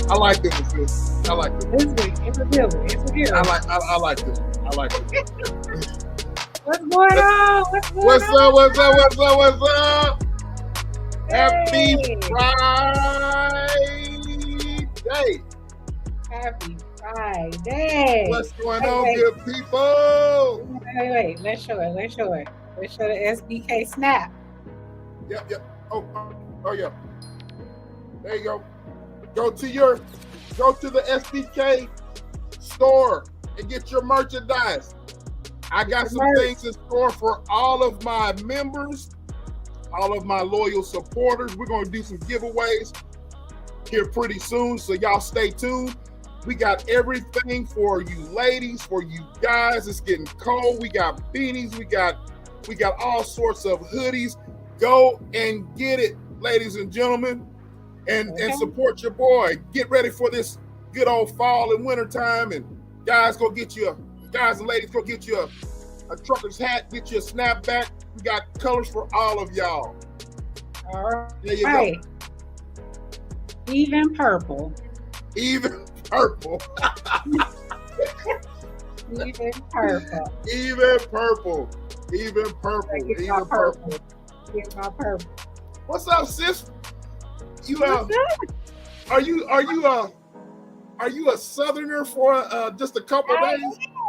I like this one, sis. I like this. It's a good one. It's a good one. I like this one. I like this one. What's going on? What's up? What's up? What's up? What's up? Happy Hey. Friday. Happy Friday. What's going on, good people? Wait. Let's show it. Let's show the SBK snap. Yep. Oh yeah. There you go. Go to the SBK store and get your merchandise. I got some things in store for all of my members, all of my loyal supporters. We're going to do some giveaways here pretty soon, so y'all stay tuned. We got everything for you ladies, for you guys. It's getting cold. We got beanies. We got all sorts of hoodies. Go and get it, ladies and gentlemen, and support your boy. Get ready for this good old fall and winter time. And guys and ladies, go get you a trucker's hat, get you a snapback. We got colors for all of y'all. All There you right. go. Even purple. Even purple. Even purple. Even purple. Even purple. Get Even purple. Get my purple. What's up, sis? You What's up? are you a southerner for just a couple days?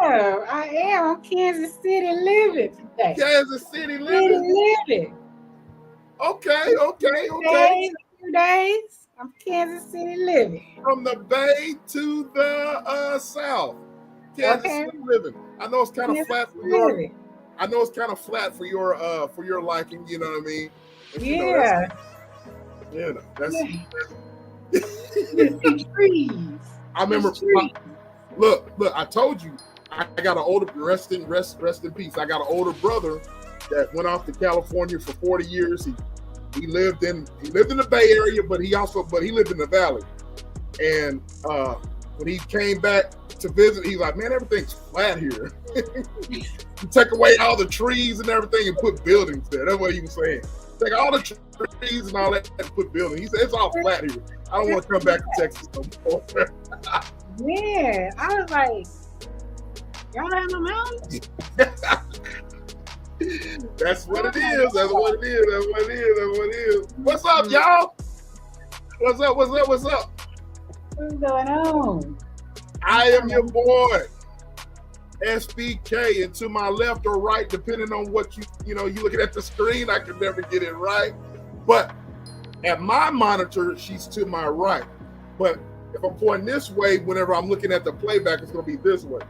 Yeah, I am. I'm Kansas City living today. Kansas City living. Living. Okay. A few days. I'm Kansas City living. From the Bay to the South. Kansas City living. I know it's kind of flat for your. I know it's kind of flat for your liking. You know what I mean? And, Yeah. That's. Trees. I remember. Look! I told you, I got an older rest in peace. I got an older brother that went off to California for 40 years. He lived in the Bay Area, but he lived in the Valley. And when he came back to visit, he's like, man, everything's flat here. You take away all the trees and everything and put buildings there. That's what he was saying. Take all the trees and all that and put buildings. He said, it's all flat here. I don't want to come back to Texas no more. Yeah, I was like, y'all have no mountains? That's what it is. That's what it is. What's up, y'all? What's up? What's going on? I am your boy, SBK, and to my left or right, depending on what you looking at the screen, I can never get it right. But at my monitor, she's to my right. But if I'm pointing this way, whenever I'm looking at the playback, it's going to be this way.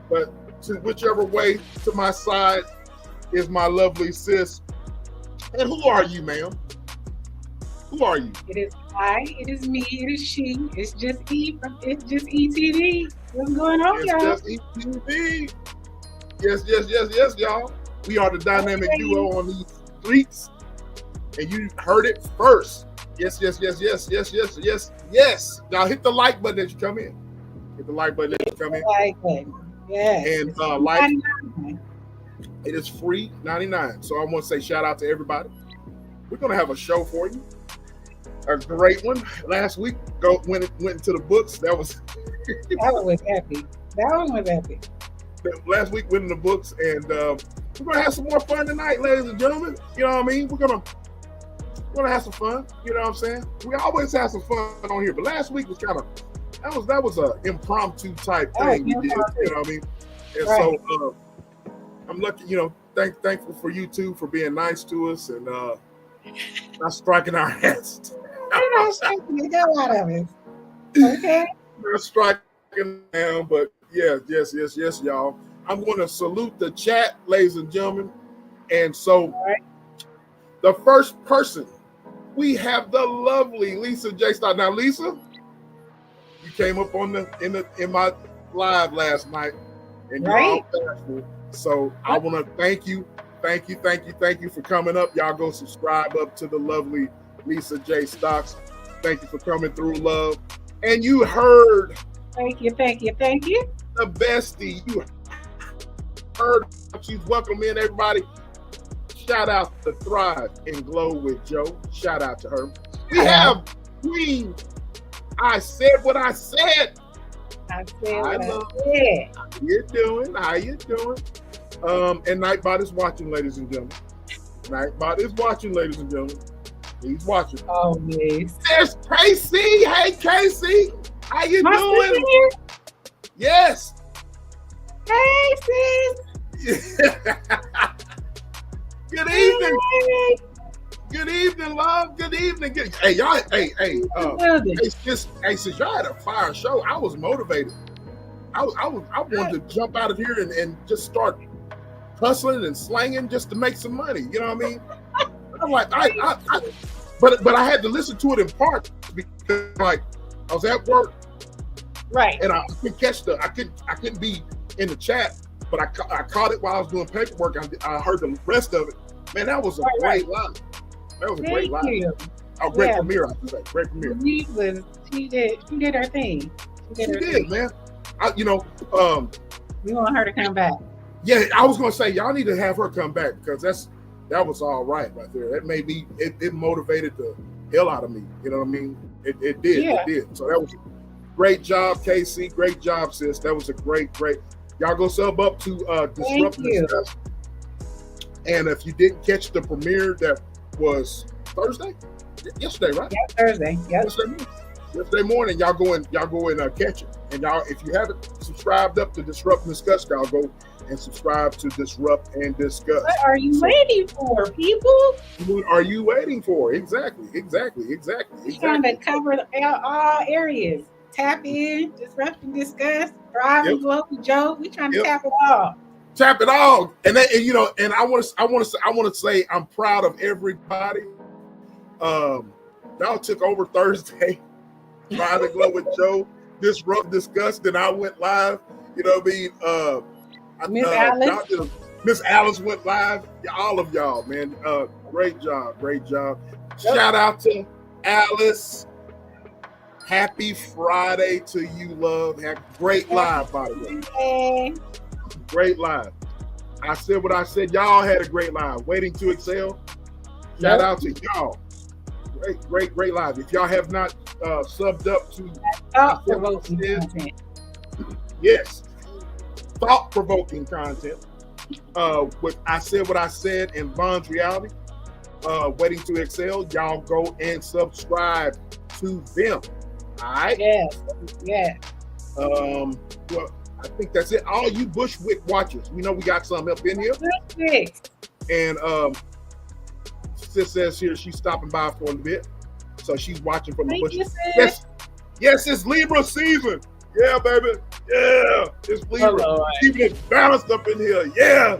But to whichever way to my side is my lovely sis. And who are you, ma'am? Who are you? It is I, it is me, it is she. It's just ETD. What's going on, y'all? It's just ETD. Yes, y'all. We are the dynamic duo on these streets. And you heard it first. Yes. Now hit the like button as you come in. Hit the like button as you come in. Yeah. And like, it is free 99. So I want to say shout out to everybody. We're gonna have a show for you. A great one. Last week went into the books. That was epic. That one was epic. Last week went in the books, and we're gonna have some more fun tonight, ladies and gentlemen. You know what I mean? We're gonna have some fun. You know what I'm saying? We always have some fun on here, but last week was that was a impromptu type thing we did. You know what I mean? And so I'm lucky. Thankful for you two for being nice to us and not striking our hands. You're not striking the hell out of it. Okay. Not striking down, but yes, y'all. I'm going to salute the chat, ladies and gentlemen. And so, the first person, we have the lovely Lisa J. Star. Now, Lisa, you came up on in my live last night, and you're all thankful. So I want to thank you for coming up. Y'all go subscribe up to the lovely Lisa J. Stocks. Thank you for coming through, love. And you heard. Thank you. The bestie. You heard. She's welcoming everybody. Shout out to Thrive and Glow with Joe. Shout out to her. We have Queen. I said what I said. I said what I said. How you doing? And Nightbot is watching, ladies and gentlemen. He's watching. Oh, yes. There's Casey. Hey, Casey. How you doing? Here? Yes. Hey, sis. Good evening. Hey. Good evening, love. Good evening. Hey, y'all. Hey. Since y'all had a fire show, I was motivated. I wanted to jump out of here and just start hustling and slanging just to make some money. You know what I mean? I'm like, but I had to listen to it in part because like I was at work, right? And I couldn't catch I couldn't be in the chat, but I caught it while I was doing paperwork. I heard the rest of it. Man, that was a great live. That was a great live. Oh, great premiere! I should say, great premiere. She did her thing. She did, man. We want her to come back. Yeah, I was gonna say y'all need to have her come back because that was all right there. That made me it motivated the hell out of me. You know what I mean? It did. Yeah. It did. So that was a great job, KC. Great job, sis. That was a great. Y'all go sub up to Disrupt Discuss. And if you didn't catch the premiere that was Thursday, yesterday, right? Yeah, Thursday. Yep. Yesterday morning, y'all go and catch it. And y'all, if you haven't subscribed up to Disrupt and Discuss, y'all go and subscribe to Disrupt and Discuss. What are you waiting for, people? What are you waiting for? Exactly. We're trying to cover all areas. Tap in, Disrupt and Discuss, Thrive and Glow with Joe. We're trying to tap it all. Tap it all, and I want to say I'm proud of everybody. Y'all took over Thursday. Thrive and Glow with Joe, Disrupt, Discuss. Then I went live. You know what I mean? Miss Alice went live. All of y'all, man. Great job. Yep. Shout out to Alice. Happy Friday to you, love. Great live, by the way. Great live. I said what I said. Y'all had a great live. Waiting to Excel. Shout out to y'all. Great live. If y'all have not subbed up to thought-provoking content. Yes. Thought-provoking content. With I said what I said in Von's reality. Waiting to Excel. Y'all go and subscribe to them. All right. Yeah. Well, I think that's it. All you Bushwick watchers, we know we got some up in here. And sis says here she's stopping by for a bit, so she's watching from the bush. Yes, it's Libra season. Yeah, baby. Yeah, it's Libra. Keeping it balanced up in here. Yeah,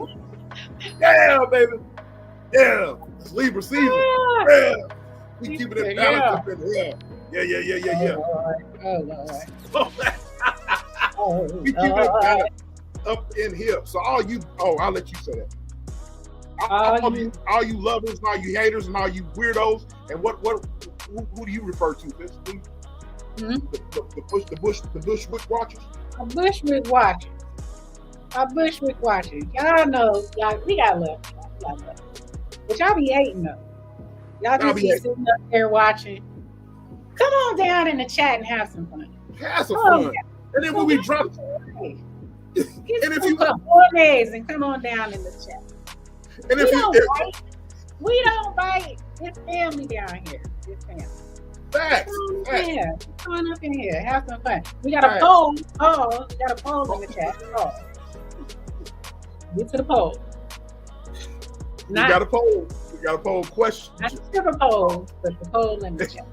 baby. Yeah, it's Libra season. Yeah, we keeping it balanced up in here. Yeah. We keep it balanced up in here. So all you, I'll let you say that. All you lovers and all you haters and all you weirdos, and who do you refer to? This the Bushwick watchers. A Bushwick watchers. Y'all know, we got love. But y'all be hating though. Y'all just be sitting up there watching. Come on down in the chat and have some fun. Have some fun. And then when we drop, and if you put 4 days and come on down in the chat. And we don't bite. It's family down here. It's family. Facts. Come on up in here. Have some fun. We got a poll. We got a poll in the chat. Get to the poll. We got a poll question. Not the stripper poll, but the poll in the chat.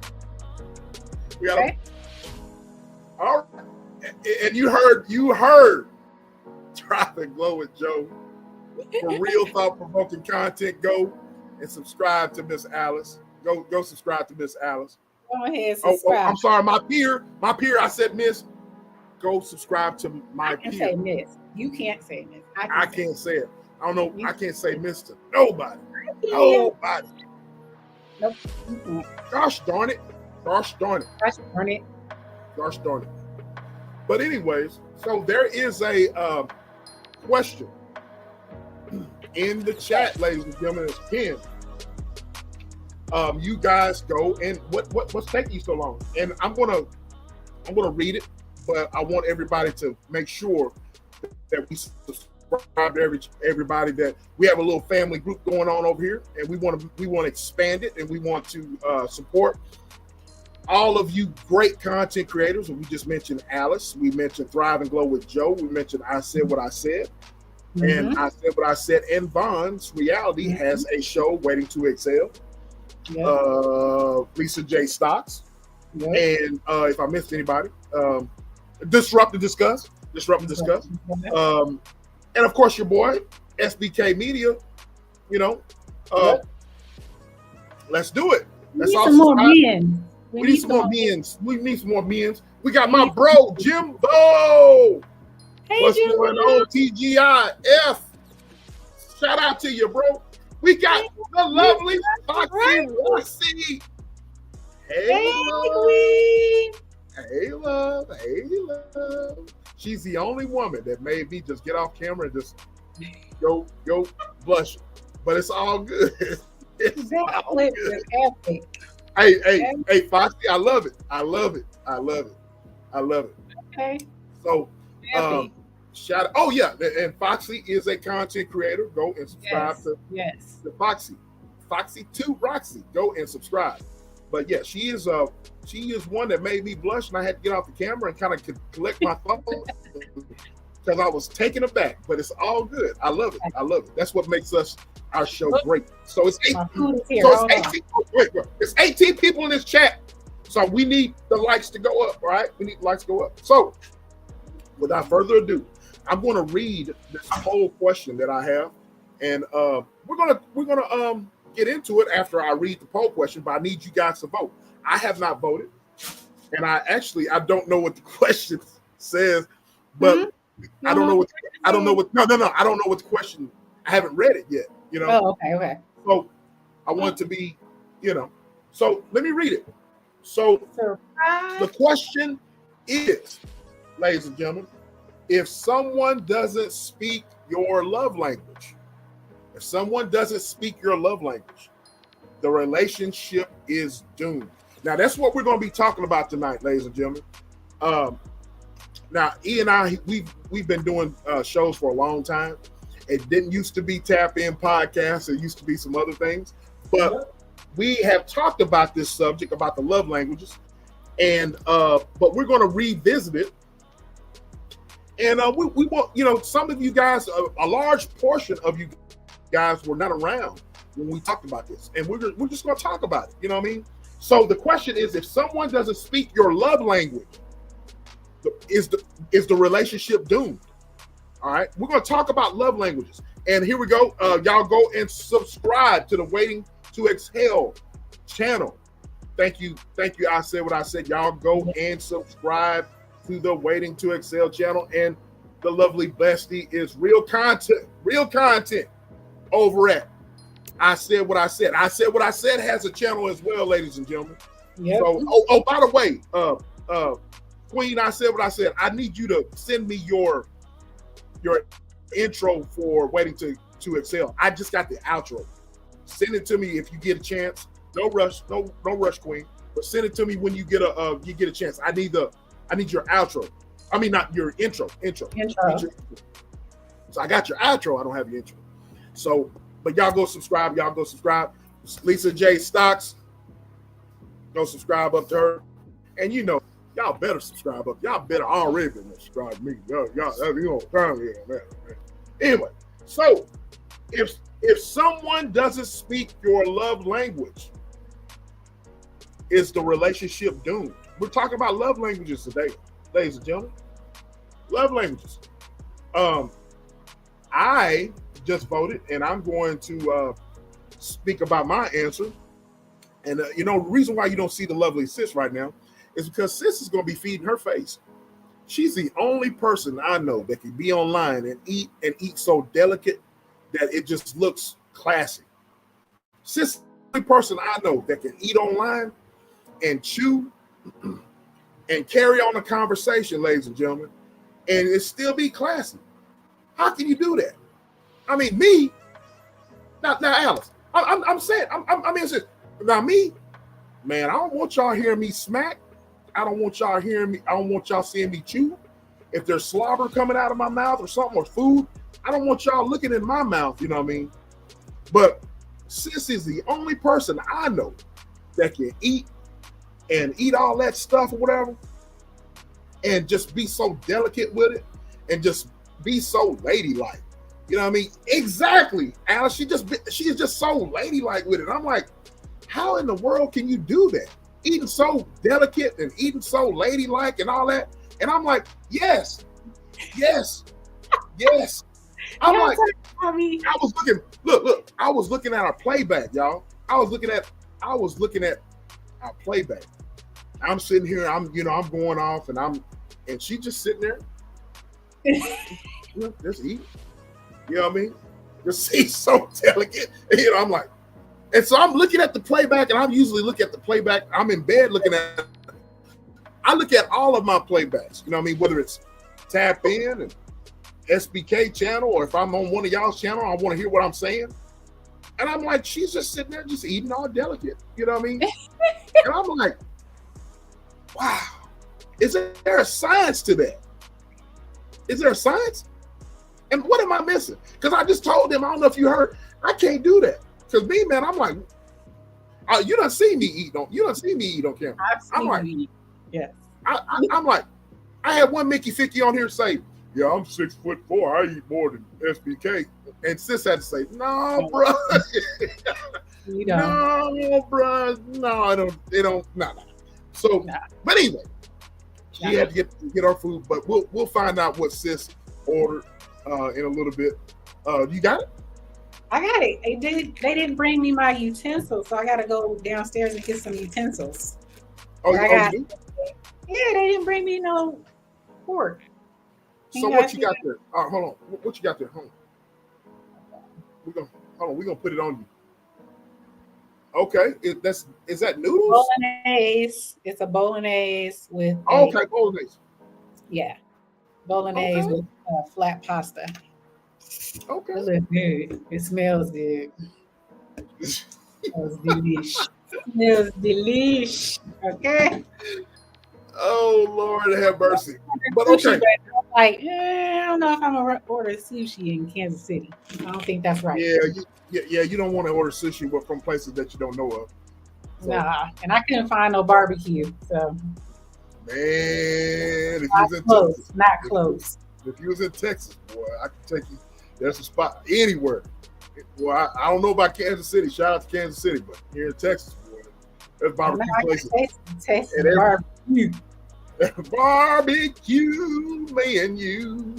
We got all right. And you heard Drive and Glow with Joe. For real thought-provoking content, go and subscribe to Miss Alice. Go subscribe to Miss Alice. Go ahead, subscribe. I'm sorry, my peer, I said Miss. Go subscribe to my peer. I can say Miss. You can't say Miss. I can't say it. I don't know. I can't say Mr. Nobody. Nobody. Nope. Gosh darn it. Gosh darn it. But anyways, so there is a question in the chat, ladies and gentlemen. It's pinned. You guys go and what's taking you so long? And I'm gonna read it, but I want everybody to make sure that we subscribe to everybody, that we have a little family group going on over here, and we want to expand it, and we want to support all of you great content creators. We just mentioned Alice, we mentioned Thrive and Glow with Joe, we mentioned I Said What I Said, and I Said What I Said, and Von's Reality has a show, Waiting to Excel. Lisa J. Stocks, and if I missed anybody, Disrupt and Discuss, and of course your boy SBK Media. Let's do it. Let's we need some more men. We need some more men. We got my bro Jimbo. Hey, what's Jimbo. going on, TGIF? Shout out to you, bro. We got the lovely Foxy Roxy. Hey, Queen. Hey, love. She's the only woman that made me just get off camera and just go blush. But it's all good. That clip is epic. Hey, Foxy, I love it. Okay. So, shout out. Oh yeah, and Foxy is a content creator. Go and subscribe to Foxy 2 Roxy. Go and subscribe. But yeah, she is one that made me blush, and I had to get off the camera and kind of collect my thoughts because I was taken aback. But it's all good. I love it. That's what makes our show great. So it's 18 people in this chat. So we need the likes to go up. All right, we need the likes to go up. So without further ado, I'm going to read this whole question that I have, and we're gonna get into it after I read the poll question. But I need you guys to vote. I have not voted, and I don't know what the question says, but I don't know what the question. I haven't read it yet. Oh, okay. So I want to be, So let me read it. So the question is, ladies and gentlemen, if someone doesn't speak your love language, the relationship is doomed. Now, that's what we're going to be talking about tonight, ladies and gentlemen. Now, E and I, we've been doing shows for a long time. It didn't used to be Tap In Podcast. It used to be some other things. But we have talked about this subject, about the love languages. And but we're going to revisit it. And we want, some of you guys, a large portion of you guys were not around when we talked about this. And we're just going to talk about it. You know what I mean? So the question is, if someone doesn't speak your love language, is the relationship doomed? All right, we're going to talk about love languages, and here we go. Y'all go and subscribe to the Waiting to Exhale channel. Thank you. I said what I said. Y'all go and subscribe to the Waiting to Exhale channel, and the lovely bestie is real content over at I Said What I Said. I Said What I Said has a channel as well, ladies and gentlemen. Yep. So, by the way, Queen, I Said What I Said. I need you to send me your intro for Waiting to Excel. I just got the outro. Send it to me if you get a chance. No rush, no rush, Queen. But send it to me when you get a chance. I need your outro. I mean, not your intro. So I got your outro. I don't have your intro. So, but y'all go subscribe. Lisa J. Stocks. Go subscribe up to her. And y'all better subscribe up. Y'all better already been subscribe to me. Y'all time here, man. Anyway, so if someone doesn't speak your love language, is the relationship doomed? We're talking about love languages today, ladies and gentlemen. Love languages. I just voted, and I'm going to speak about my answer. And the reason why you don't see the lovely sis right now is because sis is going to be feeding her face. She's the only person I know that can be online and eat so delicate that it just looks classy. Sis is the only person I know that can eat online and chew and carry on a conversation, ladies and gentlemen, and it still be classy. How can you do that? I mean, me, now Alice, I'm saying, I'm saying, now me, man, I don't want y'all hearing me smack. I don't want y'all seeing me chew. If there's slobber coming out of my mouth or something, or food, I don't want y'all looking in my mouth, you know what I mean? But sis is the only person I know that can eat all that stuff or whatever, and just be so delicate with it, and just be so ladylike. You know what I mean? Exactly, Alice. She is just so ladylike with it. I'm like, how in the world can you do that? Eating so delicate and eating so ladylike and all that. And I'm like, yes. I'm like, I was looking, look, I was looking at our playback, y'all. I was looking at our playback. I'm sitting here, I'm going off, and she just sitting there, just eating. You know what I mean? Just she's so delicate. And, I'm like, and so I'm looking at the playback, and I usually look at the playback. I'm in bed looking at it. I look at all of my playbacks, you know what I mean? Whether it's Tap In and SBK channel, or if I'm on one of y'all's channel, I want to hear what I'm saying. And I'm like, she's just sitting there just eating all delicate, you know what I mean? And I'm like, wow, is there a science to that? Is there a science? And what am I missing? Because I just told them, I don't know if you heard, I can't do that. Because me, man, I'm like, you done see me eat on camera. I'm like, yes. I'm like, I had one Mickey Ficky on here say, yeah, I'm 6'4". I eat more than SBK. And sis had to say, no, bro. You don't. No, bro. No, they don't. No. So, but anyway, she had to get our food, but we'll find out what sis ordered in a little bit. You got it? I got it. They didn't bring me my utensils, so I got to go downstairs and get some utensils. Oh, you do? Yeah, they didn't bring me no fork. So what you got there? Hold on. What you got there? Hold on. We're gonna put it on you. Okay. Is that noodles? Bolognese. It's a bolognese with. Okay, bolognese. Yeah, bolognese with flat pasta. Okay. It looks good. It smells good. It smells delish. Smells delish. Okay. Oh Lord, have mercy. But okay. I'm like, I don't know if I'm gonna order sushi in Kansas City. I don't think that's right. Yeah. You don't want to order sushi from places that you don't know of. So. Nah, and I couldn't find no barbecue. So. Man, if you was in Texas, not close. If you was in Texas, boy, I can take you. There's a spot anywhere. Well, I don't know about Kansas City. Shout out to Kansas City, but here in Texas, boy, there's barbecue places. Taste barbecue. Barbecue, me and you.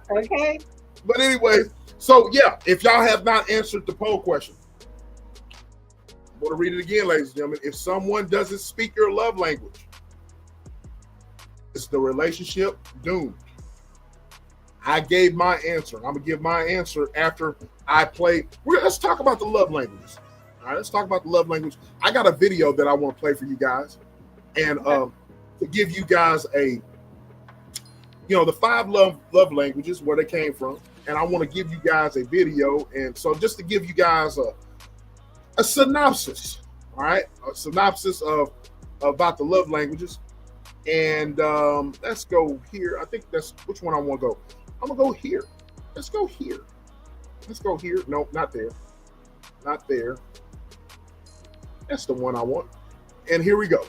Okay. But anyways, so yeah, if y'all have not answered the poll question, I'm going to read it again, ladies and gentlemen. If someone doesn't speak your love language, is the relationship doomed? I gave my answer. I'm going to give my answer after I play. Let's talk about the love languages. All right, let's talk about the love language. I got a video that I want to play for you guys. And to give you guys the 5 love languages, where they came from. And I want to give you guys a video. And so just to give you guys a synopsis, all right? A synopsis about the love languages. And let's go here. I think that's which one I want to go. I'm going to go here. Let's go here. Nope, not there. Not there. That's the one I want. And here we go.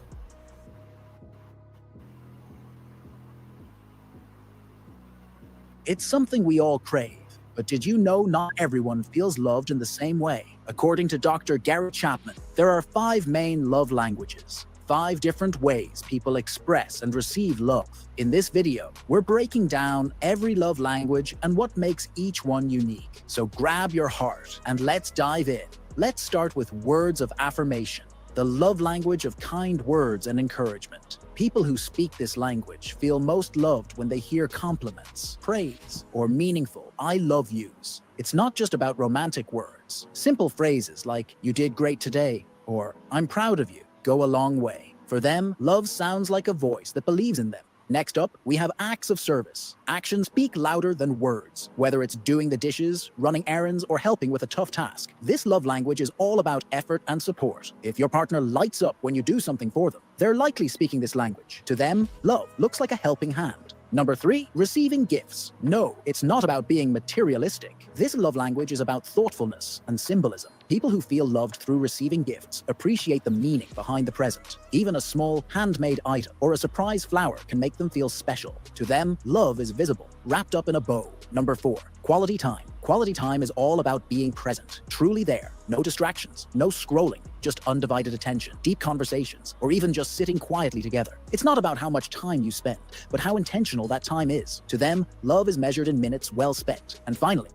It's something we all crave, but did you know not everyone feels loved in the same way? According to Dr. Gary Chapman, there are 5 main love languages. 5 different ways people express and receive love. In this video, we're breaking down every love language and what makes each one unique. So grab your heart and let's dive in. Let's start with words of affirmation, the love language of kind words and encouragement. People who speak this language feel most loved when they hear compliments, praise, or meaningful "I love yous." It's not just about romantic words. Simple phrases like "you did great today" or "I'm proud of you" go a long way. For them, love sounds like a voice that believes in them. Next up, we have acts of service. Actions speak louder than words. Whether it's doing the dishes, running errands, or helping with a tough task, this love language is all about effort and support. If your partner lights up when you do something for them, they're likely speaking this language. To them, love looks like a helping hand. Number 3, receiving gifts. No, it's not about being materialistic. This love language is about thoughtfulness and symbolism. People who feel loved through receiving gifts appreciate the meaning behind the present. Even a small handmade item or a surprise flower can make them feel special. To them, love is visible, wrapped up in a bow. Number 4, quality time. Quality time is all about being present, truly there. No distractions, no scrolling, just undivided attention, deep conversations, or even just sitting quietly together. It's not about how much time you spend, but how intentional that time is. To them, love is measured in minutes well spent. And finally,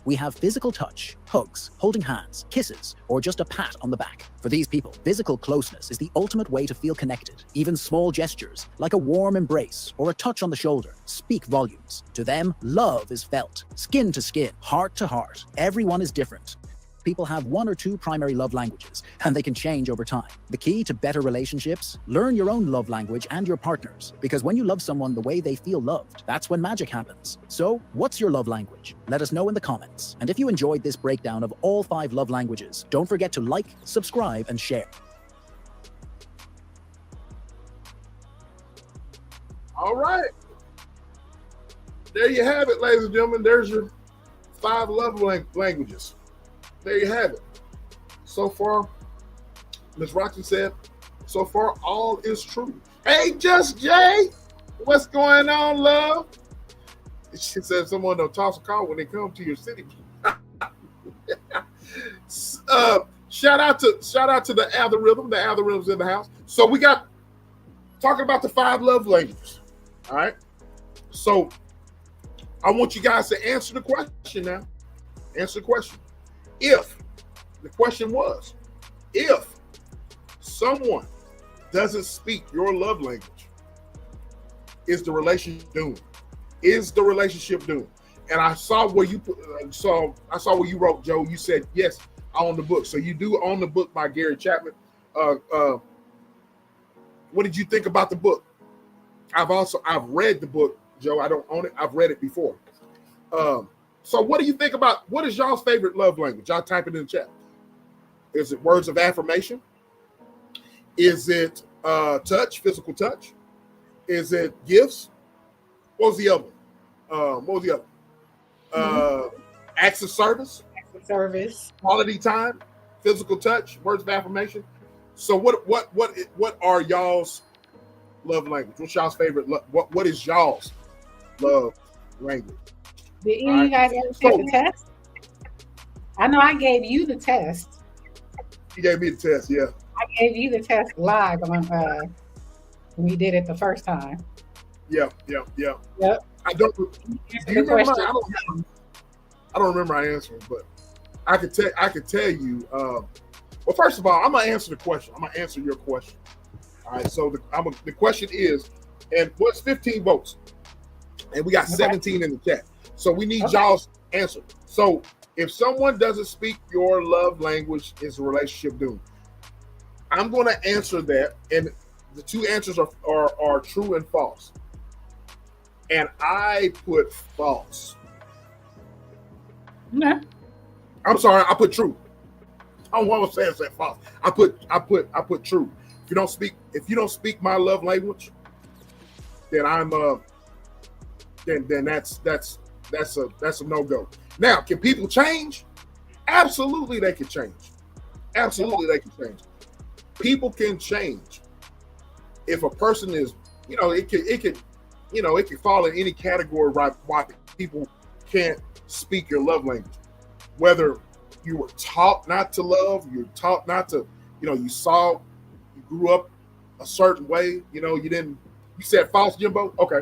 we have physical touch, hugs, holding hands, kisses, or just a pat on the back. For these people, physical closeness is the ultimate way to feel connected. Even small gestures, like a warm embrace or a touch on the shoulder, speak volumes. To them, love is felt, skin to skin, heart to heart. Everyone is different. People have 1 or 2 primary love languages, and they can change over time. The key to better relationships? Learn your own love language and your partner's, because when you love someone the way they feel loved, that's when magic happens. So, what's your love language? Let us know in the comments. And if you enjoyed this breakdown of all 5 love languages, don't forget to like, subscribe, and share. All right. There you have it, ladies and gentlemen. There's your 5 love languages. There you have it. So far, Ms. Roxy said, so far, all is true. Hey, Just Jay, what's going on, love? She said someone will toss a call when they come to your city. Shout out to the algorithm. The algorithm's in the house. So we got talking about the 5 love languages. All right. So I want you guys to answer the question now. Answer the question. If the question was, if someone doesn't speak your love language, is the relationship doomed? Is the relationship doomed? And I saw where you put, I saw where you wrote, Joe. You said yes, I own the book. So you do own the book by Gary Chapman. What did you think about the book? I've read the book, Joe. I don't own it. I've read it before. So what do you think about, what is y'all's favorite love language? Y'all type it in the chat. Is it words of affirmation? Is it touch, physical touch? Is it gifts? What was the other one? Acts of service? Acts of service. Quality time, physical touch, words of affirmation. So what are y'all's love language? What's y'all's favorite? What is y'all's love language? Did any of you guys ever take the test? I know I gave you the test. You gave me the test, yeah. I gave you the test live on when we did it the first time. Yeah. Yep. I don't. Do you remember? I don't remember my answer, but I could tell you. Well, first of all, I'm gonna answer the question. I'm gonna answer your question. All right. So the question is, and what's 15 votes? And we got 17 in the chat. So we need y'all's answer. So if someone doesn't speak your love language, is the relationship doomed? I'm going to answer that, and the 2 answers are true and false. And I put false. No. I'm sorry, I put true. I don't want to say false. I put true. If you don't speak my love language, then I'm then that's a no-go. Now, can people change? Absolutely, they can change. Absolutely, they can change. People can change. If a person is, it could fall in any category, right? Why people can't speak your love language. Whether you were taught not to love, you're taught not to, you grew up a certain way. You said false, Jimbo? Okay.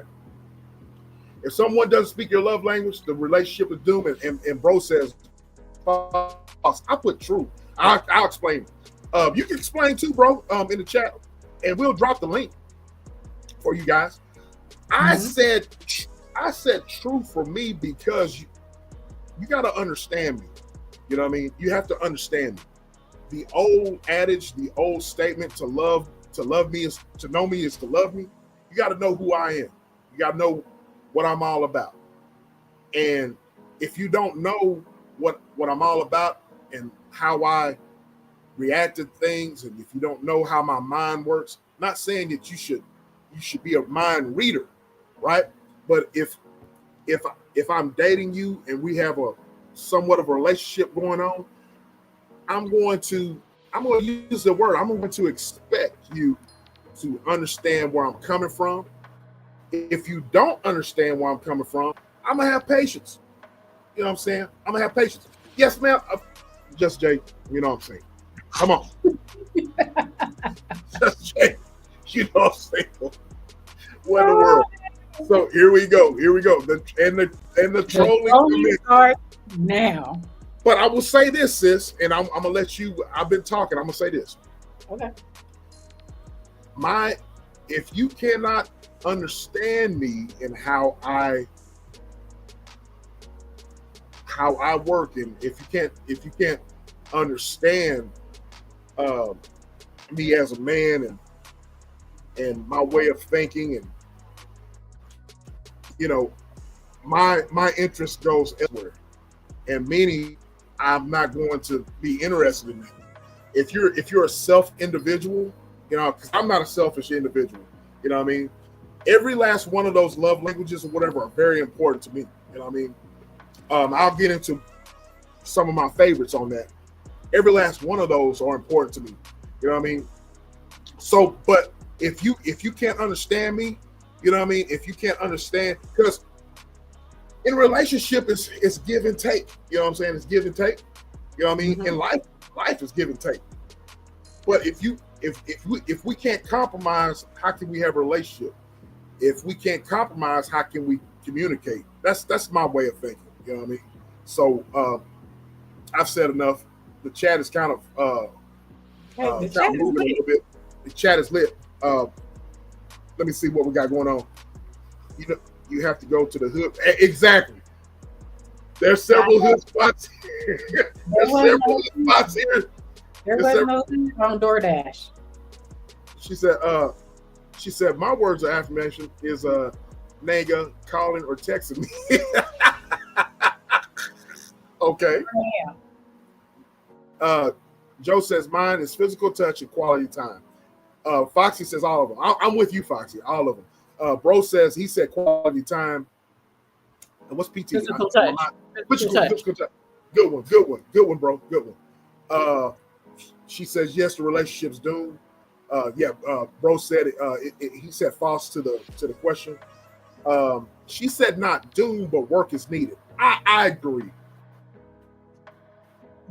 If someone doesn't speak your love language, the relationship is doomed. And bro says false. I put true. I'll explain. You can explain too, bro, in the chat, and we'll drop the link for you guys. I said true for me because you got to understand me. You know what I mean? You have to understand me. The old adage, the old statement, to love me is to know me is to love me. You got to know who I am. You got to know what I'm all about. And if you don't know what I'm all about and how I react to things, and if you don't know how my mind works, not saying that you should be a mind reader, right? But if I'm dating you and we have a somewhat of a relationship going on, I'm going to use the word. I'm going to expect you to understand where I'm coming from. If you don't understand where I'm coming from, I'm gonna have patience. You know what I'm saying? I'm gonna have patience. Yes, ma'am. Just Jay. You know what I'm saying? Come on. Just Jay. You know what I'm saying? What in the world? So here we go. The trolling starts now. But I will say this, sis, and I'm gonna let you. I've been talking. I'm gonna say this. Okay. If you cannot understand me and how I work, and if you can't understand me as a man and my way of thinking, and my interest goes elsewhere, and meaning I'm not going to be interested in that. If you're a self individual, because I'm not a selfish individual, you know what I mean? Every last one of those love languages or whatever are very important to me. You know what I mean? I'll get into some of my favorites on that. Every last one of those are important to me. You know what I mean? So, but if you can't understand me, you know what I mean? If you can't understand, because in a relationship it's give and take. You know what I'm saying? It's give and take. You know what I mean? In life is give and take. But if we can't compromise, how can we have a relationship? If we can't compromise, how can we communicate? That's my way of thinking. You know what I mean? So I've said enough. The chat is kind of moving a little bit. The chat is lit. Let me see what we got going on. You have to go to the hood. Exactly. There's several hood spots here. There's several hood spots here. There wasn't no on DoorDash. She said, my words of affirmation is nigga, calling or texting me. Okay. Yeah. Joe says mine is physical touch and quality time. Foxy says all of them. I'm with you, Foxy. All of them. Bro says he said quality time. And what's PT? Physical touch. Physical touch. Good one, bro. Good one. She says yes, the relationship's doomed. Bro said it. He said false to the question. She said not doomed, but work is needed. I agree.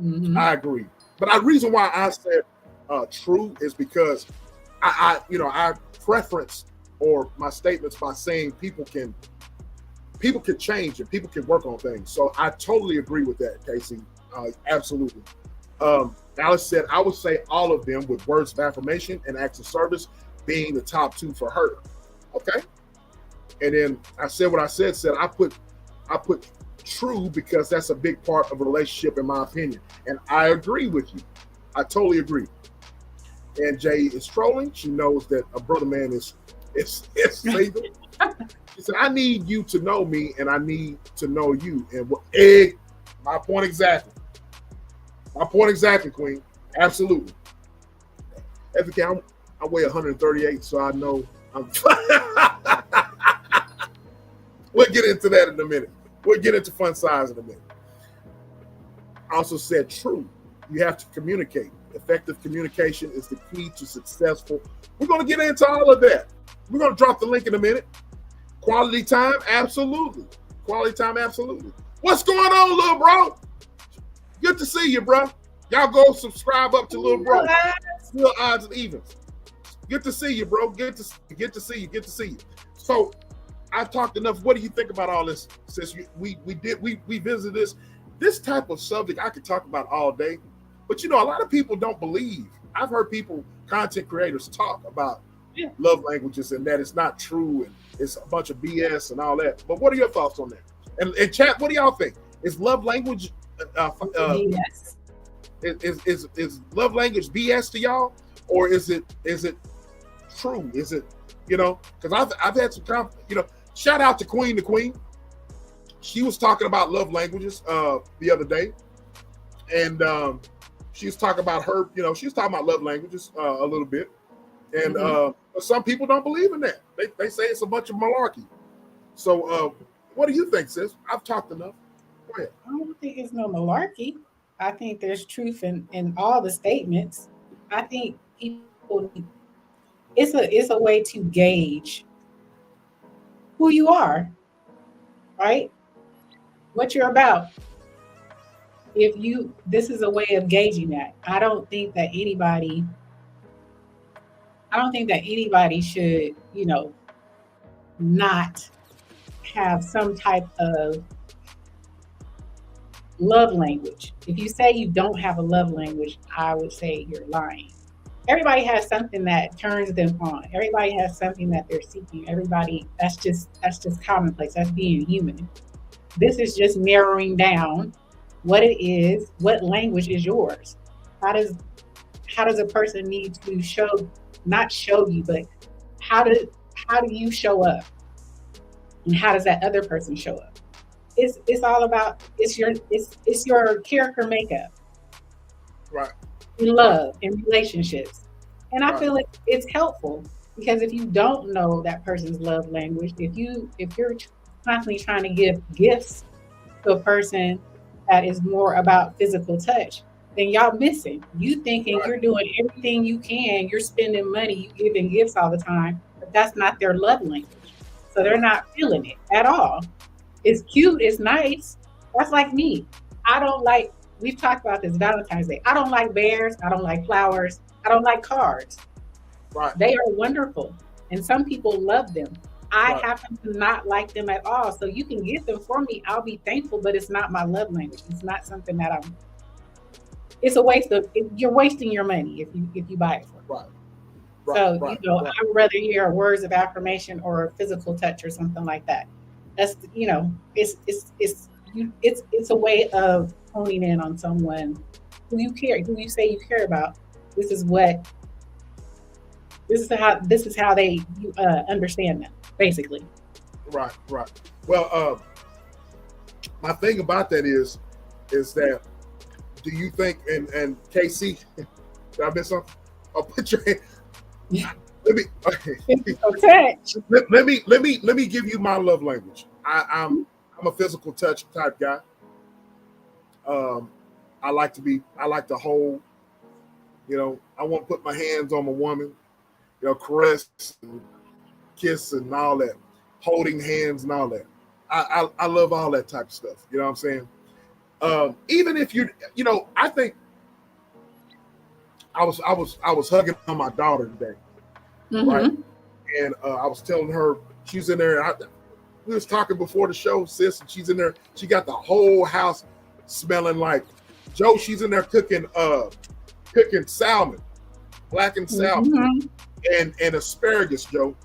Mm-hmm. I agree. But the reason why I said true is because I preference or my statements by saying people can change and people can work on things. So I totally agree with that, Casey. Absolutely. Alice said, I would say all of them with words of affirmation and acts of service being the top two for her. Okay. And then I said what I said I put true because that's a big part of a relationship in my opinion. And I agree with you. I totally agree. And Jay is trolling. She knows that a brother man is single. She said, I need you to know me and I need to know you. And my point exactly. My point exactly, Queen. Absolutely. FK, I weigh 138, so I know I'm We'll get into that in a minute. We'll get into fun size in a minute. I also said true. You have to communicate. Effective communication is the key to successful. We're going to get into all of that. We're going to drop the link in a minute. Quality time, absolutely. Quality time, absolutely. What's going on, little bro? Good to see you, bro. Y'all go subscribe up to little bro. Real odds and evens. Good to see you, bro. Good to see you. So I've talked enough. What do you think about all this? Since we visited this type of subject, I could talk about all day. But a lot of people don't believe. I've heard content creators talk about love languages and that it's not true and it's a bunch of BS and all that. But what are your thoughts on that? And chat, what do y'all think? Is love language BS? Is love language BS to y'all, or is it true? Is it because I've had some shout out to Queen the Queen. She was talking about love languages the other day, and she was talking about her. She was talking about love languages a little bit, and but some people don't believe in that. They say it's a bunch of malarkey. So what do you think, sis? I've talked enough. Go ahead. I don't think it's no malarkey. I think there's truth in all the statements. I think people, it's a way to gauge who you are, right? What you're about. This is a way of gauging that. I don't think that anybody should, not have some type of love language. If you say you don't have a love language, I would say you're lying. Everybody has something that turns them on. Everybody has something that they're seeking. Everybody, that's just commonplace. That's being human. This is just narrowing down what it is, what language is yours. How does a person need to not show you, but how do you show up? And how does that other person show up? It's all about it's your character makeup. Right. In love, in relationships. And I feel like it's helpful because if you don't know that person's love language, if you're constantly trying to give gifts to a person that is more about physical touch, then y'all missing. You thinking you're doing everything you can, you're spending money, you giving gifts all the time, but that's not their love language. So they're not feeling it at all. It's cute, it's nice. That's like me. We've talked about this Valentine's Day. I don't like bears, I don't like flowers, I don't like cards. Right. They are wonderful. And some people love them. I happen to not like them at all. So you can get them for me. I'll be thankful, but it's not my love language. It's not something that it's a waste of, you're wasting your money if you buy it for me. Right. So, I would rather hear words of affirmation or a physical touch or something like that. That's, it's a way of honing in on someone who you say you care about. This is how they understand them, basically. Right. Well, my thing about that is that, do you think, and KC, did I miss something? I'll put your hand. Let me give you my love language. I'm a physical touch type guy. I like to hold. I want to put my hands on my woman. Caress, and kiss, and all that. Holding hands and all that. I love all that type of stuff. You know what I'm saying? Even if I think I was hugging on my daughter today, right? And I was telling her, she's in there. We was talking before the show, sis, and she's in there. She got the whole house smelling like Joe. She's in there cooking salmon, blackened salmon, and asparagus, Joe,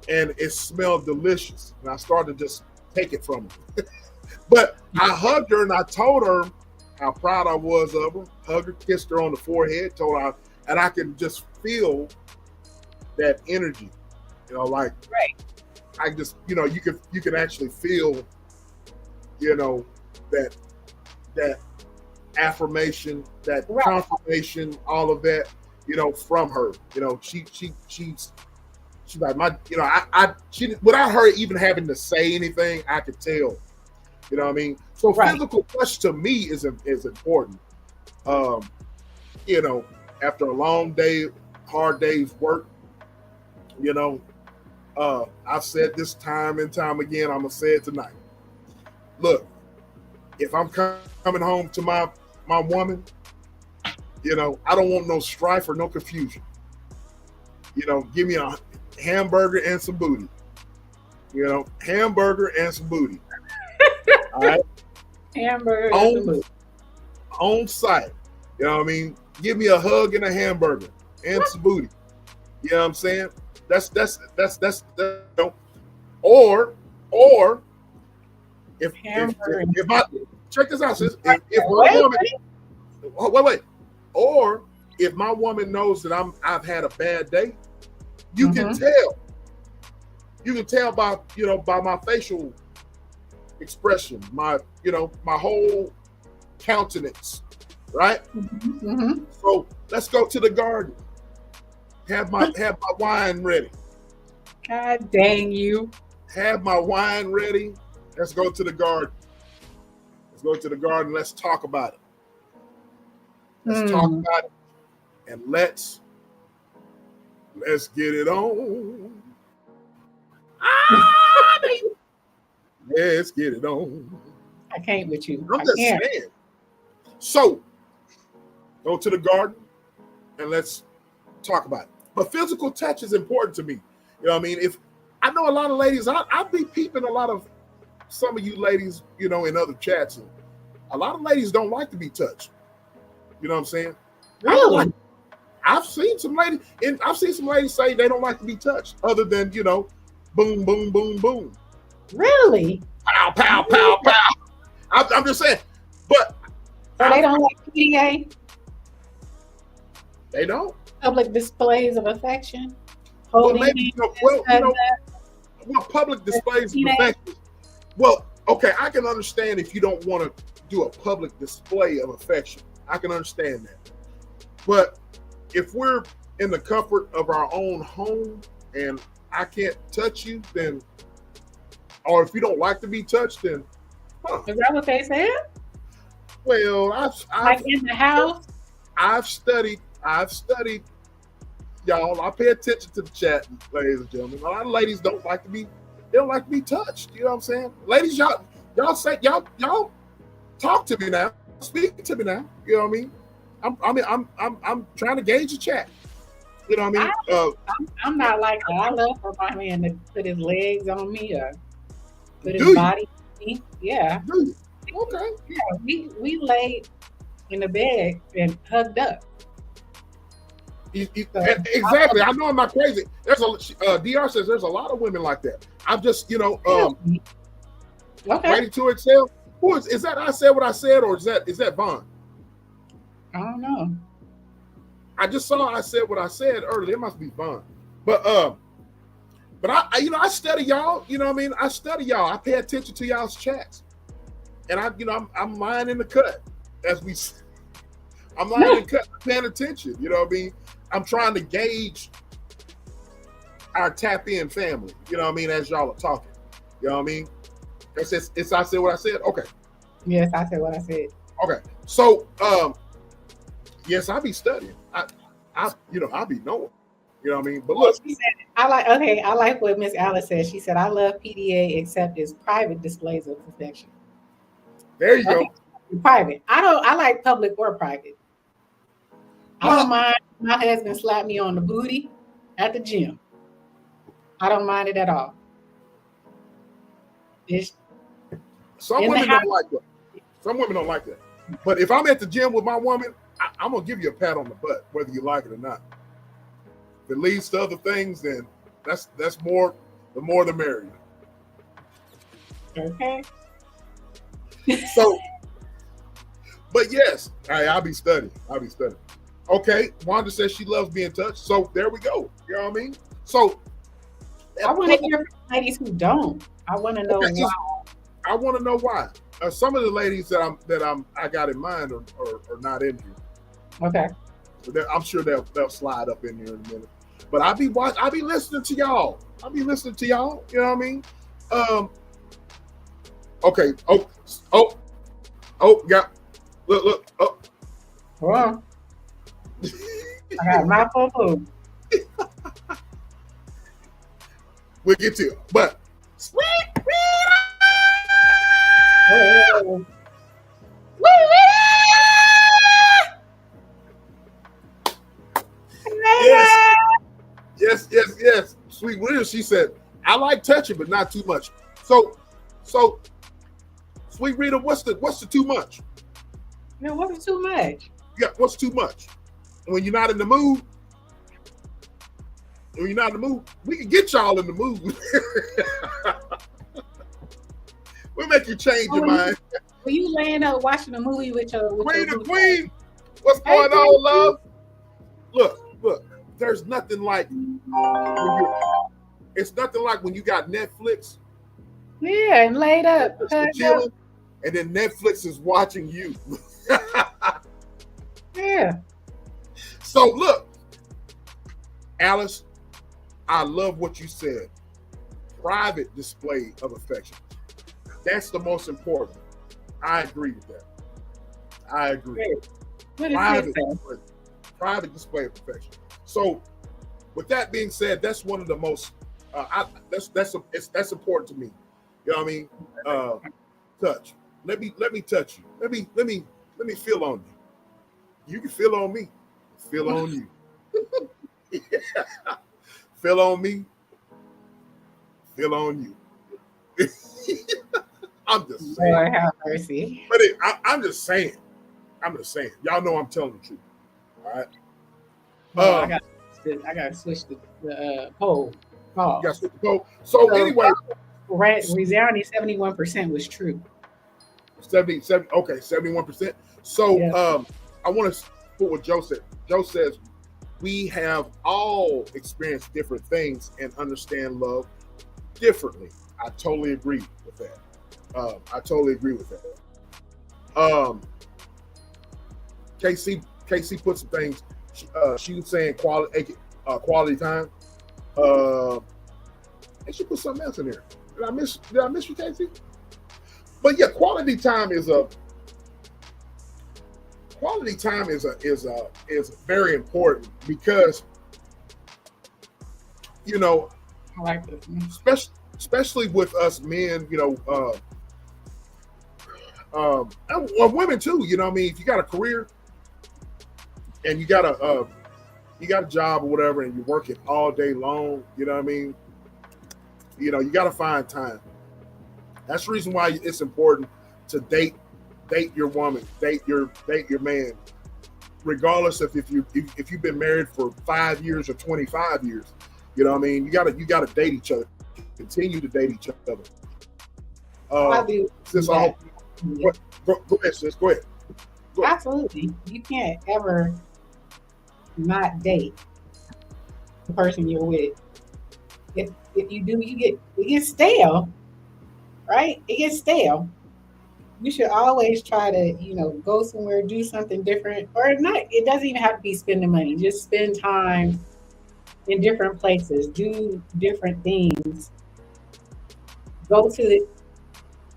and it smelled delicious. And I started to just take it from her. But I hugged her and I told her how proud I was of her. Hugged her, kissed her on the forehead, told her, and I can just feel that energy. I just, you can actually feel, that affirmation, that confirmation, all of that, from her. She's like she without her even having to say anything, I could tell. You know what I mean? So physical touch to me is important. After a long day, hard day's work, I've said this time and time again, I'm gonna say it tonight. Look, if I'm coming home to my woman, I don't want no strife or no confusion. give me a hamburger and some booty. Hamburger and some booty. All right. Hamburger On site. You know what I mean? Give me a hug and a hamburger and some booty. You know what I'm saying? That's or if I check this out, sis. If my woman, wait. Or if my woman knows that I've had a bad day, you can tell. You can tell by my facial expression, my whole countenance, right? So let's go to the garden. Have my wine ready. God dang you! Have my wine ready. Let's go to the garden. Let's talk about it. Let's talk about it, and let's get it on. Let's get it on. I can't with you. I'm just saying. So, go to the garden and let's talk about it. But physical touch is important to me. You know what I mean? If I know a lot of ladies, I'll be peeping a lot of some of you ladies, in other chats. And a lot of ladies don't like to be touched. You know what I'm saying? Really? I've seen some ladies, and I've seen some ladies say they don't like to be touched, other than boom, boom, boom, boom. Really? Pow, pow, pow, pow. I'm just saying, but so they don't like PDA. They don't. Public displays of affection. Well, maybe public displays of affection. Well, okay, I can understand if you don't want to do a public display of affection. I can understand that. But if we're in the comfort of our own home and I can't touch you, then, or if you don't like to be touched, then, Is that what they said? Well, I've like in the house. I've studied, y'all. I pay attention to the chat, ladies and gentlemen. A lot of ladies don't like to be touched. You know what I'm saying? Ladies, y'all talk to me now. Speak to me now. You know what I mean? I'm trying to gauge the chat. You know what I mean? I'm not like that. I love for my man to put his legs on me or put his body on me. Yeah. Do you? Okay. Yeah, we laid in the bed and hugged up. Exactly. I know I'm not crazy. There's DR says there's a lot of women like that. I'm just, okay. Ready to excel. Who is that? I said what I said, or is that Vaughn? I don't know. I just saw I said what I said earlier. It must be Vaughn. But I study y'all. You know what I mean? I study y'all. I pay attention to y'all's chats, and I'm lying in the cut I'm lying in the cut, paying attention. You know what I mean? I'm trying to gauge our tap in family. You know what I mean? As y'all are talking. You know what I mean? It's I said what I said. Okay. Yes, I said what I said. Okay. So yes, I be studying. I be knowing. You know what I mean? But look, she said, I like what Miss Alice said. She said, I love PDA except it's private displays of affection. There you go. Private. I like public or private. I don't mind my husband slap me on the booty at the gym. I don't mind it at all. Some women don't like that. Some women don't like that. But if I'm at the gym with my woman, I'm gonna give you a pat on the butt, whether you like it or not. If it leads to other things, then that's more. The more the merrier. Okay. So, but yes, I'll be studying. Okay, Wanda says she loves being touched. So there we go. You know what I mean? So I want to hear from ladies who don't. I want to know why. I want to know why. Some of the ladies that I got in mind are not in here. Okay. So I'm sure they'll slide up in here in a minute. But I'll be listening to y'all. You know what I mean? Okay. Oh, yeah. Look. Oh. Well, I got my poo. We'll get to it. But sweet oh. Sweet Rita, she said, I like touching, but not too much. So Sweet Rita, what's the too much? No, it wasn't too much. Yeah, what's too much? When you're not in the mood, we can get y'all in the mood. We'll make you change your mind. When you laying up watching a movie with your Queen, what's going on, love? Look, there's nothing like it's nothing like when you got Netflix. Yeah, and laid up. Chilling, and then Netflix is watching you. Yeah. So look, Alice, I love what you said. Private display of affection. That's the most important. I agree with that. I agree. Private display of affection. So, with that being said, that's one of the most. That's important to me. You know what I mean? Touch. Let me touch you. Let me feel on you. You can feel on me. Feel on you. Feel on me. Feel on you. I'm just saying. Lord have mercy. But I'm just saying. Y'all know I'm telling the truth. All right. I got to switch the poll. You got to switch the poll. So anyway, resounding 71% was true. 71%. So yeah. I want to put what Joe said. Joe says we have all experienced different things and understand love differently. I totally agree with that. KC put some things. She was saying quality time. And she put something else in there. Did I miss you, KC? But yeah, quality time is very important because you know, I like this. Especially with us men, you know, and women too. You know what I mean? If you got a career and you got a job or whatever, and you're working all day long, you know what I mean? You know, you got to find time. That's the reason why it's important to date your woman, date your man, regardless of if you've been married for 5 years or 25 years. You know what I mean? You gotta date each other. Continue to date each other. I do. Go ahead, sis. Go ahead. Absolutely. You can't ever not date the person you're with. If you do, it gets stale, right? It gets stale. You should always try to, go somewhere, do something different, or not. It doesn't even have to be spending money. Just spend time in different places, do different things. Go to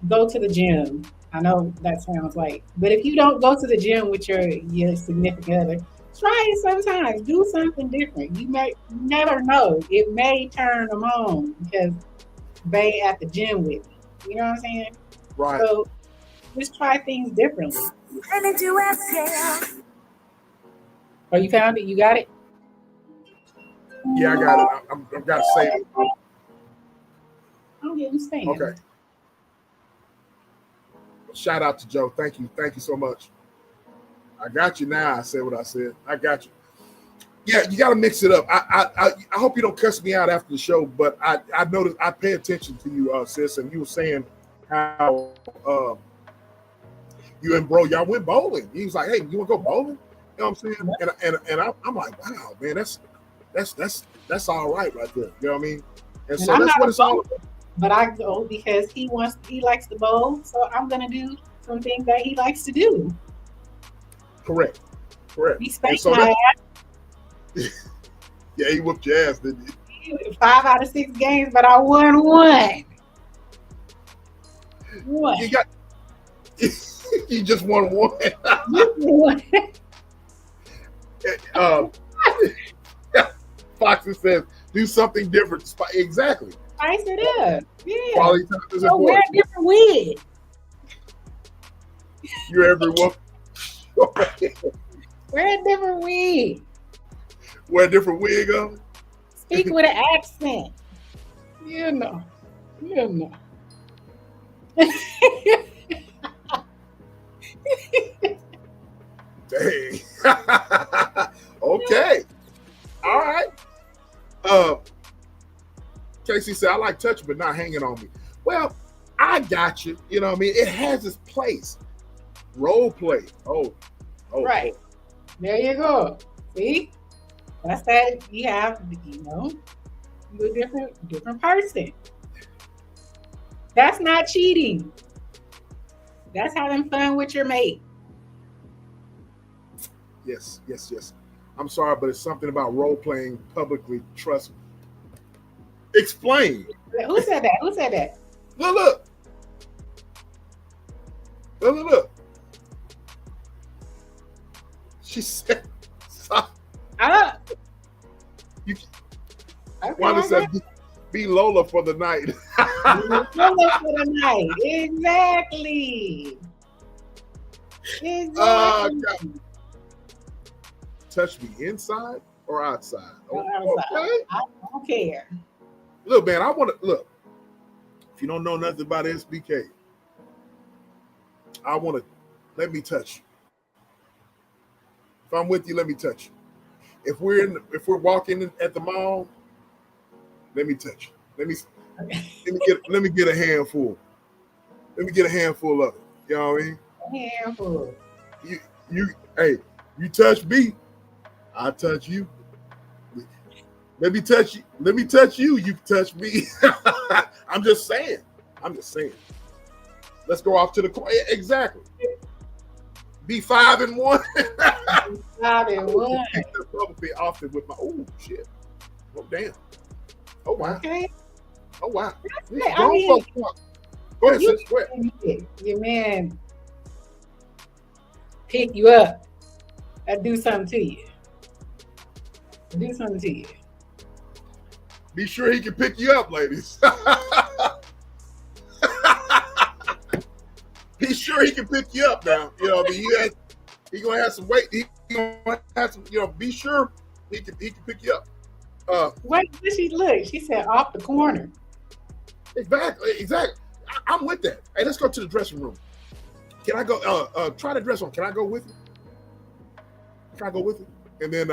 the gym. I know that sounds like, but if you don't go to the gym with your significant other, try it sometimes. Do something different. You may never know. It may turn them on because they at the gym with me. You know what I'm saying? Right. So just try things differently. Oh, you found it? You got it? Yeah, I got it. I've got to save it. I'm getting saying. Okay. Shout out to Joe. Thank you so much. I got you now. I said what I said. I got you. Yeah, you got to mix it up. I hope you don't cuss me out after the show, but I noticed I pay attention to you, sis, and you were saying how you and bro y'all went bowling. He was like, "Hey, you want to go bowling?" You know what I'm saying? And I'm like, "Wow, man, that's all right there." You know what I mean? And so that's what it's all about. But I go because he likes to bowl, so I'm gonna do some things that he likes to do. Correct. He spanked my ass. Yeah, he whooped your ass, didn't he? 5 out of 6 games, but I won one. You just won one. Foxy says, "Do something different." Exactly. Spice it up. Yeah. Quality time is important. Wear a different wig. You're everyone. Wear a different wig. Wear a different wig on? Speak with an accent. You know. Dang. Okay. All right. Casey said, I like touching, but not hanging on me. Well, I got you. You know what I mean? It has its place. Role play. Oh. Right. There you go. See? That's that you have, you're a different person. That's not cheating. That's having fun with your mate. Yes. I'm sorry, but it's something about role playing publicly. Trust me. Explain. Who said that? Look. She said, Wanda said, be Lola for the night. Lola for the night. Exactly. Touch me inside or outside? Outside. Okay. I don't care. Look, man, I want to look. If you don't know nothing about SBK, I want to let me touch you. If I'm with you, let me touch you. If we're walking at the mall, let me touch you. Let me get a handful. Let me get a handful of it. You know what I mean? Handful. You touch me, I touch you. Let me touch you. Let me touch you. You touch me. I'm just saying. Let's go off to the court. Exactly. Be 5-1. 5-1. Probably often with my shit. Oh damn. Oh wow. Okay. Oh wow. Go ahead, sis. Go ahead. Your man pick you up and do something to you. Be sure he can pick you up, ladies. Be sure he can pick you up now. You know, he's gonna have some weight. He gonna have some. Be sure he can pick you up. Wait, look. She said off the corner. Exactly. I'm with that. Hey, let's go to the dressing room. Can I go? Try the dress on. Can I go with you? Can I go with you? And then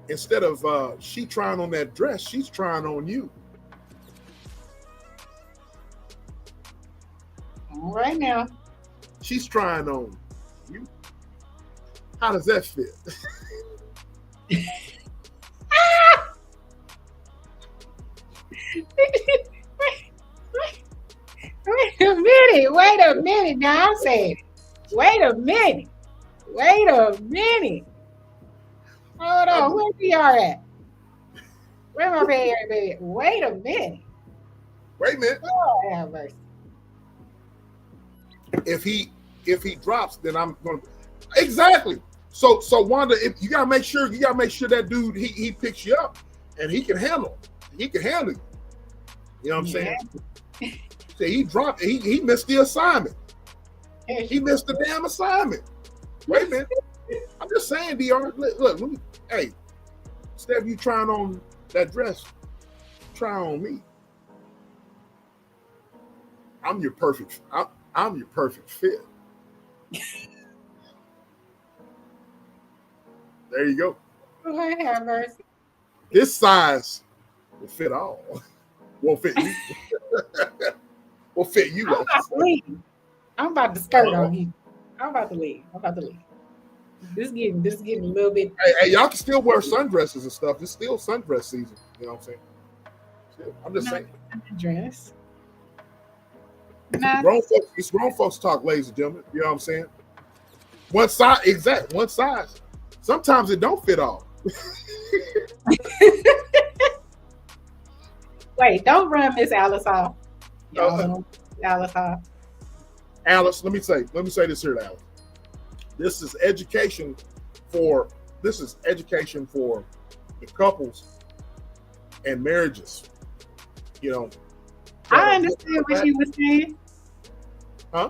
instead of she trying on that dress, she's trying on you. All right now. She's trying on you. How does that fit? Wait a minute. Now I'm saying it. Wait a minute. Hold on. Where we are at? Where am I at? Wait a minute. Oh, have mercy. If he drops, then I'm going to exactly. So Wanda, if you gotta make sure that dude he picks you up and he can handle you. You know what I'm saying? So he dropped. He missed the assignment. He missed the damn assignment. Wait a minute. I'm just saying, DR. Look. Hey, instead of you trying on that dress, try on me. I'm your perfect fit. There you go. Lord have mercy. This size will fit all. Won't fit you. Will fit you. I'm about to leave. I'm about to skirt on you. I'm about to leave. This is getting a little bit. Hey, y'all can still wear sundresses and stuff. It's still sundress season. You know what I'm saying? I'm just saying. Dress. It's grown folks talk, ladies and gentlemen. You know what I'm saying? One size. Sometimes it don't fit all. Wait, don't run Miss Alice off. Alice off. Alice, let me say this here to Alice. This is education for the couples and marriages. You know. I understand what you were saying. Huh?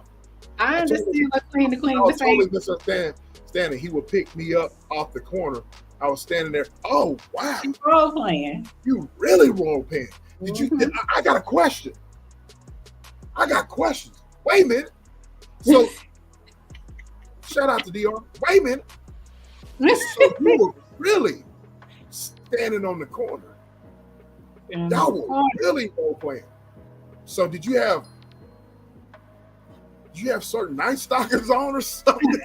I understand what Queen the Queen I was saying. totally misunderstanding. He would pick me up off the corner. I was standing there. Oh wow, She's role playing. you really role playing. Did you? I got a question. I got questions. Wait a minute. So, shout out to DR. Wait a minute. So you were really standing on the corner. Y'all were really role playing. So did you have certain night stockings on or something?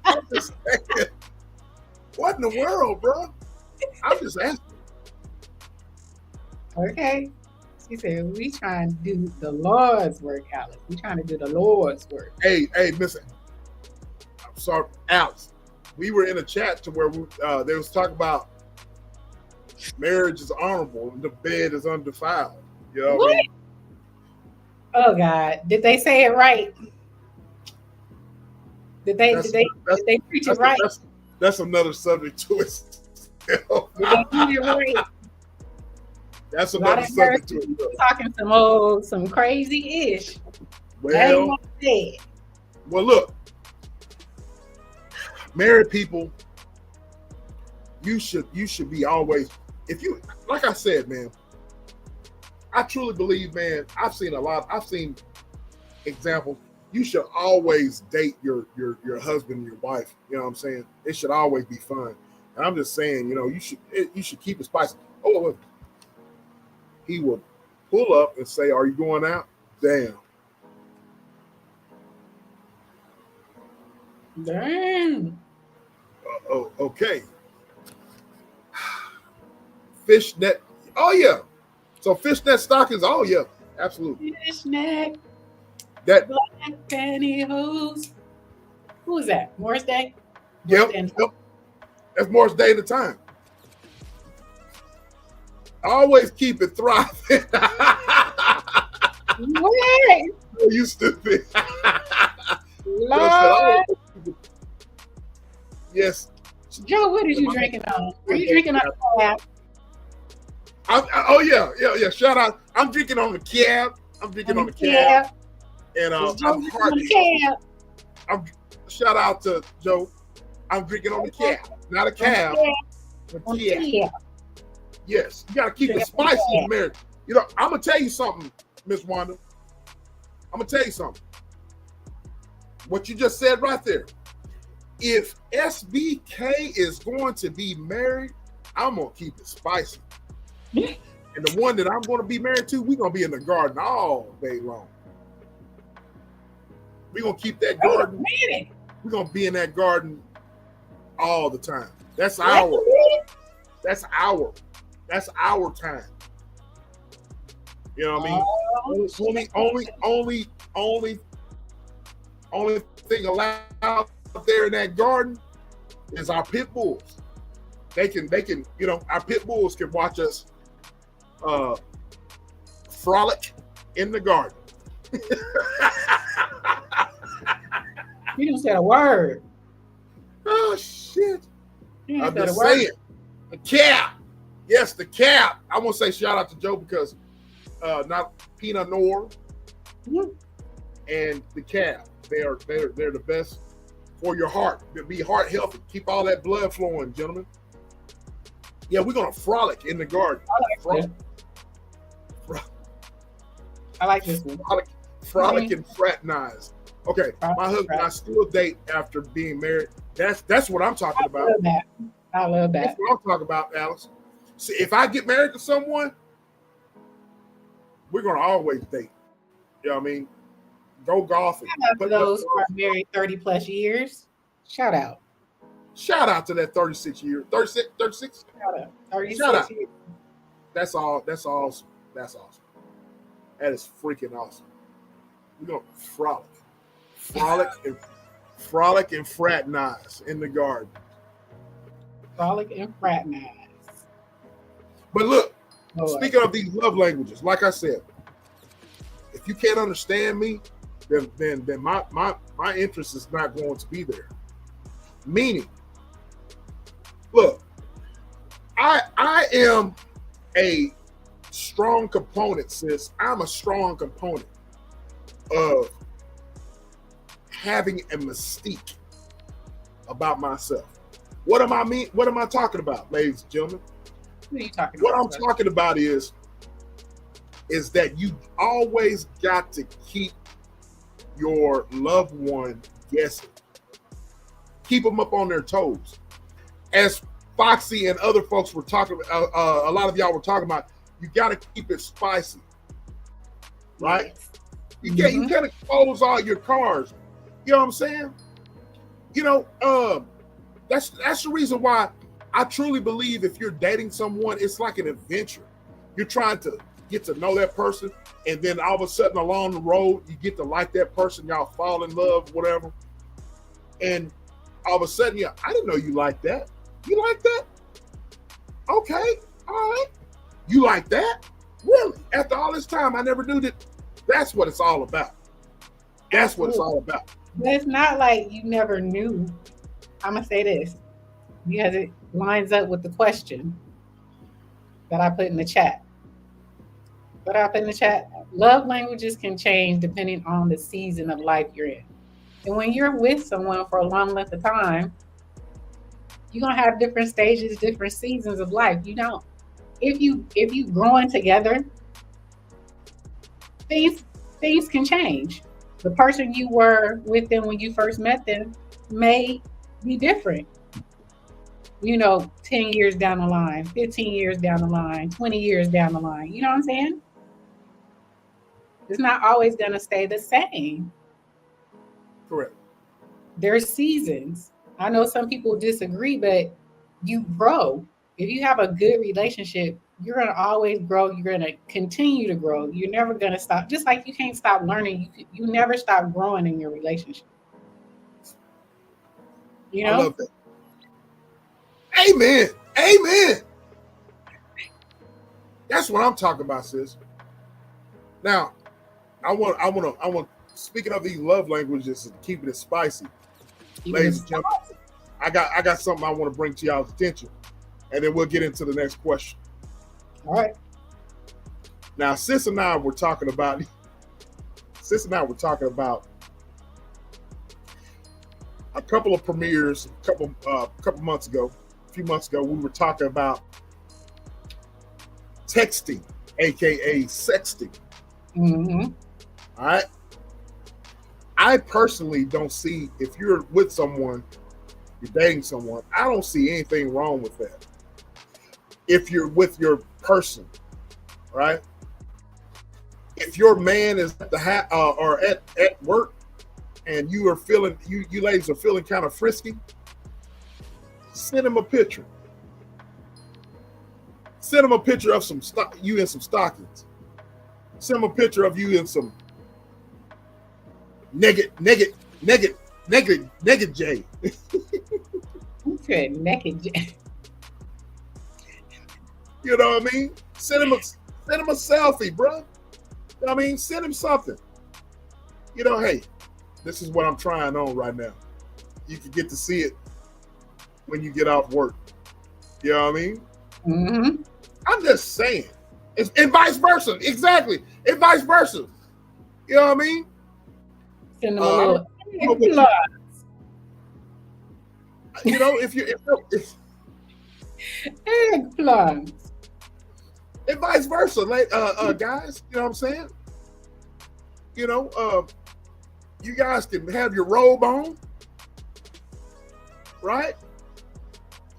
I'm just saying, what in the world, bro? I'm just asking. Okay. She said, we trying to do the Lord's work, Alex. We trying to do the Lord's work. Hey, listen. I'm sorry, Alex. We were in a chat to where they was talking about marriage is honorable and the bed is undefiled. You know what I mean? Oh God. Did they say it right? Did they preach it right? That's another subject to it. Did they do it right? That's another subject to it. Talking some crazy ish. Well, look, married people, you should be always, if you, like I said, man, I truly believe, man, I've seen examples. You should always date your husband and your wife. You know what I'm saying? It should always be fun. And I'm just saying, you should keep it spicy. Oh, look. He will pull up and say, "Are you going out?" Damn. Okay. Fishnet. Oh yeah. So fishnet stockings. Oh yeah. Absolutely. Fishnet. That black pantyhose. Who is that? Morris Day. Yep. That's Morris Day at the time. Always keep it thriving. What? You stupid. Lord. Yes. Joe, what are you drinking on? Are you drinking on the cab? Oh yeah. Shout out. I'm drinking on the cab. I'm drinking on the cab. And shout out to Joe. I'm drinking on the cab, not a cab. On the cab. Yes, you gotta keep it spicy in marriage. I'm gonna tell you something, Miss Wanda. I'm gonna tell you something. What you just said right there. If SBK is going to be married, I'm gonna keep it spicy. And the one that I'm gonna be married to, we're gonna be in the garden all day long. We're gonna keep that garden. We're gonna be in that garden all the time. That's our time. You know what I mean? Only thing allowed there in that garden is our pit bulls. They can, our pit bulls can watch us frolic in the garden. You didn't say a word. Oh shit. I'm just saying. The cab. Yes, the cab. I want to say shout out to Joe because not Pinot Noir and the cab. They're the best for your heart. Be heart healthy. Keep all that blood flowing, gentlemen. Yeah, we're gonna frolic in the garden. I like this one. Frolic and fraternize. Okay, my husband and I still date after being married. That's what I'm talking about. I love that. That's what I'm talking about, Alex. See, if I get married to someone, we're gonna always date. You know what I mean? Go golfing. Shout out to those who are married 30 plus years. Shout out. Shout out to that 36 years. 36? Shout out. 36 Shout out. years. That's awesome. That's awesome. That is freaking awesome. We're gonna frolic and fraternize in the garden. Frolic and fraternize. But look, speaking of these love languages, like I said, if you can't understand me, then my interest is not going to be there. Meaning, look, I am a strong component, sis. I'm a strong component of having a mystique about myself. What am I talking about, ladies and gentlemen? What are you talking What about? I'm talking about is that you always got to keep your loved one guessing. Keep them up on their toes. As Foxy and other folks were talking, a lot of y'all were talking about, you got to keep it spicy, right? Yes. You can't expose all your cards. You know what I'm saying? You know, that's the reason why I truly believe if you're dating someone, it's like an adventure. You're trying to get to know that person, and then all of a sudden along the road, you get to like that person, y'all fall in love, whatever. And all of a sudden, I didn't know you like that. You like that? Okay, all right. You like that? Really? After all this time, I never knew that. That's what it's all about. That's what it's all about. But it's not like you never knew. I'm going to say this because it lines up with the question that I put in the chat. Love languages can change depending on the season of life you're in. And when you're with someone for a long length of time, you're going to have different stages, different seasons of life. You don't. If you growing together, things can change. The person you were with them when you first met them may be different. 10 years down the line, 15 years down the line, 20 years down the line. You know what I'm saying? It's not always going to stay the same. Correct. There's seasons. I know some people disagree, but you grow. If you have a good relationship, you're going to always grow. You're going to continue to grow. You're never going to stop. Just like you can't stop learning, you never stop growing in your relationship. You know? I love that. Amen. Amen. That's what I'm talking about, sis. Now, I want. Speaking of these love languages and keeping it spicy, ladies and gentlemen, I got something I want to bring to y'all's attention, and then we'll get into the next question. All right. Now, sis and I were talking about a couple of premieres, a few months ago, we were talking about texting, aka sexting. Mm-hmm. All right. I personally don't see, if you're with someone, you're dating someone, I don't see anything wrong with that. If you're with your person, right? If your man is at the or at work, and you are feeling, you ladies are feeling kind of frisky, send him a picture. Send him a picture of you in some stockings. Send him a picture of you in some naked J. Okay, naked J. You know what I mean? Send him a selfie, bro. You know what I mean? Send him something. Hey, this is what I'm trying on right now. You can get to see it when you get off work. You know what I mean? Mm-hmm. I'm just saying. And vice versa. Exactly. And vice versa. You know what I mean? Send them a little eggplant. And vice versa, guys. You know what I'm saying? You guys can have your robe on, right?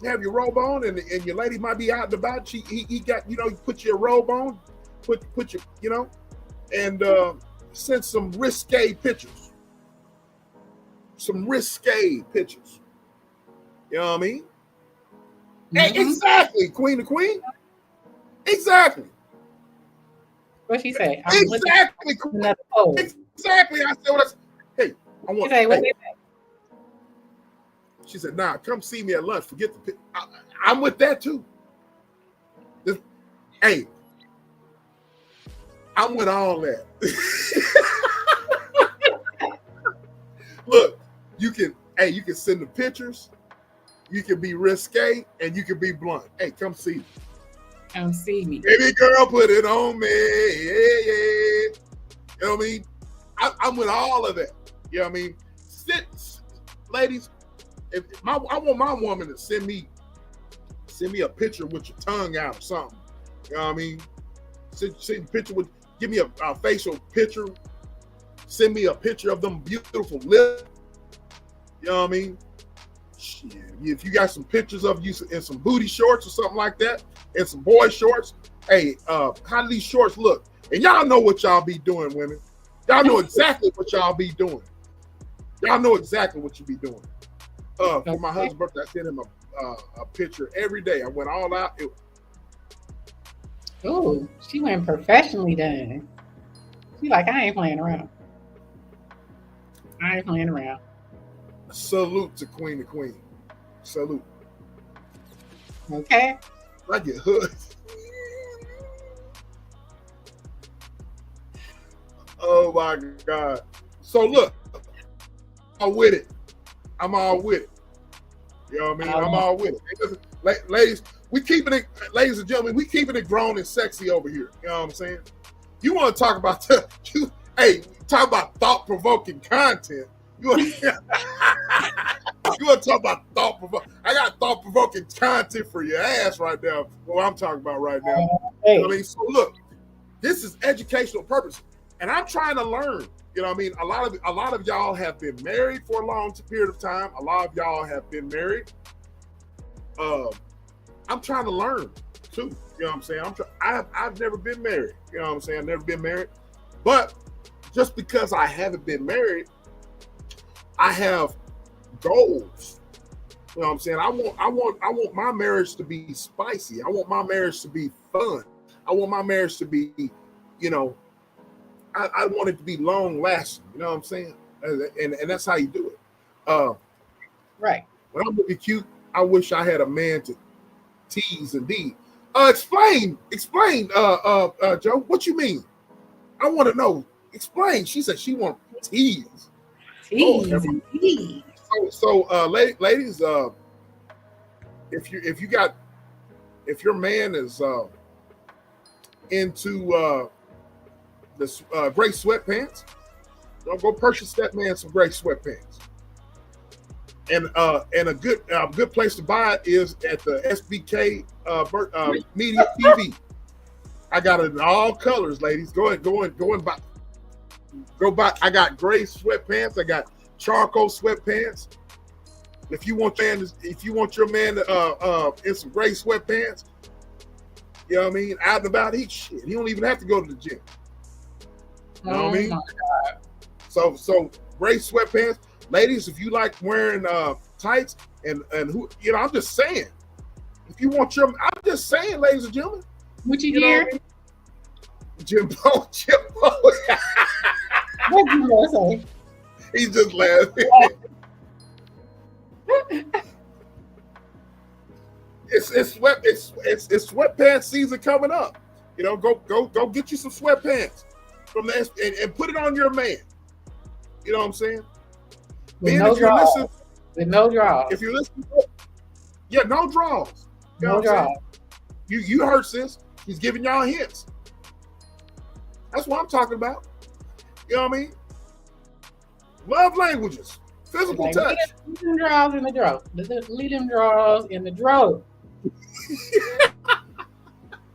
You have your robe on, and your lady might be out and about. He got, you put your robe on, put your, and send some risque pictures. Some risque pictures. You know what I mean? Mm-hmm. Exactly, Queen. Exactly. What she say? Exactly. Exactly. I said what hey, I want. What they say? She said, "Nah, come see me at lunch. Forget the picture. I'm with that too." Hey, I'm with all that. Look, you can send the pictures. You can be risque and you can be blunt. Hey, come see me. Come see me. Baby girl, put it on me. Yeah. You know what I mean? I'm with all of that. You know what I mean? Ladies, I want my woman to send me a picture with your tongue out or something. You know what I mean? Send a picture with, give me a facial picture. Send me a picture of them beautiful lips. You know what I mean? Shit. If you got some pictures of you in some booty shorts or something like that, and some boy shorts, hey, how do these shorts look? And y'all know what y'all be doing, women. Y'all know exactly what y'all be doing. Y'all know exactly what you be doing. For my husband's birthday, I sent him a picture every day. I went all out. Oh, she went professionally done. She like, I ain't playing around. I ain't playing around. Salute to Queen the Queen. Salute. Okay. I get hood. Oh my God. So look, I'm with it. I'm all with it. You know what I mean? I'm all with it. Ladies, we keeping it, ladies and gentlemen, we keeping it grown and sexy over here. You know what I'm saying? You want to talk about talk about thought-provoking content. You want to talk about thought-provoking? I got thought-provoking content for your ass right now. What I'm talking about right now. Hey. You know what I mean? So look, this is educational purpose, and I'm trying to learn. You know what I mean? A lot of y'all have been married for a long period of time. A lot of y'all have been married. I'm trying to learn too. You know what I'm saying? I've never been married. You know what I'm saying? I've never been married. But just because I haven't been married, I have goals. You know what I'm saying? I want my marriage to be spicy. I want my marriage to be fun. I want my marriage to be, you know, I want it to be long lasting. You know what I'm saying? And that's how you do it. Right. When I'm looking cute, I wish I had a man to tease and D. Explain, Joe. What you mean? I want to know. Explain. She said she want to tease. Tease. So, ladies, if your man is into the gray sweatpants, don't go purchase that man some gray sweatpants. And a good place to buy it is at the SBK Media TV. I got it in all colors, ladies. Go and buy. Go buy. I got gray sweatpants. I got charcoal sweatpants. If you want your man in some gray sweatpants, you know what I mean, out and about, he don't even have to go to the gym. You know what I mean? So gray sweatpants. Ladies, if you like wearing tights and who, you know, I'm just saying. If you want I'm just saying, ladies and gentlemen. What you hear? Jimbo. What you gonna say? He's just laughing. It's sweatpants season coming up. You know, go get you some sweatpants from the and put it on your man. You know what I'm saying? With no draws. With no draws. If you listen, yeah, no draws. You know no draws. You heard sis. He's giving y'all hints. That's what I'm talking about. You know what I mean? Love languages, physical touch. Leave them draws in the draw. Leave them draws in the draw.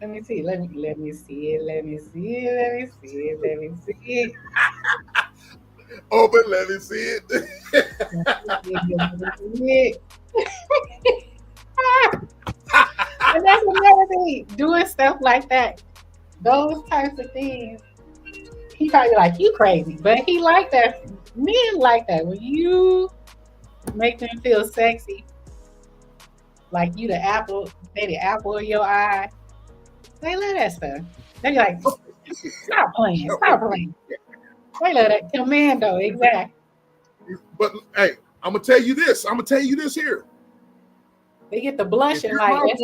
Let me see. Let me see it. Open, let me see it. And that's another thing. Doing stuff like that, those types of things. He probably like, you crazy, but he like that. Men like that when you make them feel sexy, like you the apple of your eye. They love that stuff. They be like, stop playing. They love that commando, exactly. But hey, I'm gonna tell you this here. They get the blushing like.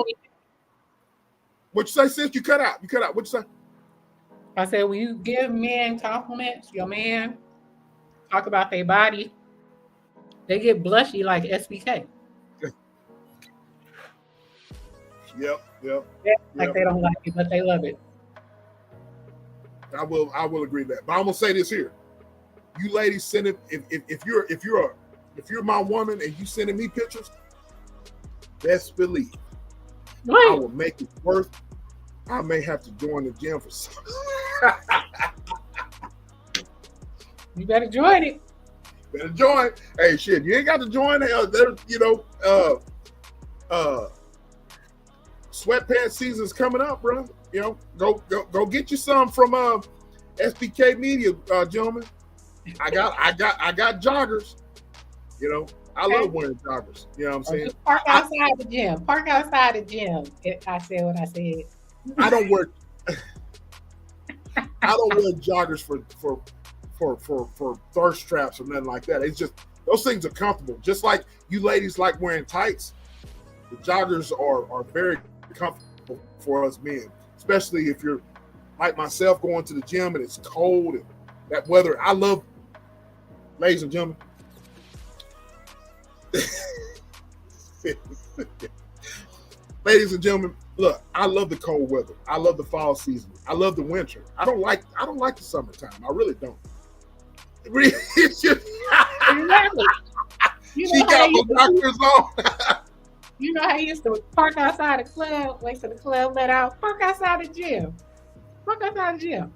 What you say, sis? You cut out. What you say? I said, when you give men compliments, your man talk about their body, they get blushy like SBK. Yep. Like they don't like it, but they love it. I will agree with that. But I'm gonna say this here. You ladies send it if you're if you're my woman and you sending me pictures, best believe I Right. will make it worth. I may have to join the gym for some. You better join it. Better join. Hey, shit, you ain't got to join. Sweatpants season's coming up, bro. Go get you some from SBK Media, gentlemen. I got joggers. I love wearing joggers. You know what I'm saying? Just park outside the gym. Park outside the gym. I said what I said. I don't wear joggers for thirst traps or nothing like that. It's just those things are comfortable. Just like you ladies like wearing tights, the joggers are very comfortable for us men, especially if you're like myself going to the gym and it's cold and that weather. I love, ladies and gentlemen. Ladies and gentlemen, look, I love the cold weather. I love the fall season. I love the winter. I don't like the summertime. I really don't. It's just, Exactly. she got my doctors on. You know how you used to park outside the club, wait till the club let out, park outside the gym. Park outside the gym.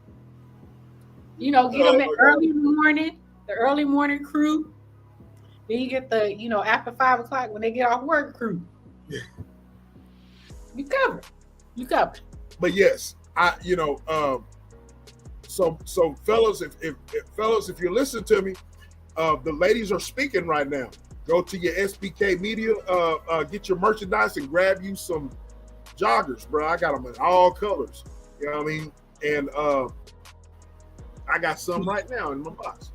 Get them in the early morning crew. Then you get the, after 5 o'clock when they get off work crew. Yeah. You covered. But yes, so fellas, if you're listening to me, the ladies are speaking right now. Go to your SBK Media, get your merchandise and grab you some joggers, bro. I got them in all colors. You know what I mean? And I got some right now in my box.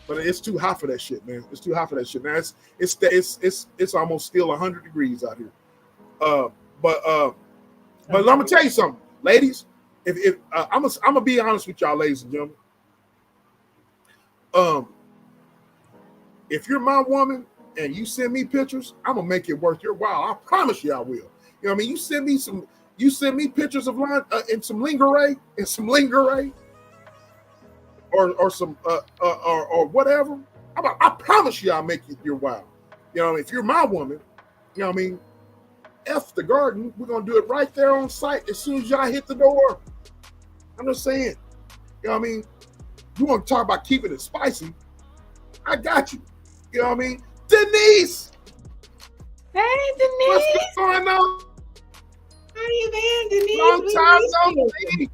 But it's too hot for that shit, man. It's too hot for that shit. Now it's almost still 100 degrees out here. But I'm gonna tell you something, ladies. If I'm gonna be honest with y'all, ladies and gentlemen. If you're my woman and you send me pictures, I'm gonna make it worth your while. I promise you I will. You know what I mean? You send me pictures of line and some lingerie or some or whatever. I promise you I'll make it your while. If you're my woman, you know what I mean? F the garden, we're gonna do it right there on site as soon as y'all hit the door. I'm just saying, you know what I mean? You want to talk about keeping it spicy? I got you. You know what I mean? Denise! Hey, Denise! What's going on? How you been, Denise? Long time no see.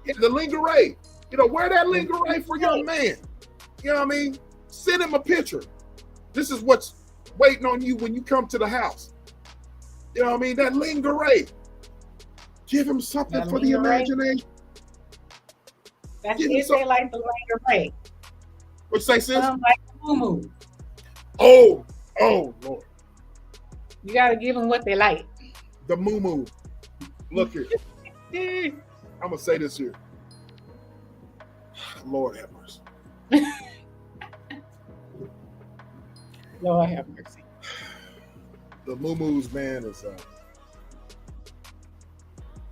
Yeah, the lingerie. Wear that lingerie for your man. You know what I mean? Send him a picture. This is what's waiting on you when you come to the house. You know what I mean? That lingerie. Give him something for the imagination. That's it. They like the lingerie. What you say, sis? Like the moo-moo. Oh, Lord. You got to give them what they like. The moo-moo. Look here. I'm going to say this here. Lord have mercy. Lord have mercy. The moo-moos, man, is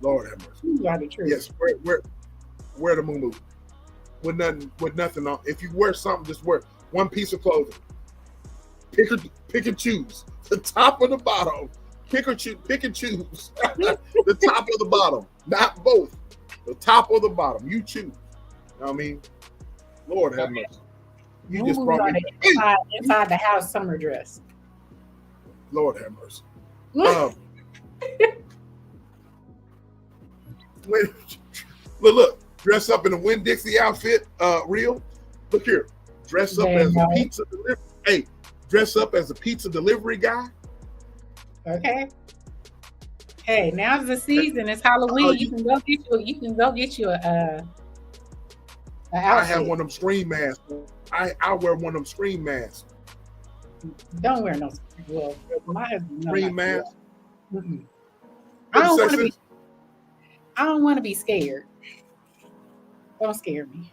Lord have mercy. You got the truth. Yes, wear the moo-moo. With nothing on. If you wear something, just wear one piece of clothing. Pick and choose. The top or the bottom. Pick and choose. The top or the bottom. Not both. The top or the bottom. You choose. You know what I mean? Lord have mercy. You just brought me inside the house summer dress. Lord have mercy. Look. Dress up in a Winn-Dixie outfit, real. Look here. Dress up as a pizza delivery. Hey, dress up as a pizza delivery guy. Okay. Hey, now's the season. It's Halloween. You can go get you a I have one of them screen masks. I wear one of them screen masks. Don't wear no. Well, my husband screen mask. I don't want to be scared. Don't scare me.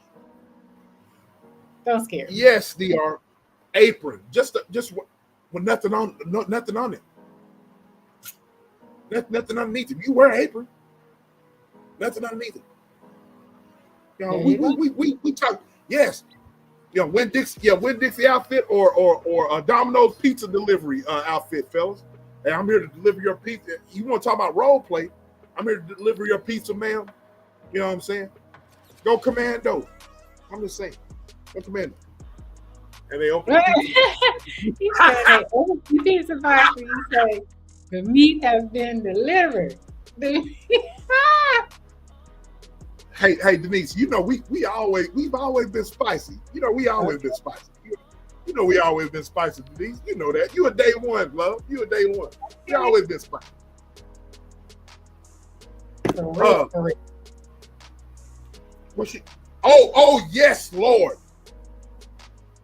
Don't scare me. Yes, DR. Apron. Just with nothing on it. Nothing underneath it. You wear an apron. Nothing underneath it. We talk. Yes. Winn-Dixie outfit or a Domino's pizza delivery outfit, fellas. Hey, I'm here to deliver your pizza. You want to talk about role play? I'm here to deliver your pizza, ma'am. You know what I'm saying? Go Commando. I'm just saying. Go Commando. And they open He said they open the pizza box and you say, the meat has been delivered. Hey, Denise, you know we've always been spicy. You know, we always been spicy. You know we always been spicy, Denise. You know that. You a day one, love. You a day one. We always been spicy. What's she? Oh, yes, Lord.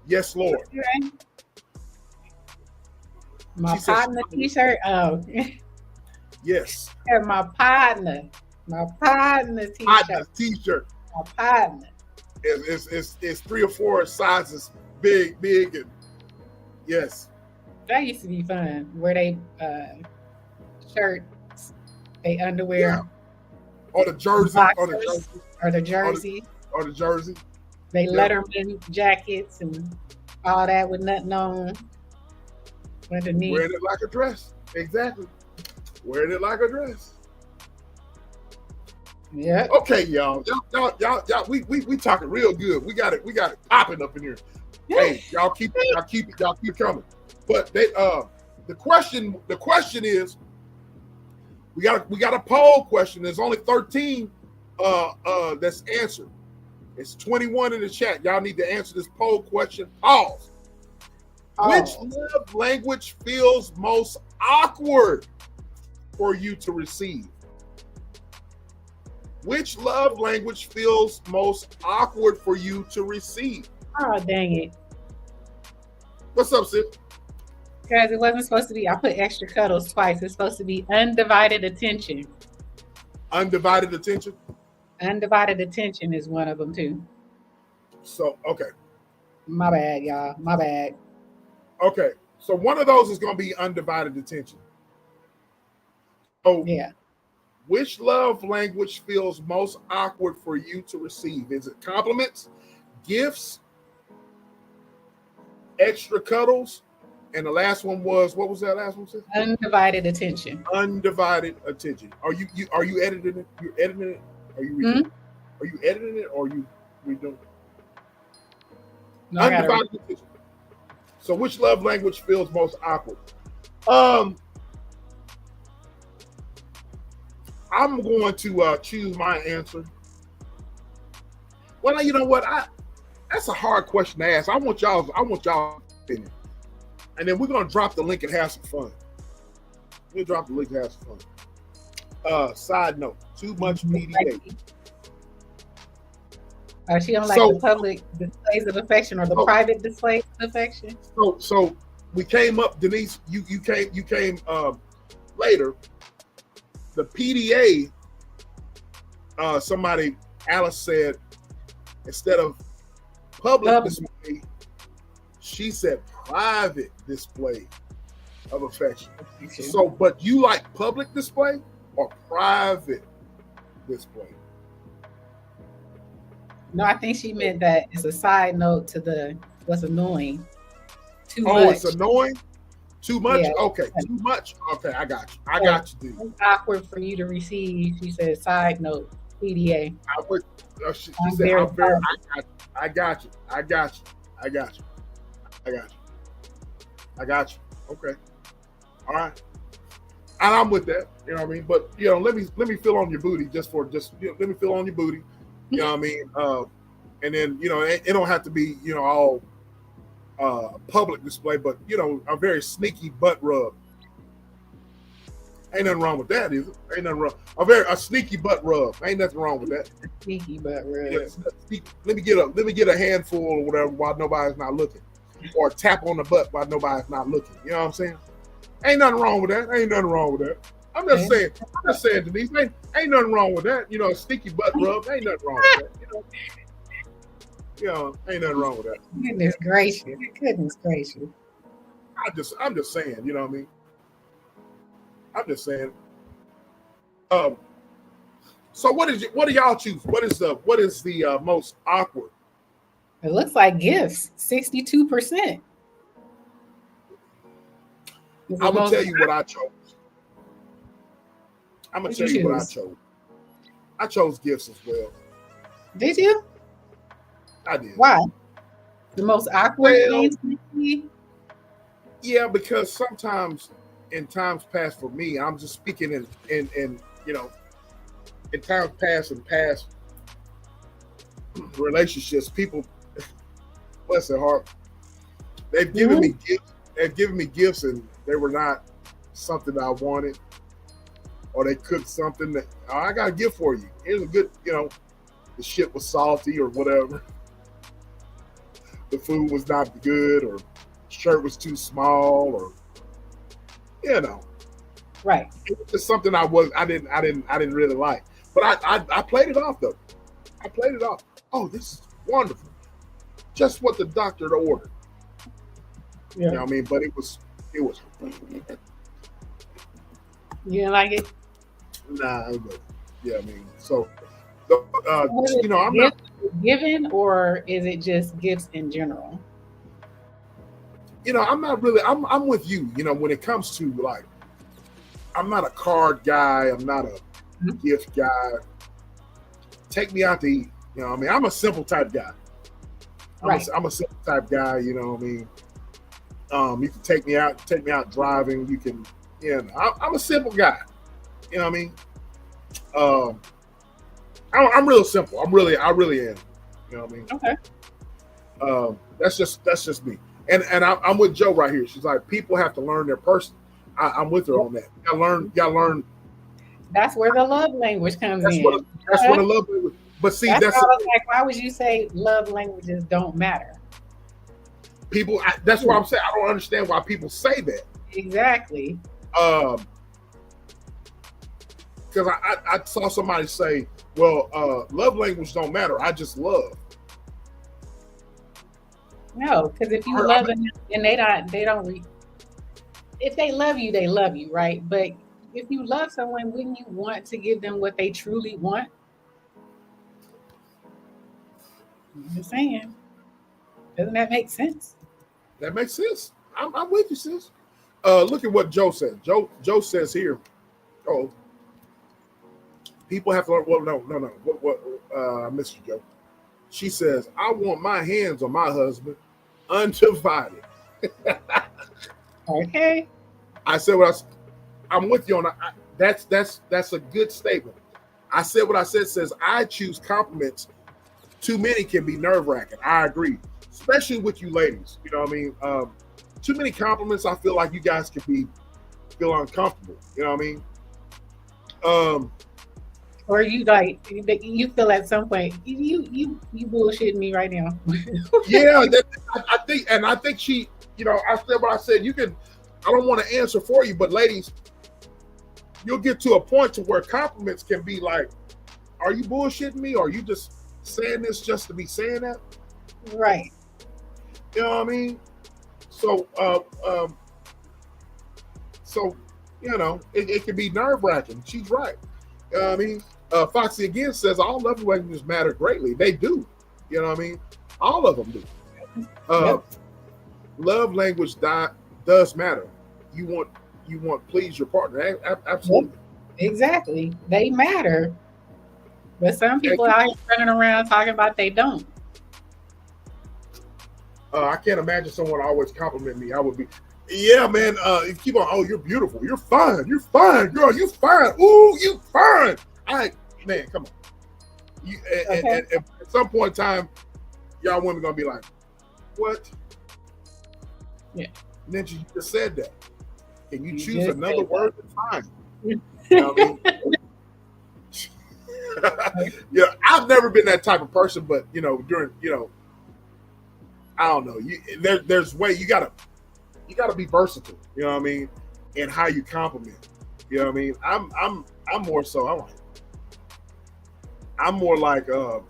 Yes, Lord. My partner t-shirt. Oh. Yes. And my partner t-shirt. My partner. It's 3 or 4 sizes big, and yes. That used to be fun. Where they shirts, they underwear. Yeah. Or the jersey. Or the jersey. They Letterman jackets and all that with nothing on underneath. Wearing it like a dress. Exactly. Wearing it like a dress. Yeah. Okay, y'all. We talking real good. We got it popping up in here. Hey, y'all keep coming. But the question is, we got a poll question. There's only 13 that's answered. It's 21 in the chat. Y'all need to answer this poll question. Pause. Which love language feels most awkward for you to receive? Which love language feels most awkward for you to receive? Oh, dang it. What's up, Sid? Guys, it wasn't supposed to be, I put extra cuddles twice. It's supposed to be undivided attention. Undivided attention? Undivided attention is one of them, too. So, okay. My bad, y'all. My bad. Okay. So one of those is going to be undivided attention. Oh, yeah. Which love language feels most awkward for you to receive? Is it compliments, gifts, extra cuddles? And the last one was, what was that last one? Sis? Undivided attention. Undivided attention. Are you editing it? You're editing it? Are you redoing it? Are you editing it or are you redoing it? No, undivided attention. So which love language feels most awkward? I'm going to choose my answer. Well, you know what? That's a hard question to ask. I want y'all opinion. And then we're gonna drop the link and have some fun. We'll drop the link and have some fun. Side note, too much PDA. She don't like the public displays of affection or the private displays of affection. So we came up, Denise. You came later. The PDA. Somebody, Alice said, instead of public display, she said private display of affection. So, but you like public display or private display? No, I think she meant that it's a side note to what's annoying. Too much. It's annoying? Too much? Yeah. Okay, too much? Okay, I got you. I got you, dude. It's awkward for you to receive. She said side note, PDA. She said, I got you. Okay. All right. And I'm with that. You know what I mean? But let me feel on your booty let me feel on your booty. You know what I mean? And then it don't have to be all public display, but a very sneaky butt rub. Ain't nothing wrong with that, is it? Ain't nothing wrong. A sneaky butt rub. Ain't nothing wrong with that. Sneaky butt rub. Let me get a handful or whatever while nobody's not looking, or tap on the butt while nobody's not looking. You know what I'm saying? Ain't nothing wrong with that. Ain't nothing wrong with that. I'm just saying, Denise. Ain't nothing wrong with that. A sneaky butt rub. Ain't nothing wrong with that. Ain't nothing wrong with that. Goodness gracious. I'm just saying. You know what I mean? I'm just saying. So what do y'all choose? What is the most awkward It looks like gifts, 62%. I will tell you what I chose. I'm gonna What'd tell you you what I choose? chose. I chose gifts as well. Did you? I did. Why? The most awkward Well, things to see? yeah, because sometimes in times past for me, I'm just speaking in you know, in times past and past relationships, people, bless their heart, they've given me gifts. They've given me gifts, and they were not something I wanted, or they cooked something that, oh, I got a gift for you. Here's a good, the shit was salty or whatever. The food was not good, or shirt was too small, or Right. it was just something I didn't really like. But I played it off though. I played it off. Oh, this is wonderful. Just what the doctor had ordered. Yeah. You know what I mean? But it was You didn't like it? nah, it wasn't. Yeah, I mean, so Was it I'm not. given, or is it just gifts in general? I'm not really. I'm with you. When it comes to like, I'm not a card guy. I'm not a gift guy. Take me out to eat. You know what I mean? I'm a simple type guy. I'm a simple type guy. You know what I mean? You can take me out driving. You can, I'm a simple guy. You know what I mean? I'm real simple. I really am. You know what I mean? Okay. That's just me. And I'm with Joe right here. She's like, people have to learn their person. I'm with her on that. You gotta learn. That's where the love language comes That's in. what the love language. But see, that's why I was like, why would you say love languages don't matter? People. That's what I'm saying. I don't understand why people say that. Exactly. Because I saw somebody say, well, love language don't matter. I just love. No, because if you love them and they don't. If they love you, they love you, right? But if you love someone, wouldn't you want to give them what they truly want? I'm just saying. Doesn't that make sense? That makes sense. I'm with you, sis. Look at what Joe said. Joe says here, people have to learn. Well, no. What? Mr. Joe. She says, I want my hands on my husband undivided. Okay. I said what I'm with you on that. That's a good statement. I said what I said. Says I choose compliments. Too many can be nerve-wracking. I agree, especially with you ladies. You know what I mean? Too many compliments, I feel like you guys can feel uncomfortable. You know what I mean? Or you you feel at some point you bullshitting me right now. Yeah, I think she. I said what I said. I don't want to answer for you, but ladies, you'll get to a point to where compliments can be like, are you bullshitting me? Or are you just saying this just to be saying that? Right. You know what I mean? So, it can be nerve-wracking. She's right. You know what I mean? Foxy again says all love languages matter greatly. They do. You know what I mean? All of them do. Yep. Love language does matter. You want please your partner. Absolutely. Yep. Exactly. They matter. But some people out here running around talking about they don't. I can't imagine someone always compliment me. I would be, yeah, man. Keep on. Oh, you're beautiful. You're fine. You're fine, girl. You fine. Ooh, you fine. Man, come on. And at some point in time, y'all women gonna be like, what? Yeah. And then you just said that. Can you choose another word? Fine. You know what I mean? Yeah, I've never been that type of person, but during I don't know. There's way you gotta be versatile. You know what I mean? And how you compliment. You know what I mean? I'm more so. I'm more like a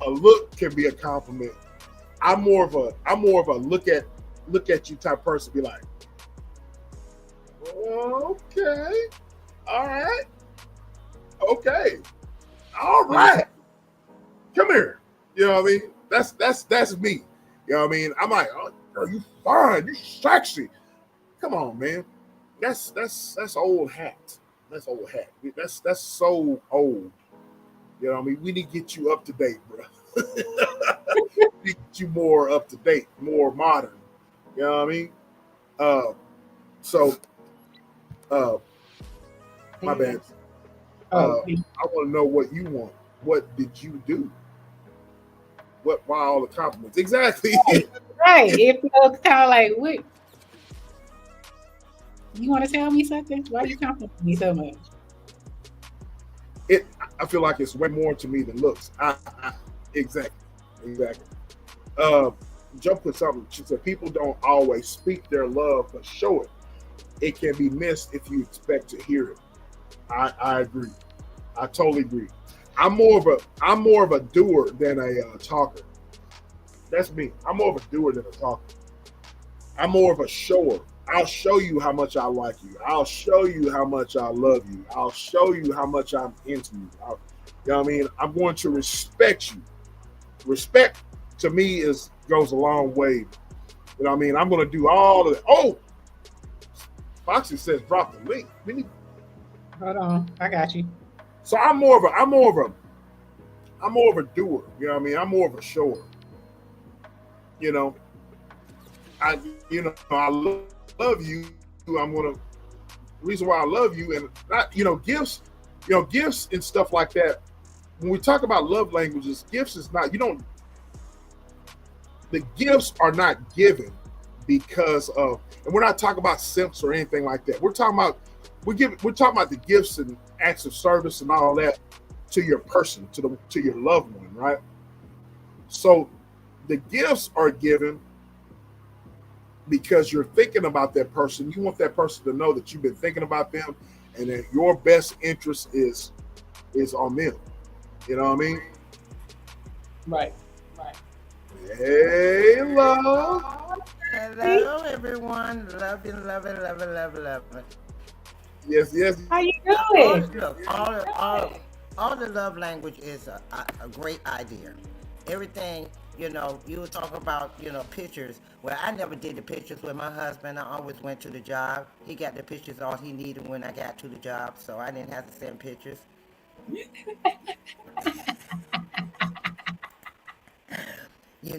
look can be a compliment. I'm more of a look at you type person. Be like, okay, all right, okay, all right. Come here. You know what I mean? that's me. You know what I mean? I'm like, oh, girl, you fine, you sexy. Come on, man. That's old hat. That's old hat. That's so old. You know what I mean? We need to get you up to date, bro. We need to get you more up to date, more modern. You know what I mean? So my bad. I want to know what you want. What did you do? Why all the compliments? Exactly. Right. It feels kind of like, wait, you want to tell me something? Why you complimenting me so much? I feel like it's way more to me than looks. Exactly. Joe put something. She said people don't always speak their love, but show it. It can be missed if you expect to hear it. I agree. I totally agree. I'm more of a doer than a talker. That's me. I'm more of a doer than a talker. I'm more of a shower. I'll show you how much I like you. I'll show you how much I love you. I'll show you how much I'm into you. You know what I mean? I'm going to respect you. Respect to me goes a long way. You know what I mean? I'm going to do all of it. Oh, Foxy says drop the link. Hold on, I got you. So I'm more of a doer. You know what I mean? I'm more of a shower. You know, I love you. The reason why I love you, and not, gifts and stuff like that. When we talk about love languages, gifts is not, the gifts are not given because of, and we're not talking about simps or anything like that. We're talking about the gifts and acts of service and all that to your person, to your loved one, right? So the gifts are given because you're thinking about that person. You want that person to know that you've been thinking about them and that your best interest is on them. You know what I mean? Right. Hey, love. Hello, everyone. Love you. Yes. How you doing? Look, all the love language is a great idea. Everything, you were talking about, pictures. Well, I never did the pictures with my husband. I always went to the job. He got the pictures all he needed when I got to the job, so I didn't have to send pictures.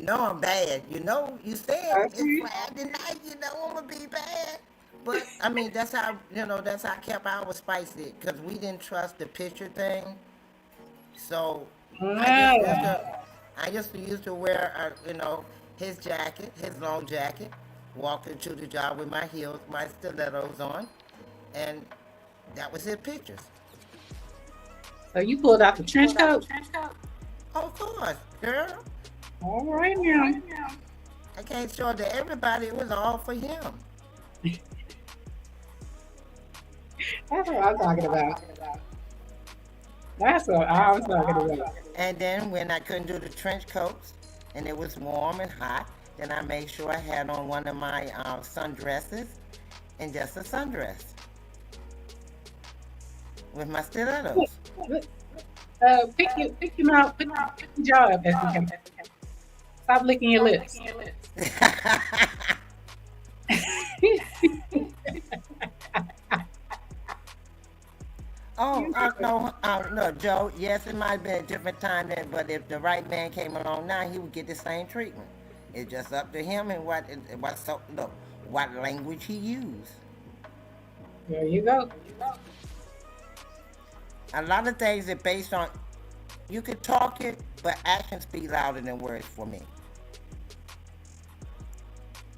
I'm bad. You said it's Friday night, I'm gonna be bad. But I mean, that's how I kept ours spicy, because we didn't trust the picture thing. So I used to wear, his jacket, his long jacket, walking to the job with my heels, my stilettos on, and that was his pictures. So you pulled out the trench coat? Of course, girl. All right now. I can't show it to everybody. It was all for him. That's what I'm talking about. That's what I was talking about. And then when I couldn't do the trench coats and it was warm and hot, then I made sure I had on one of my sundresses and just a sundress with my stilettos. Pick your mouth, pick your jaw up as you can. Stop licking your lips. No, Joe. Yes, it might have been a different time then, but if the right man came along now, he would get the same treatment. It's just up to him and what language he used. There you go. A lot of things are based on, you could talk it, but actions speak louder than words for me.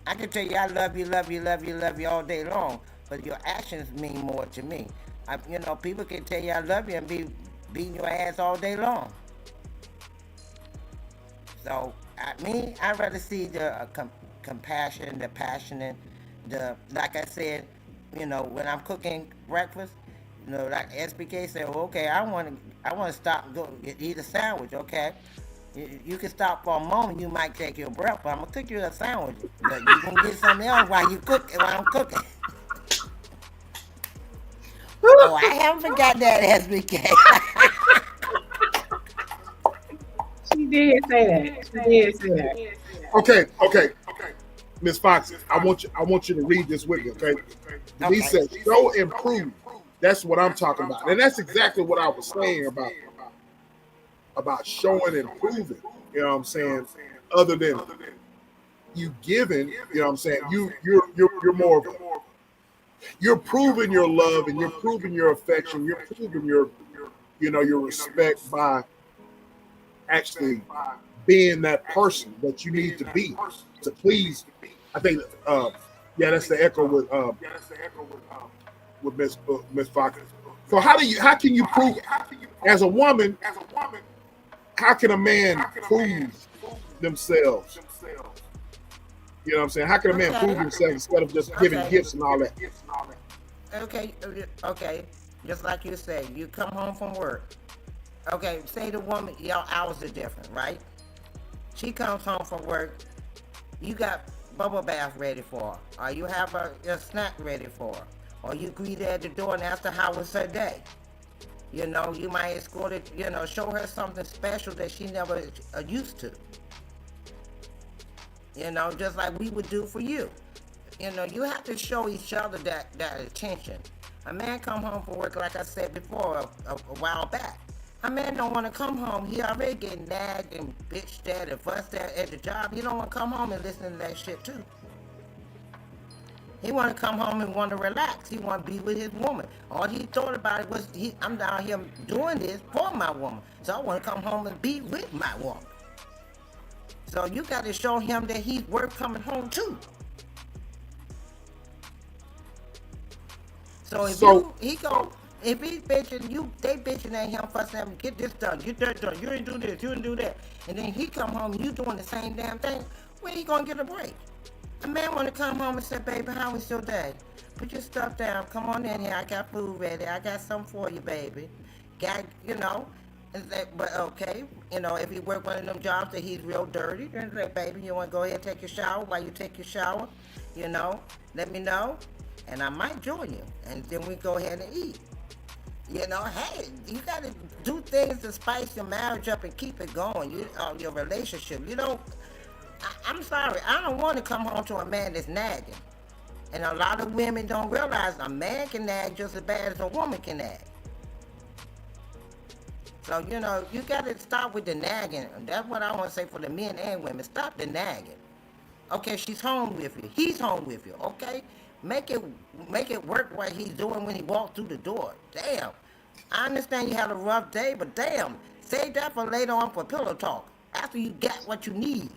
I can tell you I love you all day long, but your actions mean more to me. People can tell you I love you and be beating your ass all day long. So, I'd rather see the compassion, the passion, like I said, when I'm cooking breakfast, like SBK said, well, okay, I want to stop and go eat a sandwich, okay? You can stop for a moment, you might take your breath, but I'm going to cook you a sandwich. But you can get something else while I'm cooking. Oh, I haven't forgot that, SBK. She did say that. She did say that. Okay. Miss Fox, I want you to read this with me, okay? He said, show and prove. That's what I'm talking about. And that's exactly what I was saying about showing and proving. You know what I'm saying? Other than you giving, you know what I'm saying? You're more of a, you're proving your love and you're proving your affection, you're proving your your respect by actually being that person that you need to be to please. I think that's the echo with Miss Fox. So how can you prove as a woman, how can a man prove themselves? You know what I'm saying? How can a man prove himself instead of just giving gifts and all that? Okay. Just like you say, you come home from work. Okay, say the woman, y'all hours are different, right? She comes home from work, you got bubble bath ready for her, or you have a snack ready for her, or you greet her at the door and ask her how was her day. You know, you might escort it, show her something special that she never used to. Just like we would do for you. You have to show each other that attention. A man come home from work, like I said before, a while back. A man don't want to come home. He already getting nagged and bitched at and fussed at the job. He don't want to come home and listen to that shit too. He want to come home and want to relax. He want to be with his woman. All he thought about it was, I'm down here doing this for my woman. So I want to come home and be with my woman. So you got to show him that he's worth coming home to. So if he's bitching, they bitching at him, fussing at him, get this done, get that done, you didn't do this, you didn't do that. And then he come home and you doing the same damn thing, where he gonna get a break? A man wanna come home and say, baby, how was your day? Put your stuff down, come on in here, I got food ready, I got something for you, baby. But okay, if he work one of them jobs that he's real dirty, then like, baby, you wanna go ahead and take your shower? While you take your shower, let me know, and I might join you, and then we go ahead and eat. Hey, you gotta do things to spice your marriage up and keep it going. Your relationship. I'm sorry, I don't want to come home to a man that's nagging. And a lot of women don't realize a man can nag just as bad as a woman can nag. So, you gotta stop with the nagging. That's what I want to say for the men and women. Stop the nagging. Okay, she's home with you. He's home with you. Okay? Make it work what he's doing when he walks through the door. Damn. I understand you had a rough day, but damn, save that for later on for pillow talk. After you get what you need.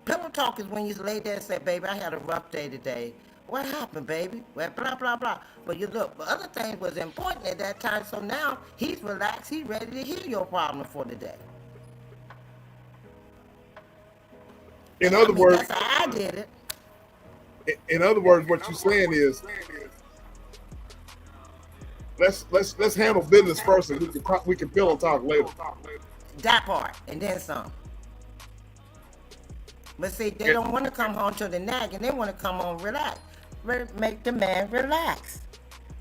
Pillow talk is when you lay there and say, baby, I had a rough day today. What happened, baby? Well, blah, blah, blah. But other things was important at that time, so now he's relaxed. He's ready to hear your problem for the day. In other words, that's how I did it. In other words, what you're saying is, let's handle business first, and we can pillow talk later. That part, and then some. But see, they don't want to come home to the nag, and they want to come home relax. Make the man relax.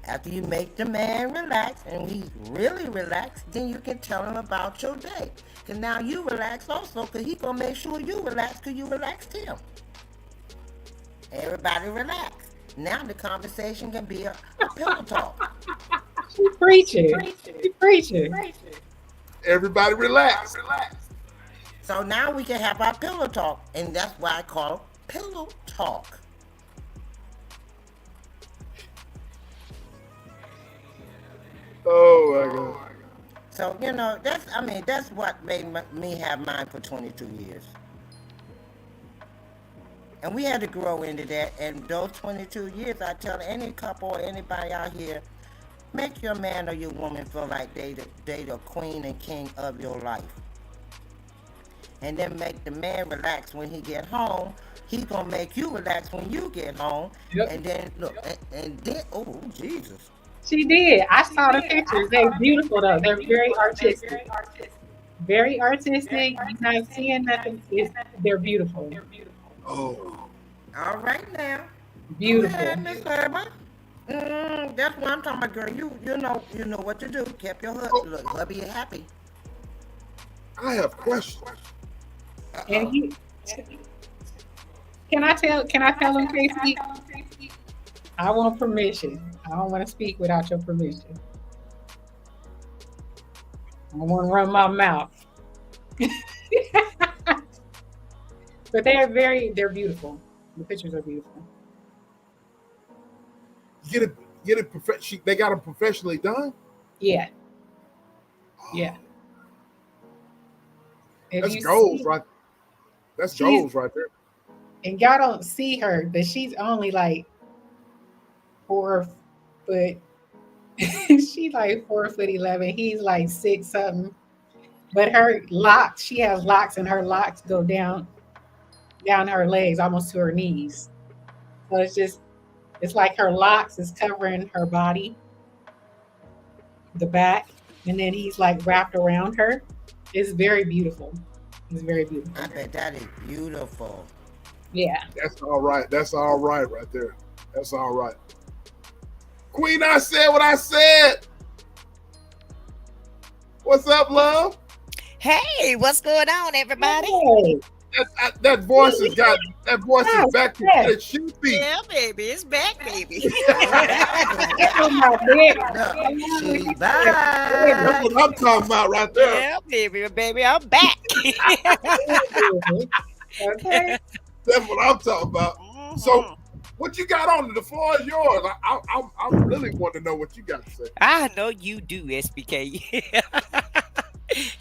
After you make the man relax, and he's really relaxed, then you can tell him about your day. Because now you relax also, because he's going to make sure you relax, because you relaxed him. Everybody relax. Now the conversation can be a pillow talk. She preaching. Everybody relax. So now we can have our pillow talk, and that's why I call it pillow talk. Oh my God. So that's what made me have mine for 22 years. And we had to grow into that. And those 22 years, I tell any couple or anybody out here, make your man or your woman feel like they the queen and king of your life. And then make the man relax when he get home. He's going to make you relax when you get home. Yep. And then, look, and then, oh, Jesus. She did. I saw the pictures. They're beautiful, though. They're very artistic. Very artistic. You're not seeing nothing. They're beautiful. Oh. All right now. Beautiful. Yeah, Miss Herbert. That's what I'm talking about, girl. You know what to do. Keep your hubby happy. I have questions. And he, can I tell him, Casey? I want permission. I don't want to speak without your permission. I want to run my mouth. But they're beautiful. The pictures are beautiful. Get it. They got them professionally done. Yeah. Yeah. That's goals, right? That's goals right there. And y'all don't see her, but she's only like 4 foot. She's like 4'11". He's like 6 something. But her locks, she has locks, and her locks go down her legs almost to her knees. So it's like her locks is covering her body, the back, and then he's like wrapped around her. It's very beautiful. It's very beautiful. I bet that is beautiful. Yeah. That's all right. That's all right right there. That's all right. Queen, I said what I said. What's up, love? Hey, what's going on, everybody? Hey. That voice is back to what it should be. Yeah, baby, it's back, baby. That's what I'm talking about right there. Yeah, baby, I'm back. Okay. That's what I'm talking about. Mhm. So, what you got on? The floor is yours. I really want to know what you got to say. I know you do, SBK.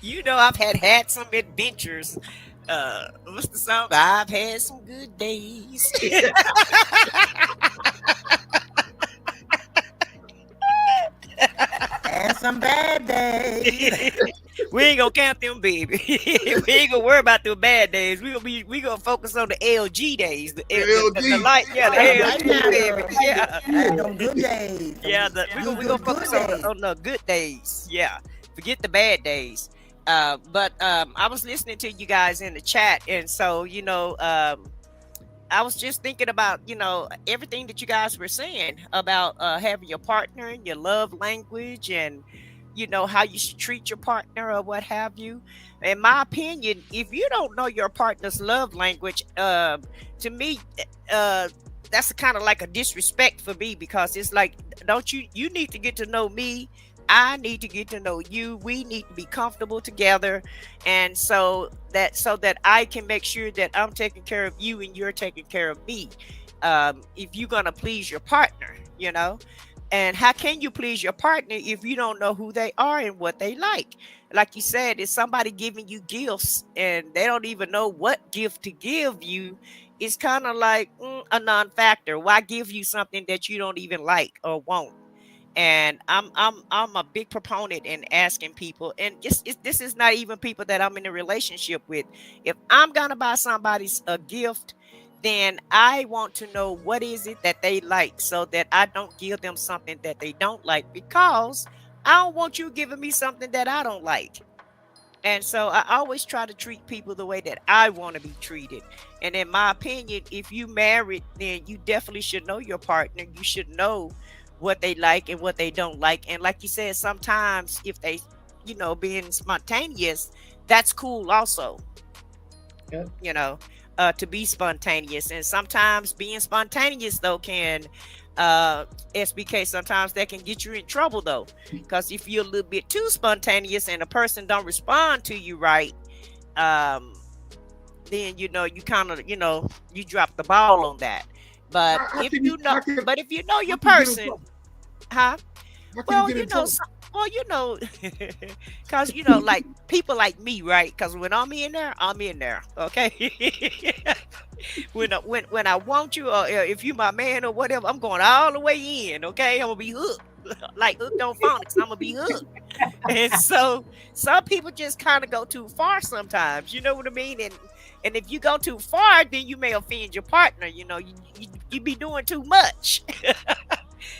You know I've had some adventures. What's the song? I've had some good days. And some bad days. We ain't gonna count them, baby. We ain't gonna worry about them bad days. We gonna focus on the LG days. The light, yeah, the LG, baby. Yeah. And them good days. Yeah, we gonna focus on the good days. Yeah, forget the bad days. But I was listening to you guys in the chat, and so I was just thinking about everything that you guys were saying about having your partner and your love language, and how you should treat your partner or what have you. In my opinion, if you don't know your partner's love language, to me, that's kind of like a disrespect for me, because it's like, you need to get to know me. I need to get to know you. We need to be comfortable together, and so that I can make sure that I'm taking care of you and you're taking care of me. If you're gonna please your partner, and how can you please your partner if you don't know who they are and what they like? Like you said, is somebody giving you gifts and they don't even know what gift to give you? It's kind of like a non-factor. Why give you something that you don't even like or want? And I'm a big proponent in asking people, and this is not even people that I'm in a relationship with. If I'm gonna buy somebody a gift, then I want to know what is it that they like, so that I don't give them something that they don't like, because I don't want you giving me something that I don't like. And so I always try to treat people the way that I want to be treated. And in my opinion, if you married, then you definitely should know your partner. You should know what they like and what they don't like. And like you said, sometimes if they, being spontaneous, that's cool also. Yep. To be spontaneous. And sometimes being spontaneous though can SBK, sometimes that can get you in trouble though, because if you're a little bit too spontaneous and a person don't respond to you right, then you kind of you drop the ball on that. But if you know your person, huh? Well, because like people like me, right? Because when I'm in there, okay. when I want you, or if you my man or whatever, I'm going all the way in, okay. I'm gonna be hooked, like hooked on phonics. I'm gonna be hooked. And so some people just kind of go too far sometimes. You know what I mean? And if you go too far, then you may offend your partner. You be doing too much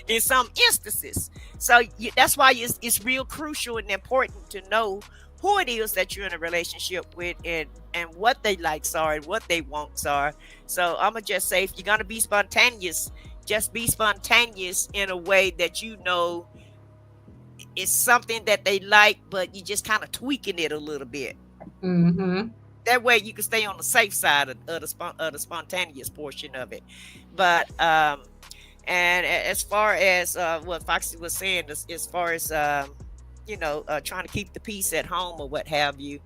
in some instances. So that's why it's real crucial and important to know who it is that you're in a relationship with, and what they likes are and what they wants are. So I'm gonna just say, if you're gonna be spontaneous, just be spontaneous in a way that it's something that they like, but you just kind of tweaking it a little bit. Mm-hmm. That way you can stay on the safe side of the spontaneous portion of it. But and as far as what Foxy was saying, as far as trying to keep the peace at home or what have you,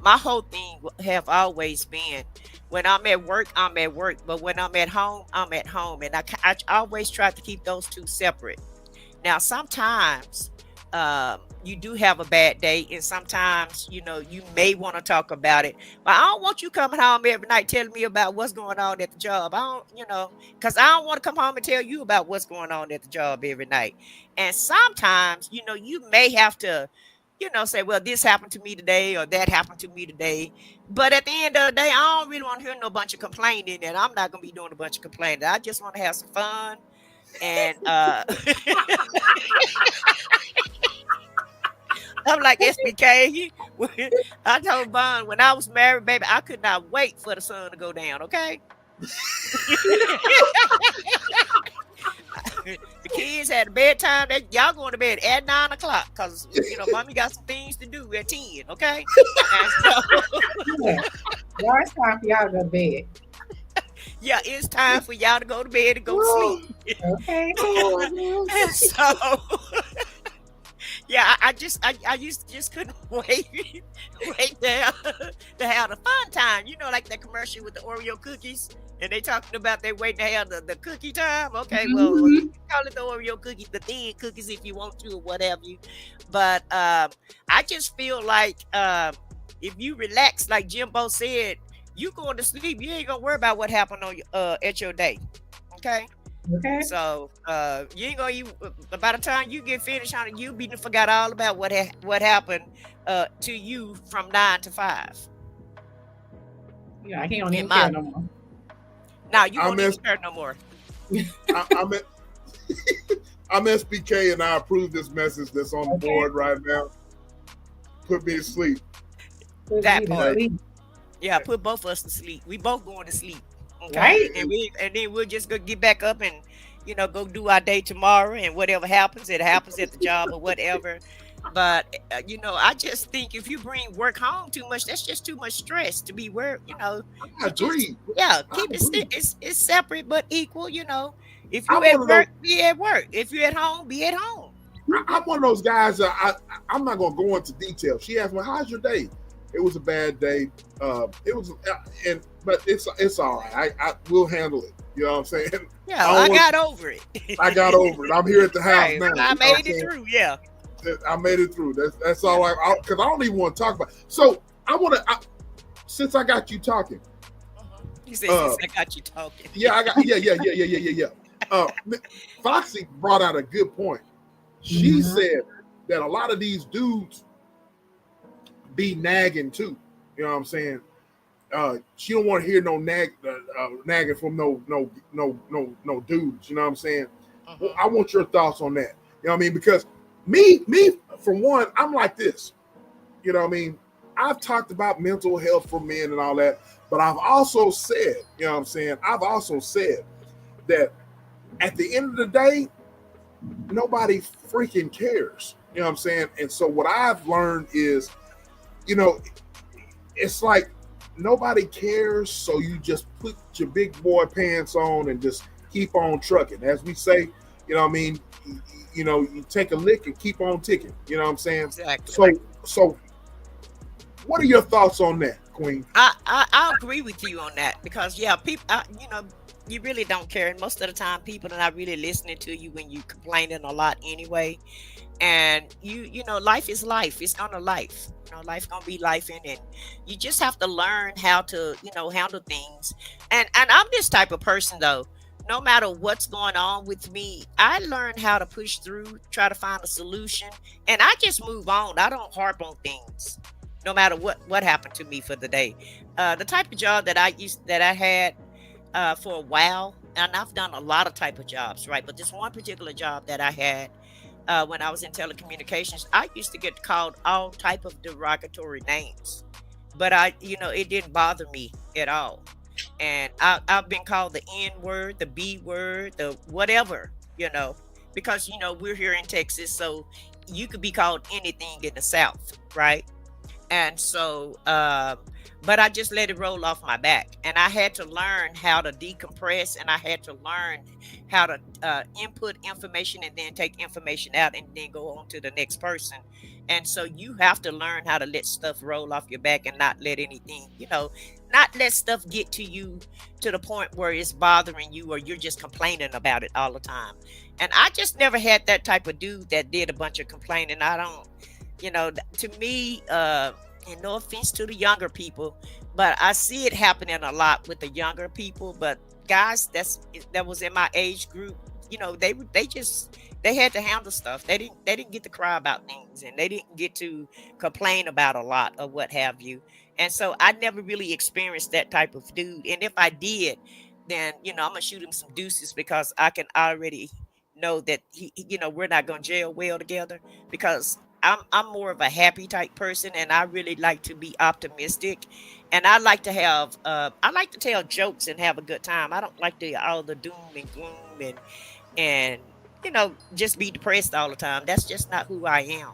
my whole thing have always been, when I'm at work, I'm at work, but when I'm at home, I'm at home, and I always try to keep those two separate. Now, sometimes you do have a bad day, and sometimes you may want to talk about it, but I don't want you coming home every night telling me about what's going on at the job. I don't, because I don't want to come home and tell you about what's going on at the job every night. And sometimes, you may have to, say, well, this happened to me today or that happened to me today. But at the end of the day, I don't really want to hear no bunch of complaining, and I'm not going to be doing a bunch of complaining. I just want to have some fun. And I'm like SBK. I told Bond when I was married, baby, I could not wait for the sun to go down. Okay. The kids had a bedtime. Y'all going to bed at 9 o'clock because mommy got some things to do at 10. Okay. And so, Y'all, it's time for y'all to go to bed. Yeah, it's time for y'all to go to bed and go to sleep. Okay. And so, yeah, I just couldn't wait to have the fun time. Like that commercial with the Oreo cookies, and they talking about they waiting to have the cookie time. Okay, well, you can call it the Oreo cookies, the thin cookies if you want to, or whatever you. But I just feel like if you relax, like Jimbo said, you going to sleep, you ain't gonna worry about what happened on at your day. Okay. Okay. So you ain't gonna by the time you get finished on it, you be forgot all about what happened to you from 9 to 5. Yeah, I can't even care no more. Now you won't even care no more. I'm SBK, and I approve this message that's on the board right now. Put me to sleep. That part. Yeah, put both of us to sleep. We both going to sleep. Okay. Right. And then we'll just go get back up and go do our day tomorrow, and whatever happens, it happens at the job or whatever. But I just think if you bring work home too much, that's just too much stress to be where I agree. Keep it's separate but equal. If you at work, be at work. If you're at home, be at home. I'm one of those guys that I'm not gonna go into detail. She asked me, "How's your day?" It was a bad day. But it's all right. I will handle it. You know what I'm saying? Yeah, I got over it. I got over it. I'm here at the house now. I made it through. Yeah, I made it through. That's all right. Because I don't even want to talk about it. So I want to. Since I got you talking. You said since I got you talking. Yeah, Yeah. Foxy brought out a good point. She said that a lot of these dudes be nagging too. You know what I'm saying? She don't want to hear no nagging from no dudes. You know what I'm saying? Well, I want your thoughts on that. You know what I mean? Because me for one, I'm like this. You know what I mean? I've talked about mental health for men and all that, but I've also said, you know what I'm saying? I've also said that at the end of the day, nobody freaking cares. You know what I'm saying? And so what I've learned is, it's like nobody cares, so you just put your big boy pants on and just keep on trucking. As we say, you know what I mean? You take a lick and keep on ticking. You know what I'm saying? Exactly. So what are your thoughts on that, Queen? I agree with you on that because people, you really don't care. And most of the time, people are not really listening to you when you complaining a lot anyway. And life is life. It's gonna life. Life gonna be life in it. You just have to learn how to, handle things. And I'm this type of person though. No matter what's going on with me, I learn how to push through, try to find a solution, and I just move on. I don't harp on things, no matter what happened to me for the day. The type of job that I had for a while, and I've done a lot of type of jobs, right? But this one particular job that I had when I was in telecommunications, I used to get called all type of derogatory names, but it didn't bother me at all. And I've been called the N word, the B word, the whatever, because we're here in Texas, so you could be called anything in the South, right? And so, but I just let it roll off my back. And I had to learn how to decompress, and I had to learn how to input information and then take information out and then go on to the next person. And so you have to learn how to let stuff roll off your back and not let anything, not let stuff get to you to the point where it's bothering you or you're just complaining about it all the time. And I just never had that type of dude that did a bunch of complaining. I don't, to me, and no offense to the younger people, but I see it happening a lot with the younger people. But guys that was in my age group, they had to handle stuff. They didn't get to cry about things, and they didn't get to complain about a lot or what have you. And so I never really experienced that type of dude. And if I did, then I'm gonna shoot him some deuces, because I can already know that we're not gonna gel well together, because I'm more of a happy type person, and I really like to be optimistic, and I like to have I like to tell jokes and have a good time. I don't like all the doom and gloom and just be depressed all the time. That's just not who I am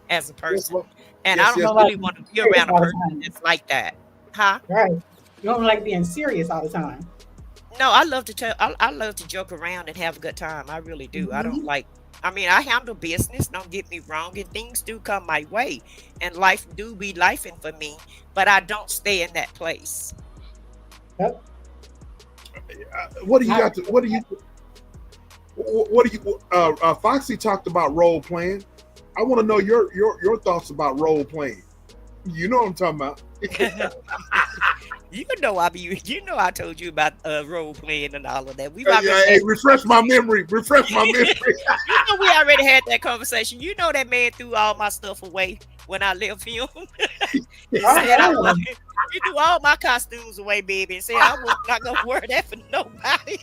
as a person. And I don't really want to be around a person that's like that. Huh? Right. You don't like being serious all the time. No, I love to joke around and have a good time. I really do. I don't like, I handle business, don't get me wrong, and things do come my way, and life do be lifing for me, but I don't stay in that place. Yep. What do you Foxy talked about role playing. I want to know your thoughts about role playing. You know what I'm talking about. I told you about role playing and all of that. Refresh my memory. We already had that conversation. That man threw all my stuff away when I left him. He threw all my costumes away, baby, and said I was not gonna wear that for nobody.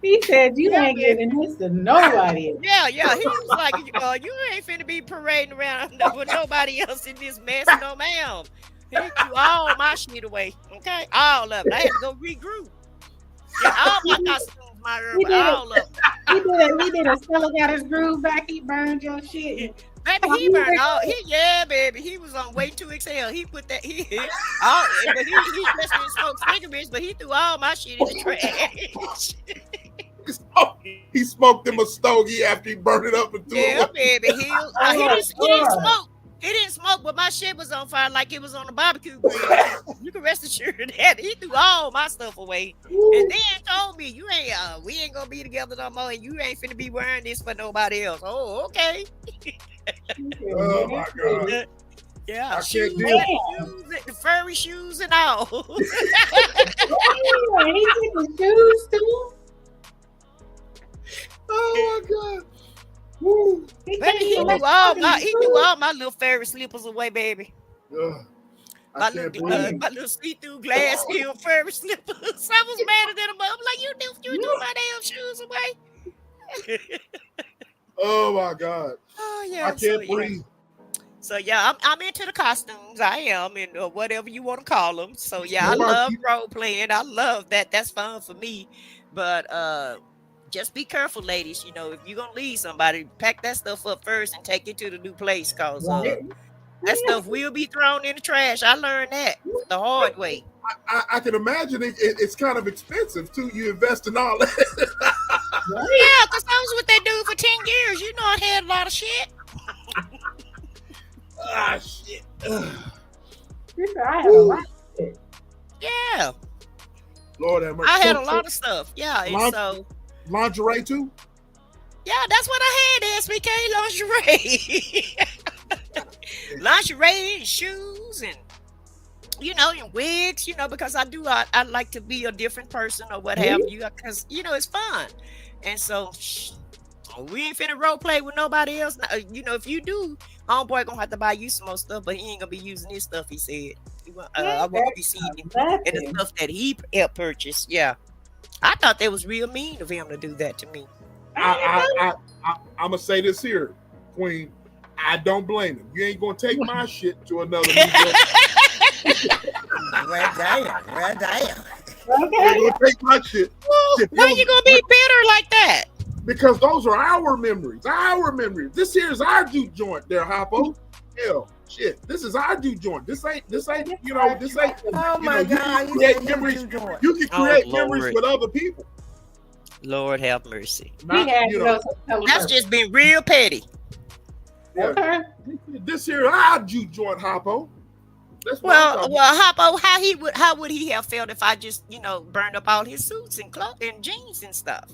He said you ain't giving this to nobody. Yeah. He was like, you ain't finna be parading around with nobody else in this mess, no ma'am. He threw all my shit away. Okay, all of it. I had to go regroup. Yeah, all my costumes, all of them. He did a Stella got his groove back. He burned your shit. Baby, he burned all. Baby, he was on way to exhale. He put that. He just didn't smoke cigarettes, but he threw all my shit in the trash. He smoked him a stogie after he burned it up and threw it away. Baby, he didn't smoke. He didn't smoke, but my shit was on fire like it was on a barbecue grill. You can rest assured of that. He threw all my stuff away, and then told me, we ain't gonna be together no more, and you ain't finna be wearing this for nobody else. Oh, okay. Oh my God. Yeah, the furry shoes and all. He took the shoes too. Oh my God. Woo. Baby, he threw all my little fairy slippers away, baby. My little see-through glass heel fairy slippers. I was mad at them. I'm like, you threw my damn shoes away. Oh my God. Oh yeah. I can't breathe. So yeah, I'm into the costumes. I am, and whatever you want to call them. So yeah, I love role playing. I love that. That's fun for me. But just be careful, ladies. If you're gonna leave somebody, pack that stuff up first and take it to the new place, cause that stuff will be thrown in the trash. I learned that the hard way. I can imagine it's kind of expensive too. You invest in all that. Yeah, because I was with that dude for 10 years. I had a lot of shit. Shit. I had a lot of shit. Yeah. Lord have mercy. I had a lot of stuff. Yeah, and so lingerie too. Yeah, that's what I had. SBK lingerie, lingerie and shoes, and and wigs. Because I like to be a different person or what have you. Because it's fun, and so we ain't finna role play with nobody else. If you do, homeboy gonna have to buy you some more stuff, but he ain't gonna be using his stuff. He said, I won't be seeing him and the stuff that he helped purchase. Yeah, I thought that was real mean of him to do that to me. I'm gonna say this here, Queen. I don't blame him. You ain't gonna take my shit to another. Red Diamond. You ain't gonna take my shit. Why you gonna be bitter like that? because those are our memories. Our memories. This here's our juke joint there, Hoppo. Hell, shit. This is our juke joint. This ain't, you know, this ain't. Oh you my know, God! You can create memories. You can create memories Lord. with other people. Lord have mercy. Not, you know, That's just been real petty. yeah. Okay. This here our juke joint, Hoppo. That's what I'm talking Well, Hoppo, how would he have felt if I just, you know, burned up all his suits and clothes and jeans and stuff?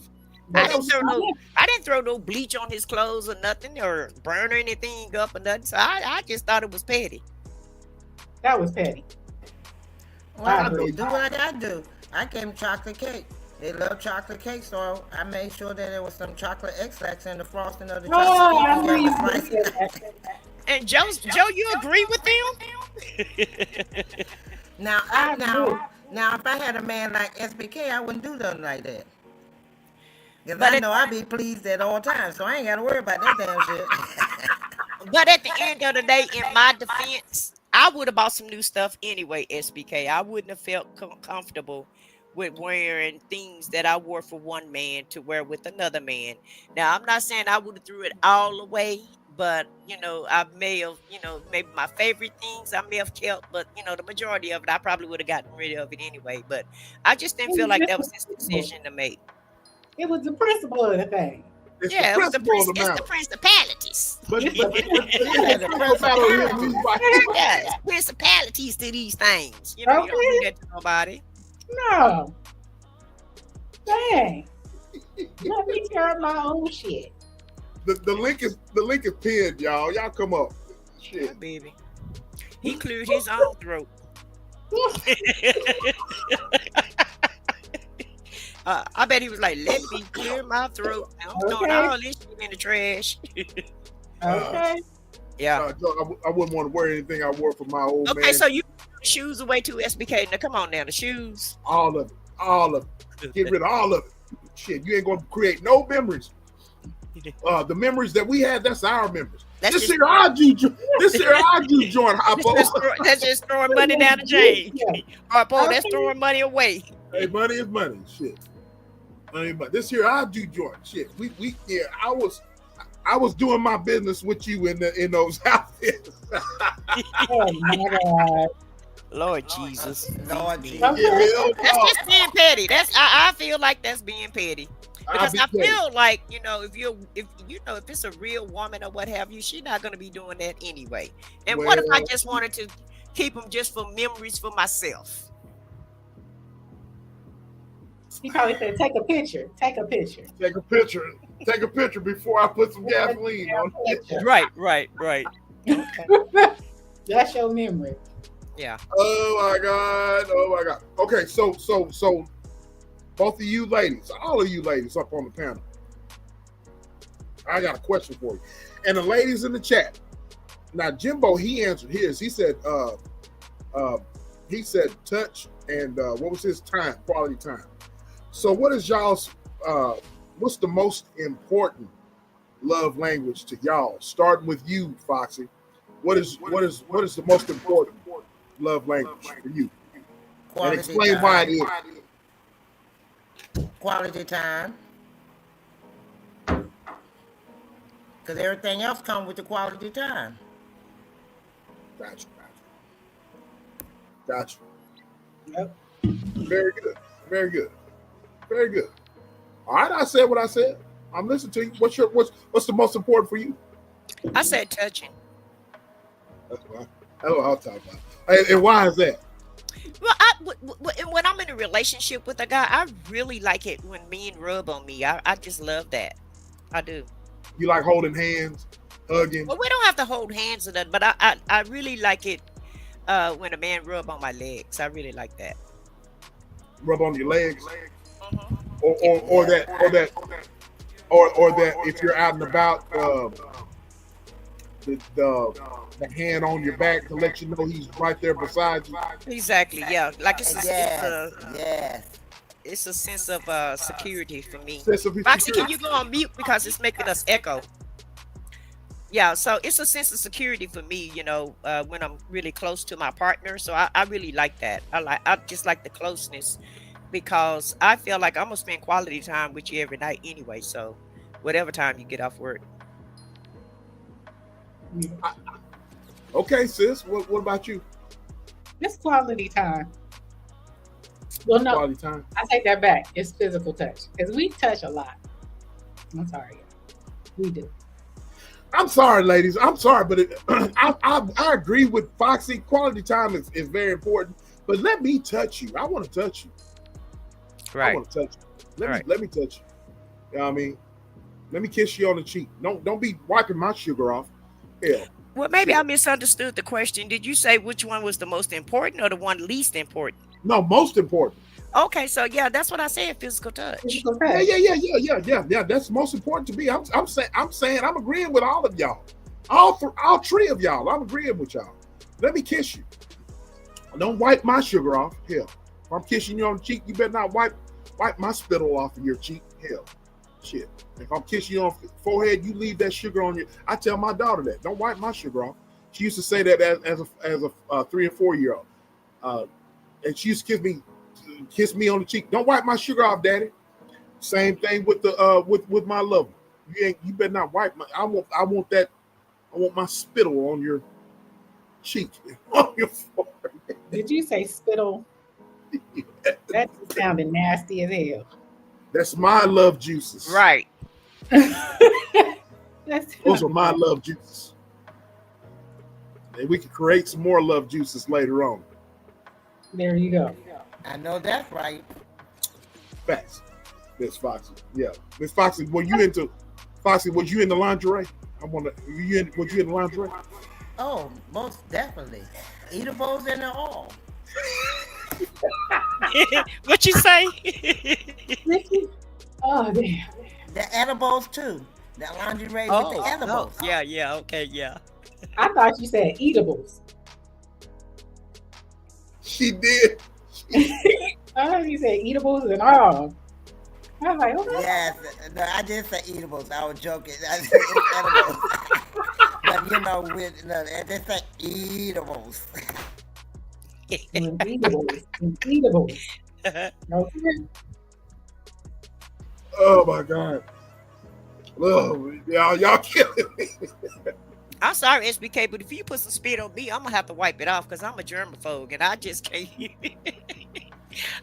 I didn't throw no bleach on his clothes or nothing, or burn or anything up or nothing. So I just thought it was petty. That was petty. Well, I do what I gotta do. I gave him chocolate cake. They love chocolate cake, so I made sure that there was some chocolate extracts in the frosting of the Oh, I chocolate knew you cake. were gonna say that. And Joe, you agree with them? Now, I now, if I had a man like SBK, I wouldn't do nothing like that. Because But I it- know I be pleased at all times, so I ain't got to worry about that damn shit. But at the end of the day, in my defense, I would have bought some new stuff anyway, SBK. I wouldn't have felt comfortable with wearing things that I wore for one man to wear with another man. Now, I'm not saying I would have threw it all away, but, you know, I may have, you know, maybe my favorite things I may have kept, but, you know, the majority of it, I probably would have gotten rid of it anyway. But I just didn't feel like that was his decision to make. It was the principle of the thing. It's Yeah, the it was the, principle of the it's matter. the principalities. But It's yeah, the principle of the Yeah, it's principalities to these things. You know, you don't do that to nobody. No. Dang. Let me tear up my own shit. the link is pinned, y'all. Y'all come up. Yeah, Shit. baby. He cleared his own throat. I bet he was like, let me clear my throat. I'm throwing Okay. all this shit in the trash. Okay. Yeah. I wouldn't want to wear anything I wore for my old Okay, man. so you threw the shoes away too, SBK. Now come on now, the shoes. All of it. Get rid of all of it. Shit, you ain't gonna create no memories. The memories that we had, that's our memories. That's This just, here our juke joint, Hoppo. that's just throwing money down the drain. Yeah. Or boy, that's Okay. throwing money away. Hey, money is money. Shit. Money is money. This here our juke joint. Shit. We yeah. I was doing my business with you in those outfits. Oh my God. Lord Jesus. Lord Jesus. Okay. Yeah, hell That's no. just being petty. I feel like that's being petty. Because be I petty. feel like, you know, if it's a real woman or what have you, she's not gonna be doing that anyway. And what if I Well- just wanted to keep them just for memories for myself? He probably said, take a picture. Take a picture. Take a picture. Take a picture before I put some gasoline on it. Right. That's your memory. Yeah. Oh my God. Okay, so both of you ladies, all of you ladies up on the panel, I got a question for you. And the ladies in the chat. Now Jimbo, he answered his. He said touch and what was his time, quality time. So what is y'all's what's the most important love language to y'all? Starting with you, Foxy. What is the most important love language for you? And Quality explain time. why it is. Quality time. Because everything else comes with the quality time. Gotcha. Yep. Very good. Very good. Very good. All right, I said what I said. I'm listening to you. What's the most important for you? I said touching. That's what I'll talk about. And why is that? Well, when I'm in a relationship with a guy, I really like it when men rub on me. I just love that. I do. You like holding hands, hugging? Well, we don't have to hold hands or nothing, but I really like it when a man rub on my legs. I really like that. Rub on your legs, Mhm. or that if you're out and about, the hand on your back to let you know he's right there beside you. Exactly. Yeah. Like Yes. it's a sense of security for me. Sense of Foxy, can security. you go on mute because it's making us echo? Yeah, so it's a sense of security for me, you know, when I'm really close to my partner. So I really like that. I just like the closeness because I feel like I'm gonna spend quality time with you every night anyway. So whatever time you get off work. Okay, sis. What about you? It's quality time. Well, no, Quality time. I take that back. It's physical touch because we touch a lot. I'm sorry, we do. I'm sorry, ladies. I'm sorry, but I agree with Foxy. Quality time is very important. But let me touch you. I want to touch you. Right. I want to touch you. Right. Let me touch you. You know what I mean? Let me kiss you on the cheek. Don't be wiping my sugar off. Hell. Well, maybe I misunderstood the question. Did you say which one was the most important or the one least important? No, most important. Okay, so yeah, that's what I said. Physical touch. Physical Yeah. touch. That's most important to me. I'm saying I'm agreeing with all of y'all. All three of y'all. I'm agreeing with y'all. Let me kiss you. Don't wipe my sugar off. Hell. If I'm kissing you on the cheek, you better not wipe my spittle off of your cheek. Hell. Shit. If I'm kissing you on the forehead, you leave that sugar on your. I tell my daughter that. Don't wipe my sugar off. She used to say that as a 3 and 4 year old. And she used to kiss me on the cheek. Don't wipe my sugar off, Daddy. Same thing with the with my lover. You better not wipe my. I want that. I want my spittle on your cheek. On your forehead. Did you say spittle? That sounded nasty as hell. That's my love juices. Right. Those are my love juices. And we can create some more love juices later on. There you go. I know that's right. Facts. Miss Foxy. Yeah. Miss Foxy, was you into lingerie? Was you in lingerie? Oh, most definitely. Eatables and all. What you say? Oh damn. The edibles too. The lingerie with the edibles. Yeah, okay, yeah. I thought you said eatables. She did. I heard you say eatables and all. I was like, okay. Yes, no, I did say eatables. I was joking. I said edibles. But they say eatables. Eatables. Okay. Oh my God. Oh, y'all killing me. I'm sorry, SBK, but if you put some spit on me, I'm gonna have to wipe it off because I'm a germaphobe and I just can't.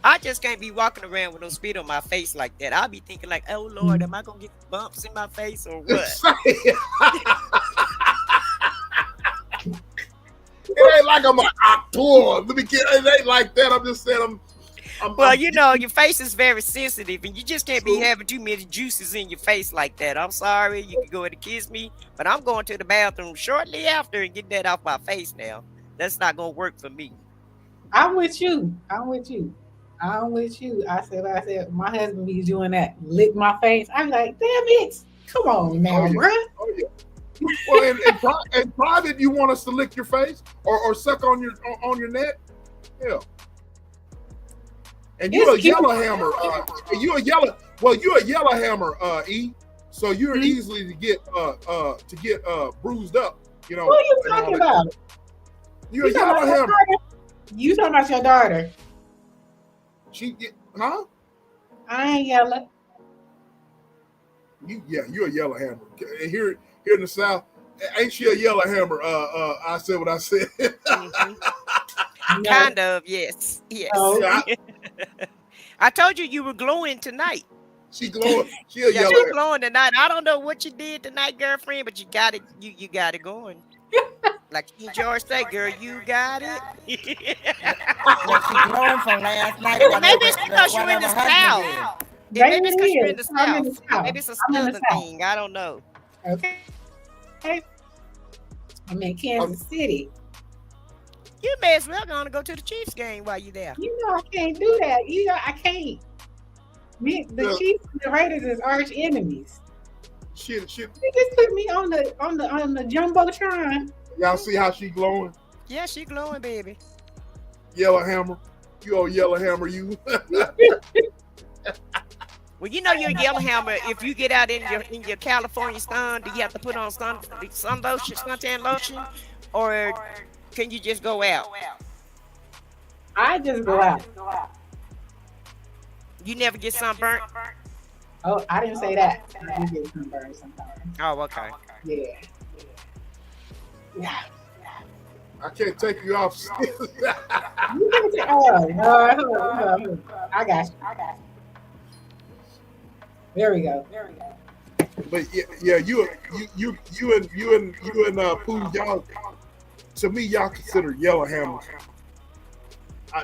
I just can't be walking around with no spit on my face like that. I'll be thinking like, oh Lord, am I gonna get bumps in my face or what? It ain't like I'm an actor. It ain't like that. I'm just saying Well, your face is very sensitive and you just can't be having too many juices in your face like that. I'm sorry, you can go ahead and kiss me, but I'm going to the bathroom shortly after and get that off my face now. That's not gonna work for me. I'm with you. I said, my husband be doing that, lick my face. I'm like, damn it. Come on now, bro. Oh, yeah. Well, in private, you want us to lick your face or suck on your neck? Yeah. And you're a yellow hammer. You're a yellow hammer, E. So you're easily to get bruised up. You know. What are you talking about? You're a yellow hammer. You talking about your daughter? Huh? I ain't yellow. You're a yellow hammer. Here in the South, ain't she a yellow hammer? I said what I said. Mm-hmm. Kind of, yes. Oh. I told you were glowing tonight. She glowing. She a yellow. She's glowing tonight. I don't know what you did tonight, girlfriend, but you got it. You got it going. Like King George said, girl, you got it. Well, she glowing from last night. Maybe it's because you're in the South. Maybe it's because you're in the South. Maybe it's a Southern thing. I don't know. Okay. I'm in Kansas City. You may as well go to the Chiefs game while you're there. I can't do that. I can't. The Chiefs and the Raiders is arch enemies. Shit. They just put me on the jumbotron. Y'all see how she glowing? Yeah, she glowing, baby. Yellow hammer. You old yellow hammer, you. Well, you're a yellow hammer. If you get out in your California sun, do you have to put on sun lotion, suntan lotion, or can you just go out? I just go out. You never get sunburnt? Oh, I didn't say that. I do get sunburned sometimes. Oh, okay. Yeah. Yeah. I can't take you off. You can say, oh, no, I got you. There we go. But yeah, you and Pooh, y'all. To me, y'all consider Yellowhammers.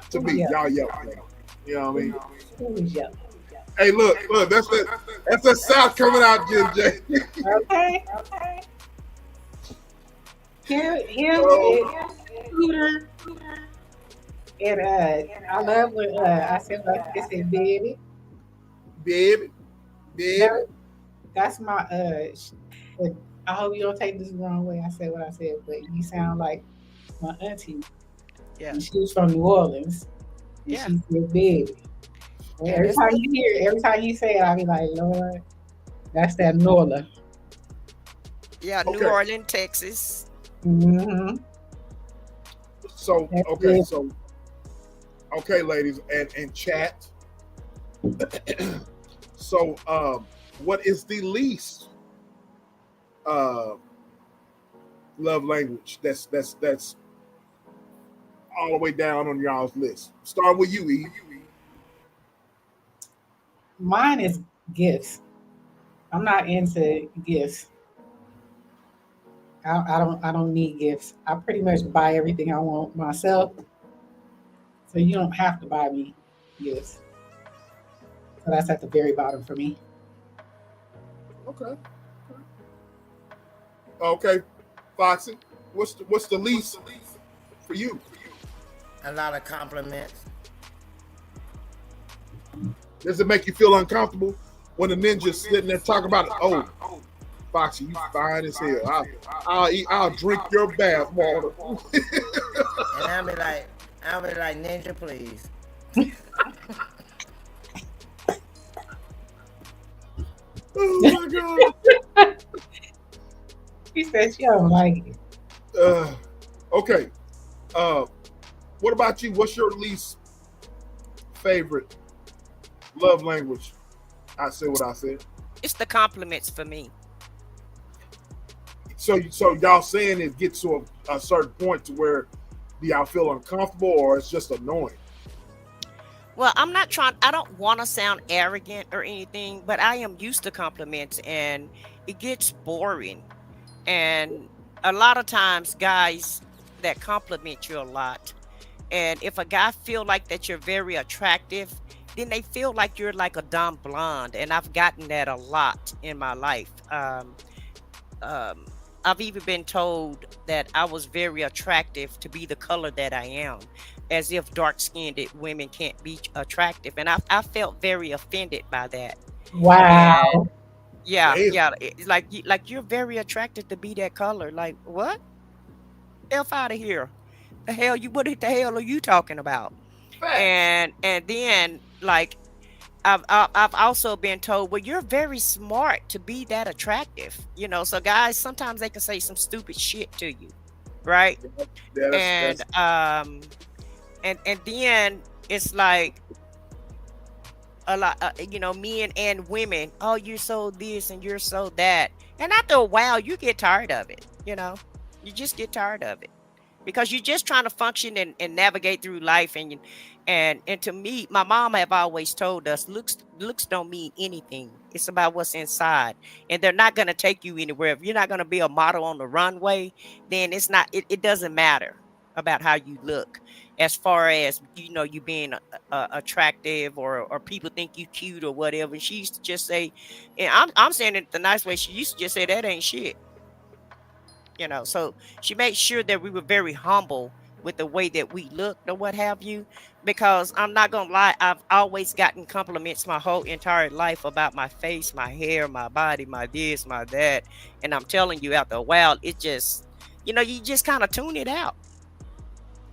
To me, y'all Yellowhammers. You know what I mean? Who's yellow? Hey, look, that's the South coming out, Jim J. Okay. Him, Scooter, and I love when I said like this is baby. That's my I hope you don't take this the wrong way. I said what I said, but you sound like my auntie. Yeah. And she was from New Orleans. And Yeah. she said baby. And every time you say it, I'll be like, Lord, that's that Nola. Yeah, Okay. New Orleans, Texas. Mm-hmm. So okay, ladies and chat. So what is the least love language that's all the way down on y'all's list? Start with you, E. Mine is gifts. I'm not into gifts. I don't need gifts. I pretty much buy everything I want myself. So you don't have to buy me gifts. So that's at the very bottom for me. Okay, Foxy, what's the least for you? A lot of compliments. Does it make you feel uncomfortable when the ninja's sitting there talking about it? Oh, Foxy, you fine as hell. I'll drink your bath water. And I'll be like, Ninja, please. Oh my God. She said she don't like it. Okay. What about you? What's your least favorite love language? I said what I said. It's the compliments for me. So y'all saying it gets to a certain point to where do y'all feel uncomfortable or it's just annoying? Well, I don't want to sound arrogant or anything, but I am used to compliments and it gets boring. And a lot of times guys that compliment you a lot, and if a guy feel like that you're very attractive, then they feel like you're like a dumb blonde. And I've gotten that a lot in my life. I've even been told that I was very attractive to be the color that I am, as if dark-skinned women can't be attractive. And I felt very offended by that. Wow. And yeah, Damn. yeah. It's like you're very attractive to be that color. Like, what? F out of here. The hell what the hell are you talking about? And then like I've also been told, well, you're very smart to be that attractive, so guys sometimes they can say some stupid shit to you, right? Yeah, And then it's like a lot, men and women, oh, you're so this and you're so that, and after a while you get tired of it. You just get tired of it because you're just trying to function and navigate through life. And to me, my mom have always told us, looks don't mean anything. It's about what's inside, and they're not going to take you anywhere. If you're not going to be a model on the runway, then it doesn't matter about how you look, as far as you being attractive or people think you cute or whatever. And she used to just say, and I'm saying it the nice way, she used to just say that ain't shit. So she made sure that we were very humble with the way that we looked or what have you, because I'm not gonna lie, I've always gotten compliments my whole entire life about my face, my hair, my body, my this, my that. And I'm telling you, after a while, it just, you just kind of tune it out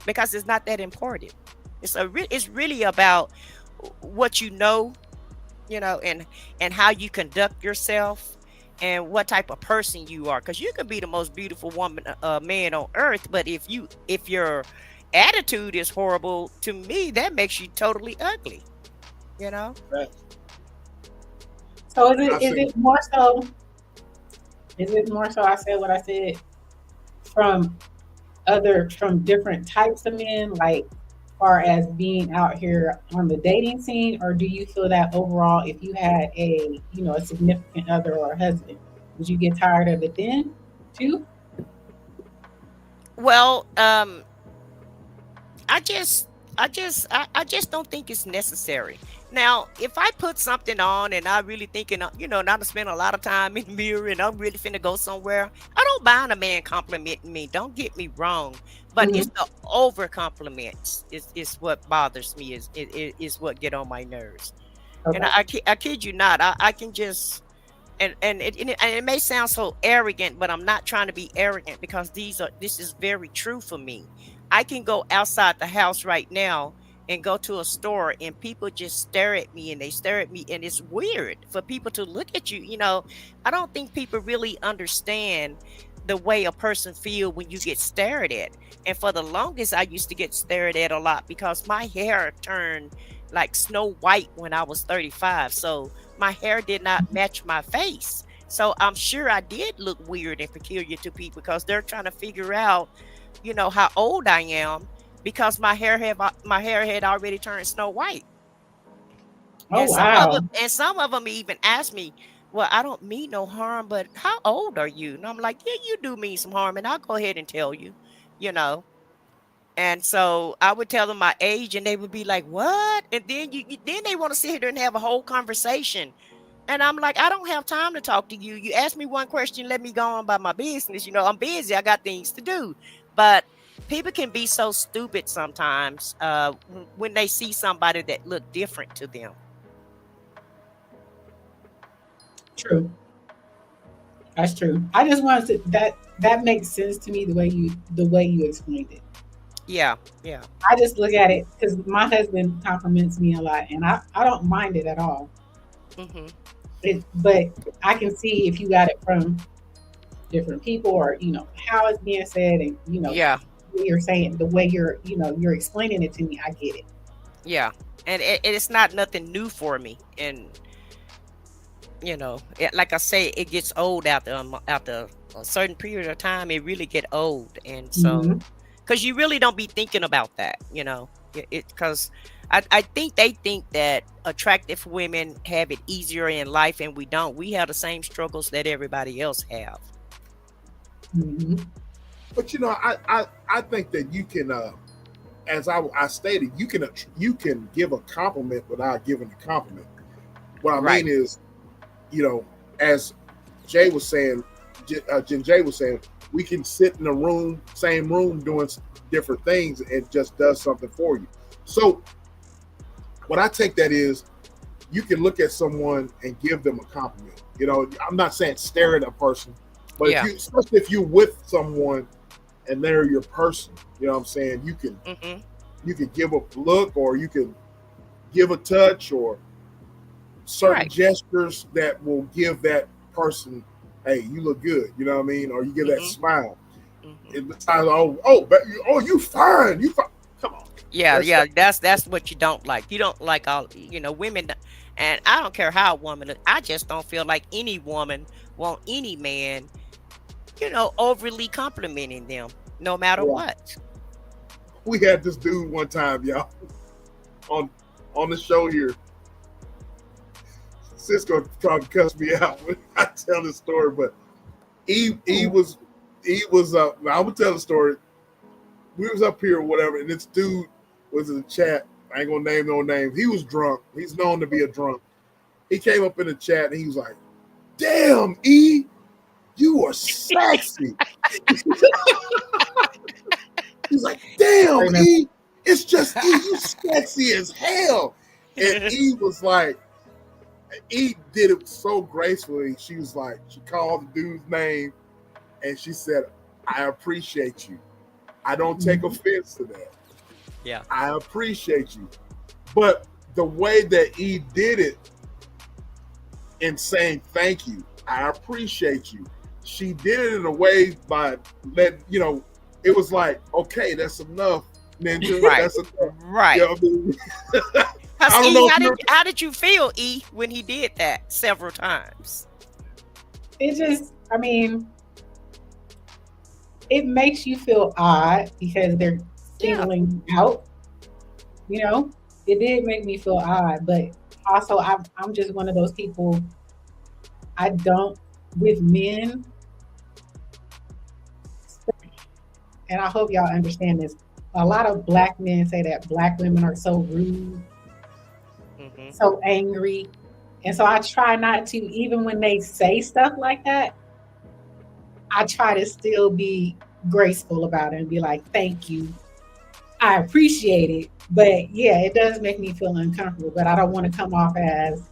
because it's not that important. It's really about what and how you conduct yourself and what type of person you are, because you can be the most beautiful man on earth, but if your attitude is horrible, to me that makes you totally ugly. So So is it more so? Is it more so? I said what I said from different types of men, like far as being out here on the dating scene, or do you feel that overall, if you had a a significant other or a husband, would you get tired of it then too? Well, I just don't think it's necessary. Now, if I put something on and I really thinking, not to spend a lot of time in the mirror and I'm really finna go somewhere, I don't mind a man complimenting me. Don't get me wrong, but it's the over compliments is what bothers me. Is what get on my nerves. Okay. And I kid you not, I can just. And it may sound so arrogant, but I'm not trying to be arrogant because this is very true for me. I can go outside the house right now and go to a store and people just stare at me and it's weird for people to look at you. I don't think people really understand the way a person feel when you get stared at. And for the longest, I used to get stared at a lot because my hair turned like Snow White when I was 35. So my hair did not match my face. So I'm sure I did look weird and peculiar to people because they're trying to figure out, how old I am because my hair had already turned Snow White. Oh, and wow. Some of them even asked me, well, I don't mean no harm, but how old are you? And I'm like, yeah, you do mean some harm, and I'll go ahead and tell you, And so I would tell them my age, and they would be like, "What?" And then then they want to sit here and have a whole conversation, and I'm like, "I don't have time to talk to you. You ask me one question, let me go on by my business. I'm busy. I got things to do." But people can be so stupid sometimes when they see somebody that look different to them. True. That's true. I just wanted to that makes sense to me the way you explained it. Yeah. I just look at it because my husband compliments me a lot, and I don't mind it at all. But I can see if you got it from different people, or how it's being said, and Yeah. you're saying the way you're explaining it to me. I get it. Yeah, and it's not nothing new for me, and like I say, it gets old after a certain period of time. It really get old, and so. Because you really don't be thinking about that, because I think they think that attractive women have it easier in life, and we don't. We have the same struggles that everybody else have. But I think that you can, as I stated, you can give a compliment without giving a compliment. What I mean is, as Jay was saying, Jay was saying, we can sit in the same room doing different things, and it just does something for you. So what I take that is, you can look at someone and give them a compliment. I'm not saying stare at a person, but especially if you're with someone and they're your person, you know what I'm saying? You can give a look, or you can give a touch, or certain gestures that will give that person, hey, you look good, you know what I mean? Or you give that smile. It's like, you fine. Come on. Yeah, that's what you don't like. You don't like all, women, and I don't care how a woman, I just don't feel like any woman want any man, overly complimenting them, no matter what. We had this dude one time, y'all, on the show here. Cisco tried to cuss me out when I tell this story, but he was I would tell the story. We was up here or whatever, and this dude was in the chat. I ain't gonna name no names. He was drunk. He's known to be a drunk. He came up in the chat and he was like, "Damn, E, you are sexy." He's like, "Damn, E, it's just E, you sexy as hell." And E was like, E did it so gracefully. She was like, she called the dude's name and she said, "I appreciate you. I don't take offense to that. Yeah, I appreciate you." But the way that E did it in saying thank you, I appreciate you, she did it in a way by letting, it was like, okay, that's enough, Ninja. Right. That's enough. Right. I don't know. How did you feel, E, when he did that several times? It just, I mean, it makes you feel odd because they're singling out. You know, it did make me feel odd, but also I'm just one of those people. I don't with men, and I hope y'all understand this. A lot of black men say that black women are so rude, so angry. And so I try not to, even when they say stuff like that, I try to still be graceful about it and be like, thank you. I appreciate it. But yeah, it does make me feel uncomfortable, but I don't want to come off as,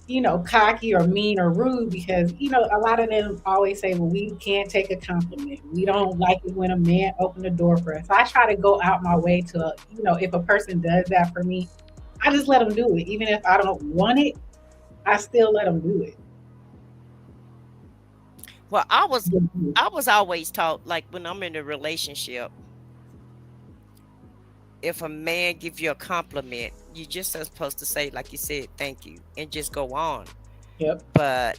you know, cocky or mean or rude because, you know, a lot of them always say, well, we can't take a compliment. We don't like it when a man opens the door for us. So I try to go out my way to, you know, if a person does that for me, I just let them do it. Even if I don't want it, I still let them do it. Well, I was always taught, like when I'm in a relationship, if a man gives you a compliment, you just are supposed to say, like you said, thank you, and just go on. Yep. But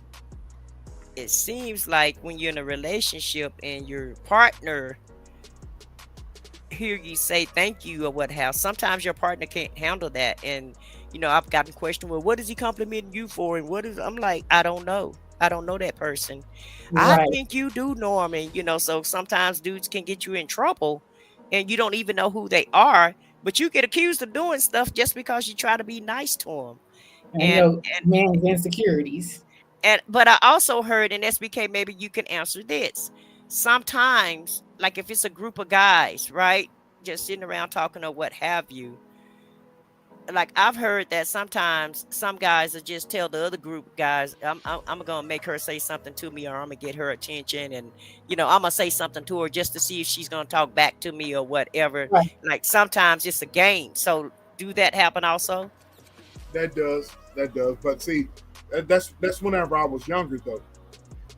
it seems like when you're in a relationship and your partner hear you say thank you or what have, sometimes your partner can't handle that. And you know, I've gotten questioned, well, what is he complimenting you for? And what is, I'm like, I don't know that person. Right. I think you do, Norman. You know, so sometimes dudes can get you in trouble and you don't even know who they are, but you get accused of doing stuff just because you try to be nice to them. And man's insecurities. But I also heard, and SBK, maybe you can answer this. Sometimes, like if it's a group of guys, right, just sitting around talking or what have you, like I've heard that sometimes some guys will just tell the other group of guys, I'm gonna make her say something to me, or I'm gonna get her attention, and you know, I'm gonna say something to her just to see if she's gonna talk back to me or whatever. Right. Like sometimes it's a game. So do that happen also? That does. But see, that's whenever I was younger though.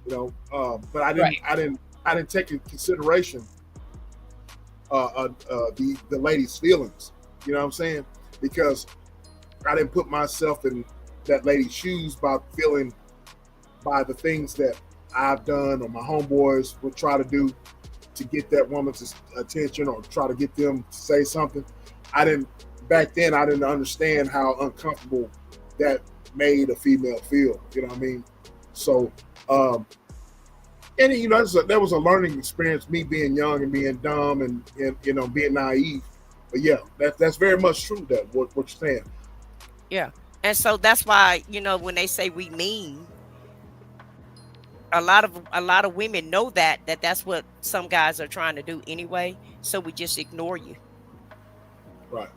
You know, but I didn't take into consideration the lady's feelings. You know what I'm saying? Because I didn't put myself in that lady's shoes by the things that I've done or my homeboys would try to do to get that woman's attention or try to get them to say something. Back then I didn't understand how uncomfortable that made a female feel. You know what I mean? So, and you know, that was a learning experience, me being young and being dumb and you know, being naive. But yeah, that's very much true. That what you're saying. Yeah, and so that's why, you know, when they say we mean, a lot of women know that's what some guys are trying to do anyway. So we just ignore you. Right.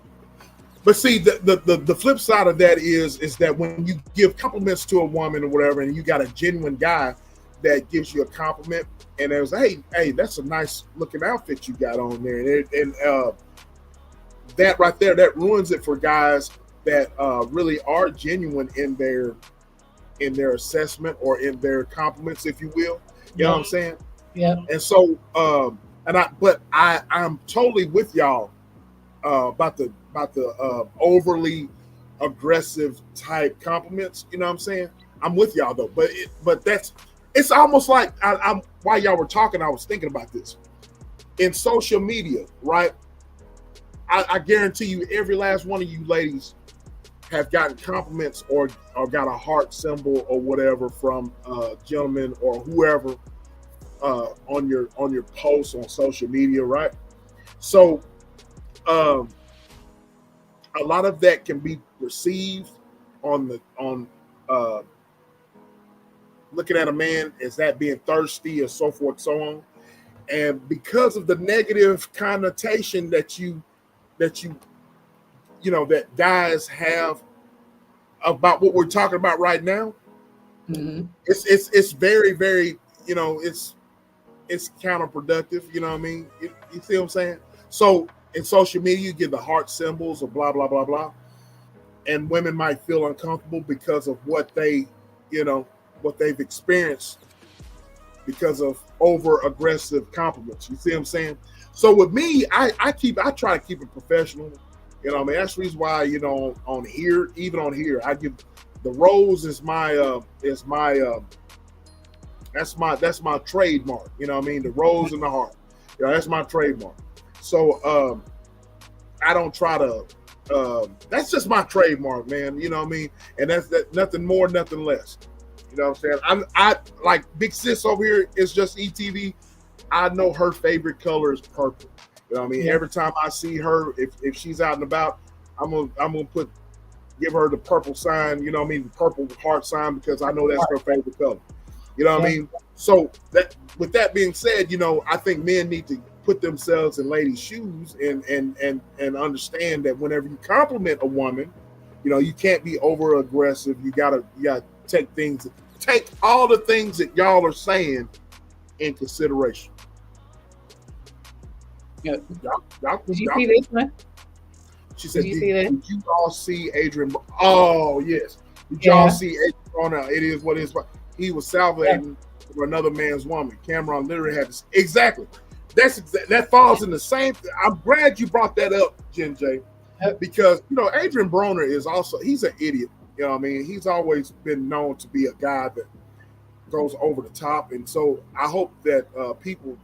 But see, the flip side of that is that when you give compliments to a woman or whatever, and you got a genuine guy that gives you a compliment, and it was, hey, that's a nice looking outfit you got on there, and that right there, that ruins it for guys that really are genuine in their assessment or in their compliments, if you will. You know what I'm saying? Yeah. And so, I'm totally with y'all about the overly aggressive type compliments. You know what I'm saying? I'm with y'all though, but it's almost like I'm while y'all were talking, I was thinking about this in social media, right? I guarantee you, every last one of you ladies have gotten compliments or got a heart symbol or whatever from gentlemen or whoever on your posts on social media, right? So a lot of that can be received on looking at a man as that being thirsty or so forth, so on. And because of the negative connotation that guys have about what we're talking about right now, it's very, very, you know, it's counterproductive. You know what I mean? You see what I'm saying? So in social media, you get the heart symbols or blah blah blah blah, and women might feel uncomfortable because of what they've experienced because of over aggressive compliments. You see what I'm saying? So with me, I try to keep it professional. You know what I mean? That's the reason why, you know, on here, even on here, I give the rose is my that's my trademark. You know what I mean? The rose and the heart. You know, that's my trademark. So I don't try to that's just my trademark, man. You know what I mean? And that's that, nothing more, nothing less. You know what I'm saying? I like Big Sis over here is just ETV. I know her favorite color is purple. You know what I mean? Yeah. Every time I see her, if she's out and about, I'm gonna give her the purple sign, you know what I mean, the purple heart sign, because I know that's her favorite color. You know what I mean? So that, with that being said, you know, I think men need to put themselves in ladies' shoes and understand that whenever you compliment a woman, you know, you can't be over aggressive. You gotta take all the things that y'all are saying in consideration. Yeah. Did you see this one? She said, did you all see Adrian? Oh, yes. Did y'all see Adrian Broner? It is what it is. He was salivating for another man's woman. Cameron literally had this. Exactly. That falls in the same. I'm glad you brought that up, Jen J, because, you know, Adrian Broner is also, he's an idiot. You know what I mean? He's always been known to be a guy that goes over the top. And so I hope that people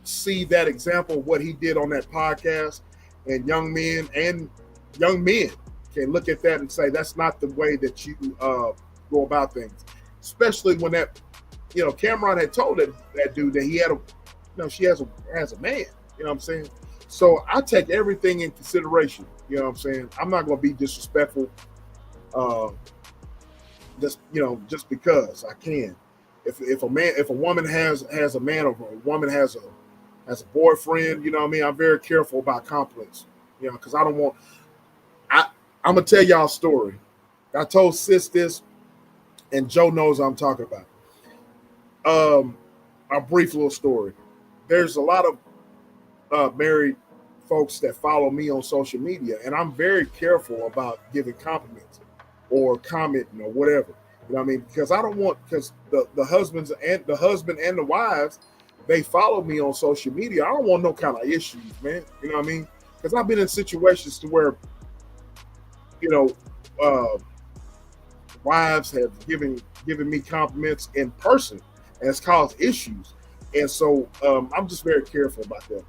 see that example of what he did on that podcast, and young men can look at that and say that's not the way that you go about things, especially when that, you know, Cameron had told that dude that he had she has a man, you know what I'm saying? So I take everything in consideration, you know what I'm saying? I'm not going to be disrespectful just because I can. If a woman has a man, or a woman has a boyfriend, you know what I mean? I'm very careful about compliments, you know, because I don't want. I'm gonna tell y'all a story. I told Sis this, and Joe knows what I'm talking about. A brief little story. There's a lot of married folks that follow me on social media, and I'm very careful about giving compliments or commenting or whatever. You know what I mean? Because I don't want, because the husband and the wives, they follow me on social media. I don't want no kind of issues, man. You know what I mean? Because I've been in situations to where, you know, wives have given me compliments in person, and it's caused issues. And so I'm just very careful about that.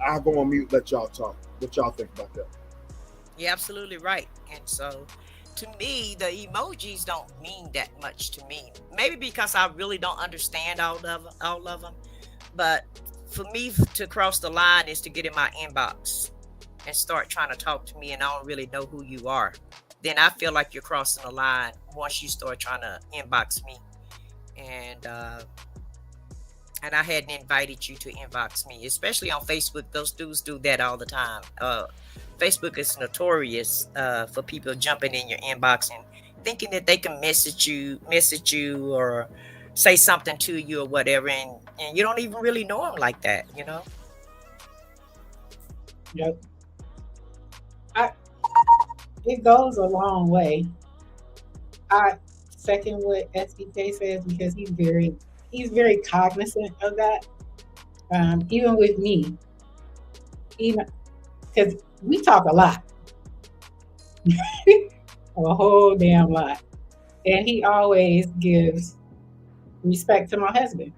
I'll go on mute, let y'all talk. What y'all think about that? You're absolutely right. And so, to me, the emojis don't mean that much to me. Maybe because I really don't understand all of them. But for me to cross the line is to get in my inbox and start trying to talk to me, and I don't really know who you are. Then I feel like you're crossing the line once you start trying to inbox me. And I hadn't invited you to inbox me, especially on Facebook. Those dudes do that all the time. Facebook is notorious for people jumping in your inbox and thinking that they can message you or say something to you or whatever, and you don't even really know them like that, you know? Yep. It goes a long way. I second what SBK says, because he's very cognizant of that. Even with me, even because we talk a lot, a whole damn lot, and he always gives respect to my husband.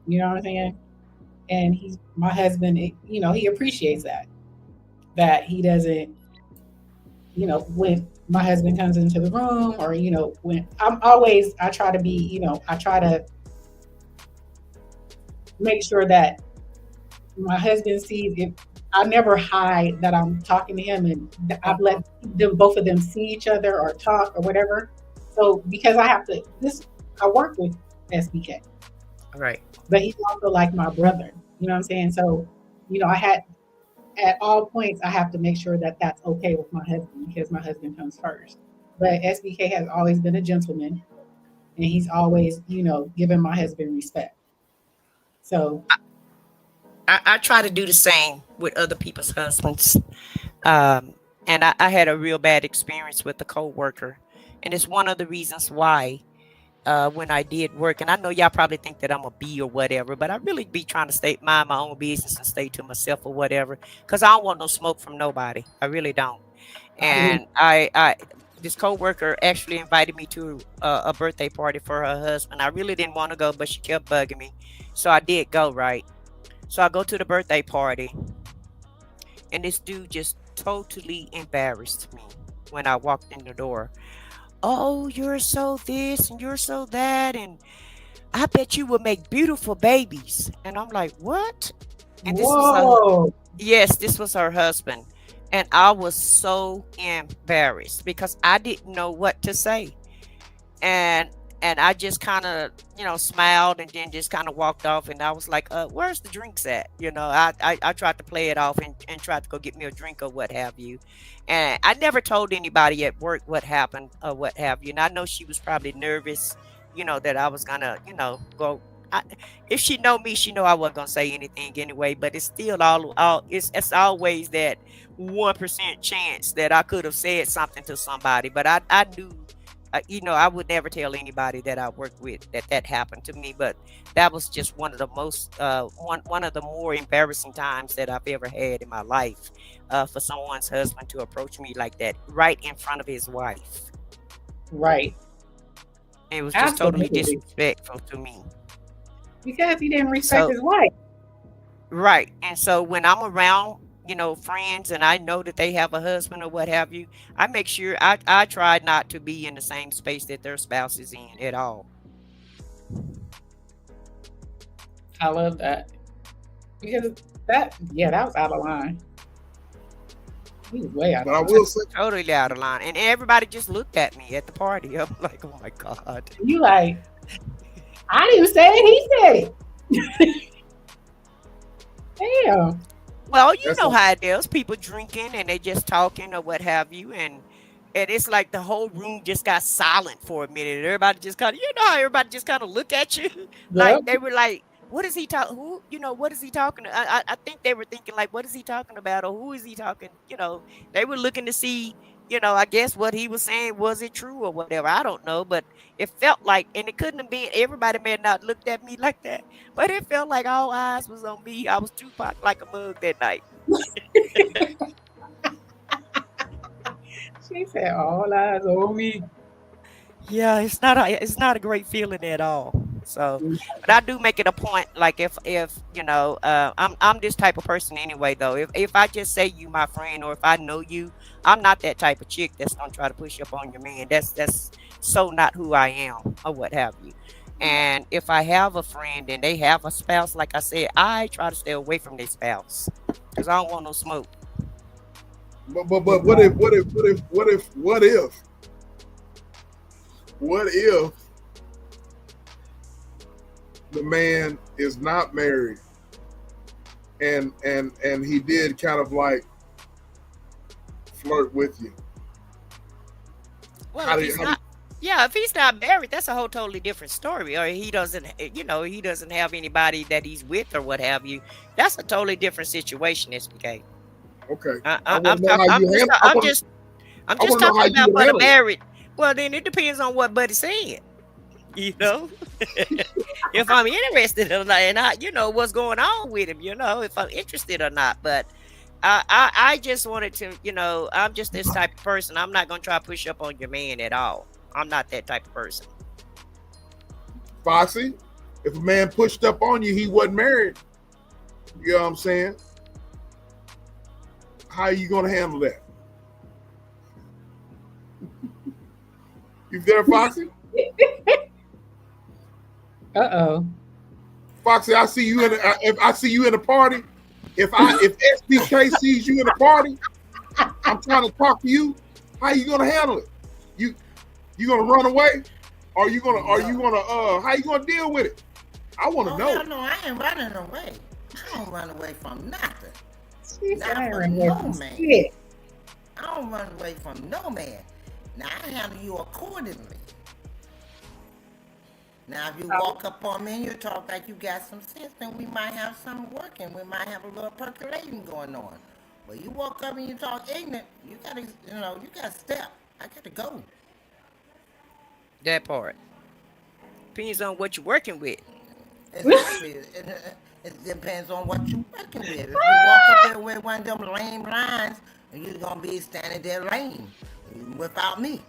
You know what I'm saying? And my husband, you know, he appreciates that he doesn't, you know, when my husband comes into the room, or, you know, when I try to be, you know, I try to make sure that my husband sees it. I never hide that I'm talking to him, and I've let both of them see each other or talk or whatever. So because I work with SBK. Right. But he's also like my brother. You know what I'm saying? So, you know, at all points, I have to make sure that that's okay with my husband, because my husband comes first. But SBK has always been a gentleman, and he's always, you know, given my husband respect. So I try to do the same with other people's husbands. And I had a real bad experience with a coworker, and it's one of the reasons why when I did work. And I know y'all probably think that I'm a bee or whatever, but I really be trying to mind my own business and stay to myself or whatever, because I don't want no smoke from nobody. I really don't. And this coworker actually invited me to a birthday party for her husband. I really didn't want to go, but she kept bugging me, so I did go. Right, so I go to the birthday party, and this dude just totally embarrassed me when I walked in the door. Oh, you're so this and you're so that, and I bet you would make beautiful babies. And I'm like, what? And Whoa. This was her husband. And I was so embarrassed because I didn't know what to say. And I just kind of, smiled and then just kind of walked off. And I was like, where's the drinks at? I tried to play it off and tried to go get me a drink or what have you. And I never told anybody at work what happened or what have you. And I know she was probably nervous, that I was going to, go. If she know me, she know I wasn't going to say anything anyway. But it's still it's always that 1% chance that I could have said something to somebody. But I knew. I would never tell anybody that I worked with that happened to me, but that was just one of the most one of the more embarrassing times that I've ever had in my life, for someone's husband to approach me like that right in front of his wife. Right. And it was just totally disrespectful to me because he didn't respect his wife. Right. And so when I'm around friends and I know that they have a husband or what have you, I make sure I try not to be in the same space that their spouse is in at all. I love that. Because that was out of line. He was way out of line. I will say, totally out of line. And everybody just looked at me at the party. I'm like, oh my God. You like, I didn't say it, he said it. Damn. Well, you know how it is. People drinking and they just talking or what have you. And it's like the whole room just got silent for a minute. Everybody just kind of, how everybody just kind of look at you. Like they were like, what is he talking? Who, what is he talking? I think they were thinking like, what is he talking about? Or who is he talking? They were looking to see, I guess what he was saying, was it true or whatever? I don't know, but it felt like, and it couldn't have been, everybody may have not looked at me like that, but it felt like all eyes was on me. I was Tupac like a mug that night. She said, all eyes on me. Yeah, it's not a great feeling at all. So, but I do make it a point, like if I'm this type of person anyway, though. If I just say you my friend, or if I know you, I'm not that type of chick that's gonna try to push up on your man. That's so not who I am or what have you. And if I have a friend and they have a spouse, like I said, I try to stay away from their spouse because I don't want no smoke. But what if the man is not married and he did kind of like flirt with you? Well, if he's not married, that's a whole totally different story. Or he doesn't have anybody that he's with or what have you. That's a totally different situation, SBK. Okay. I'm just talking about what a married. Well, then it depends on what Buddy's saying. If I'm interested or not, and what's going on with him, if I'm interested or not. But I just wanted to, I'm just this type of person. I'm not gonna try to push up on your man at all. I'm not that type of person. Foxy, if a man pushed up on you, he wasn't married. You know what I'm saying? How are you gonna handle that? You there, Foxy? Foxy, I see you if I see you in a party. If SBK sees you in a party, I'm trying to talk to you. How you gonna handle it? You gonna run away? How you gonna deal with it? I want to know. No, I ain't running away. I don't run away from nothing. Not from no man. I don't run away from no man. Now I handle you accordingly. Now if you walk up on me and you talk like you got some sense, then we might have something working. We might have a little percolating going on. But you walk up and you talk ignorant, you gotta step. I gotta go. That part. depends on what you're working with. Exactly. It depends on what you're working with. If you walk up there with one of them lame lines, you're gonna be standing there lame without me.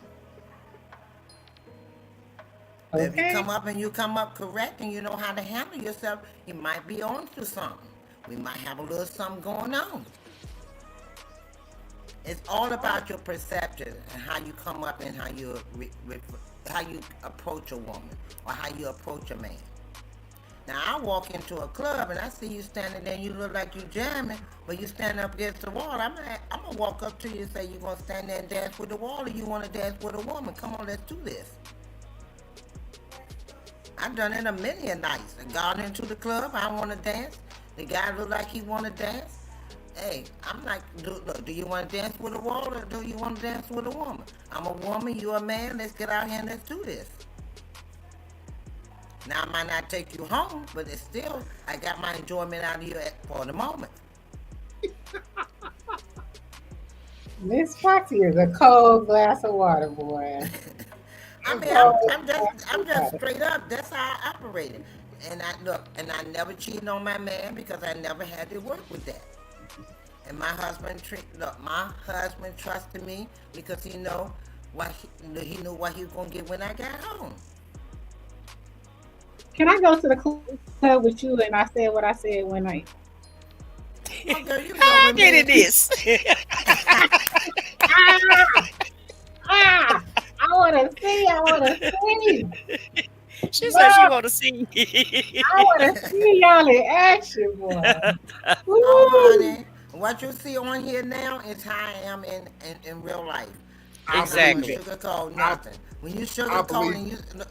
But if you Okay. come up and you come up correct and you know how to handle yourself, you might be on to something. We might have a little something going on. It's all about your perception and how you come up and how you how you approach a woman or how you approach a man. Now I walk into a club and I see you standing there and you look like you jamming, but you stand up against the wall. I'm gonna walk up to you and say, you gonna stand there and dance with the wall, or you wanna dance with a woman? Come on, let's do this. I've done it a million nights. I got into the club, I wanna dance. The guy look like he wanna dance. Hey, I'm like, do you wanna dance with a wall or do you wanna dance with a woman? I'm a woman, you a man, let's get out here and let's do this. Now, I might not take you home, but it's still, I got my enjoyment out of you for the moment. Miss Foxy is a cold glass of water, boy. I mean, I'm just straight up. That's how I operated. And I never cheated on my man because I never had to work with that. And my husband trusted me because he knew what he was gonna get when I got home. Can I go to the club with you and I said what I said one night? Oh, girl, you I did it this. I want to see. She said she want to see. I want to see y'all in action, boy. Oh, honey, what you see on here now is how I am in real life. Exactly. I don't sugarcoat nothing. When you sugarcoat and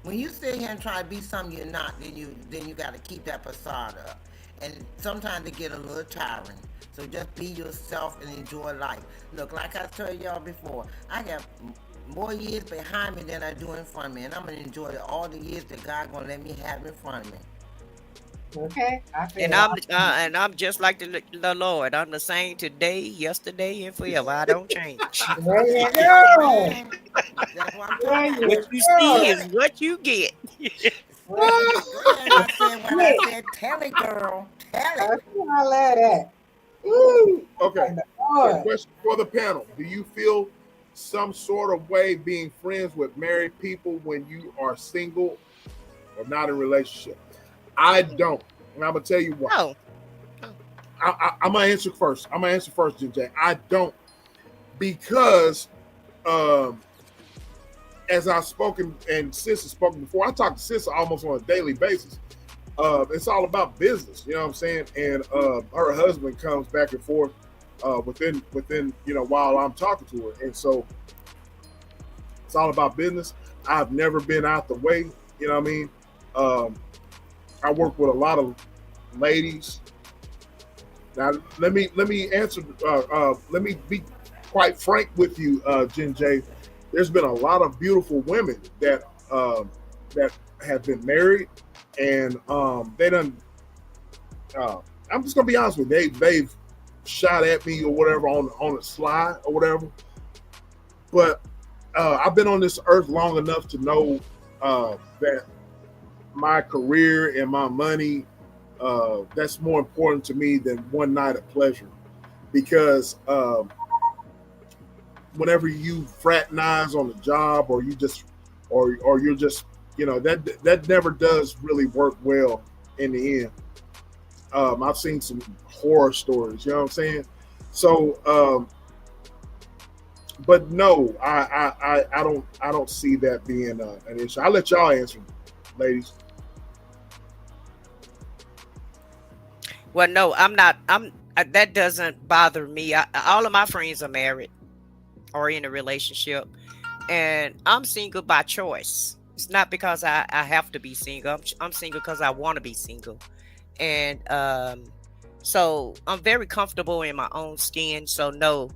when you sit here and try to be something you're not, then you got to keep that facade up. And sometimes it get a little tiring. So just be yourself and enjoy life. Look, like I told y'all before, I got more years behind me than I do in front of me, and I'm gonna enjoy all the years that God gonna let me have in front of me. Okay. And I'm just like the Lord. I'm the same today, yesterday, and forever. I don't change. There you go. That's what I'm talking about. What you see is what you get. I said what I said. Tell it, girl. Tell it. I love that. Woo! Okay. So Lord. question for the panel: do you feel some sort of way being friends with married people when you are single or not in a relationship? I don't, and I'm gonna tell you why. No. I'm gonna answer first. JJ. I don't, because as I've spoken and Sis has spoken before, I talk to Sis almost on a daily basis. It's all about business, you know what I'm saying? And her husband comes back and forth within while I'm talking to her, and so it's all about business. I've never been out the way, you know what I mean? I work with a lot of ladies. Now let me answer. Let me be quite frank with you, Jen J. There's been a lot of beautiful women that have been married, and they done. I'm just gonna be honest with you. They've shot at me or whatever on a slide or whatever. But I've been on this earth long enough to know that my career and my money, that's more important to me than one night of pleasure. Because whenever you fraternize on the job, or you just, or you're just, that never does really work well in the end. I've seen some horror stories, you know what I'm saying? So, but no, I don't see that being an issue. I'll let y'all answer, ladies. Well, no, I'm not. That doesn't bother me. All of my friends are married or in a relationship, and I'm single by choice. It's not because I have to be single. I'm single because I want to be single, and so I'm very comfortable in my own skin. So no,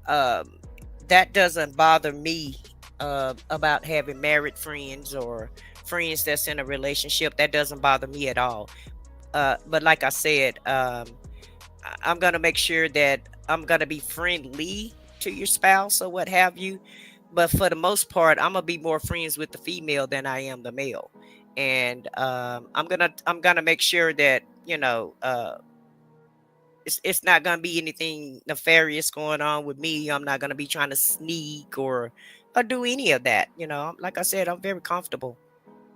that doesn't bother me about having married friends or friends that's in a relationship. That doesn't bother me at all. But like I said, I'm going to make sure that I'm going to be friendly to your spouse or what have you. But for the most part, I'm going to be more friends with the female than I am the male. and I'm gonna make sure that it's not gonna be anything nefarious going on with me. I'm not gonna be trying to sneak or do any of that. Like I said, I'm very comfortable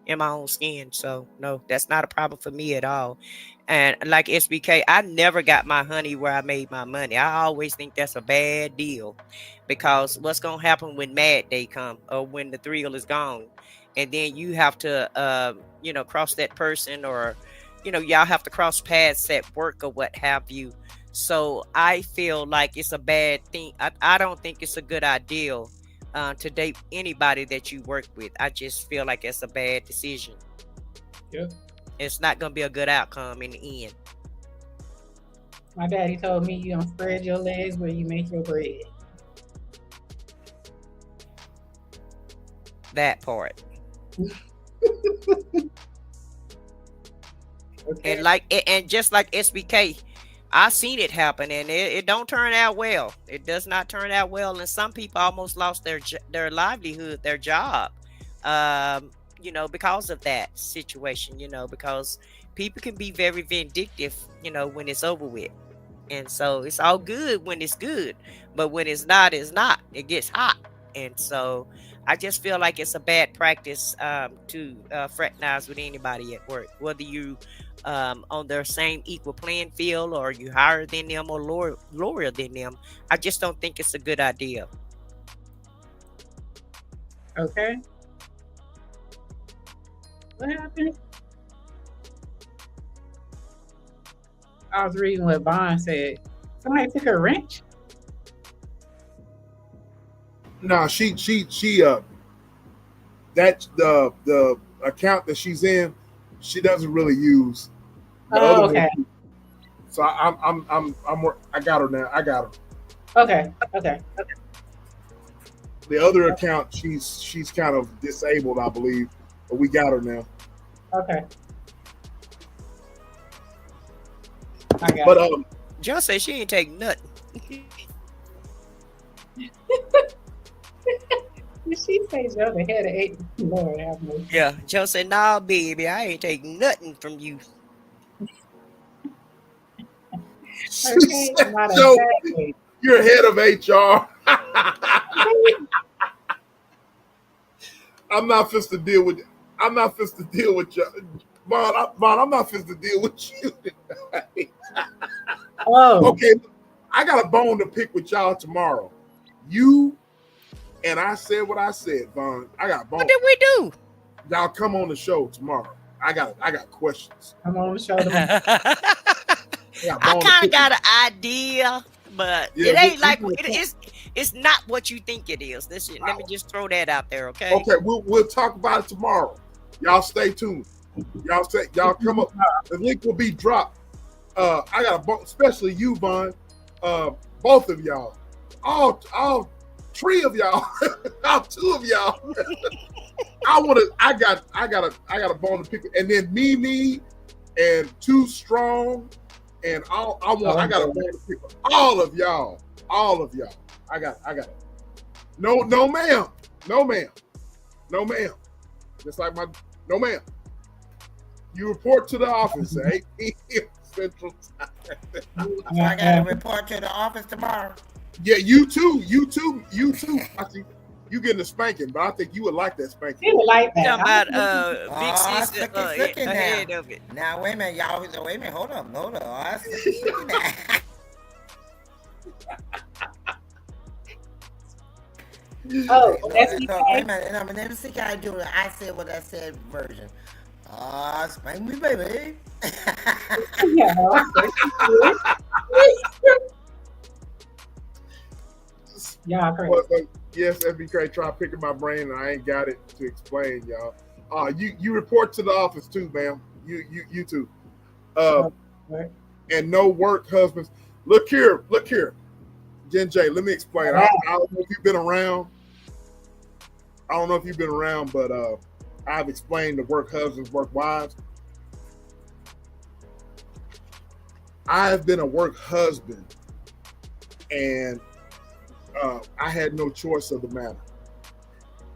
in my own skin, so no, that's not a problem for me at all. And like SBK, I never got my honey where I made my money. I always think that's a bad deal, because what's gonna happen when Mad Day come, or when the thrill is gone, and then you have to cross that person, or y'all have to cross paths at work or what have you. So I feel like it's a bad thing. I don't think it's a good idea to date anybody that you work with. I just feel like it's a bad decision. Yeah. It's not gonna be a good outcome in the end. My daddy told me you don't spread your legs where you make your bread. That part. Okay. And just like SBK, I seen it happen, and it don't turn out well. It does not turn out well, and some people almost lost their livelihood, their job, because of that situation. Because people can be very vindictive, when it's over with, and so it's all good when it's good, but when it's not, it's not. It gets hot, and so I just feel like it's a bad practice to fraternize with anybody at work, whether you on their same equal playing field, or you higher than them or lower than them. I just don't think it's a good idea. Okay. What happened? I was reading what Bond said. Somebody took her wrench. No, she that's the account that she's in. She doesn't really use. Oh, okay. So I got her now. I got her. Okay. The other account, she's kind of disabled, I believe, but we got her now. Okay. I got But John said she ain't take nothing. She says Joe the head of 8. Lord have mercy. Yeah, Joe said, "Nah, baby, I ain't taking nothing from you." Okay, not Joe, exactly. you're head of HR. I'm not supposed to deal with. I'm not supposed to deal with you, Vaughn. I'm not supposed to deal with you tonight. Oh, Okay, I got a bone to pick with y'all tomorrow. You and I said what I said, Vaughn. I got bone. What did we do? Y'all come on the show tomorrow. I got questions. I'm on the show tomorrow. I kind of got an idea, but it ain't like it's not what you think it is. Let me just throw that out there, okay? Okay, we'll talk about it tomorrow. Y'all stay tuned. Y'all come up. The link will be dropped. I got especially you, Vaughn. Both of y'all. All 3 of y'all. All 2 of y'all. I got a bone to pick. And then Mimi and Too Strong and I got a bone to pick with all of y'all. I got it. No ma'am. Just like no ma'am. You report to the office at 8 p.m. Central Time. So I got to report to the office tomorrow. Yeah, you too. I see you getting a spanking, but I think you would like that spanking. She would like that. Talking about big sister ahead of it. Now wait a minute, y'all. Wait a minute. Hold on. I see that. Oh, wait a minute. No, but let me see how I do it. I said what I said version. Spank me, baby. Yeah. Y'all crazy. Yes, FBK tried picking my brain and I ain't got it to explain, y'all. You report to the office too, ma'am. You too. And no work husbands. Look here. Jen J, let me explain. I don't know if you've been around. But I've explained the work husbands, work wives. I have been a work husband, and I had no choice of the matter.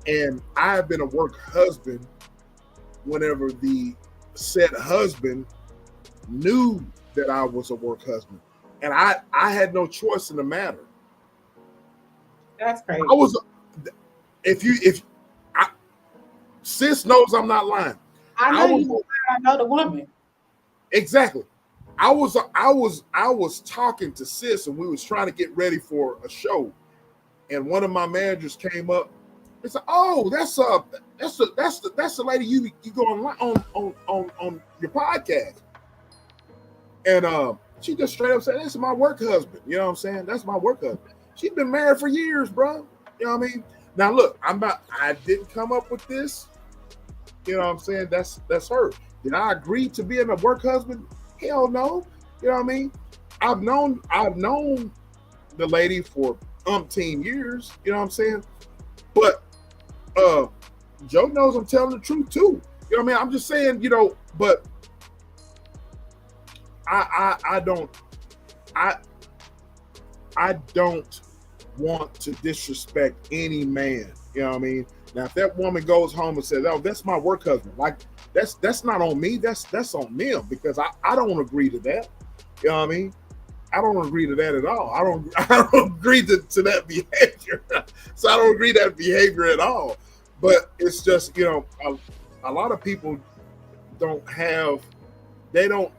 And I have been a work husband whenever the said husband knew that I was a work husband, and I had no choice in the matter. That's crazy. I was, sis knows I'm not lying. I know the woman. Exactly. I was talking to sis, and we was trying to get ready for a show, and one of my managers came up and said, "Oh, that's the lady you go on your podcast," and she just straight up said, "This is my work husband." You know what I'm saying? That's my work husband. She's been married for years, bro. You know what I mean? Now look, I didn't come up with this. You know what I'm saying? That's her. Did I agree to being a work husband? Hell no. You know what I mean? I've known the lady for umpteen years. You know what I'm saying? But Joe knows I'm telling the truth too. You know what I mean? I'm just saying, but I don't want to disrespect any man. You know what I mean? Now, if that woman goes home and says, "Oh, that's my work husband," like that's not on me. That's on them, because I don't agree to that. You know what I mean? I don't agree to that at all. I don't agree to that behavior. So I don't agree to that behavior at all. But it's just, a lot of people don't have no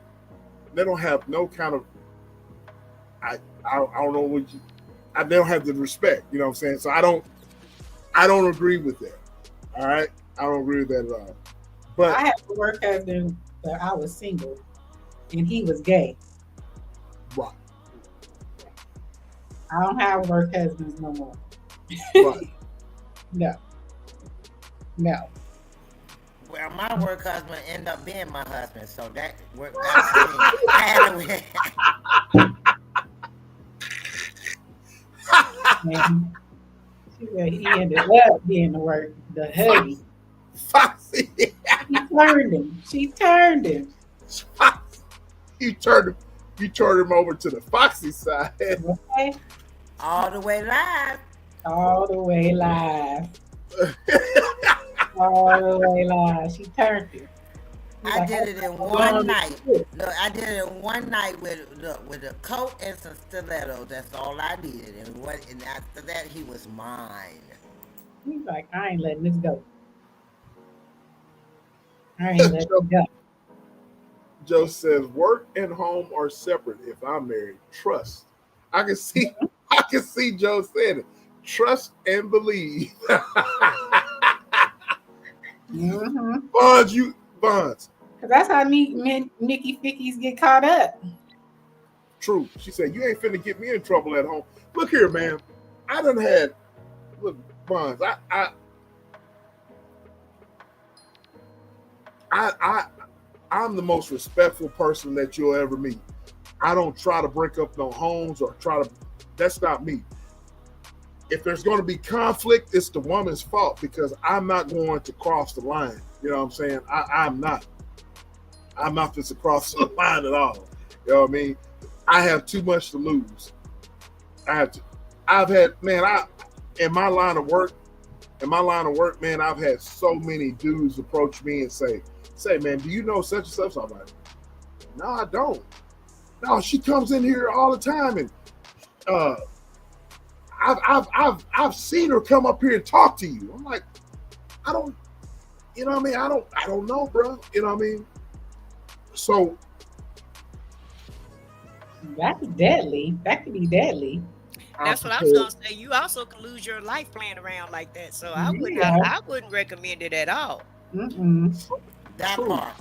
kind of, I don't know what they don't have the respect, you know what I'm saying? So I don't agree with that. All right? I don't agree with that at all. But I had a work husband that I was single and he was gay. Right. I don't have work husbands no more. Right. No. Well, my work husband ended up being my husband, so that worked out. He ended up being the hubby. Foxy. She turned him. You turned him over to the Foxy side. Okay. All the way live. All the way live. All the way live. She turned him. I did it in one night. No, I did it in one night with a coat and some stilettos. That's all I needed. And after that, he was mine. He's like, I ain't letting this go. I ain't letting it go. Joe says, work and home are separate. If I'm married, trust. I can see Joe saying it. Trust and believe. Mm-hmm. Bonds. Because that's how Nikki Fickies get caught up. True. She said, you ain't finna get me in trouble at home. Look here, man. I done had, look, Bonds, I'm the most respectful person that you'll ever meet. I don't try to break up no homes or that's not me. If there's going to be conflict, it's the woman's fault, because I'm not going to cross the line. You know what I'm saying? I'm not just to cross the line at all. You know what I mean? I have too much to lose. In my line of work, man, I've had so many dudes approach me and say, man, do you know such and such? I'm like, no, I don't. No, she comes in here all the time, and I've seen her come up here and talk to you. I'm like, I don't, you know what I mean? I don't know, bro. You know what I mean? So that's deadly. That could be deadly. That's what I was gonna say. You also can lose your life playing around like that. So I wouldn't recommend it at all. That part.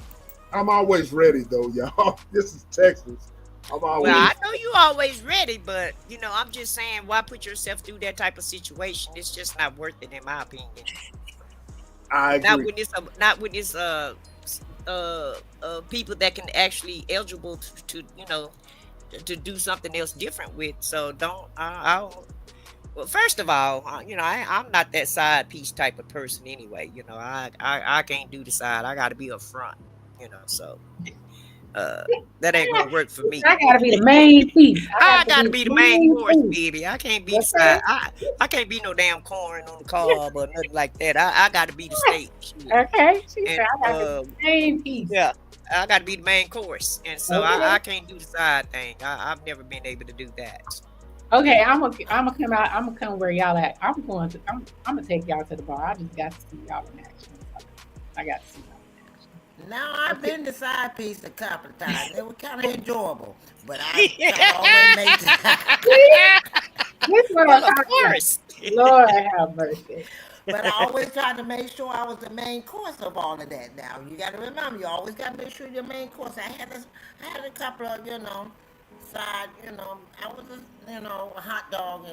I'm always ready though, y'all. This is Texas. Well, I know you always ready, but I'm just saying, why put yourself through that type of situation? It's just not worth it, in my opinion. I agree. Not when it's people that can actually eligible to do something else different with. So don't. Well, first of all, I'm not that side piece type of person anyway. I can't do the side. I got to be up front. So That ain't gonna work for me. I gotta be the main piece. I gotta be the main course, piece. baby. I can't be the side. I can't be no damn corn on the cob or nothing like that. I gotta be the stage. Okay, she And, said I gotta be the main piece. Yeah, I gotta be the main course, and so Okay. I can't do the side thing. I've never been able to do that. Okay, I'm gonna come out. I'm gonna come where y'all at. I'm gonna take y'all to the bar. I just got to see y'all in action. I got to see y'all in action. Now I've been the side piece a couple of times. They were kind of enjoyable, but I always made This what I'm Well, of talking about. course. Lord have mercy. But I always tried to make sure I was the main course of all of that. Now you got to remember, you always got to make sure you're the main course. I had a couple of side. I was a hot dog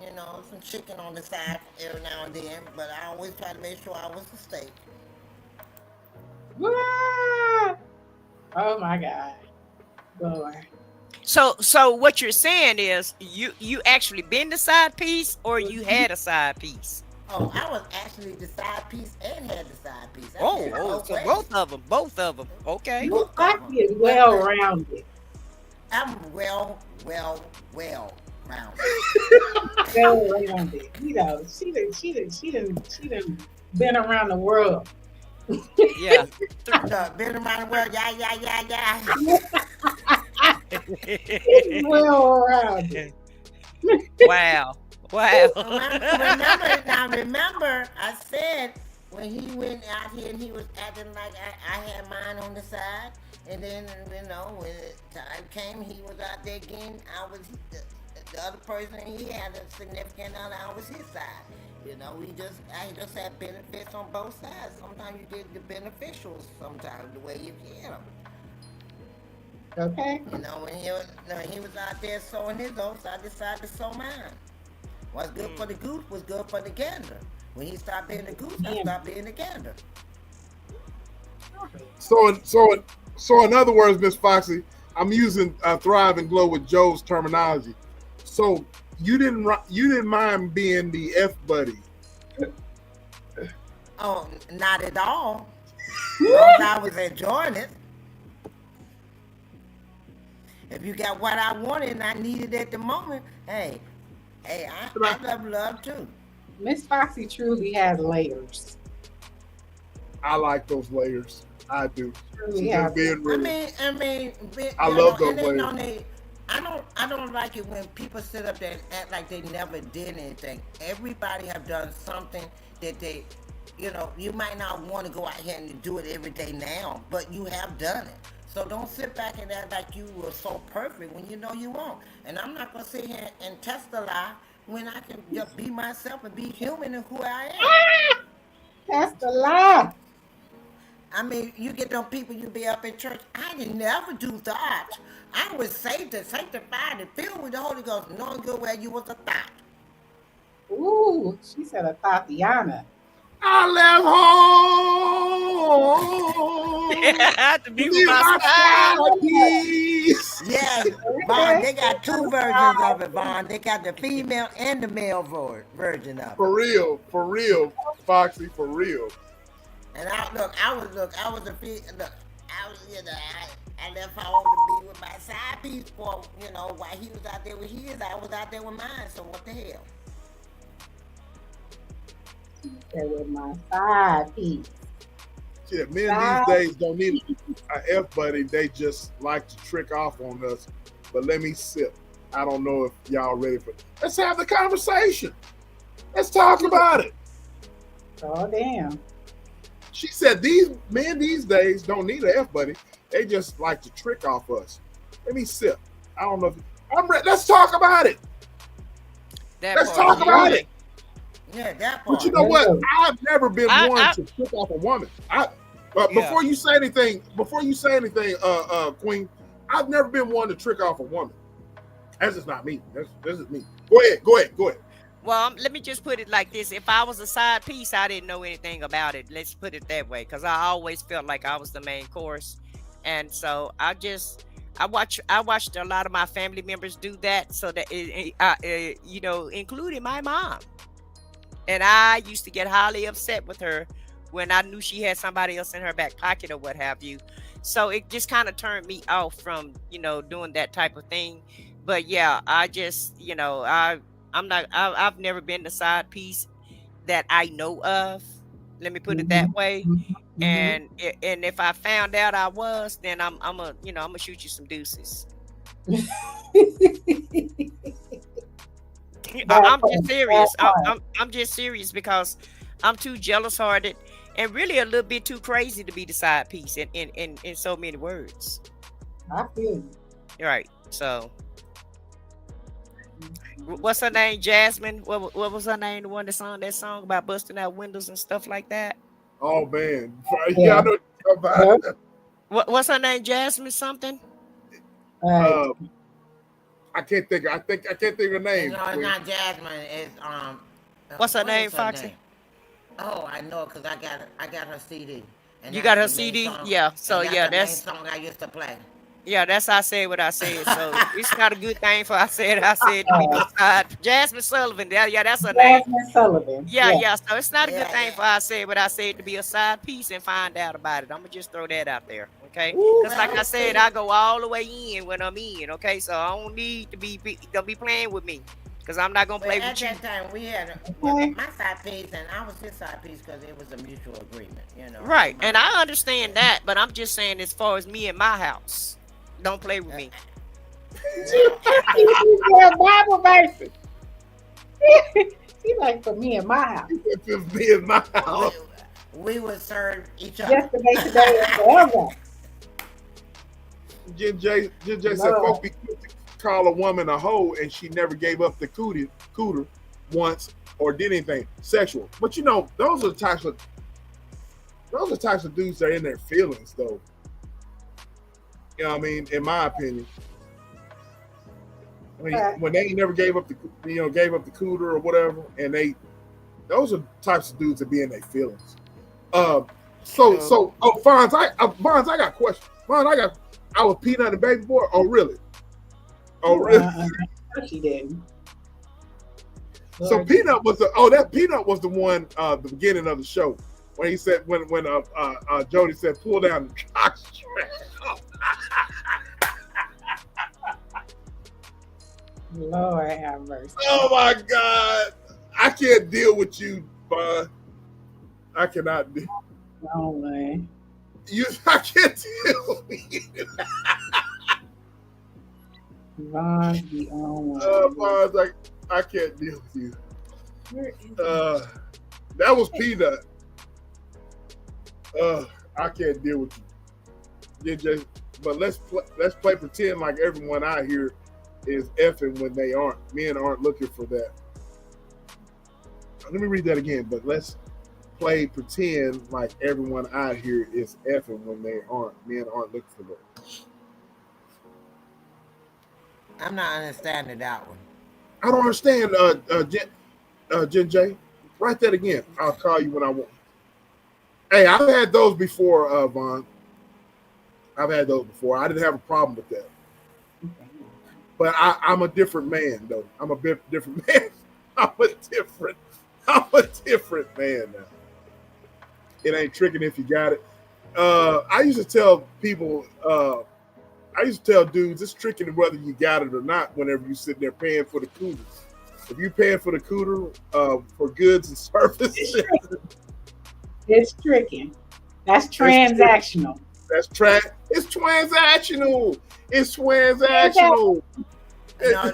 and some chicken on the side every now and then. But I always tried to make sure I was the steak. What? Oh my God, Lord. So what you're saying is you actually been the side piece, or you had a side piece? Oh, I was actually the side piece and had the side piece. I Oh, did both so ways. both of them. Okay. You Foxy is well rounded. I'm well rounded. Well rounded. You know, she done been around the world. Yeah. Been around the world, yeah. She's well rounded. Wow. Remember, I said when he went out here and he was acting like I had mine on the side, and then when the time came, he was out there again. I was the other person. He had a significant other. I was his side. I just had benefits on both sides. Sometimes you get the beneficials. Sometimes the way you get them. Okay. When he was out there sowing his oats, I decided to sow mine. What's good for the goose was good for the gander. When he stopped being the goose, I stopped being the gander. So in other words, Miss Foxy, I'm using Thrive and Glow with Joe's terminology. So you didn't mind being the F buddy? Oh, not at all. I was enjoying it. If you got what I wanted and I needed at the moment, hey, I love too. Miss Foxy truly has layers. I like those layers. I do. Truly has. Being real. I love those layers. I don't like it when people sit up there and act like they never did anything. Everybody have done something that they, you might not want to go out here and do it every day now, but you have done it. So don't sit back and act like you were so perfect when you know you won't. And I'm not going to sit here and test a lie when I can just be myself and be human in who I am. That's the lie. I mean, you get them people, you be up in church. I didn't never do that. I was saved and sanctified and filled with the Holy Ghost, knowing good where you was a thought. Ooh, she said a Tatiana. I left home To be with my side piece. Yeah, Vaughn, they got two versions of it, Vaughn. They got the female and the male version of it. For real, Foxy, for real. And I left home to be with my side piece for, while he was out there with his, I was out there with mine, so what the hell? That was my side piece. Yeah, men these days don't need an F buddy. They just like to trick off on us. But let me sip. I don't know if y'all ready for it. Let's have the conversation. Let's talk about it. Oh, damn. She said these men these days don't need an F buddy. They just like to trick off us. Let me sip. I don't know if I'm ready. Let's talk about it. Let's talk about it. Yeah, that part. But you know what? I've never been one to trick off a woman. Before you say anything, Queen, I've never been one to trick off a woman. That's just not me. This is me. Go ahead. Well, let me just put it like this. If I was a side piece, I didn't know anything about it. Let's put it that way. Because I always felt like I was the main course. And so I watched a lot of my family members do that. So that, including my mom. And I used to get highly upset with her when I knew she had somebody else in her back pocket or what have you. So it just kind of turned me off from, doing that type of thing. But yeah, I just, I've never been the side piece that I know of. Let me put it that way. And if I found out I was, then I'm gonna shoot you some deuces. I'm just serious. I'm just serious because I'm too jealous hearted and really a little bit too crazy to be the side piece in so many words. I feel you. Right. So what's her name? Jasmine. What was her name? The one that sung that song about busting out windows and stuff like that. Oh man. Yeah, I know about it. What's her name? Jasmine something? I can't think of her name. No, it's not Jasmine. It's what's her name, Foxy? Name? Oh, I know, cause I got her CD. And you got her CD? Yeah. So yeah, that's the main song I used to play. Yeah, that's how I said what I said. So it's not a good thing for I said to be beside Jasmine Sullivan. Yeah, that's her name. Jasmine Sullivan. Yeah. So it's not a good thing for I said what I said to be a side piece and find out about it. I'm gonna just throw that out there, okay? Because like I said, I go all the way in when I'm in, okay? So I don't need to be playing with me. Because I'm not gonna play with you. At that time, we had my side piece, and I was his side piece because it was a mutual agreement, Right, and I understand that, but I'm just saying as far as me and my house, don't play with me. Bible verses. He like for me and my house. For me and my house. We would serve each other. Yesterday, today, and forever. Jen J said, "Folks be quick to call a woman a hoe, and she never gave up the cooter once or did anything sexual." But those are the types of dudes that are in their feelings, though. You know what I mean? In my opinion, when they never gave up the cooter or whatever, and those are the types of dudes that be in their feelings. Fonz, I got a question. Fonz, I was Peanut and Baby Boy. Oh really? She didn't. So Peanut was the one the beginning of the show when he said when Jody said pull down the jock strap. Lord have mercy. Oh my God. I can't deal with you, Bud. I cannot deal. No way. I can't deal with you. Von's the only Von's I can't deal with you. That was Peanut. I can't deal with you. But let's play pretend like everyone out here is effing when they aren't. Men aren't looking for that. Let me read that again. But let's play pretend like everyone out here is effing when they aren't. Men aren't looking for that. I'm not understanding that one. I don't understand, Jen J. Write that again. I'll call you when I want. Hey, I've had those before, Von. I've had those before. I didn't have a problem with that. But I'm a different man, though. I'm a bit different man. I'm a different man now. It ain't tricking if you got it. I used to tell people, dudes, it's tricking whether you got it or not whenever you sit there paying for the cooter. If you're paying for the cooter for goods and services. It's tricking. That's transactional. It's transactional. It's transactional. No,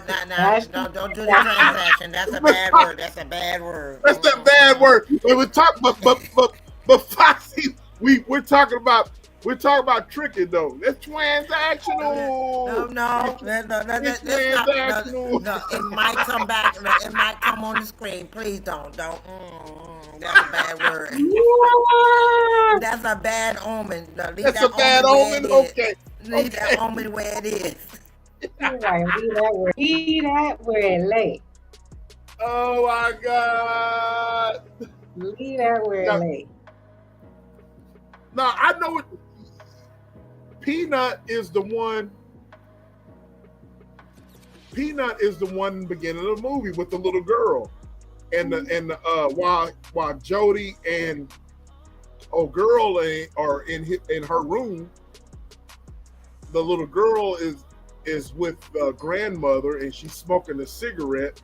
don't do the transaction. That's a bad word. That's a bad word. That's a bad word. When we talk, but Foxy, we're talking about tricking though. That's transactional. No. It's transactional. No, it might come back. It might come on the screen. Please don't. That's a bad word. That's a bad omen. No, that's a bad omen. Okay. Leave that omen where it is. Right, leave that where it lay. Oh my God. Leave that where it lay. Now I know it. Peanut is the one in the beginning of the movie with the little girl, and while Jody and girl are in her room, the little girl is with the grandmother, and she's smoking a cigarette,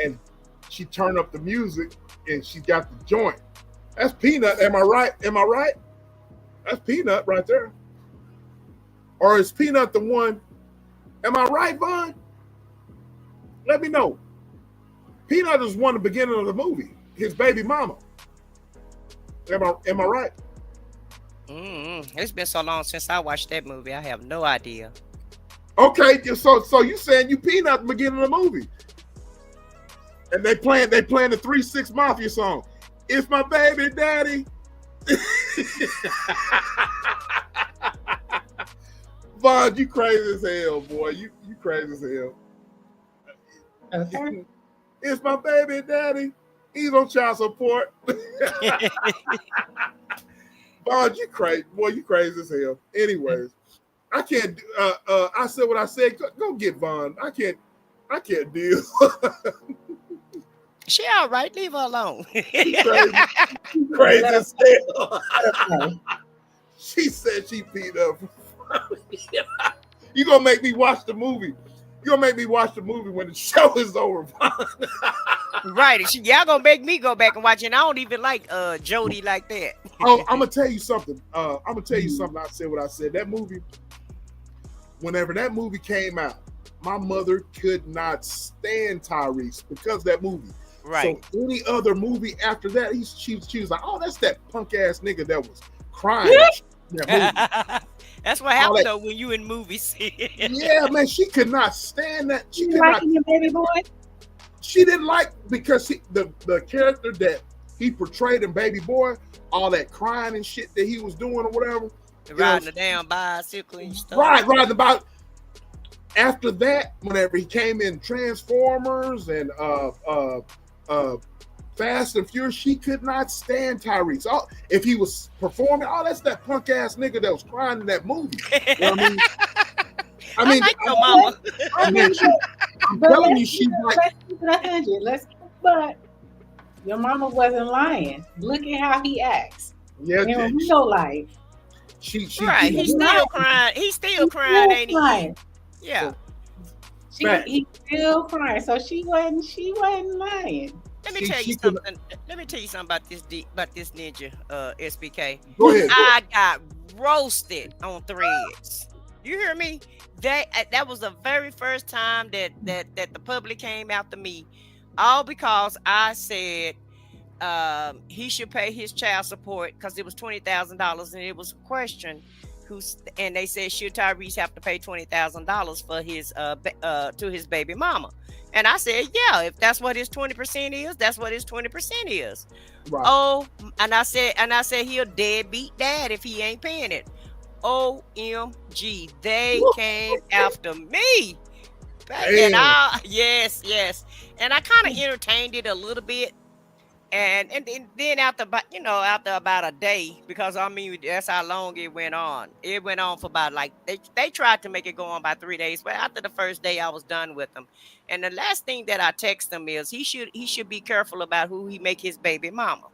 and she turned up the music, and she got the joint. That's Peanut. Am I right? Am I right? That's Peanut right there. Or is Peanut the one? Am I right, Vaughn? Let me know. Peanut is one at the beginning of the movie. His baby mama. Am I right? It's been so long since I watched that movie. I have no idea. Okay, so you saying you Peanut at the beginning of the movie? And they playing the 3 6 Mafia song. It's my baby daddy. Vaughn, you crazy as hell, boy. You crazy as hell. Okay. It's my baby daddy. He's on child support. Vaughn, you crazy. Boy, you crazy as hell. Anyways, I can't I said what I said. Go get Vaughn. I can't deal. She all right. Leave her alone. Crazy as hell. She said she beat up. You gonna make me watch the movie. You're gonna make me watch the movie when the show is over. Right. Y'all gonna make me go back and watch it. And I don't even like Jody like that. I'm gonna tell you something. I said what I said. That movie, whenever that movie came out, my mother could not stand Tyrese because of that movie. Right. So any other movie after that, she was like, oh, that's that punk ass nigga that was crying. That's what happened though when you in movies. Yeah, man, she could not stand that. She You could liking not. your baby boy? She didn't like because the character that he portrayed in Baby Boy, all that crying and shit that he was doing or whatever. Riding a damn bicycle and stuff. Right about. After that, whenever he came in Transformers and Fast and Furious, she could not stand Tyrese. If he was performing, that's that punk ass nigga that was crying in that movie. You know what I mean? I mean, like your mama. I'm telling you, she's like. Let's keep it 100. But your mama wasn't lying. Look at how he acts. Yeah, in real life. She right. He's still crying. He's still crying, ain't he? Crying. Yeah. He's still crying. So she wasn't lying. Let me tell you something. Let me tell you something about this ninja, SBK. Go ahead. I got roasted on Threads. You hear me? That was the very first time that the public came after me, all because I said he should pay his child support because it was $20,000, and it was a question. And they said, should Tyrese have to pay $20,000 for his to his baby mama? And I said, yeah, if that's what his 20% is, that's what his 20% is. Right. Oh, and I said he'll deadbeat dad if he ain't paying it. OMG, they came after me. Damn. And yes. And I kind of entertained it a little bit. And then after about a day, because I mean that's how long it went on. It went on for about they tried to make it go on by 3 days, but after the first day I was done with them. And the last thing that I text him is he should be careful about who he make his baby mama.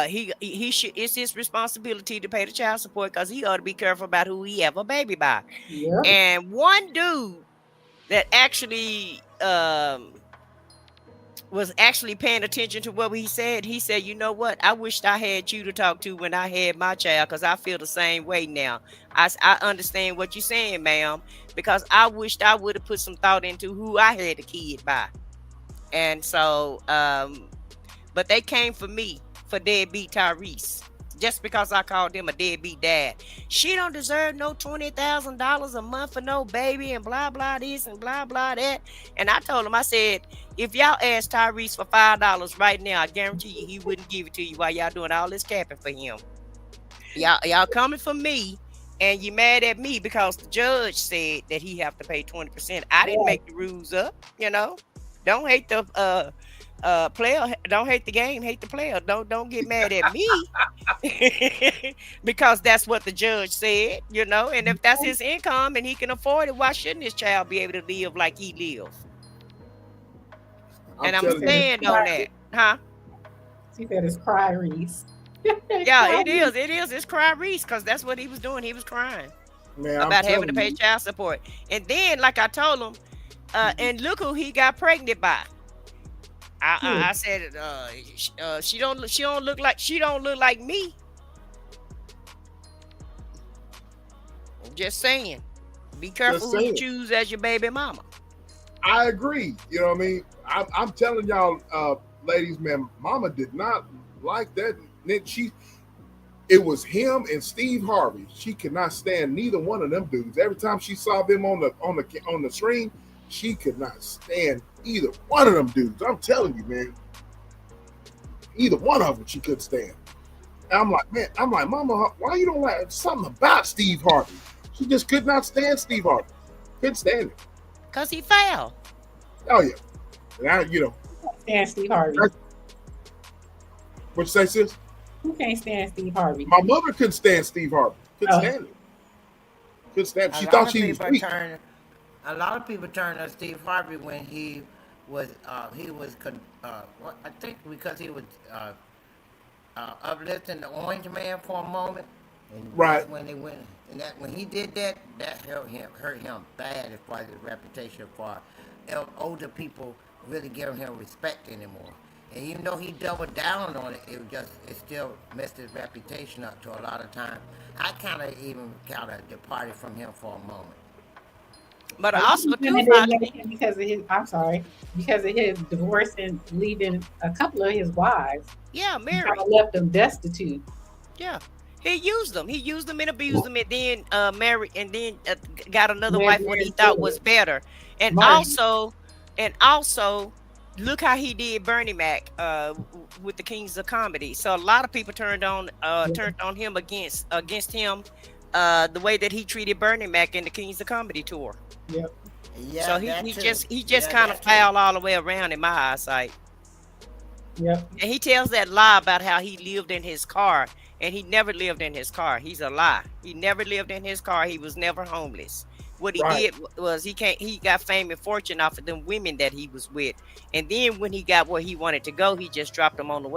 He should. It's his responsibility to pay the child support because he ought to be careful about who he have a baby by. Yeah. And one dude that actually was actually paying attention to what he said. He said, you know what? I wished I had you to talk to when I had my child because I feel the same way now. I understand what you're saying, ma'am, because I wished I would have put some thought into who I had a kid by. And so, but they came for me for deadbeat Tyrese. Just because I called him a deadbeat dad. She don't deserve no $20,000 a month for no baby and blah, blah, this and blah, blah, that. And I told him, I said, if y'all ask Tyrese for $5 right now, I guarantee you he wouldn't give it to you while y'all doing all this capping for him. Y'all coming for me, and you mad at me because the judge said that he have to pay 20%. I didn't make the rules up, you know. Don't hate the player, don't hate the game, hate the player. Don't get mad at me because that's what the judge said, you know. And if that's his income and he can afford it, why shouldn't his child be able to live like he lives? And I'm saying on that, huh? She said it's cry Reese. Yeah, it is. It's cry Reese because that's what he was doing. He was crying. Man, about having to pay child support. And then, like I told him, and look who he got pregnant by. I said, she don't look like me. I'm just saying, be careful who you choose as your baby mama. I agree. You know what I mean? I'm telling y'all, ladies, man, Mama did not like that. It was him and Steve Harvey. She could not stand neither one of them dudes. Every time she saw them on the screen, she could not stand either one of them dudes. I'm telling you, man. Either one of them she couldn't stand. And I'm like, Mama, why you don't like something about Steve Harvey? She just could not stand Steve Harvey. Couldn't stand it. Cause he fell. Oh yeah. And I, you know. Stand Steve Harvey. What you say, sis? Who can't stand Steve Harvey? My mother couldn't stand Steve Harvey. Couldn't stand it. Couldn't stand it. She thought she was weak. A lot of people turned on Steve Harvey when he was I think because he was uplifting the Orange Man for a moment. And right. When they went, and when he did that hurt him bad as far as his reputation for older people really giving him respect anymore. And even though he doubled down on it, it still messed his reputation up to a lot of time. I kind of departed from him for a moment. But I also because of his divorce and leaving a couple of his wives. Yeah, married. Kind of left them destitute. Yeah, he used them and abused them, and then married, and then got another wife what he thought was better. And also, look how he did Bernie Mac with the Kings of Comedy. So a lot of people turned on him against him the way that he treated Bernie Mac in the Kings of Comedy tour. Yep. Yeah. So he just kind of fouled all the way around in my eyesight. Yep. And he tells that lie about how he lived in his car, and he never lived in his car. He's a lie. He never lived in his car. He was never homeless. What he did was he got fame and fortune off of them women that he was with. And then when he got where he wanted to go, he just dropped them by the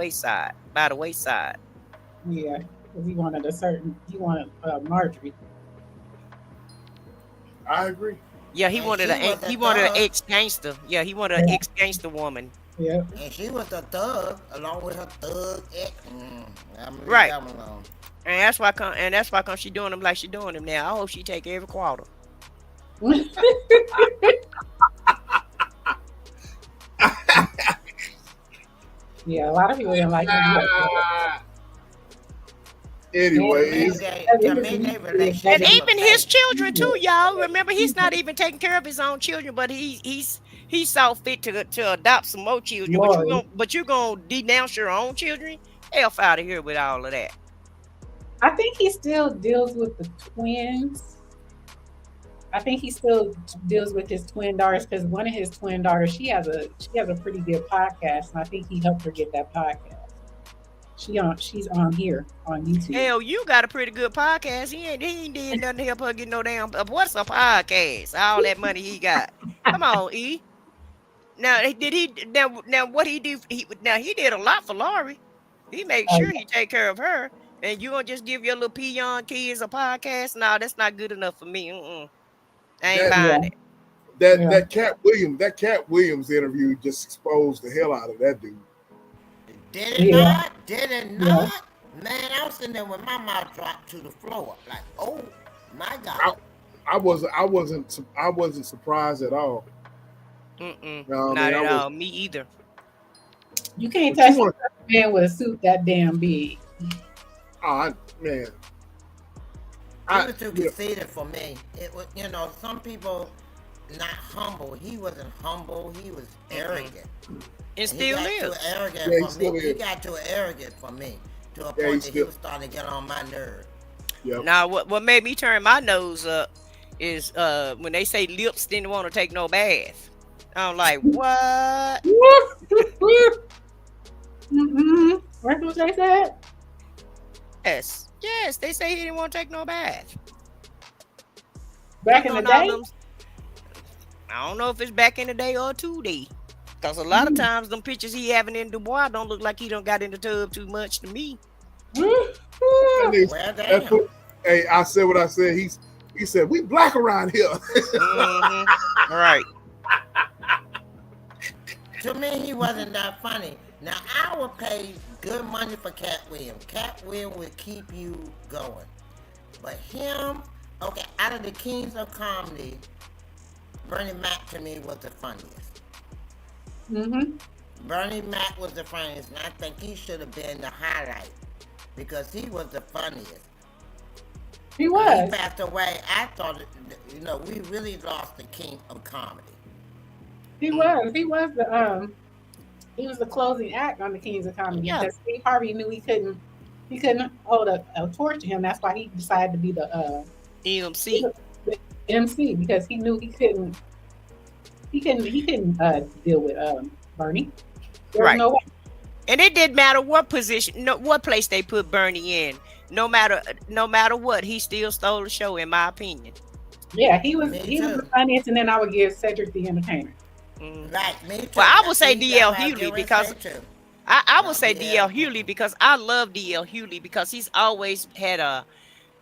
wayside. Yeah, because he wanted Marjorie. I agree. Yeah, he wanted an ex-gangster. Yeah, he wanted an ex-gangster woman. Yeah. And she was a thug along with her thug ex. Right. And that's why she doing him like she doing him now. I hope she take every quarter. Yeah, a lot of people didn't like him. Anyway, and even his children too, y'all. Remember, he's not even taking care of his own children, but he saw fit to adopt some more children. But you gonna denounce your own children? Hell out of here with all of that. I think he still deals with the twins. I think he still deals with his twin daughters because one of his twin daughters, she has a pretty good podcast, and I think he helped her get that podcast. She's on here on YouTube. Hell, you got a pretty good podcast. He ain't did nothing to help her get no damn. What's a podcast? All that money he got. Come on, E. Now did he? Now what he do? He did a lot for Lori. He made sure he take care of her. And you gonna just give your little peon kids a podcast? No, that's not good enough for me. I ain't buying it. That Cat Williams interview just exposed the hell out of that dude. Did it not? Did it not? Man, I was sitting there with my mouth dropped to the floor. Like, oh my God. I wasn't surprised at all. No, not at all. Me either. You can't touch a man with a suit that damn big. Oh, man. He was too conceited for me. It was, some people not humble. He wasn't humble. He was arrogant. It still is. He got too arrogant for me to a point that he was starting to get on my nerve. Yep. Now, what made me turn my nose up is when they say lips didn't want to take no bath. I'm like, what? Where did they say that? Yes, they say he didn't want to take no bath. Back in the day? I don't know if it's back in the day or today. Because a lot of times them pictures he having in Dubois don't look like he done got in the tub too much to me. Hey, I said what I said. He said, "We black around here." Mm-hmm. All right. To me, he wasn't that funny. Now, I would pay good money for Cat Williams. Cat Williams would keep you going. But him, okay, out of the kings of comedy, Bernie Mac to me was the funniest. Mm-hmm. Bernie Mac was the funniest, and I think he should have been the highlight because he was the funniest. He When was. he passed away, I thought, we really lost the king of comedy. He was. He was the closing act on the Kings of Comedy because Steve Harvey knew he couldn't hold a torch to him. That's why he decided to be the MC. the MC because he knew he couldn't deal with Bernie. There was no way. And it didn't matter what position, what place they put Bernie in. No matter what, he still stole the show, in my opinion. Yeah, he was the funniest, and then I would give Cedric the Entertainer. Right, me too. Well, I would say D.L. Hughley because I would say D.L. Hughley because I love D.L. Hughley because he's always had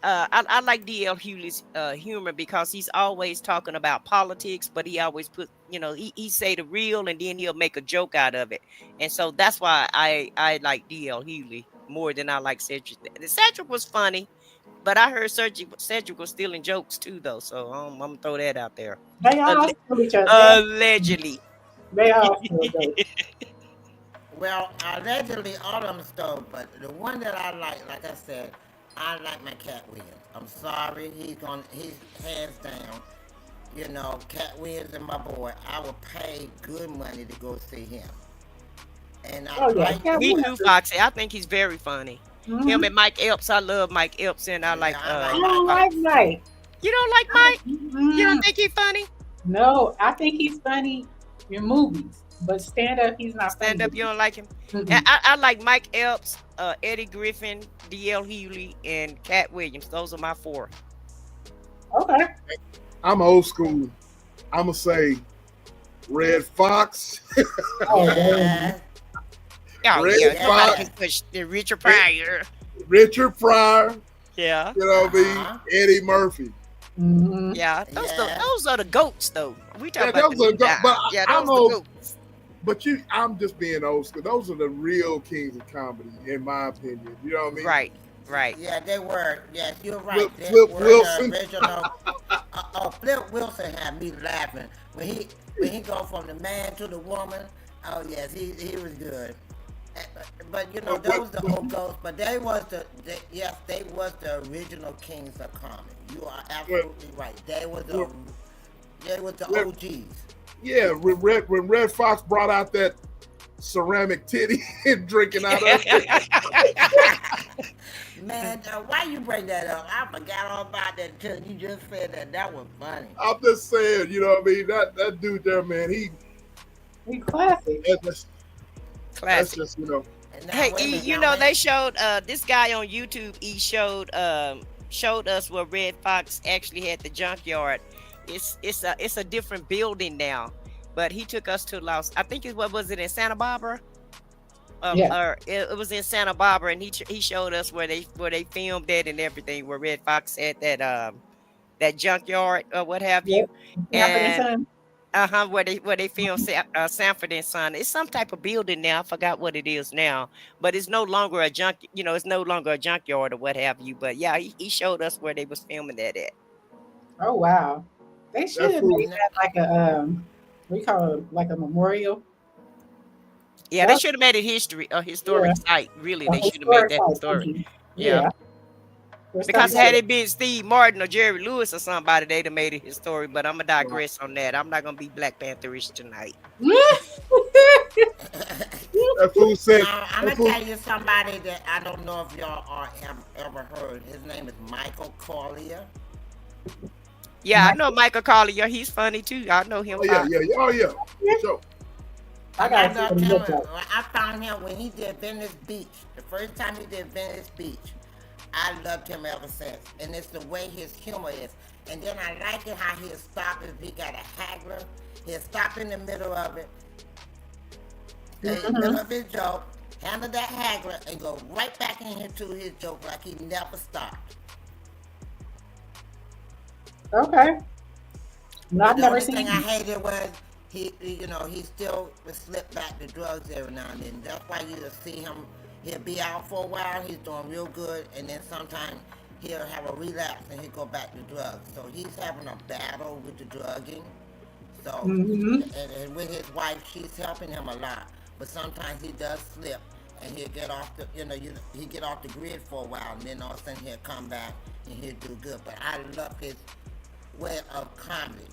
I like D.L. Hughley's humor because he's always talking about politics, but he always put, he say the real and then he'll make a joke out of it. And so that's why I like D.L. Hughley more than I like Cedric. Cedric was funny, but I heard Cedric was stealing jokes too, though. So I'm going to throw that out there. They all steal each other. Allegedly. They all steal jokes. Well, allegedly all of them stole, but the one that I like I said, I like my Cat Williams. I'm sorry, he's hands down. Cat Williams and my boy. I will pay good money to go see him. And Me too, Foxy. I think he's very funny. Mm-hmm. Him and Mike Epps. I love Mike Epps, and I like. I don't like Mike. You don't like Mike? Mm-hmm. You don't think he's funny? No, I think he's funny in movies, but stand up, he's not. Stand up, you don't like him. Mm-hmm. And I like Mike Epps, Eddie Griffin, D.L. Hughley, and Cat Williams. Those are my 4. Okay. I'm old school. I'm gonna say Red Fox. Red Fox. Richard Pryor. Richard Pryor. Yeah. You know what I mean? Eddie Murphy. Mm-hmm. Yeah. Those are the goats, though. We talk Yeah, about those are the goats. But I'm just being old school. Those are the real kings of comedy, in my opinion. You know what I mean? Right. Yeah, they were. Yes, you're right. Flip Wilson. The original. Flip Wilson had me laughing when he go from the man to the woman. Oh yes, he was good. But those the old ghosts. But they was the original kings of comedy. You are absolutely right. They was the OGs. Yeah, when Red Fox brought out that ceramic titty and drinking out of it. Man, why you bring that up? I forgot all about that until you just said that. That was funny. I'm just saying, you know what I mean? That dude there, man, he classic. That's just, Hey, they showed this guy on YouTube. He showed us where Red Fox actually had the junkyard. It's a different building now, but he took us to I think was it in Santa Barbara? Or it was in Santa Barbara, and he showed us where they filmed it and everything, where Red Fox had that junkyard or what have you, and where they filmed Sanford and Son. It's some type of building now. I forgot what it is now, but it's no longer a it's no longer a junkyard or what have you. But yeah, he showed us where they was filming that at. Oh wow, they should have made that like a we call it like a memorial. Yeah, they should have made it a historic site. Really, they should have made that historic. Yeah. Because had it been Steve Martin or Jerry Lewis or somebody, they'd have made it historic. But I'm gonna digress on that. I'm not gonna be Black Pantherish tonight. That fool said. I'm gonna tell you somebody that I don't know if y'all have ever heard. His name is Michael Collier. Yeah, I know Michael Collier. He's funny too. I know him. Oh yeah. Sure. I found him when he did Venice Beach. The first time he did Venice Beach, I loved him ever since. And it's the way his humor is. And then I like it how he'll stop if he got a haggler. He'll stop in the middle of it, in the middle of his joke, handle that haggler, and go right back into his joke like he never stopped. Okay. No, I've The never only seen thing I him. hated was he still would slip back to drugs every now and then. That's why you'll see him. He'll be out for a while. He's doing real good, and then sometimes he'll have a relapse and he'll go back to drugs. So he's having a battle with the drugging. So, Mm-hmm. and with his wife, she's helping him a lot. But sometimes he does slip, and he'll get off the, he get off the grid for a while, and then all of a sudden he'll come back and he'll do good. But I love his way of comedy.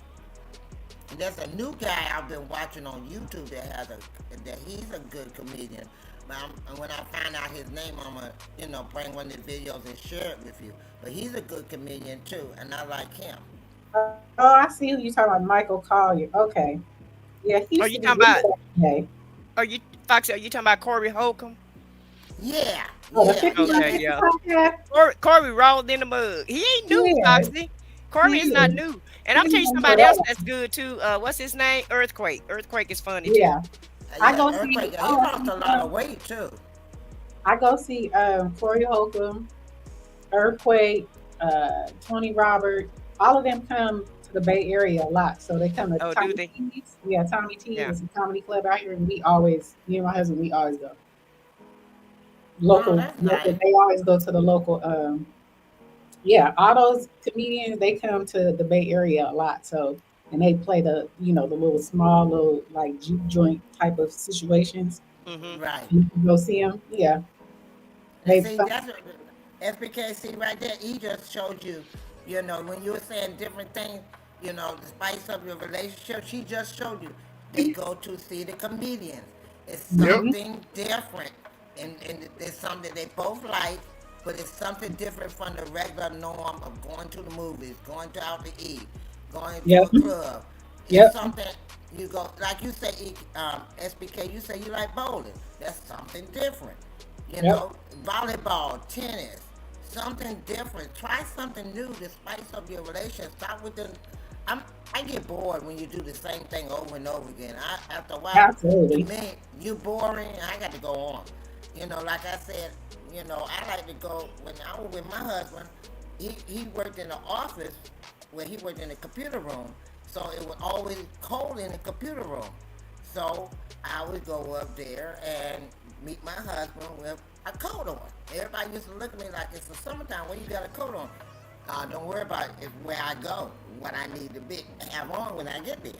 And there's a new guy I've been watching on YouTube that he's a good comedian. But and when I find out his name, I'm gonna bring one of the videos and share it with you. But he's a good comedian too, and I like him. Oh, I see who you talking about, Michael Collier. Okay. Yeah, he Are used you to be talking about? good today. Foxy? Are you talking about Corey Holcomb? Yeah, Oh, the yeah, 59 Okay, yeah. yeah. podcast? Corey rolled in the mud. He ain't new, Yeah. Foxy. Corey is not new. And I'm telling you somebody else that's good too. What's his name? Earthquake. Earthquake is funny too. Yeah. I go see. Earthquake, he lost a lot of weight too. I go see Corey Holcomb, Earthquake, Tony Roberts. All of them come to the Bay Area a lot, so they come to Oh, Tommy do they? T's. Yeah, Tommy T's Yeah. is a comedy club out here, and me and my husband, we always go. Oh, Local, that's nice. they always go to the local. Yeah, all those comedians, they come to the Bay Area a lot. So, and they play the little small little like juke joint type of situations. Mm-hmm. Right. You can go see them. Yeah, they. And see, that's what SBKC right there. He just showed you, when you were saying different things, the spice of your relationship. She just showed you. They go to see the comedians. It's Yep. something different, and it's something they both like, but it's something different from the regular norm of going to the movies, going out to eat, going to Yep. a club. It's Yep. something you go, like you say, SBK, you say you like bowling. That's something different. Volleyball, tennis, something different. Try something new to spice up your relationship. Stop with I get bored when you do the same thing over and over again. After a while, Absolutely. to me, you boring. I got to go on. Like I said, I like to go, when I was with my husband, he worked in the office where he worked in the computer room. So it was always cold in the computer room. So I would go up there and meet my husband with a coat on. Everybody used to look at me like it's the summertime. When you got a coat on? Don't worry about it. It's where I go, what I need to have on when I get there.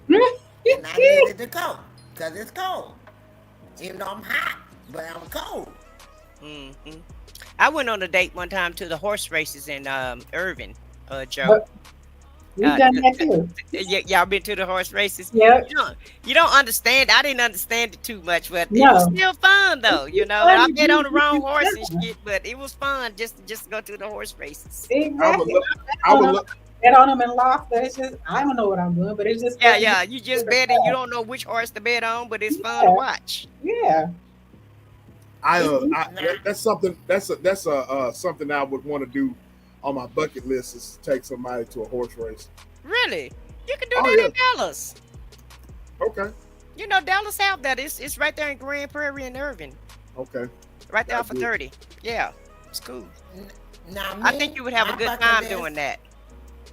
And I needed the coat because it's cold. Even though I'm hot, but I'm cold. Mm-hmm. I went on a date one time to the horse races in Irving, Joe. We've done that too. Y'all been to the horse races? Yeah. You don't understand. I didn't understand it too much, but it No. was still fun though. It's I fun. bet on the wrong It's horse fun. and shit, but it was fun just to go to the horse races. Exactly. I would look. Bet on them in loft, but it's just I don't know what I'm doing, but it's just Yeah. You just bet and you don't know which horse to bet on, but it's fun to watch. Yeah. That's something. That's something I would want to do on my bucket list is take somebody to a horse race. Really? You can do Oh, that yeah. in Dallas. Okay. Dallas have that. It's right there in Grand Prairie and Irving. Okay. Right there That's off of good. 30. Yeah. It's cool. Now, I think you would have a my good bucket time list- doing that.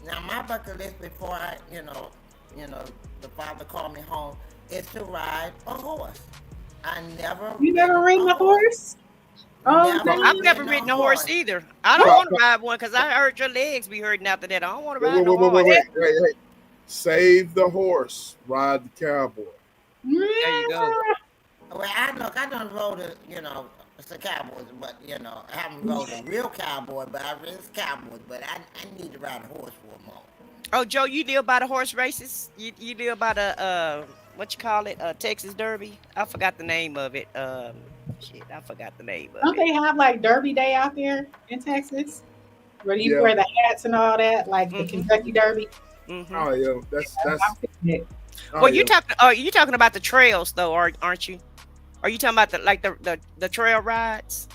Now my bucket list before I, the father called me home, is to ride a horse. I never. You never ridden a horse? Oh, Never. I've never ridden ridden a a horse horse. either. I don't Well, want to ride one because I heard your legs be hurting after that. I don't want to ride no horse. Wait. Save the horse, ride the cowboy. There you go. Well, I don't rode it's a cowboys, but I haven't rode a real cowboy, but I raised cowboys, but I need to ride a horse for a moment. Oh, Joe, you deal by the horse races? You deal by the what you call it? Texas Derby? I forgot the name of it. I forgot the name of Don't it. they have like Derby Day out there in Texas? Where you Yeah. wear the hats and all that, like the Mhm. Kentucky Derby? Mm-hmm. Oh yeah, that's. I'm seeing it. Oh, Well, yeah. you talking about the trails though, aren't you? Are you talking about the trail rides?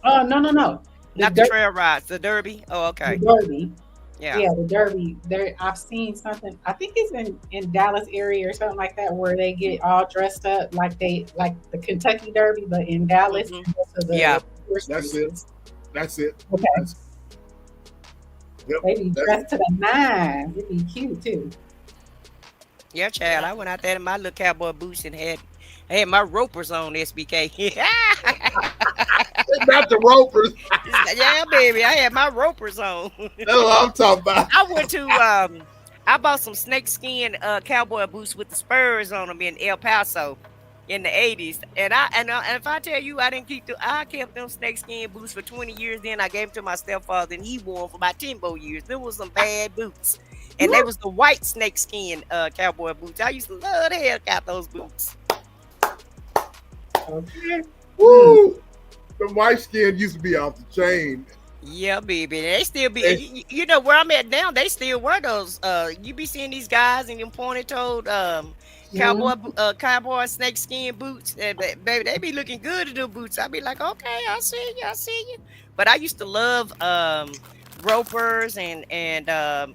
Oh no. Not the trail rides, the Derby. Oh, okay. The Derby. Yeah. Yeah, the Derby. There, I've seen something. I think it's in Dallas area or something like that, where they get all dressed up like the Kentucky Derby, but in Dallas. Mhm. and go to the Yeah. horse That's races. That's it. Okay. Yep. They be dressed to the nines. It'd be cute too. Yeah, child. I went out there in my little cowboy boots and had my ropers on, SBK. Not the ropers. Yeah, baby. I had my ropers on. That's what I'm talking about. I went to I bought some snakeskin cowboy boots with the spurs on them in El Paso in the 80s. And if I tell you I kept them snakeskin boots for 20 years, then I gave them to my stepfather and he wore them for about 10 more years. There was some bad boots. And they was the white snakeskin cowboy boots. I used to love the hell out those boots. Okay. Woo! The white skin used to be off the chain. Yeah, baby. They still be you know where I'm at now, they still wear those. You be seeing these guys in them pointed-toed cowboy snakeskin boots. And baby, they be looking good in them boots. I be like, okay, I see you. But I used to love ropers and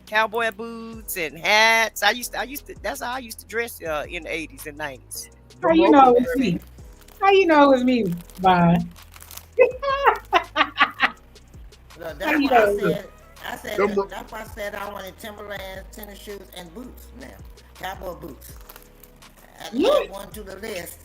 cowboy boots and hats. I used to that's how I used to dress in the 80s and 90s. How you know it's me? How you know it's me, Vaughn? Look, that's why that's why I said I wanted Timberlands, tennis shoes, and boots now. Cowboy boots. Add one to the list.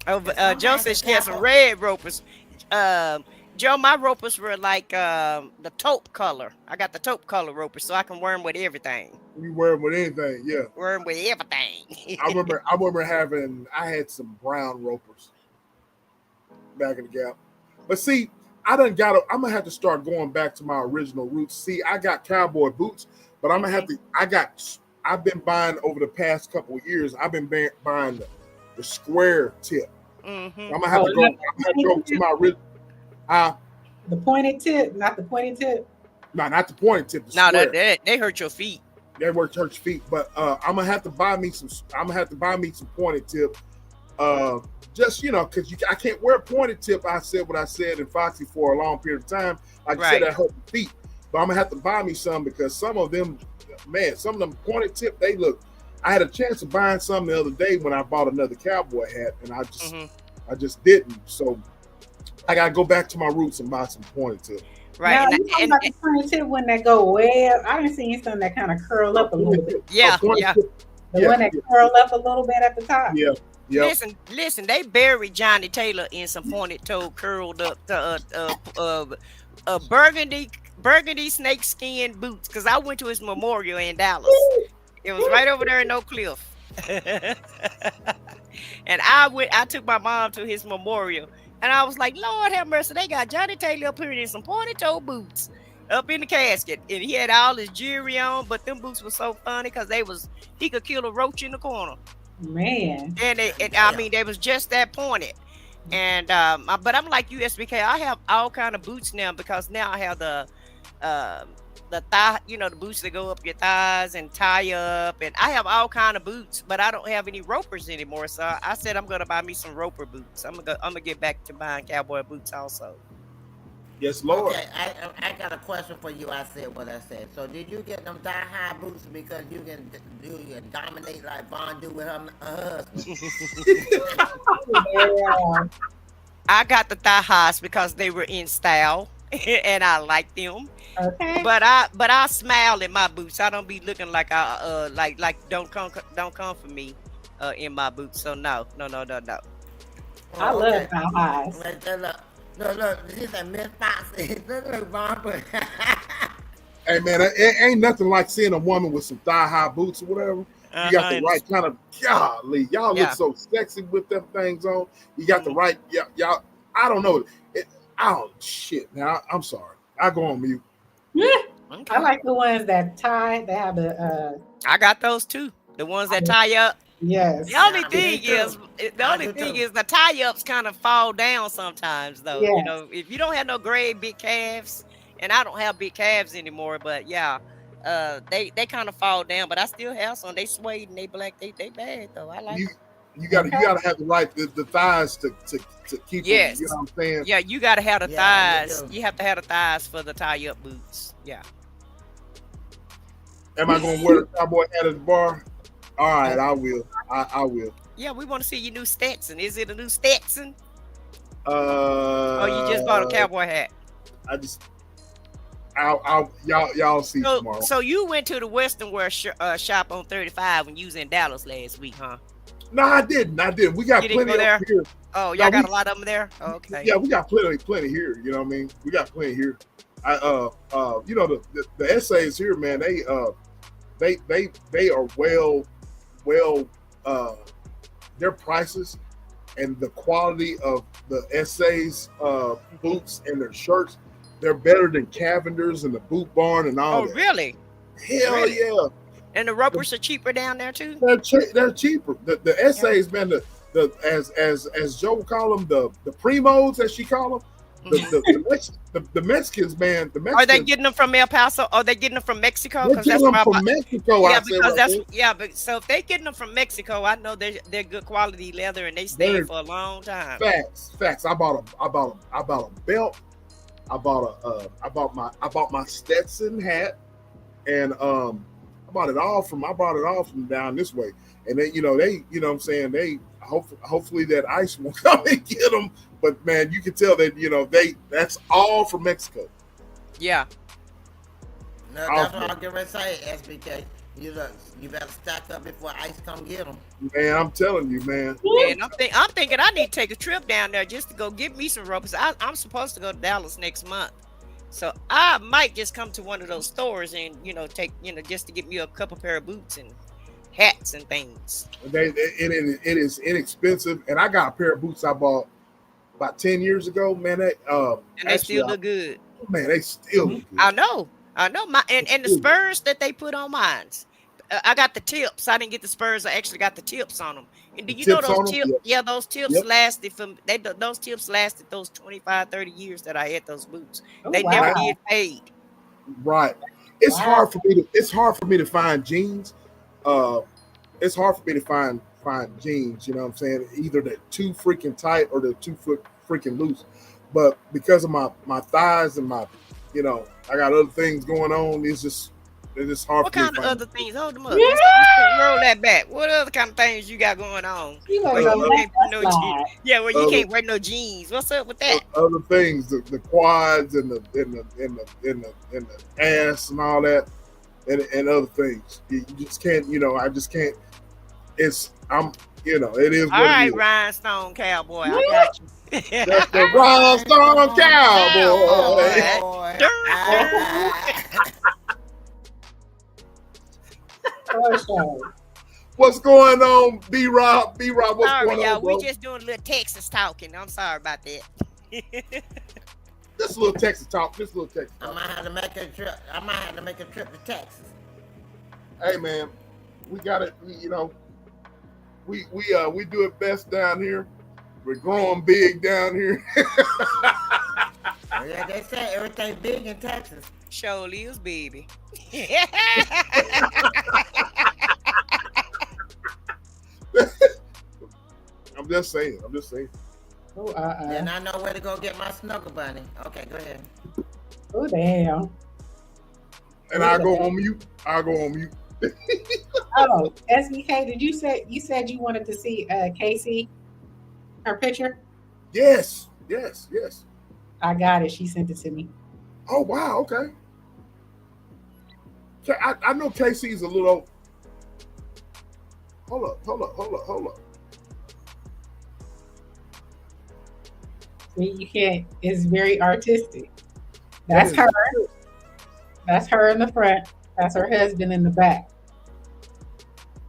Oh, Joe said she had some red ropers. Joe, my ropers were like the taupe color. I got the taupe color ropers, so I can wear them with everything. You wear them with anything, yeah. Wear them with everything. I remember I had some brown ropers back in the Gap. But see, I'm gonna have to start going back to my original roots. See, I got cowboy boots, but I've been buying over the past couple of years, I've been buying the square tip. Mm-hmm. I'm gonna have to go to my original. The pointed tip, not the pointed tip. No, not the pointed tip. No, they hurt your feet. They hurt your feet. But I'm gonna have to buy me some pointed tip. Just because I can't wear a pointed tip. I said what I said in Foxy for a long period of time. Like I said, that hurt my feet. But I'm gonna have to buy me some because some of them pointed tip, they look. I had a chance of buying some the other day when I bought another cowboy hat, and I just didn't. So I gotta go back to my roots and buy some pointed tip. Right. Now, you talking about the pointed tip when they go way up? I didn't see some that kind of curl up a little bit. Yeah. One that curl up a little bit at the top. Yeah. Yep. Listen. They buried Johnny Taylor in some pointed-toed, curled up burgundy snakeskin boots. Because I went to his memorial in Dallas. It was right over there in Oak Cliff. And I took my mom to his memorial, and I was like, Lord have mercy, they got Johnny Taylor up here in some pointed-toed boots up in the casket, and he had all his jewelry on, but them boots were so funny because he could kill a roach in the corner. Man. And they was just that pointed. And but I'm like USBK, I have all kind of boots now because now I have the thigh, the boots that go up your thighs and tie up, and I have all kind of boots, but I don't have any ropers anymore. So I said I'm gonna buy me some roper boots. I'm gonna get back to buying cowboy boots also. Yes, Lord. Okay, I got a question for you. I said what I said. So did you get them thigh-high boots because you can dominate like Vaughn do with her husband? Yeah. I got the thigh highs because they were in style and I like them. Okay. But I smile in my boots. I don't be looking like don't come for me in my boots. So no. I love thigh highs. Look, this is Miss Foxy. Look, Vaughn. Hey man, it ain't nothing like seeing a woman with some thigh-high boots or whatever. You got the right kind of, golly, y'all look so sexy with them things on. You got the right, y'all. I don't know. Shit. Now I'm sorry. I go on mute. Yeah, okay. I like the ones that tie. They have the. I got those too. The ones that tie up. Yes. The only thing is the tie-ups kind of fall down sometimes, though. Yes. If you don't have no great big calves, and I don't have big calves anymore, but they kind of fall down. But I still have some. They suede and they black. They bad though. I like. You gotta have the right the thighs to keep yes. them, you know what I'm saying? Yeah, you gotta have the thighs. You have to have the thighs for the tie-up boots. Yeah. Am I gonna wear the cowboy hat at the bar? All right, I will. I will. Yeah, we want to see your new Stetson. Is it a new Stetson? Or you just bought a cowboy hat? Y'all see So, tomorrow. so you went to the Western Wear shop on 35 when you was in Dallas last week, huh? No, I didn't. We got You didn't plenty go there? up here. Oh, y'all No, got a lot of them there. Okay. Yeah, we got plenty here. You know what I mean? We got plenty here. You know, the essays here, man. They are well, their prices and the quality of the essays, boots and their shirts, they're better than Cavender's and the Boot Barn and all Oh, that. really? Hell Really? yeah. And the ropers are cheaper down there too. They're cheaper. The essays, man. As Joe would call them, the primos, as she call them. The Mexicans, man. The Mexicans. Are they getting them from El Paso? Are they getting them from Mexico? They're getting them from Mexico. Yeah, because but so if they're getting them from Mexico, I know they're good quality leather and they stay for a long time. Facts. I bought a belt. I bought my Stetson hat, and I bought it all from down this way. And then, what I'm saying, they hopefully that ICE won't come and get them. But man, you can tell that, that's all from Mexico. Yeah. No, that's what I'm gonna say, SBK. You better stack up before ICE come get them. Man, I'm telling you, man. And I'm thinking I need to take a trip down there just to go get me some ropes. I'm supposed to go to Dallas next month. So I might just come to one of those stores and, take, just to get me a couple pair of boots and hats and things. It is inexpensive. And I got a pair of boots I bought about 10 years ago, man. And they still look good. Man, they still look good. I know. And the spurs that they put on mine. I got the tips. I didn't get the spurs. I actually got the tips on them. And do you know those tips? Yeah, those tips lasted those tips lasted those 25, 30 years that I had those boots. They never did fade. Right. It's hard for me to find jeans. It's hard for me to find jeans, you know what I'm saying? Either they're too freaking tight or they're too freaking loose. But because of my thighs and my, I got other things going on, it's just hard what for me kind to of find. other things? Hold them up. Roll that back. What other kind of things you got going on? You can't wear no jeans. What's up with that? Other things, the quads and the ass and all that, and other things. You just can't, I just can't. It is. All right, Rhinestone Cowboy, I got you. That's the Rhinestone Cowboy. What's going on, B-Rob? What's going on, bro? We just doing a little Texas talking. I'm sorry about that. Just a little Texas talk. I might have to make a trip. To Texas. Hey, man, we got it. We do it best down here. We're growing big down here. Yeah, they say everything big in Texas. Surely is, baby. I'm just saying. Oh, Then I know where to go get my snuggle bunny. Okay, go ahead. Oh, damn. And I'll go on mute. Oh, SBK, you said you wanted to see Casey, her picture? Yes. I got it. She sent it to me. Oh, wow. Okay. I know Casey's a little. Hold up. See, you can't. It's very artistic. That's her. That's her in the front. That's her husband in the back.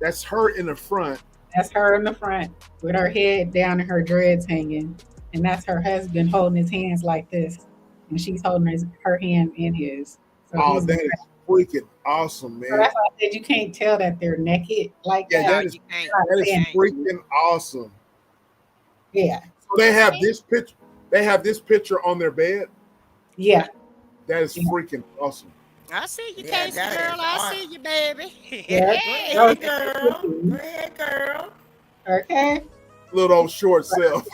That's her in the front. That's her in the front with her head down and her dreads hanging. And that's her husband holding his hands like this. And she's holding her hand in his. So that is freaking awesome, man. So that's why I said you can't tell that they're naked like that. That is freaking awesome. Yeah. So they have this picture. They have this picture on their bed. Yeah. That is freaking awesome. I see you, Casey girl. I see you, baby. Yeah. Hey, girl. Okay. Little old short self.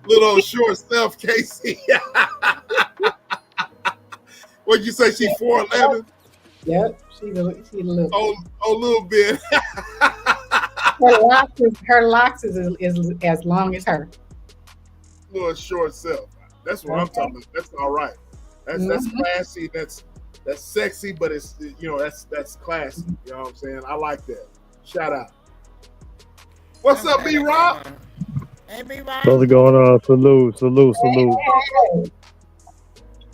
Little old short self, Casey. What'd you say? She's 4'11"? Yep. She's a little. Oh, a little bit. Her locks is as long as her. Little short self. That's what I'm talking about. That's all right. That's classy. That's sexy, but it's that's classy. You know what I'm saying? I like that. Shout out. What's up, B Rob? Hey, B Rob. What's going on? Salute.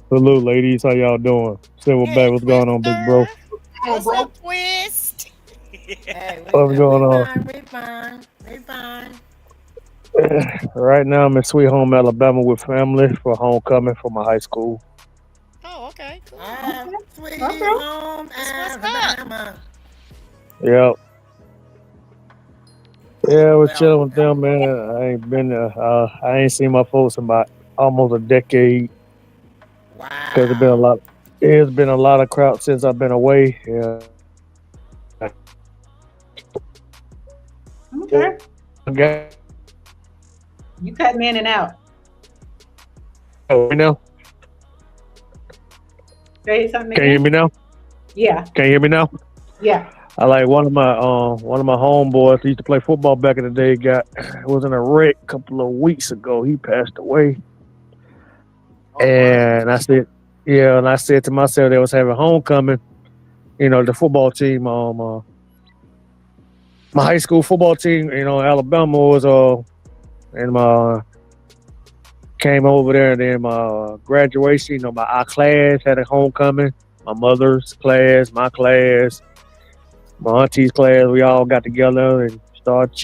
Salute, ladies. How y'all doing? Silverback, what's going on, big bro? What's up, Twist? Hey, What's going on? We fine. Right now, I'm in Sweet Home, Alabama with family for homecoming for my high school. Oh, okay. Cool. Sweet Home, Alabama. Yep. Yeah, we're chilling with them, man. I ain't seen my folks in about almost a decade. Wow. Because it's been a lot of crowd since I've been away. Yeah. Okay. You cutting in and out. Oh, you know? Say something Can you hear me now? Yeah. Can you hear me now? Yeah. I like one of my homeboys who used to play football back in the day was in a wreck a couple of weeks ago. He passed away. And I said to myself, they was having homecoming. You know, the football team, my high school football team, Alabama was and my came over there, and then my graduation, our class had a homecoming. My mother's class, my class, my auntie's class, we all got together and started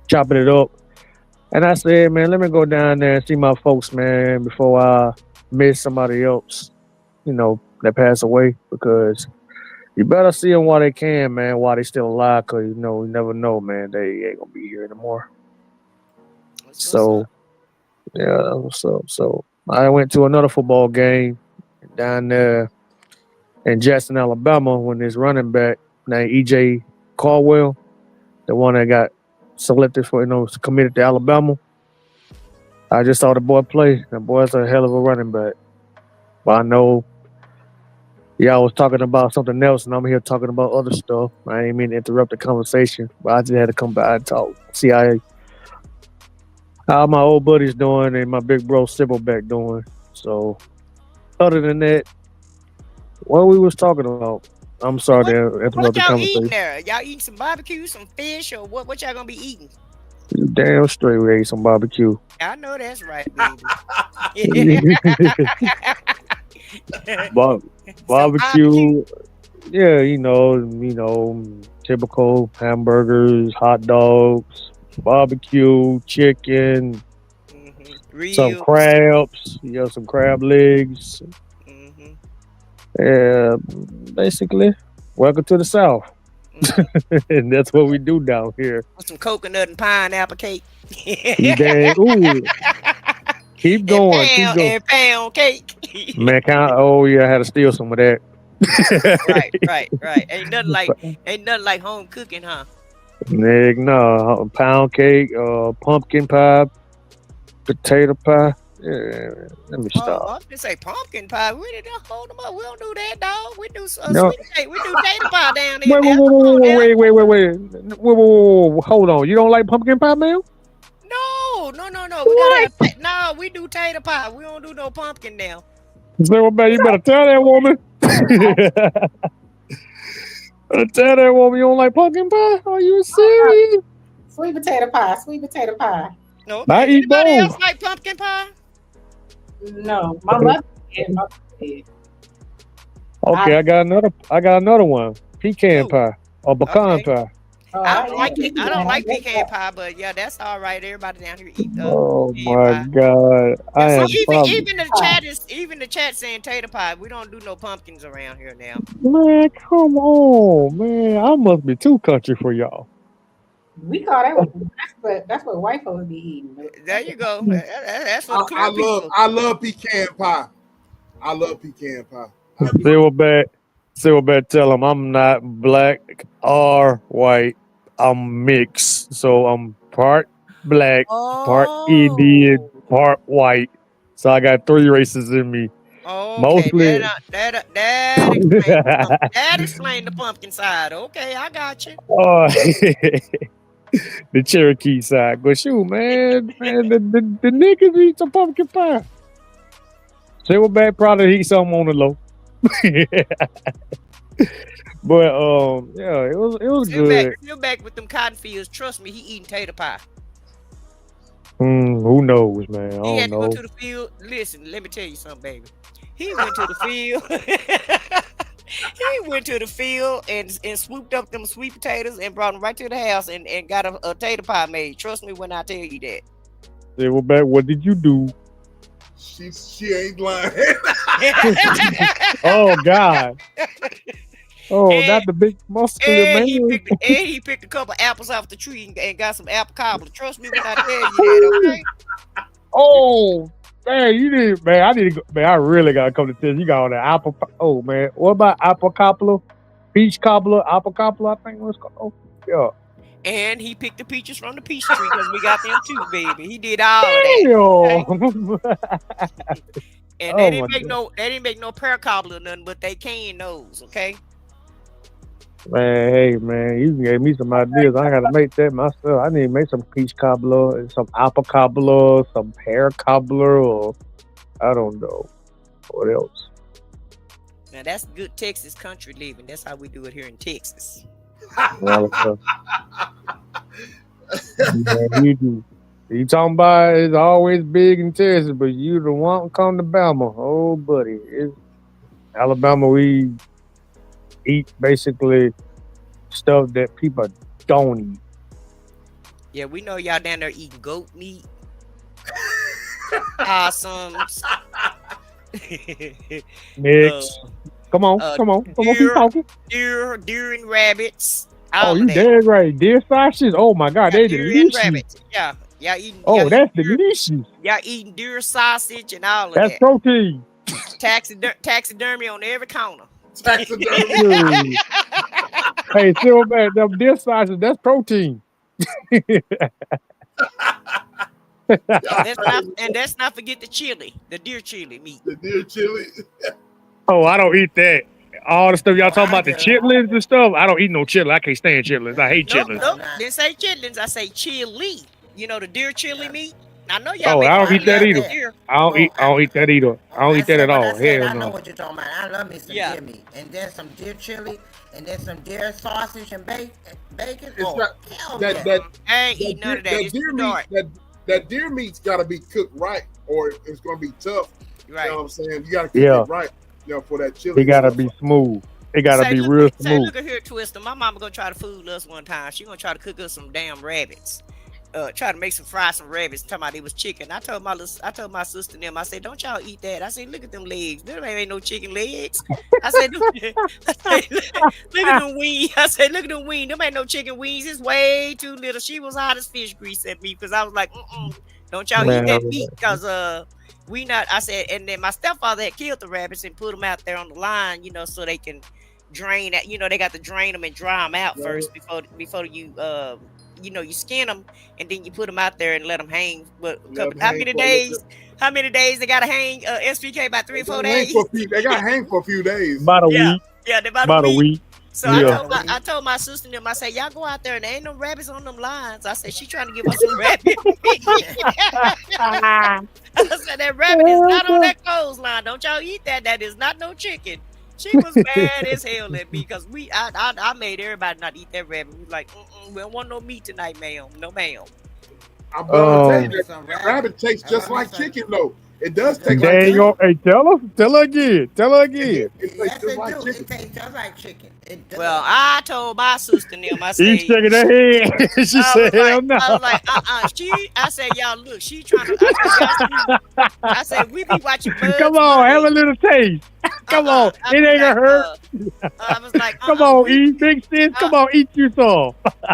chopping it up. And I said, man, let me go down there and see my folks, man, before I miss somebody else, that passed away, because you better see them while they can, man, while they still alive, because, you never know, man, they ain't going to be here anymore. So, yeah, that was up. So I went to another football game down there in Jackson, Alabama, when this running back named E.J. Caldwell, the one that got selected for, committed to Alabama. I just saw the boy play. The boy's a hell of a running back. But I know y'all was talking about something else, and I'm here talking about other stuff. I didn't mean to interrupt the conversation, but I just had to come by and talk. See how my old buddies doing and my big bro Silverback doing. So, other than that, what we was talking about, I'm sorry to interrupt what the y'all conversation. eating there? Y'all eating some barbecue, some fish, or what y'all gonna be eating? You damn straight we ate some barbecue. I know that's right, baby. Barbecue, yeah, typical hamburgers, hot dogs, barbecue, chicken, some crabs, some crab legs. Yeah, basically, welcome to the South. And that's what we do down here. Some coconut and pineapple cake. Ooh. Keep going. And pound cake. Man, I had to steal some of that. Right. Ain't nothing like home cooking, huh? Nick, no. Pound cake, pumpkin pie, potato pie. Yeah, let me stop. I was gonna say pumpkin pie. We didn't hold them up. We don't do that, dog. We do sweet cake. We do tater pie down there. Wait. Hold on. You don't like pumpkin pie, man? No. We do tater pie. We don't do no pumpkin now. So, man, you better tell that woman. Tell that woman you don't like pumpkin pie. Are you serious? Sweet potato pie. No. I eat both. Anybody else like pumpkin pie? No, my mother did. Okay, I got another one. Pecan pie or pecan pie. I don't like pecan pie, but yeah, that's all right. Everybody down here eat. Oh my God! Even the chat saying tater pie. We don't do no pumpkins around here now. Man, come on, man! I must be too country for y'all. We call that. That's what white folks be eating. There you go. That's what I love pecan pie. I love pecan pie. Silverback, tell them I'm not black or white. I'm mixed. So I'm part black, part Indian, part white. So I got 3 races in me. Oh, mostly. That explains the pumpkin side. Okay, I got you. the Cherokee side. But shoot, man, the niggas eat some pumpkin pie. Silverback probably eat something on the low. But yeah, it was good. You're back with them cotton fields. Trust me, he eating tater pie. Who knows, man? I He had don't to know. go to the field. Listen, let me tell you something, baby. He went to the field. He went to the field and swooped up them sweet potatoes and brought them right to the house and got a tater pie made. Trust me when I tell you that. Silverback, what did you do? She ain't lying. Oh God. Oh, And- not the big muscular And man. he picked a couple apples off the tree and got some apple cobbler. Trust me when I tell you that, okay? Oh, man, you did, man. I need to go, man. I really gotta come to this. You got on the apple. Oh man, what about apple cobbler, peach cobbler, apple cobbler? I think it was called. Oh, yeah. And he picked the peaches from the peach tree because we got them too, baby. He did all of that. Damn. And Oh, they my didn't make no pear cobbler or nothing, but they can those, okay? Man, hey man, you gave me some ideas. I gotta make that myself. I need to make some peach cobbler, and some apple cobbler, some pear cobbler, or I don't know what else. Now that's good Texas country living. That's how we do it here in Texas. Well, yeah, you do. You talking about it's always big in Texas, but you the one come to Alabama. Oh, buddy, it's Alabama. We eat basically stuff that people don't eat. Yeah, we know y'all down there eating goat meat, possums, Next, come on, keep deer. talking. deer and rabbits. Oh, All you of that. dead right. Deer sausages. Oh my God, they Deer and delicious. rabbits. Yeah, y'all eating. Oh, y'all that's eating deer, delicious. y'all eating deer sausage and all of That's that. protein. Taxidermy on every corner. Taxidermy. Dude. Hey, Silverback, them deer sausages, that's protein. Let's not forget the chili, the deer chili meat. The deer chili. Oh, I don't eat that. All the stuff y'all talking I about, the do. chitlins and stuff. I don't eat no chitlins. I can't stand chitlins. I hate Nope, chitlins. nope. Nah. Didn't say chitlins. I say chili. You know the deer chili meat. I know y'all. Oh, make I don't fun eat of that y'all either. with deer. I don't eat that either. I don't eat that at all. Hell I know no. what you're talking about. I love me some Yeah. deer meat, and then some deer chili, and then some deer sausage and bacon. It's Oh, got hell that yeah. that I ain't eating none of that. that It's deer too meat. dark. That deer meat's got to be cooked right, or it's gonna be tough. You know Right. what I'm saying? You got to cook Yeah. it right. You know, for that chili. It gotta and be stuff. smooth. It gotta be real smooth. Look at here, Twister. My mama gonna try to fool us one time. She gonna try to cook us some damn rabbits. Try to make some rabbits. Talking about it was chicken. I told my sister and them. I said, don't y'all eat that. I said, look at them legs. There ain't no chicken legs. I said, look at them wings. I said, look at them wings. Them ain't no chicken wings. It's way too little. She was hot as fish grease at me because I was like, don't y'all eat that meat because we not. I said, and then my stepfather had killed the rabbits and put them out there on the line, you know, so they can drain that. You know, they got to drain them and dry them out first before you you skin them and then you put them out there and let them hang. How many days they gotta hang? SPK about 3 or 4 days. They got hang for a few days. About a week. Yeah, they About a week. So I told my sister and them, I said, y'all go out there and there ain't no rabbits on them lines. I said, she trying to give us some rabbit. I said, that rabbit is not on that clothesline. Don't y'all eat that. That is not no chicken. She was mad as hell at me because I made everybody not eat that rabbit. We was like, we don't want no meat tonight, ma'am. No, ma'am. I'm gonna tell you that rabbit tastes just like chicken, though. It does taste like chicken. Hey, tell her again. It tastes Yes, just it like do. chicken. It tastes just like chicken. It does. Well, I told my sister and them, I said, He's shaking her head. She said, hell no. I was like, I said, y'all look, she trying to. I said, we be watching Bugs Come on, Bunny. have a little taste. Come on, it ain't gonna hurt. I was like, Come on, eat big sis. Come on, eat you some.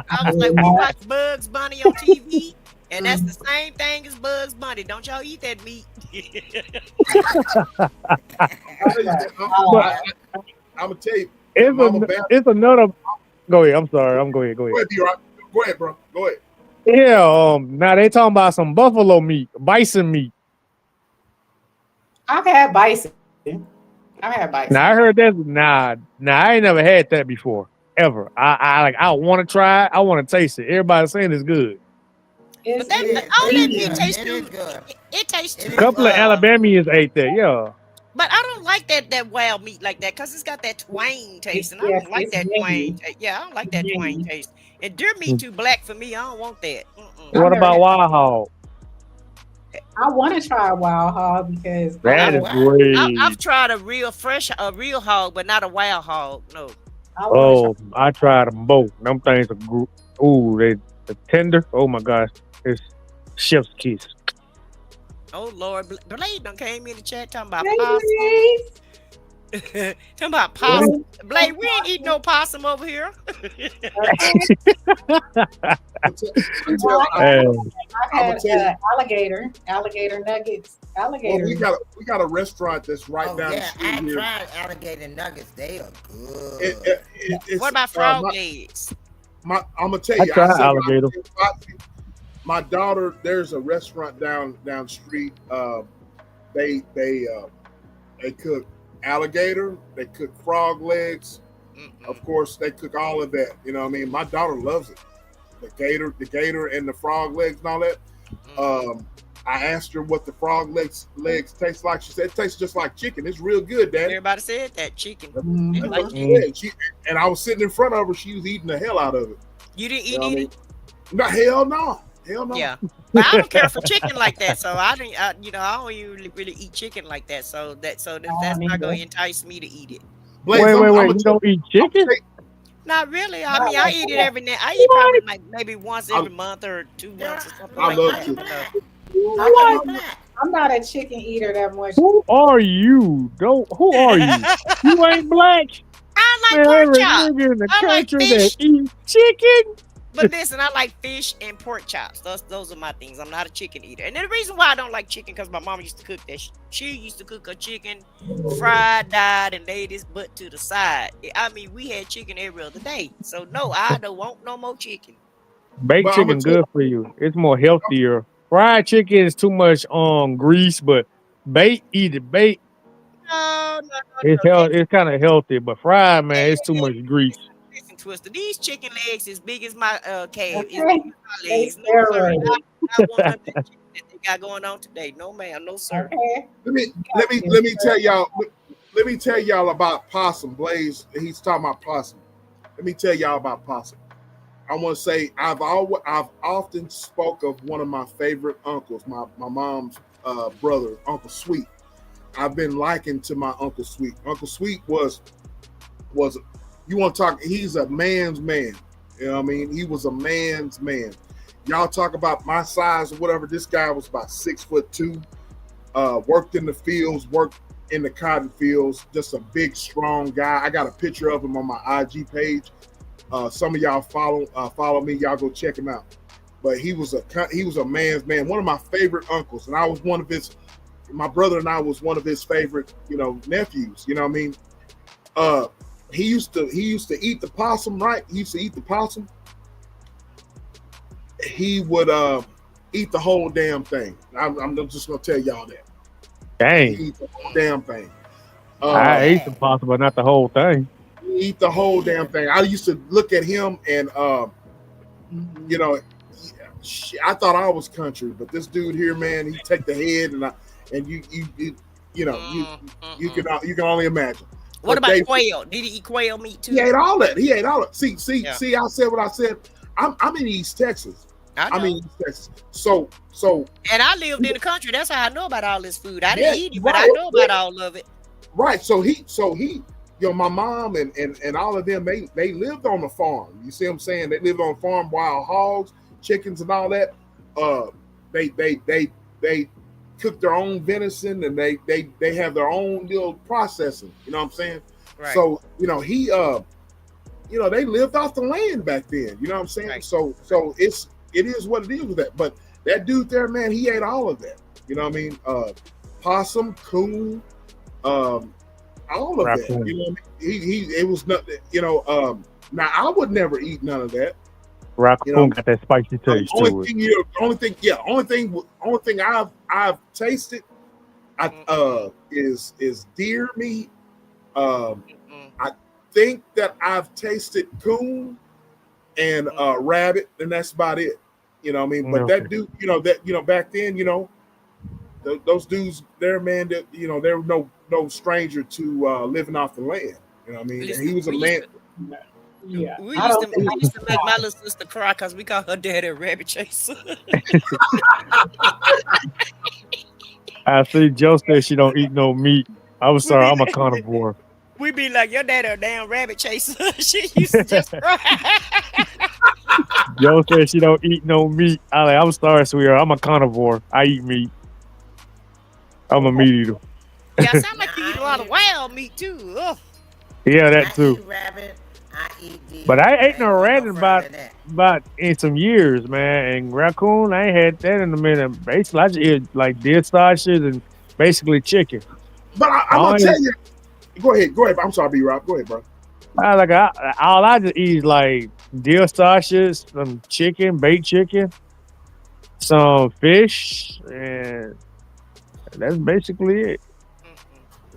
I was like, we watch Bugs Bunny on TV, and that's the same thing as Bugs Bunny. Don't y'all eat that meat? I'm gonna tell you. It's another. Go ahead. I'm sorry. Go ahead. Go ahead, D-Rock. Go ahead, bro. Go ahead. Yeah. Now they talking about some buffalo meat, bison meat. I've had bison. Now I heard that. Nah. I ain't never had that before. ever. I want to try it. I want to taste it. Everybody's saying it's good. It's But that good. all that is it good. tastes It is too. good. It tastes It too. is A couple of good. Alabamians ate that. Yeah. But I don't like that wild meat like that because it's got that twang taste, and I Yes, don't like it's that vingy. twang. Yeah, I don't like that twang Vingy. taste. And deer meat too black for me. I don't want that. I've What never about had. Wild Hog? I want to try wild hog because That is What? great. I've tried a real hog, but not a wild hog. No. I want to try. Oh, I tried them both. Them things are ooh, the tender. Oh my gosh, it's chef's kiss. Oh Lord, Blade done came in the chat talking about Hey, possum. Grace. Talking about possum. Blade, we ain't eating no possum over here. Well, Hey, I've had alligator nuggets, Well, alligator. we got a restaurant that's right Oh down the yeah, street I here. tried alligator nuggets. They are good. It's, What about frog legs? I'm gonna tell I you. tried said alligator. my daughter, there's a restaurant down the street. They cook alligator. They cook frog legs. Of course, they cook all of that. You know what I mean? My daughter loves it. The gator, and the frog legs and all that. I asked her what the frog legs taste like. She said it tastes just like chicken. It's real good, Daddy. Everybody said that chicken. Mhm. They like Yeah, and I was sitting in front of her. She was eating the hell out of it. You didn't You eat know what I any? mean? No, hell no. Hell no. Yeah, but I don't care for chicken like that. So I didn't. I don't even really eat chicken like that. So that's not neither. going to entice me to eat it. Blaze, wait. I'ma You don't eat chicken? Not really. I Not mean, I like eat it that. every now. I eat probably like maybe once every month or 2 months or something I like love that. chicken. How come you black? I'm not a chicken eater that much. Who are you? Who are you? You ain't black. I like Man, pork every chops. nigga in the I like country fish. that eat chicken. But listen, I like fish and pork chops. Those are my things. I'm not a chicken eater. And the reason why I don't like chicken because my mom used to cook that. She used to cook a chicken, fried, dyed, and laid his butt to the side. I mean, we had chicken every other day. So no, I don't want no more chicken. Baked But I'ma chicken tell- good for you. It's more healthier. Fried chicken is too much grease, but eat it. Baked No. it's kind of healthy, but fried, man, it's too much grease. Listen, Twister. These chicken legs as big as my calf. As Okay. big as my legs. No, sir. Steroids. I want none of that chicken that they got going on today. No, ma'am. No, sir. Okay. Let me tell y'all. Let me tell y'all about possum. Blaze, he's talking about possum. Let me tell y'all about possum. I want to say I've often spoke of one of my favorite uncles, my mom's brother, Uncle Sweet. I've been likened to my Uncle Sweet. Uncle Sweet was you want to talk? He's a man's man. You know what I mean? He was a man's man. Y'all talk about my size or whatever. This guy was about 6'2". Worked in the fields, worked in the cotton fields. Just a big, strong guy. I got a picture of him on my IG page. Some of y'all follow me. Y'all go check him out. But he was a man's man. One of my favorite uncles, and I was one of his. My brother and I was one of his favorite, nephews. You know what I mean? He used to eat the possum, right? He used to eat the possum. He would eat the whole damn thing. I'm just gonna tell y'all that. Dang. He eat the whole damn thing. I ate the possum, but not the whole thing. He eat the whole damn thing. I used to look at him and I thought I was country, but this dude here, man, he take the head and you can only imagine. What But about quail? Did he eat quail meat too? He ate all that. See, Yeah. I said what I said. I'm in East Texas. I know. in East Texas. So And I lived in the country. That's how I know about all this food. I Yeah, didn't eat it, but I right. know about all of it. right. So he my mom and all of them, they lived on the farm. You see what I'm saying? They lived on the farm, wild hogs, chickens, and all that. They cook their own venison and they have their own little processing. You know what I'm saying? Right. So he they lived off the land back then. You know what I'm saying? Right. So it is what it is with that. But that dude there, man, he ate all of that. You know what I mean? Possum, coon, all of Raccoon. that. You know what I mean? He it was nothing. Now I would never eat none of that. Raccoon got that spicy taste to Only it. only thing I've tasted is deer meat. Mm-mm. think that I've tasted coon and rabbit, and that's about it. You know what I mean? But that dude, back then, those dudes, they're man, that they're no stranger to living off the land. You know what I mean? And he was a man. Yeah, we used to make my little sister cry because we called her daddy a rabbit chaser. I see Joe said she don't eat no meat. I was sorry, I'm a carnivore. We be like, your daddy a damn rabbit chaser. She used to just cry. Joe said she don't eat no meat. I'm sorry, sweetheart. I'm a carnivore. I eat meat. I'm a meat eater. Yeah, sound like you eat a lot of wild meat too. Ugh. Yeah, that too. I eat rabbit. I eat deer. But I ain't no rabbit about in some years, man. And raccoon, I ain't had that in a minute. Basically, I just eat like deer sausages and basically chicken. But I'm gonna tell you. Go ahead. I'm sorry, B-Rob. Go ahead, bro. All I just eat is like deer sausages, some chicken, baked chicken, some fish, and that's basically it.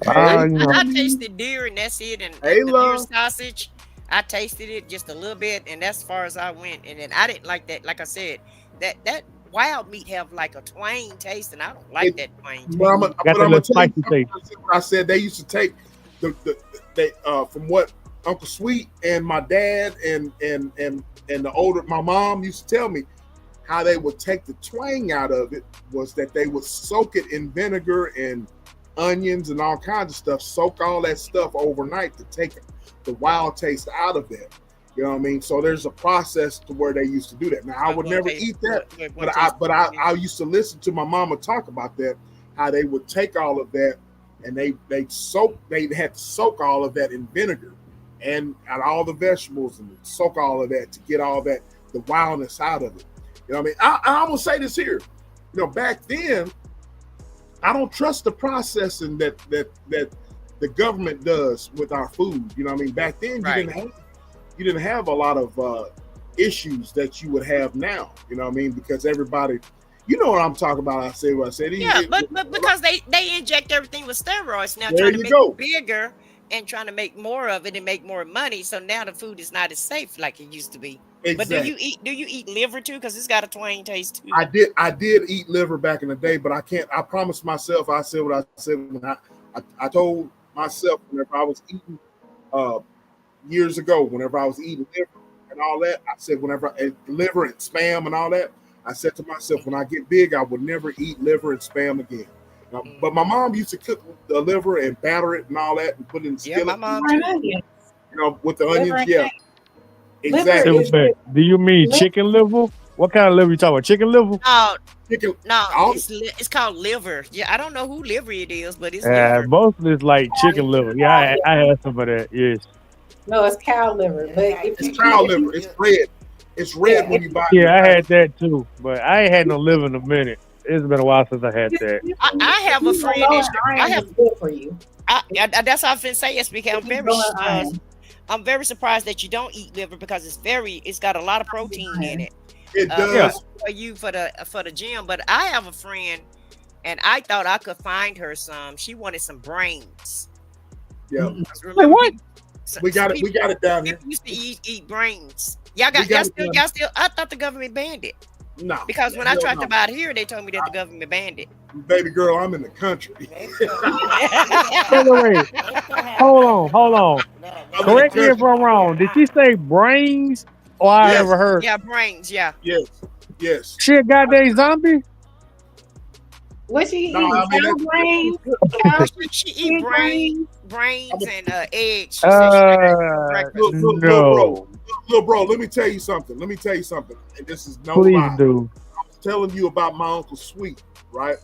I tasted deer and that's it, and the deer sausage. I tasted it just a little bit, and that's as far as I went. And then I didn't like that. Like I said, that wild meat have like a twang taste, and I don't like that twang taste. But I'm gonna tell you what I said. They used to take from what Uncle Sweet and my dad and my mom used to tell me, how they would take the twang out of it was that they would soak it in vinegar and onions and all kinds of stuff, soak all that stuff overnight to take the wild taste out of it. You know what I mean? So there's a process to where they used to do that. Now I would never eat that, but I used to listen to my mama talk about that, how they would take all of that and they had to soak all of that in vinegar and all the vegetables and soak all of that to get all that the wildness out of it. You know what I mean? I will say this here. Back then, I don't trust the processing that the government does with our food. You know what I mean? Back then, you didn't have a lot of issues that you would have now. You know what I mean? Because everybody, you know what I'm talking about. I said what I said. Yeah, but because they inject everything with steroids now, trying to make it bigger and trying to make more of it and make more money. So now the food is not as safe like it used to be. Exactly. But do you eat liver too? Because it's got a twang taste too. I did eat liver back in the day, but I can't. I promised myself. I said what I said when I told myself whenever I was eating years ago, whenever I was eating liver and all that, I said liver and spam and all that, I said to myself, when I get big, I would never eat liver and spam again. But my mom used to cook the liver and batter it and all that and put it in the skillet. Yeah, my mom too. With the onions, yeah. Exactly. Do you mean chicken liver? What kind of liver you talking about? Chicken liver? It's called liver. Yeah, I don't know who liver it is, but it's liver. Most of it's like chicken liver. Yeah, I had some of that. Yes. No, it's cow liver, but it's cow liver. It's red. It's red when you buy it. Yeah, I had that too, but I ain't had no liver in a minute. It's been a while since I had that. I have a friend. I have good for you. That's how I've been saying. It's because I'm very surprised that you don't eat liver because it's got a lot of protein in it. It does for you for the gym. But I have a friend, and I thought I could find her some. She wanted some brains. Yeah. Wait, what? We got it down here. Used to eat brains. Y'all still. I thought the government banned it. No. Because when I tried to buy it here, they told me that the government banned it. Baby girl, I'm in the country. Wait. Hold on. Correct me if I'm wrong. Did she say brains? Or I ever heard? Yeah, brains. Yeah. Yes. She a goddamn zombie? What she eat? Cow brains? She eat brains and eggs. No. Little bro, let me tell you something. And this is no Please lie. do. I was telling you about my Uncle Sweet, right?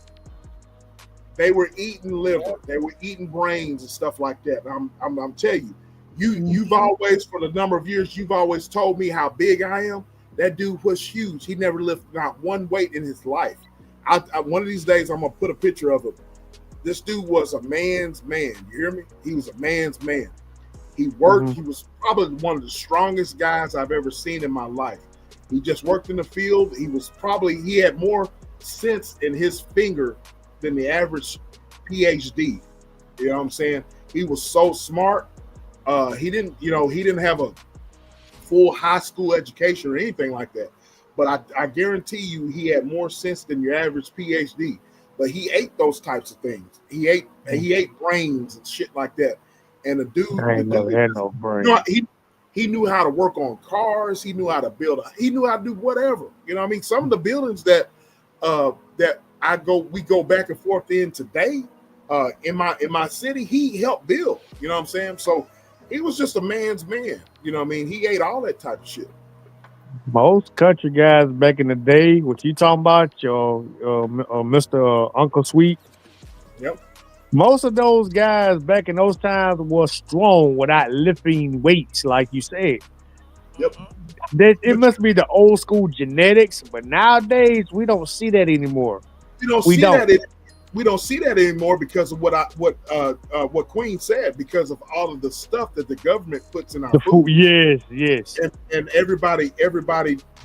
They were eating liver. They were eating brains and stuff like that. I'm telling you, you've always, for the number of years, you've always told me how big I am. That dude was huge. He never lifted not one weight in his life. One of these days, I'm gonna put a picture of him. This dude was a man's man. You hear me? He was a man's man. He worked. He was probably one of the strongest guys I've ever seen in my life. He just worked in the field. He had more sense in his finger than the average PhD. You know what I'm saying? He was so smart. He didn't have a full high school education or anything like that. But I guarantee you, he had more sense than your average PhD. But he ate those types of things. He ate brains and shit like that. And the dude had no brain. He knew how to work on cars. He knew how to build. He knew how to do whatever. You know what I mean? Some of the buildings that we go back and forth in today, in my city, he helped build. You know what I'm saying? So he was just a man's man. You know what I mean? He ate all that type of shit. Most country guys back in the day, what you talking about, your Mr. Uncle Sweet? Yep. Most of those guys back in those times were strong without lifting weights, like you said. Yep. It must be the old school genetics, but nowadays we don't see that anymore. We don't see that anymore because of what Queen said, because of all of the stuff that the government puts in our food. Yes. And everybody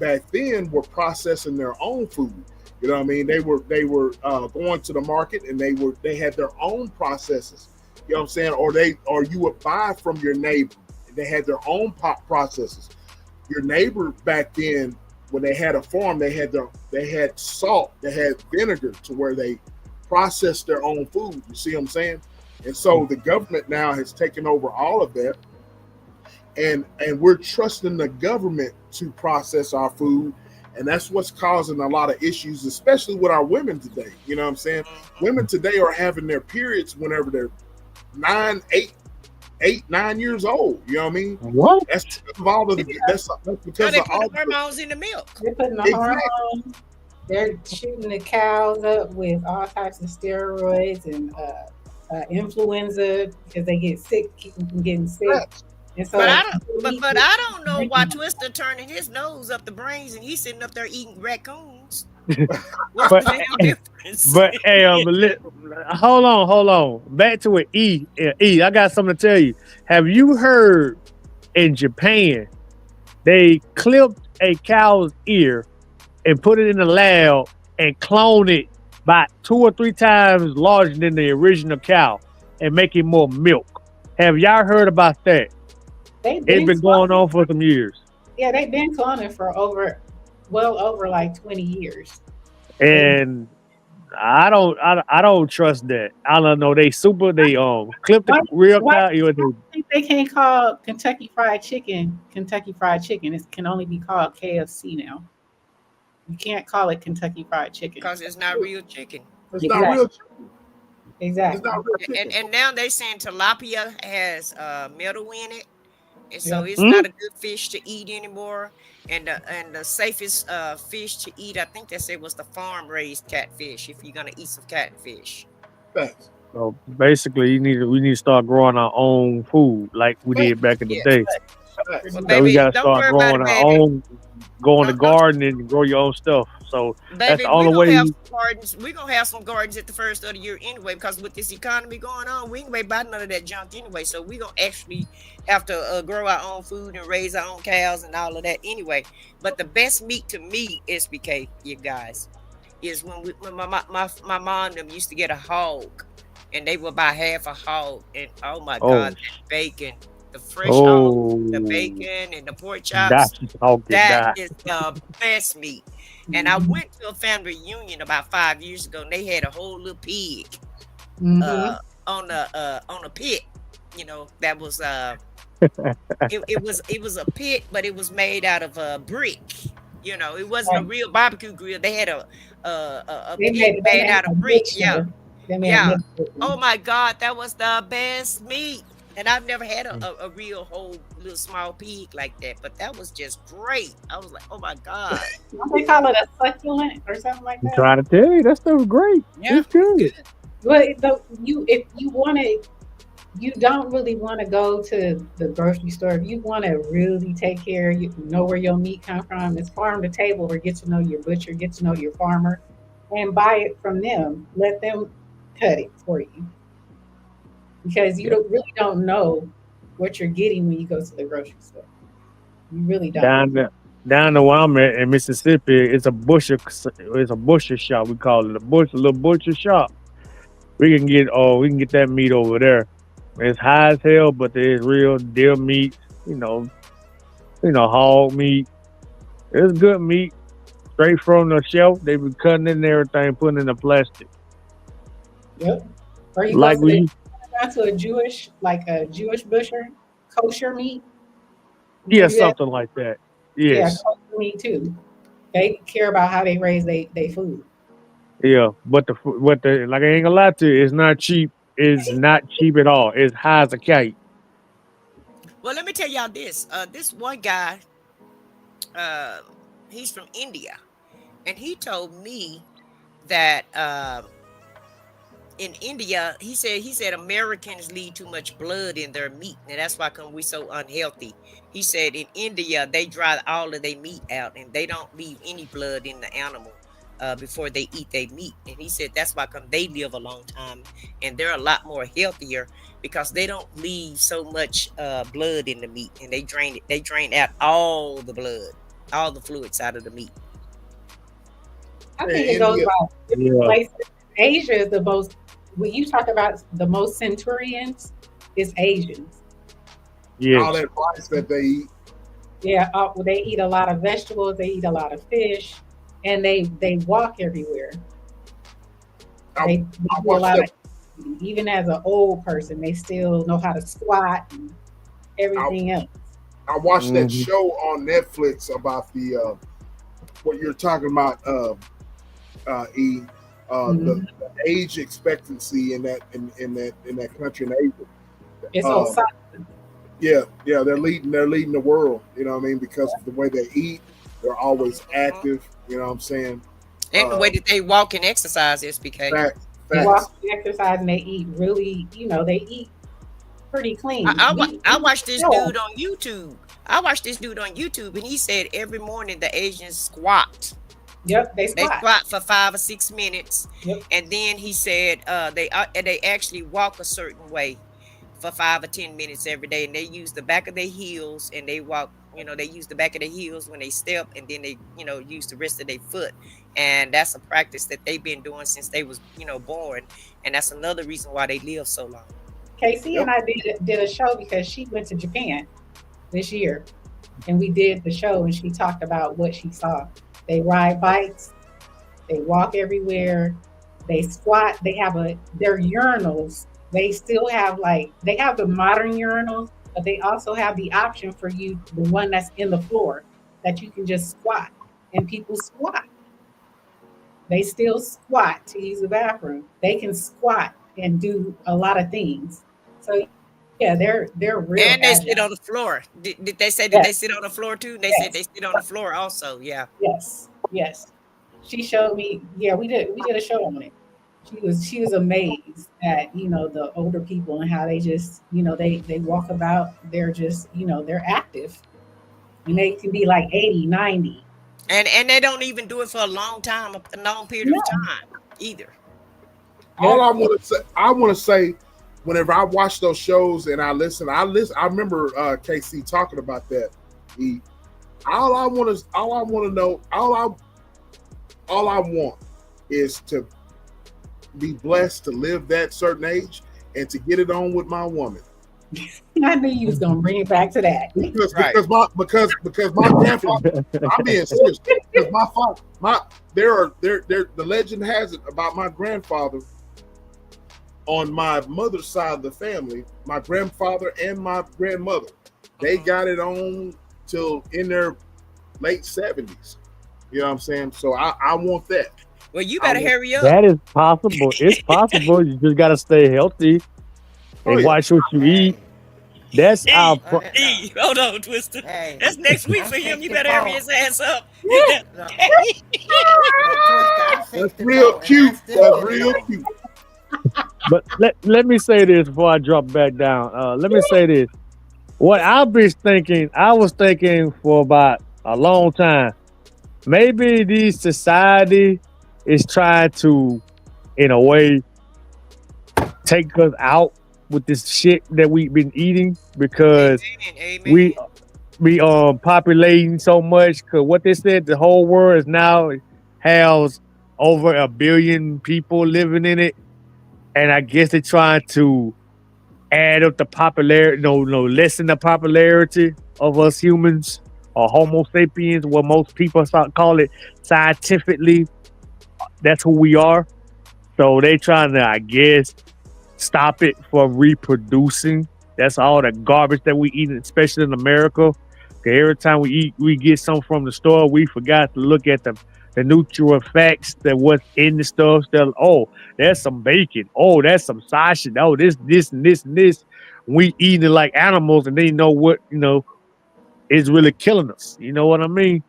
back then were processing their own food. You know what I mean? They were going to the market and they had their own processes. You know what I'm saying? Or you would buy from your neighbor. They had their own processes. Your neighbor back then, when they had a farm, they had salt, they had vinegar to where they process their own food. You see what I'm saying? And so the government now has taken over all of that, and we're trusting the government to process our food, and that's what's causing a lot of issues, especially with our women today. You know what I'm saying? Women today are having their periods whenever they're 9 years old. You know what I mean? What? That's because of all of the. That's because of all the hormones in the milk. They're putting the hormones. They're shooting the cows up with all types of steroids and influenza because they get sick, keep them from getting sick. And so, but I don't know why Twister turning his nose up the brains and he's sitting up there eating raccoons. What's the damn difference? But hey, hold on. Back to it. E, I got something to tell you. Have you heard in Japan they clipped a cow's ear and put it in the lab and clone it by 2 or 3 times larger than the original cow and make it more milk? Have y'all heard about that? It's been going on for some years. Yeah, they've been cloning for over like 20 years. And I don't trust that. I don't know. They clip the real cow. I think they can't call Kentucky Fried Chicken Kentucky Fried Chicken. It can only be called KFC now. You can't call it Kentucky Fried Chicken because it's not real chicken. It's not real chicken. Exactly. It's not real chicken. And now they're saying tilapia has metal in it, and so it's not a good fish to eat anymore. And the safest fish to eat, I think they said, was the farm raised catfish. If you're gonna eat some catfish. Thanks. So basically, we need to start growing our own food like we did back in the day. Well, So baby, we gotta start growing our own. Go in the garden and grow your own stuff. So baby, that's the only way. We're gonna have some gardens at the first of the year anyway, because with this economy going on, we ain't buy none of that junk anyway. So we're gonna actually have to grow our own food and raise our own cows and all of that anyway. But the best meat to me, SBK, you guys, is when my mom and them used to get a hog, and they would buy half a hog, and oh my God, that bacon. The fresh hog, the bacon, and the pork chops. That is the best meat. And I went to a family reunion about 5 years ago, and they had a whole little pig on a pit. You know, that was it was a pit, but it was made out of a brick. You know, it wasn't a real barbecue grill. They had a pit made out of brick. Yeah. Oh my God, that was the best meat. And I've never had a real whole little small pig like that, but that was just great. I was like, oh my God. They call it a succulent or something like that. I'm trying to tell you, that stuff's great. Yeah, it's good. But if you want to, you don't really want to go to the grocery store. If you want to really take care, you know where your meat come from. It's farm to table, or get to know your butcher, get to know your farmer, and buy it from them. Let them cut it for you. Because you really don't know what you're getting when you go to the grocery store. You really don't. Down the where I'm at in Mississippi, it's a butcher shop. We call it a little butcher shop. We can get that meat over there. It's high as hell, but there's real deer meat. Hog meat. It's good meat, straight from the shelf. They be cutting it and everything, putting it in the plastic. Yep. Or you Like go to, we, a Jewish butcher, kosher meat. yeah, Have you had? something like that. Yeah, Yes, kosher meat too. They care about how they raise they food. yeah. But like I ain't gonna lie to you, it's not cheap. It's not cheap at all. It's high as a kite. Well, let me tell y'all this. This one guy, uh, he's from India, and he told me that in India, he said Americans leave too much blood in their meat, and that's why come we so unhealthy. He said in India they dry all of their meat out, and they don't leave any blood in the animal before they eat their meat. And he said that's why come they live a long time, and they're a lot more healthier because they don't leave so much blood in the meat, and they drain it. They drain out all the blood, all the fluids out of the meat. I think it goes by different Yeah. places. Asia is the most. When you talk about the most centurions, it's Asians. All Yes. that rice that they eat. Yeah, they eat a lot of vegetables. They eat a lot of fish, and they walk everywhere. They do a watched lot that. of. Even as an old person, they still know how to squat and everything else. I watched that Mhm. show on Netflix about the what you're talking about, E. The age expectancy in that country in Asia. It's Um, so Yeah, they're leading the world. You know what I mean? Because of the way they eat, they're always active. You know what I'm saying? And the way that they walk and exercise is because Facts. they walk, they exercise, and they eat really. They eat pretty clean. I watched this dude on YouTube. And he said every morning the Asians squat. Yep, they They squat. squat for 5 or 6 minutes, Yep. and then he said they actually walk a certain way for 5 or 10 minutes every day, and they use the back of their heels, and they walk. They use the back of their heels when they step, and then they use the rest of their foot, and that's a practice that they've been doing since they was born, and that's another reason why they live so long. Casey and I did a show because she went to Japan this year, and we did the show, and she talked about what she saw. They ride bikes, they walk everywhere, they squat. They have their urinals. They still have they have the modern urinals, but they also have the option for you, the one that's in the floor that you can just squat, and people squat. They still squat to use the bathroom. They can squat and do a lot of things. So yeah, they're real. And they agile. sit on the floor. Did they say that they sit on the floor too? They said they sit on the floor also. Yeah. Yes. She showed me. Yeah, we did a show on it. She was amazed at the older people and how they just they walk about. They're just they're active, and they can be like 80, 90. And they don't even do it for a long period of time either. All I want to say, whenever I watch those shows and I listen. I remember KC talking about that. All I want is to be blessed to live that certain age and to get it on with my woman. I knew you was gonna bring it back to that. Because my grandfather, I'm being serious. Because my father, the legend has it about my grandfather. On my mother's side of the family, my grandfather and my grandmother, they got it on till in their late 70s. You know what I'm saying? So I want that. Well, you better hurry up. That is possible. It's possible. You just gotta stay healthy and watch what you eat. That's our. Hold on, Twister. Hey, That's next week for him. You better hurry his ass up. That's real cute. That's real cute. But let me say this before I drop back down. Let me say this. What I was thinking for about a long time. Maybe the society is trying to, in a way, take us out with this shit that we've been eating because Amen. we populating so much. Because what they said, the whole world is now has over 1 billion people living in it. And I guess they're trying to add up the popularity, lessen the popularity of us humans or Homo sapiens, what most people call it scientifically. That's who we are. So they trying to, I guess, stop it from reproducing. That's all the garbage that we eat, especially in America. Every time we get something from the store, we forgot to look at the nutrient facts that what's in the stuff. There's some bacon. Oh, that's some sausage. Oh, this and this and this. We eating it like animals, and they know what is really killing us. You know what I mean?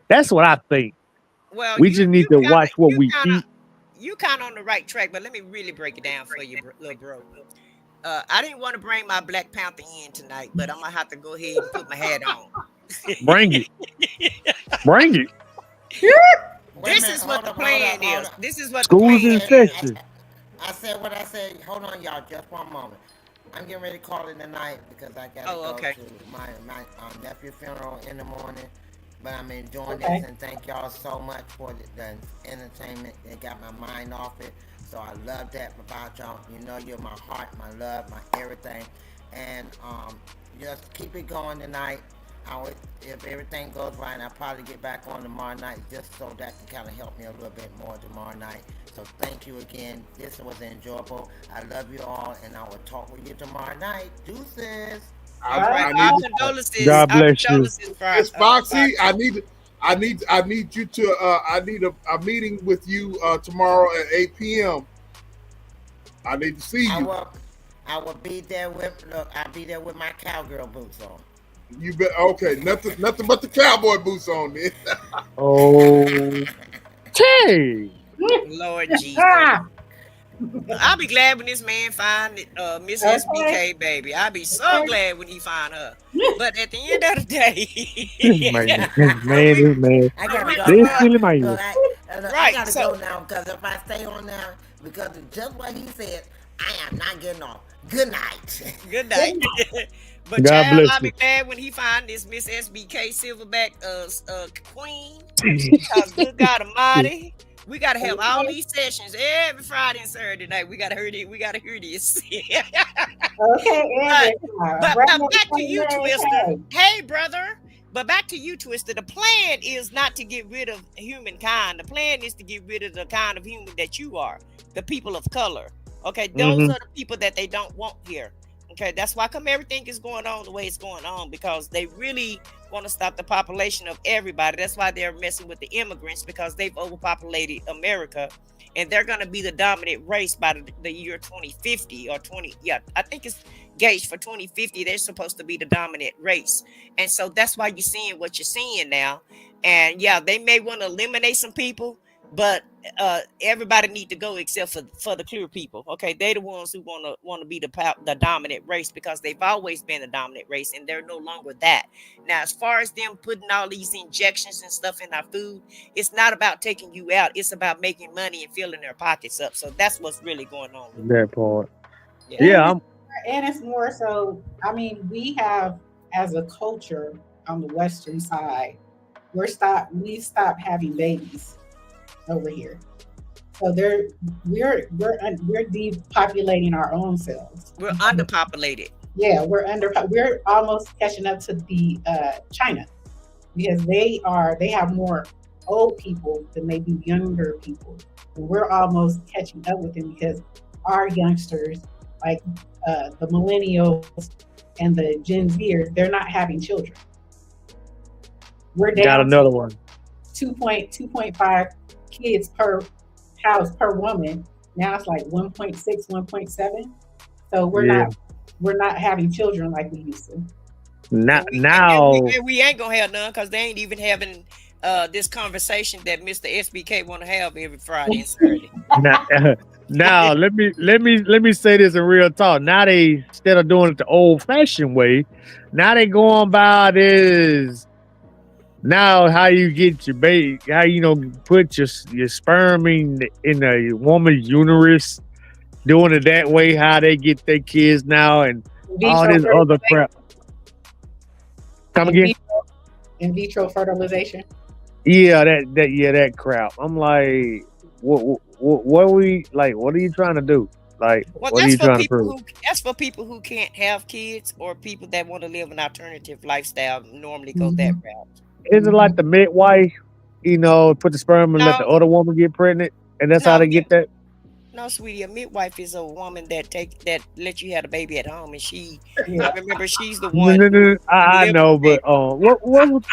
That's what I think. Well, we just need to watch what we eat. You kind of on the right track, but let me really break it down for you, little bro. I didn't want to bring my Black Panther in tonight, but I'm gonna have to go ahead and put my hat on. Bring it. Bring it. This is what the plan is. This is what school's in session. I said what I said. Hold on, y'all, just one moment. I'm getting ready to call it tonight because I got to go to my nephew's funeral in the morning. But I'm enjoying this, and thank y'all so much for the entertainment. It got my mind off it. So I love that about y'all. You know, you're my heart, my love, my everything. And just keep it going tonight. If everything goes right, I'll probably get back on tomorrow night just so that can kind of help me a little bit more tomorrow night. So thank you again. This was enjoyable. I love you all, and I will talk with you tomorrow night. Deuces. All right. Our condolences. God bless you. Miss Foxy, I need you to I need a meeting with you tomorrow at 8 p.m. I need to see you. I will be there with I'll be there with my cowgirl boots on. You bet. Okay, nothing but the cowboy boots on then. Okay. Lord Jesus. I'll be glad when this man find Miss SBK, baby. I'll be so glad when he find her. But at the end of the day, man. I gotta go. I gotta go now because if I stay on now, because of just what he said, I am not getting off. Good night. Good night. But God child, bless I'll be you. glad when he find this Miss SBK Silverback queen. Because good God Almighty, we gotta have all these sessions every Friday and Saturday night. We gotta hear this. Okay, but back to you, Twister. Hey, brother. But back to you, Twister. The plan is not to get rid of humankind. The plan is to get rid of the kind of human that you are, the people of color. Okay, those are the people that they don't want here. Okay, that's why come everything is going on the way it's going on, because they really want to stop the population of everybody. That's why they're messing with the immigrants, because they've overpopulated America, and they're going to be the dominant race by the year 2050 or 20. Yeah, I think it's gauged for 2050. They're supposed to be the dominant race, and so that's why you're seeing what you're seeing now. And yeah, they may want to eliminate some people, but everybody need to go except for the clear people. Okay, they're the ones who want to be the dominant race, because they've always been the dominant race, and they're no longer that. Now, as far as them putting all these injections and stuff in our food, it's not about taking you out. It's about making money and filling their pockets up. So that's what's really going on. That part. Yeah. And it's more so, I mean, we have, as a culture on the Western side, we stopped having babies over here. So we're depopulating our own selves. We're underpopulated. Yeah, we're almost catching up to the China, because they have more old people than they do younger people. And we're almost catching up with them, because our youngsters, like the millennials and the Gen Zers, they're not having children. We're down got another one. 2.5 kids per house per woman. Now it's like 1.6, 1.7. So we're not having children like we used to. Now we ain't gonna have none, because they ain't even having this conversation that Mr. SBK want to have every Friday and Saturday. Now let me say this in real talk. Now they, instead of doing it the old fashioned way, now they going by this. Now, how you get your baby? How put your sperm in a woman's uterus? Doing it that way, how they get their kids now, and all this other crap. Come again? In vitro fertilization. Yeah, that crap. I'm like, what are you trying to do? Like, Well, what are you trying to prove? that's for people who can't have kids or people that want to live an alternative lifestyle. Normally go that route. Is it like the midwife, put the sperm and let the No, other woman get pregnant, and that's how no, they get that? no, sweetie. A midwife is a woman that let you have a baby at home, and Yeah. I remember she's the No, one. no, no, I Live know, with but what was?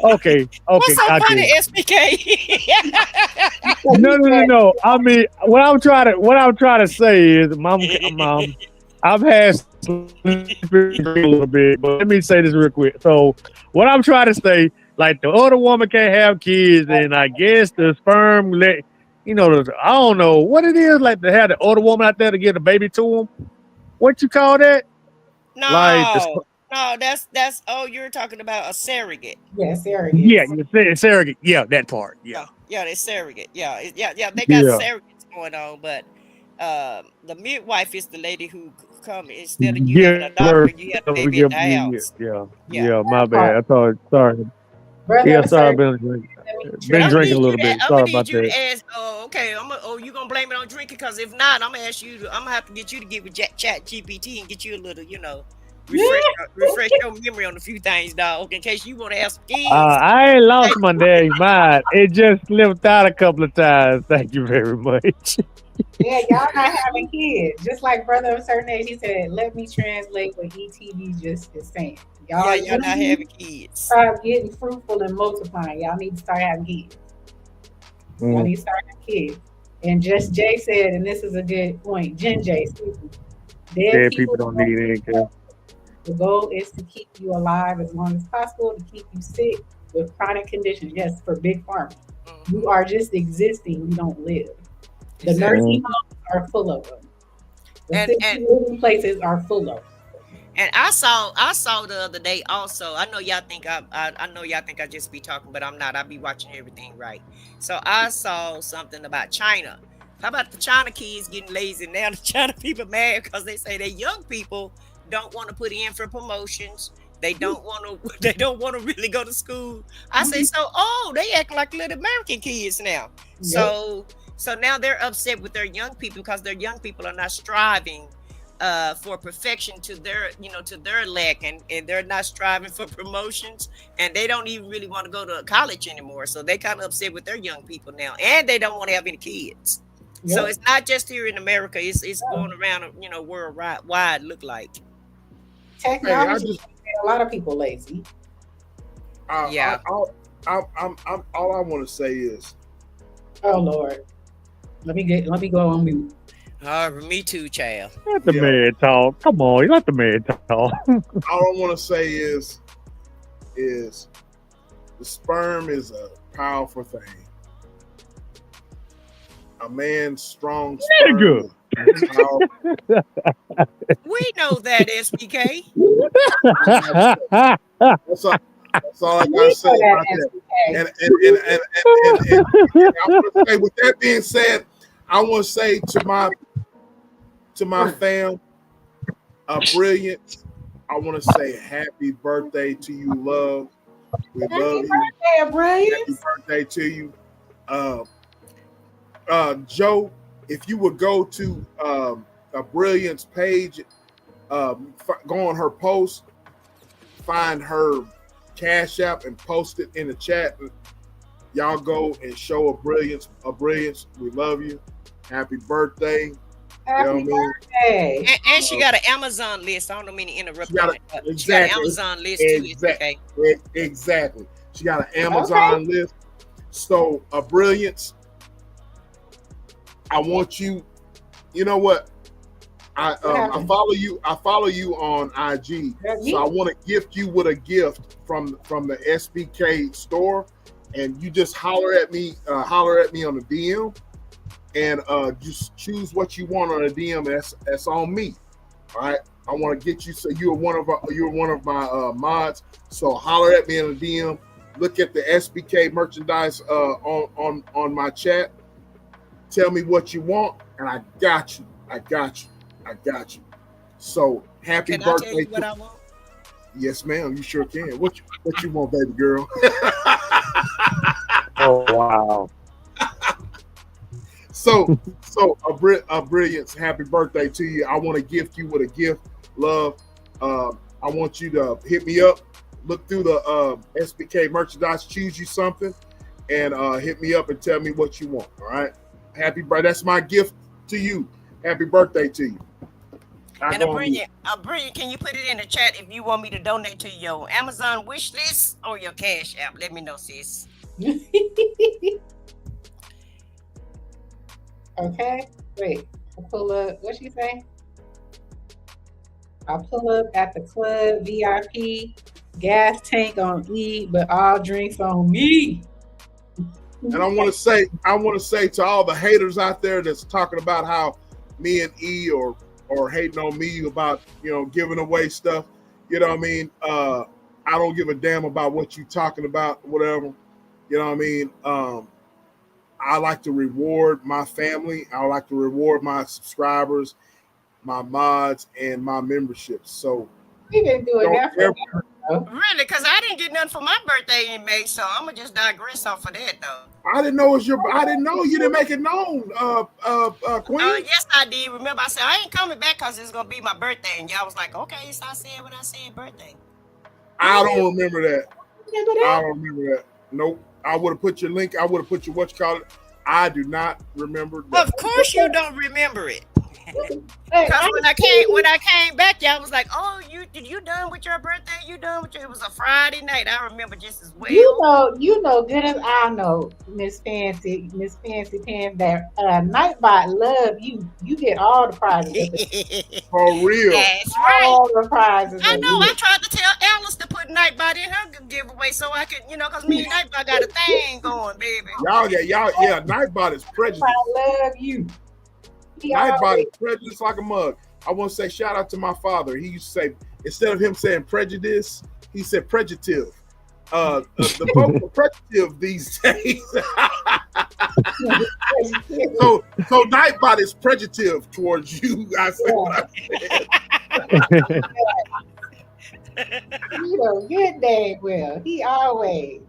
Okay, What's so I get funny, it. SBK? No. I mean, what I'm trying to say is, mom, I've had sleeping a little bit, but let me say this real quick. So, what I'm trying to say, like the other woman can't have kids, and I guess the sperm I don't know what it is, like to have the other woman out there to get a baby to them. What you call that? Like No, that's. Oh, you're talking about a surrogate. Yeah, surrogate. Yeah, you say surrogate. Yeah, that part. Yeah, they're surrogate. Yeah. They got yeah. surrogates going on, but the midwife is the lady who come instead of you having a doctor, you have a baby at the house. Yeah. My bad. I thought. Sorry. Brother, Yeah, sorry. Been drinking a little bit. Sorry about that. Ask, okay. You gonna blame it on drinking? Because if not, I'm gonna ask you. I'm gonna have to get you to get with Chat GPT and get you a little, refresh your memory on a few things, dog. In case you want to have some kids. I ain't lost my dang mind. It just slipped out a couple of times. Thank you very much. Yeah, y'all not having kids. Just like brother of a certain age, he said, let me translate what ETV just is saying. Y'all not having kids. Start getting fruitful and multiplying. Y'all need to start having kids. Y'all need to start having kids. And just Jay said, and this is a good point, Jen Jay, excuse me. Dead people don't need anything. The goal is to keep you alive as long as possible, to keep you sick with chronic conditions. Yes, for big pharma. You are just existing, you don't live. The nursing homes are full of them. The living places are full of them. And I saw the other day also. I know y'all think I just be talking, but I'm not. I be watching everything right. So I saw something about China. How about the China kids getting lazy now? The China people mad because they say that young people don't want to put in for promotions. They don't want to really go to school. I say they act like little American kids now. Yep. So now they're upset with their young people because their young people are not striving for perfection to their lack, and they're not striving for promotions, and they don't even really want to go to college anymore. So they kind of upset with their young people now, and they don't want to have any kids. Yep. So it's not just here in America; it's going around, worldwide. Look like technology made a lot of people lazy. All I want to say is, oh Lord, let me go on mute. Me too, child. Let the man talk. Come on, let the man talk. All I want to say is the sperm is a powerful thing. A man's strong sperm. We know that, SBK. That's all I gotta say about that. And I want to say, with that being said, I want to say to my fam, Brilliant, I want to say happy birthday to you, love. We love you. Happy birthday to you. Joe, if you would go to a Brilliant's page, go on her post, find her Cash App and post it in the chat. Y'all go and show a brilliance. We love you. Happy birthday. Happy birthday. And she got an Amazon list. I don't mean to interrupt. She got an Amazon list too. Exactly. She got an Amazon list. So a brilliance. I want you. You know what? I follow you. I follow you on IG. So I want to gift you with a gift from the SBK store, and you just holler at me on the DM, and just choose what you want on the DM. That's on me. All right. I want to get you. So you're one of my mods. So holler at me in the DM. Look at the SBK merchandise on my chat. Tell me what you want, and I got you. So happy birthday! I tell you what I want? Yes, ma'am. You sure can. What you want, baby girl? Oh wow! So a brilliance, happy birthday to you. I want to gift you with a gift, love. I want you to hit me up, look through the SBK merchandise, choose you something, and hit me up and tell me what you want. All right. Happy birthday. That's my gift to you. Happy birthday to you. And a brilliant, can you put it in the chat if you want me to donate to your Amazon wish list or your Cash App? Let me know, sis. Okay. Wait. I'll pull up. What she say? I'll pull up at the club, VIP, gas tank on E, but all drinks on me. And I want to say to all the haters out there that's talking about how me and E or hating on me about, giving away stuff. You know what I mean? I don't give a damn about what you talking about, whatever. You know what I mean? I like to reward my family. I like to reward my subscribers, my mods, and my memberships. So we've been doing that for really, because I didn't get nothing for my birthday in May, so I'm gonna just digress off of that though. I didn't know you didn't make it known, Queen. Yes, I did. Remember, I said I ain't coming back because it's gonna be my birthday, and y'all was like, okay, so I said when I said birthday. I don't remember that. I don't remember that. Nope. I would have put your link. I would have put your I do not remember that. Well, of course you don't remember it. Because when I came back, y'all was like, "Oh, you done with your birthday? You done with your?" It was a Friday night. I remember just as well. You know good as I know, Miss Fancy Pants, that Nightbot love you. You get all the prizes. For real. That's right. All the prizes. I know. I tried to tell Alice to put Nightbot in her giveaway so I could, because me and Nightbot got a thing going, baby. Y'all, Nightbot is prejudiced. I love you. Nightbot is prejudiced like a mug. I want to say shout out to my father. He used to say, instead of him saying prejudice, he said prejudice. The folks are prejudice these days. so Nightbot is prejudice towards you. I said what I said. Good day, Will. He always.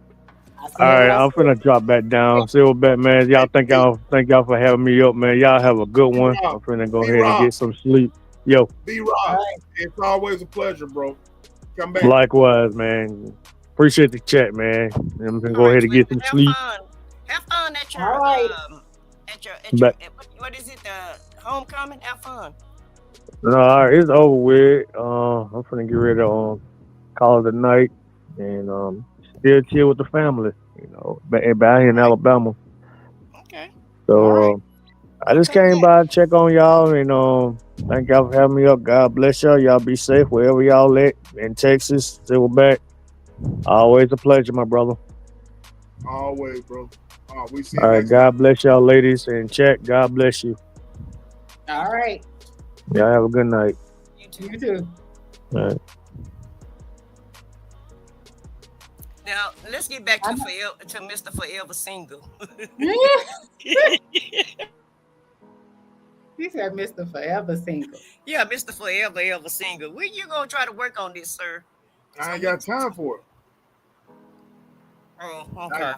All right, I'm finna drop back down. Silverback, man. Y'all thank y'all for having me up, man. Y'all have a good one. I'm finna go ahead and get some sleep. Yo. B-Rob, it's always a pleasure, bro. Come back. Likewise, man. Appreciate the chat, man. I'm gonna go ahead and get some sleep. Have fun at your what is it? The homecoming. Have fun. No, all right, it's over with. I'm finna get ready to call it a night and still chill with the family, back here in Alabama. Okay. So I just came by to check on y'all and thank y'all for having me up. God bless y'all. Y'all be safe wherever y'all at in Texas. Silverback. Always a pleasure, my brother. Always, bro. We see. All right, God bless y'all, ladies, and chat. God bless you. All right. Y'all have a good night. You too. All right. Now let's get back to Mr. Forever Single. He said Mr. Forever Single. Yeah, Mr. Forever Single. When you gonna try to work on this, sir? I ain't got time for it. Oh, okay.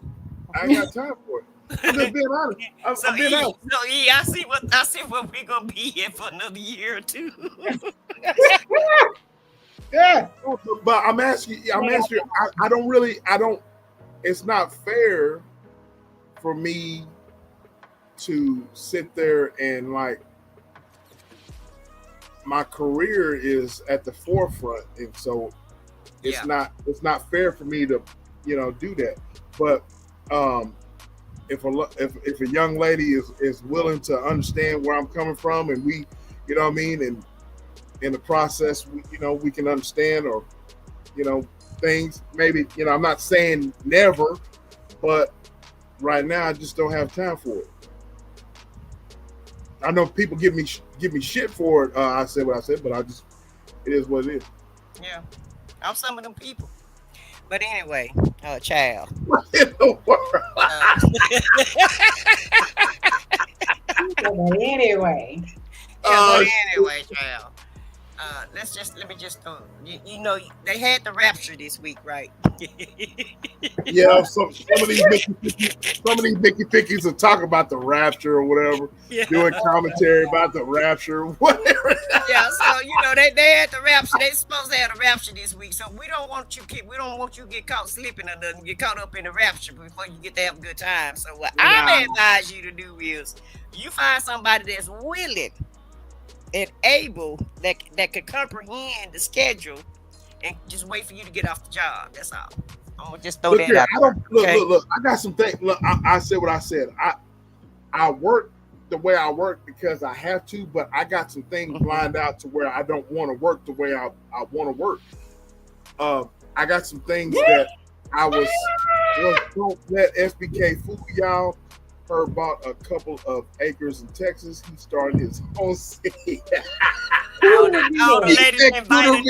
I ain't got time for it. I'm just being honest. I'm being honest. So I see what we're gonna be here for another year or two. Yeah. But I'm asking. I don't. It's not fair for me to sit there and my career is at the forefront, and so it's not fair for me to do that. But if a young lady is willing to understand where I'm coming from, and we, and in the process, we can understand, or things. Maybe I'm not saying never, but right now I just don't have time for it. I know people give me shit for it. I said what I said, but it is what it is. Yeah, I'm some of them people. But anyway, child. What in the world? Anyway. Anyway, child. let me just you know, they had the rapture this week, right? Yeah, some of these Mickey Pickies will talk about the rapture or whatever, doing commentary about the rapture, whatever. Yeah, so you know they had the rapture. They supposed to have the rapture this week, so we don't want you to get caught slipping or nothing, get caught up in the rapture before you get to have a good time. So what I advise you to do is you find somebody that's willing and able that could comprehend the schedule and just wait for you to get off the job. That's all. I'm gonna just throw that out. Look, I got some things. Look, I said what I said. I work the way I work because I have to, but I got some things lined out to where I don't want to work the way I want to work. I got some things that I was don't let SBK fool y'all. Herb bought a couple of acres in Texas. He started his own city. All the ladies invited.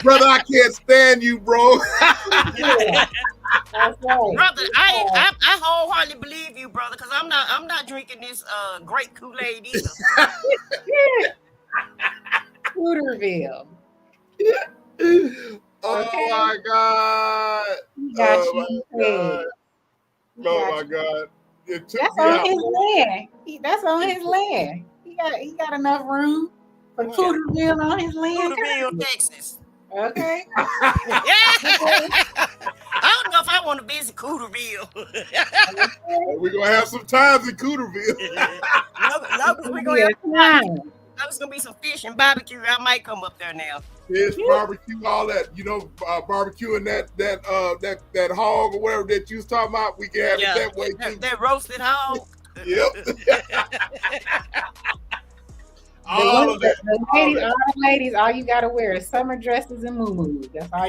Brother, I can't stand you, bro. That's right. Brother, I wholeheartedly believe you, brother, because I'm not drinking this great Kool-Aid either. Hooterville. Oh my God. Oh my God. That's on his land. That's on his land. He got enough room for Hooterville on his land. Hooterville, Texas. Okay. I don't know if I want to visit Cooterville. We're gonna have some times in Cooterville. We're gonna there's gonna be some fish and barbecue. I might come up there now. Fish, barbecue, all that. You know, barbecuing that hog or whatever that you was talking about. We can have it that way too. That roasted hog. Yep. all of that. All the ladies, all you gotta wear is summer dresses and muumuus. That's all.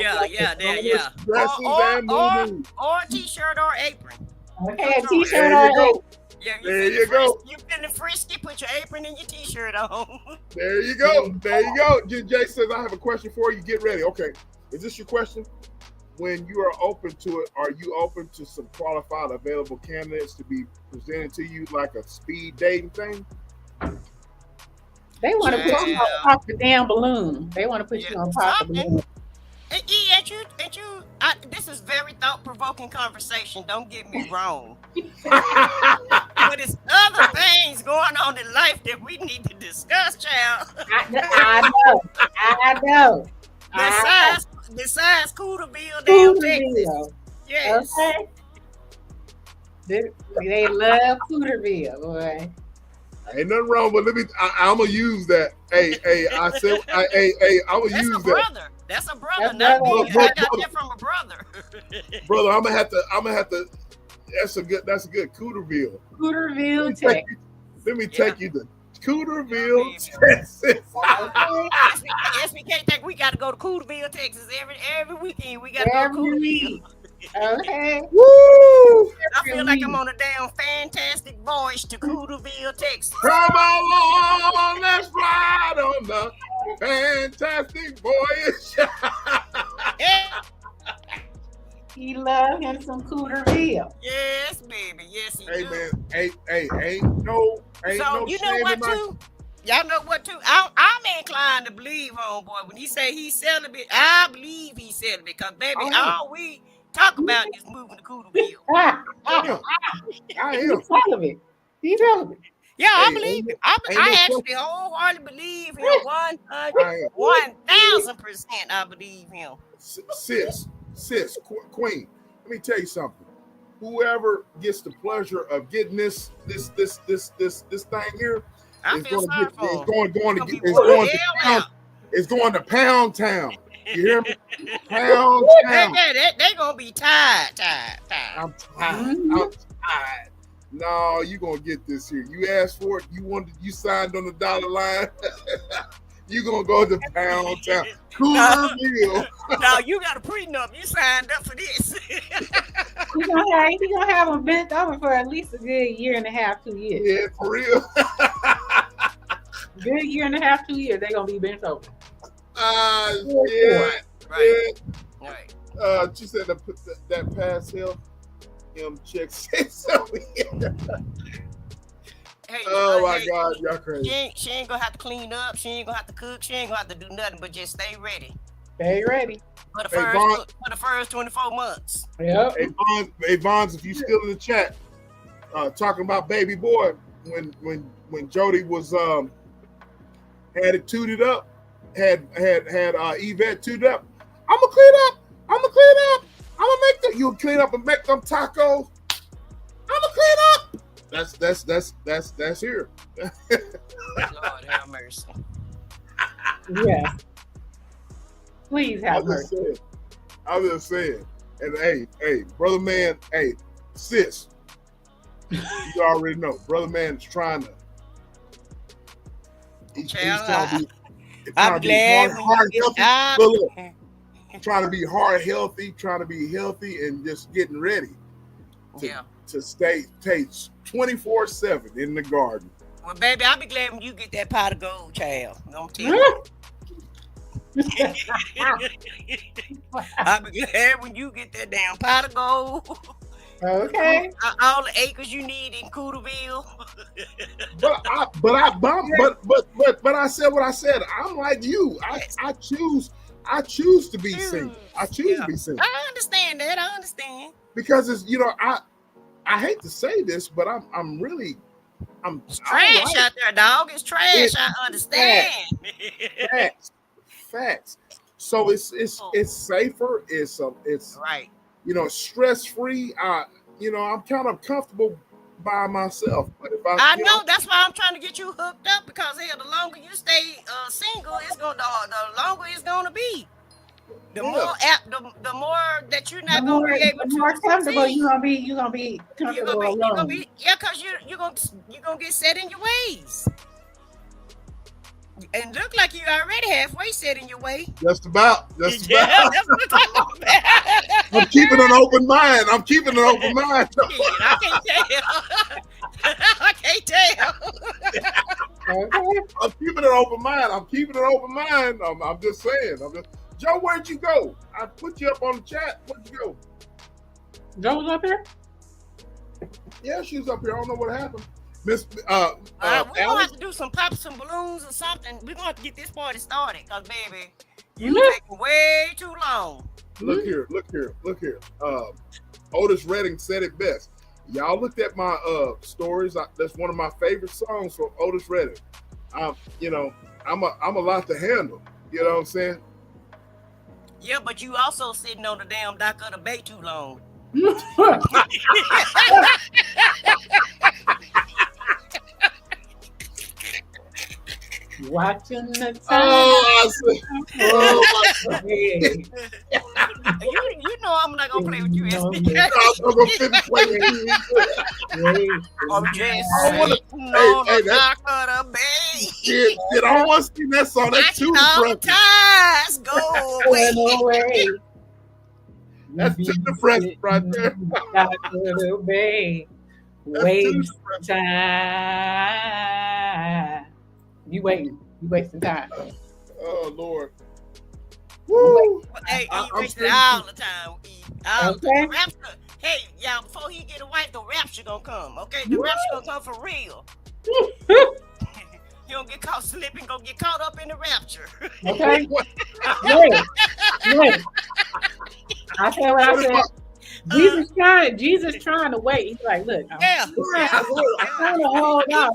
Dresses and muumuus. Or a t-shirt or apron. Okay, a t-shirt or apron. Yeah, there you go. You feeling frisky? Put your apron and your t-shirt on. There you go. There you go. Jay says, I have a question for you. Get ready. Okay. Is this your question? When you are open to it, are you open to some qualified available candidates to be presented to you like a speed dating thing? They want to put you on top of the damn balloon. They want to put you on top of the balloon. This is very thought-provoking conversation. Don't get me wrong. But it's other things going on in life that we need to discuss, child. I know. Besides Cooterville, damn Texas. Yes. Okay. They love Cooterville, boy. Ain't nothing wrong, but I'm gonna use that. Hey, I'm gonna use that. That's a brother, not me. I got that from a brother. Brother, I'm gonna have to. That's a good Cooterville. Cooterville, Texas. Let me take you to Cooterville, Texas. SBK think we got to go to Cooterville, Texas every weekend. We got to go to Cooterville. Okay. Woo! I feel like I'm on a damn fantastic voyage to Cooterville, Texas. Come on, let's ride on the fantastic voyage. He love him some Cooterville. Yes, baby. Yes, he do. Man, ain't no you know what, too? Y'all know what, too? I'm inclined to believe, homeboy. When he say he's celibate, I believe he's celibate. Because, baby, all we talk about is moving to Cooterville. I am. He's celibate. Yeah, I believe it. I actually wholeheartedly believe him. 1,000%. I believe him. Sis, Queen. Let me tell you something. Whoever gets the pleasure of getting this thing here is going to Pound Town. You hear me? Pound Town. They gonna be tired. I'm tired. No, you gonna get this here. You asked for it. You signed on the dotted line. You gonna go to Pound Town. Cooterville. No, you got a prenup. You signed up for this. He's gonna have them bent over for at least a good year and a half, 2 years. Yeah, for real. Good year and a half, 2 years, they're gonna be bent over. Yeah. Right. She said that pass hill. Check 6 over here. Hey, Oh my hey, God, y'all crazy. she ain't gonna have to clean up. She ain't gonna have to cook. She ain't gonna have to do nothing but just stay ready Stay ready. for the Hey, first Vaughn. for the first 24 months. Yep. Hey, Vons, if you still in the chat, talking about baby boy, when Jody was had it tooted up, had Yvette tooted up. I'm gonna clean up. I'm gonna clean up. I'm gonna make them. You clean up and make them tacos. I'm gonna clean up. That's here. Lord have mercy. Yes. Please have I'm mercy. just saying. And hey, brother man, hey, sis, you already know, brother man is trying to. He's trying to be. I'm glad hard when you get healthy. out. Look, trying to be heart healthy, trying to be healthy, and just getting ready to stay 24/7 in the garden. Well, baby, I'll be glad when you get that pot of gold, child. I'm tell you. I'll be glad when you get that damn pot of gold. Okay. All the acres you need in Cooterville. But I said what I said. I'm like you. I choose to be seen. I choose to be seen. I understand that. I understand. Because it's I hate to say this, but I'm It's trash out there, dog. It's trash. I understand. Facts. So it's safer. It's right. Stress free. I'm kind of comfortable by myself. But if I know that's why I'm trying to get you hooked up, because hell, the longer you stay single, the longer it's gonna be. The more that you're not gonna be able to. The more comfortable you're gonna be comfortable alone. Because you're gonna get set in your ways. And look like you already halfway set in your way. Just about. That's what I'm talking about. I'm keeping an open mind. I can't tell. Okay. I'm keeping an open mind. I'm just saying. Joe, where'd you go? I put you up on the chat. Where'd you go? Joe was up here? Yeah, she was up here. I don't know what happened. Miss we're gonna have to do some balloons or something. We're gonna have to get this party started, because baby, you taking way too long. Look here. Otis Redding said it best. Y'all looked at my stories. That's one of my favorite songs from Otis Redding. I'm a lot to handle. You know what I'm saying? Yeah, but you also sitting on the damn dock of the bay too long. Watching the time. You know I'm not gonna play with you, SBK. I'm gonna finish playing. I'm just sitting on the dock of the bay. Shit, I want to sing that song. That's too depressing. Ties go away. That's too depressing right there. Dock of the bay. Waste time. You wasting time. Oh Lord. Woo. Hey, he wasting all the time. Okay. The rapture. Hey, y'all, before he get a wife, the rapture gonna come. Okay, the rapture gonna come for real. You don't get caught slipping, gonna get caught up in the rapture. Okay. Wait. I said what I said. Jesus trying to wait. He's like, look, I'm trying to hold out.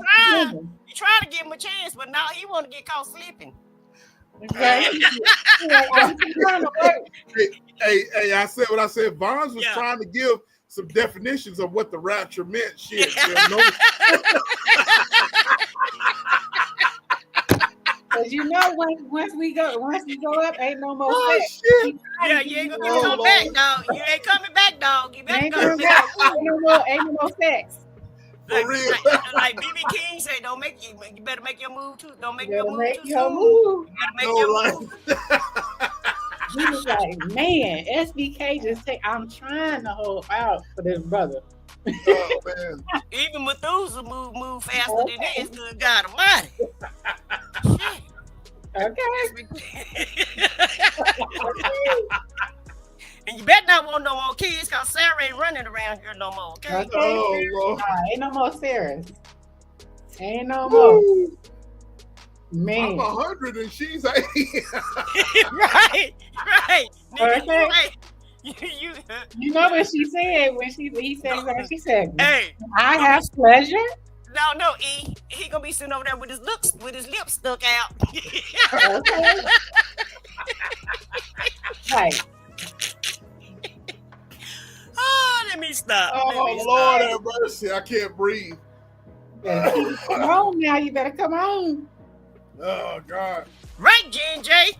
You trying to give him a chance, but now he want to get caught slipping. Okay. I'm trying to wait. Hey, I said what I said. Vons was trying to give some definitions of what the rapture meant. Shit. Cause once we go up, ain't no more sex. Shit. Yeah, you ain't gonna come back, dog. You ain't coming back, dog. You better come back. Ain't no more sex. For real. Like BB King said, you better make your move too. Don't make your move too soon. You gotta make your move. He was like, man, SBK just say, I'm trying to hold out for this brother. Oh man. Even Methuselah move faster than this. Good God Almighty. Okay. And you better not want no more kids, because Sarah ain't running around here no more. Okay. Oh Lord. Ain't no more Sarahs. Ain't no more. Woo. Man. I'm 100 and she's 80. Right. Nigga, Okay. you know what she said when he said that? She said, hey, I have pleasure. No, he gonna be sitting over there with his lips stuck out. Okay. Right. Oh, let me stop. Oh, Lord have mercy. I can't breathe. Come on now. You better come on. Oh, God. Right, J&J.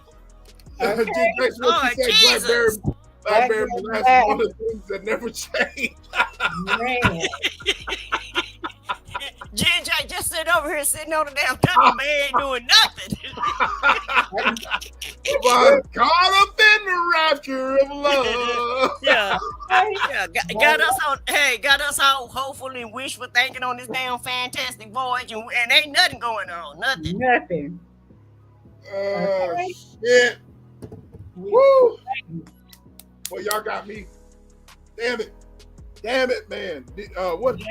Okay. J&J, Oh, what you say, Jesus. Blackberry, that's one of the things that never change. Man. J&J just sitting over here sitting on the damn couple, man, ain't doing nothing. But caught up in the rapture of love. Yeah. Got us all hopeful and wishful thinking on this damn fantastic voyage, and ain't nothing going on. Nothing. Shit. Woo. Well, y'all got me. Damn it, man. What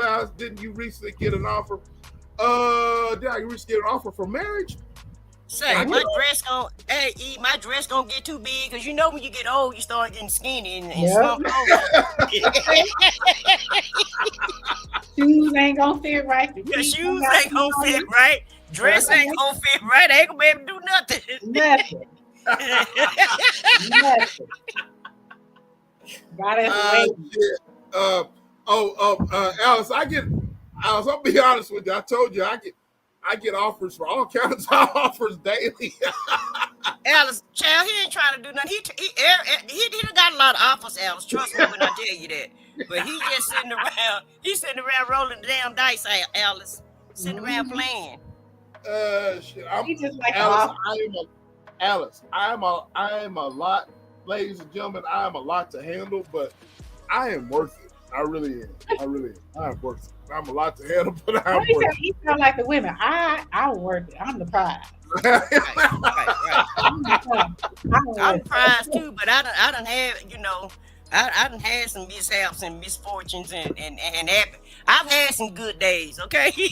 else didn't you recently get an offer? Did I recently get an offer for marriage? Say, my dress gonna get too big, because you know when you get old, you start getting skinny and slump over. Shoes ain't gonna fit right. Your shoes ain't gonna fit right. Dress ain't gonna fit right. I ain't gonna be able to do nothing. Nothing. Got it. Alice, I'll be honest with you. I told you I get offers for all kinds of offers daily. Alice, child, he ain't trying to do nothing. He done got a lot of offers, Alice. Trust me when I tell you that. But he just sitting around. He's sitting around rolling the damn dice, Alice. Sitting around playing. Shit. Alice, I am a lot, ladies and gentlemen. I am a lot to handle, but I am worth it. I really am. I'm worth it. I'm a lot to handle, but I'm worth it. You sound like the women. I'm worth it. I'm the prize. Right. I'm the prize too, but I done had, I done had some mishaps and misfortunes and I've had some good days, okay? You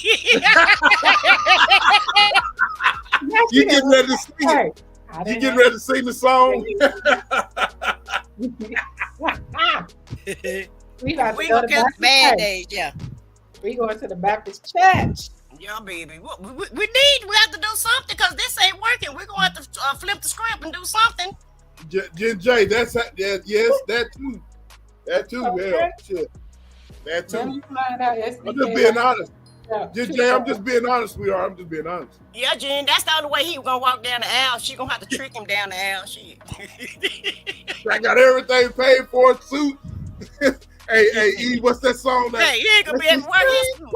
getting ready to sing it? You getting ready to sing the song? We gonna get the bad days, yeah. We going to the Baptist church. Yeah, baby. We have to do something, because this ain't working. We're gonna have to flip the script and do something. Jay, yes, that too. That too, okay. Yeah, shit. That too. I'm just being honest. Jay, I'm just being honest, sweetheart. I'm just being honest. Yeah, Jen, that's the only way he was gonna walk down the aisle. She gonna have to trick him down the aisle. Shit. I got everything paid for, suit. Hey, E, what's that song? Hey, you ain't gonna be able to wear his suit.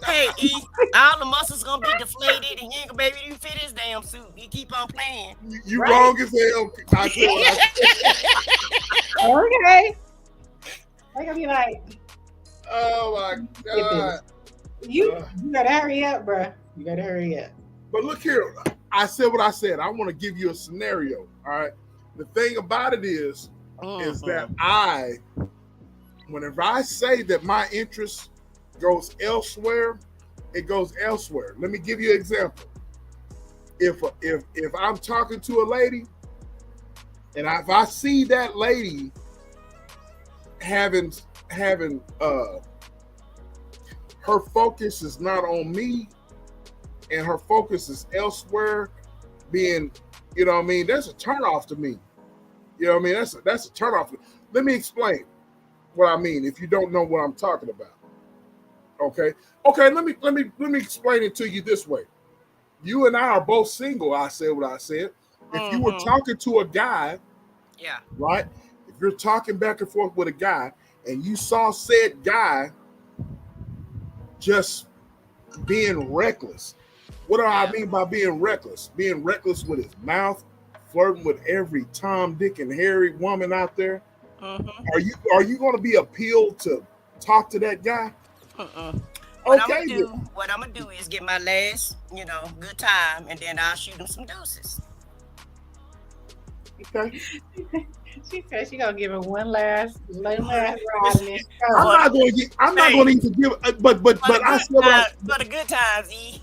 Hey, E, all the muscles gonna be deflated, and you ain't gonna be able to even fit his damn suit. You keep on playing. You right? Wrong as hell. Okay. They're gonna be like, oh my God. You gotta hurry up, bro. You gotta hurry up. But look here, I said what I said. I want to give you a scenario. All right. The thing about it is that whenever I say that my interest goes elsewhere, it goes elsewhere. Let me give you an example. If I'm talking to a lady, and if I see that lady having her focus is not on me, and her focus is elsewhere, being, you know what I mean, that's a turnoff to me. You know what I mean? That's a turnoff. Let me explain what I mean if you don't know what I'm talking about. Okay, let me explain it to you this way. You and I are both single. I said what I said. If you were talking to a guy, yeah, right? If you're talking back and forth with a guy and you saw said guy just being reckless. What do I mean by being reckless? Being reckless with his mouth, flirting with every Tom, Dick, and Harry woman out there. Are you going to be appealed to talk to that guy? What I'm gonna do is get my last, good time, and then I'll shoot him some deuces. Okay. She said she gonna give her one last ride in this I'm show. not going to get. I'm not going to even give. But I said for the good times, E.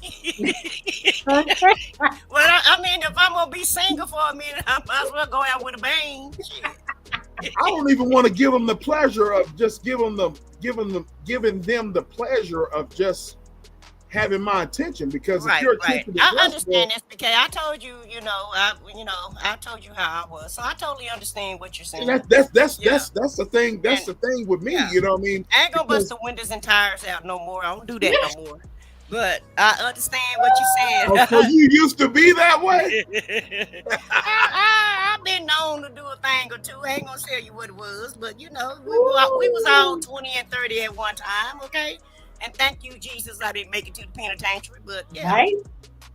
Well, I mean, if I'm gonna be single for a minute, I might as well go out with a bang. Shit. I don't even want to give them the pleasure of just giving them the pleasure of just having my attention, because if your attention is I understand SBK. I told you, I told you how I was, so I totally understand what you're saying. That's the thing. That's the thing with me. You know what I mean? I ain't gonna bust the windows and tires out no more. I don't do that no more. But I understand what you're saying. Oh, so you used to be that way? I've been known to do a thing or two. I ain't gonna tell you what it was, but we was all 20 and 30 at one time, okay? And thank you, Jesus, I didn't make it to the penitentiary, but yeah.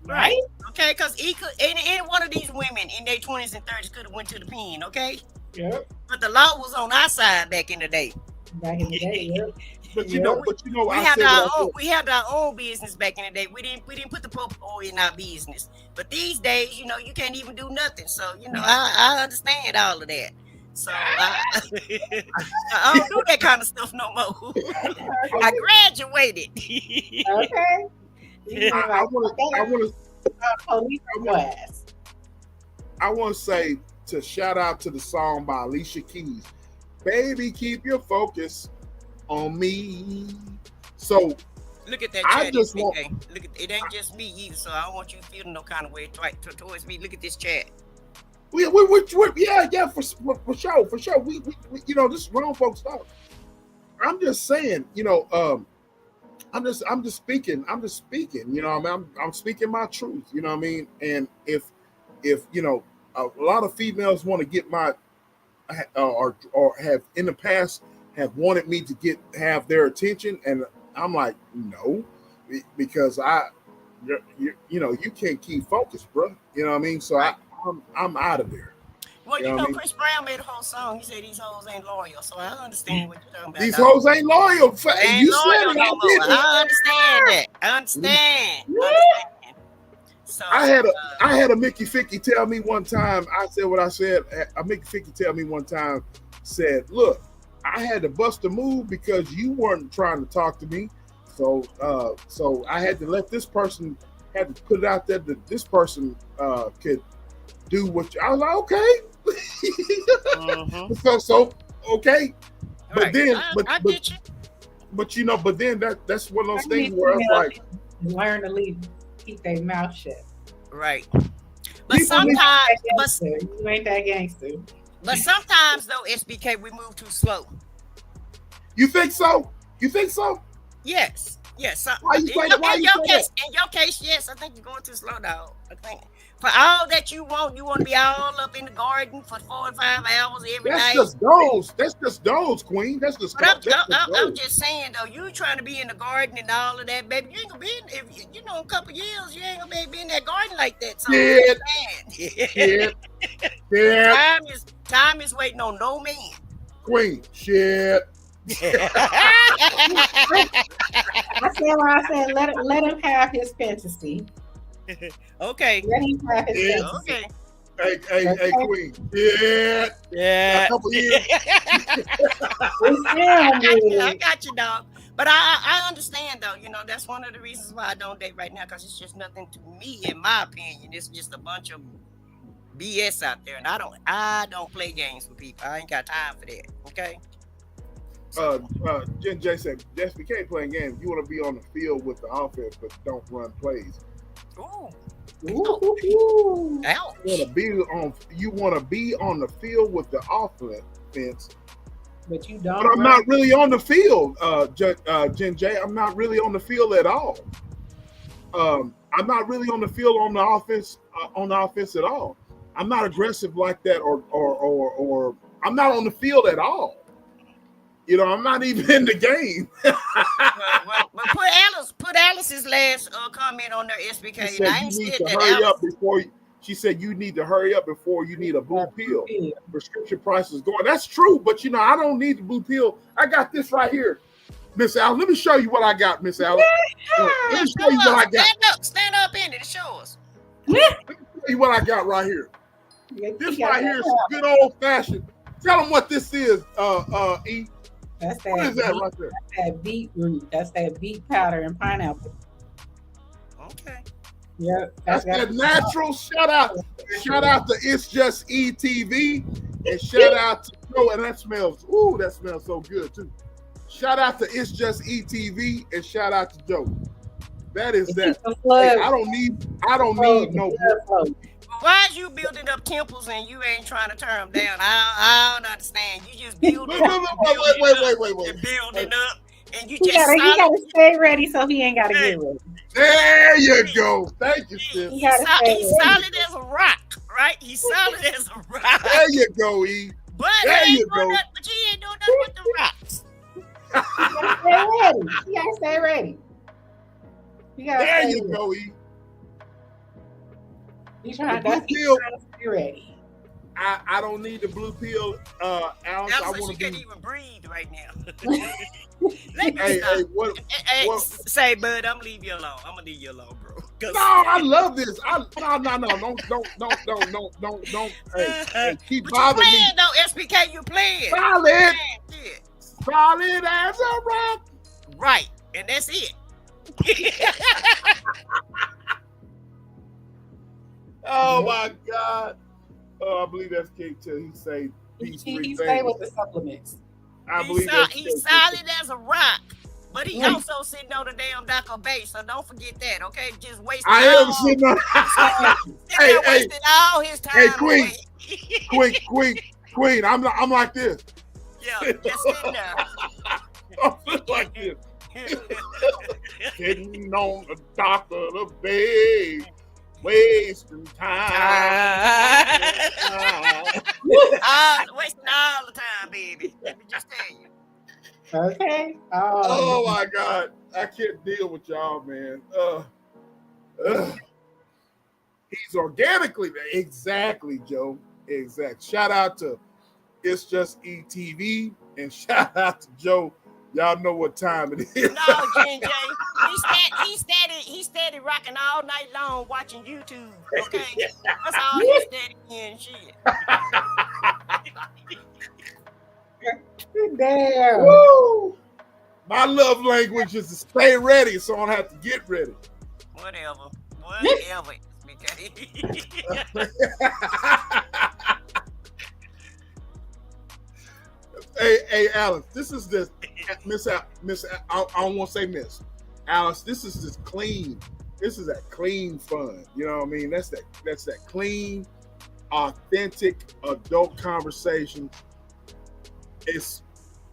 Right. Okay, because any one of these women in their 20s and 30s could have went to the pen, okay? Yeah. But the law was on our side back in the day. Yeah. But you know, we had our own business back in the day. We didn't put the Pope in our business. But these days, you can't even do nothing. So, I understand all of that. So I don't do that kind of stuff no more. I graduated. Okay. I want to say, to shout out to the song by Alicia Keys, "Baby, keep your focus on me." So look at that. I just want. Look at it. Ain't just me either. So I don't want you feeling no kind of way towards me. Look at this chat. For sure. We this is grown folks talk. I'm just saying, I'm just speaking. I'm speaking my truth. You know what I mean? And if a lot of females want to get my or have in the past have wanted me to have their attention, and I'm like, no, because you can't keep focused, bro. You know what I mean? So I'm out of there. Well, Chris Brown made a whole song. He said these hoes ain't loyal, so I understand what you're talking about. These hoes ain't loyal. Ain't loyal no more. I understand that. I understand. So I had a Mickey Ficky tell me one time. I said what I said. A Mickey Ficky tell me one time, said, "Look, I had to bust a move because you weren't trying to talk to me, so I had to let this person had to put it out there that this person could do what I was like, okay." So okay, but then I get you. But then that's one of those things where it's like, learn to keep their mouth shut. Right. But sometimes, you ain't that gangster. But sometimes though, SBK, we move too slow. You think so? Yes. Why you say that? In your case, yes. I think you're going too slow, dog. I think for all that you want to be all up in the garden for 4 and 5 hours every night. That's just those, Queen. That's just. I'm just saying though, you trying to be in the garden and all of that, baby. You ain't gonna be in. A couple years, you ain't gonna be in that garden like that. So yeah. Time is waiting on no man. Queen, shit. I said let him have his fantasy. Okay. Let him have his fantasy. Okay. Hey, Queen. Yeah. A couple years. I got you, dog. But I understand though. That's one of the reasons why I don't date right now, because it's just nothing to me, in my opinion. It's just a bunch of BS out there, and I don't play games with people. I ain't got time for that. Okay. Jen J said, "Yes, we can't play games. You want to be on the field with the offense, but don't run plays." Ooh. Ouch. You want to be on the field with the offense, but you don't. But I'm not really on the field, Jen J. I'm not really on the field at all. I'm not really on the field on the offense at all. I'm not aggressive like that, or I'm not on the field at all. I'm not even in the game. well, put Alice's last comment on there, SBK. She said you need to hurry up before. She said you need to hurry up before you need a blue pill. Prescription prices going. That's true, but I don't need the blue pill. I got this right here, Miss Alice. Let me show you what I got, Miss Alice. Let me show you what I got. Stand up in it. Show us. Let me show you what I got right here. This right here is good old fashioned. Tell them what this is, E. That's What is that right there? that beetroot. That's that beet powder and pineapple. Okay. Yep. That's that natural. Shout out to It's Just ETV, and shout out to Joe. And that smells so good too. Shout out to It's Just ETV, and shout out to Joe. That is that. Hey, I don't need no. Why is you building up temples and you ain't trying to tear them down? I don't understand. You just building Wait. building up, and you He just gotta stay ready so he ain't gotta get ready. There you go. Thank you, sis. He gotta stay He's ready. solid as a rock, right? He's solid as a rock. There you go, E. But There he you ain't doing go. nothing, but you ain't doing nothing with the rocks. He gotta stay ready. He gotta There stay you ready. go, E. He's trying The blue to pill. stay ready. I don't need the blue pill, Alex. I Alice, want you to can't be. even breathe right now. Let me Hey, stop. what? Hey, what- say, bud, I'm gonna leave you alone. I'm gonna leave you alone, bro. 'Cause- No, I love this. No. Hey, keep But you bothering me. playing though, SPK, you playing. Solid, Man, shit. solid as a rock. Right, and that's it. Oh my God. Oh, I believe that's King till he say these He three stay things. with the supplements. I believe that's He's King. solid as a rock, but he Right. also sitting on the damn dock of base, so don't forget that, okay? Just wasting I am all, sitting on. sitting there Hey, wasting all his time. Hey, Queen. away. Queen. I'm like this. Yeah, just sitting there. I'm just like this. Sitting on the dock of the bay, wasting time. Wasting all the time, baby. Let me just tell you. Okay. Oh my God, I can't deal with y'all, man. He's organically exactly, Joe. Exactly. Shout out to It's Just ETV and shout out to Joe. Y'all know what time it is. No, J. He steady rocking all night long watching YouTube. Okay, that's all he steady in shit. Damn. Woo! My love language is to stay ready, so I don't have to get ready. Whatever. Hey, Alice, this is this Miss. I don't want to say Miss Alice. This is just clean. This is that clean fun. You know what I mean? That's that clean, authentic adult conversation. It's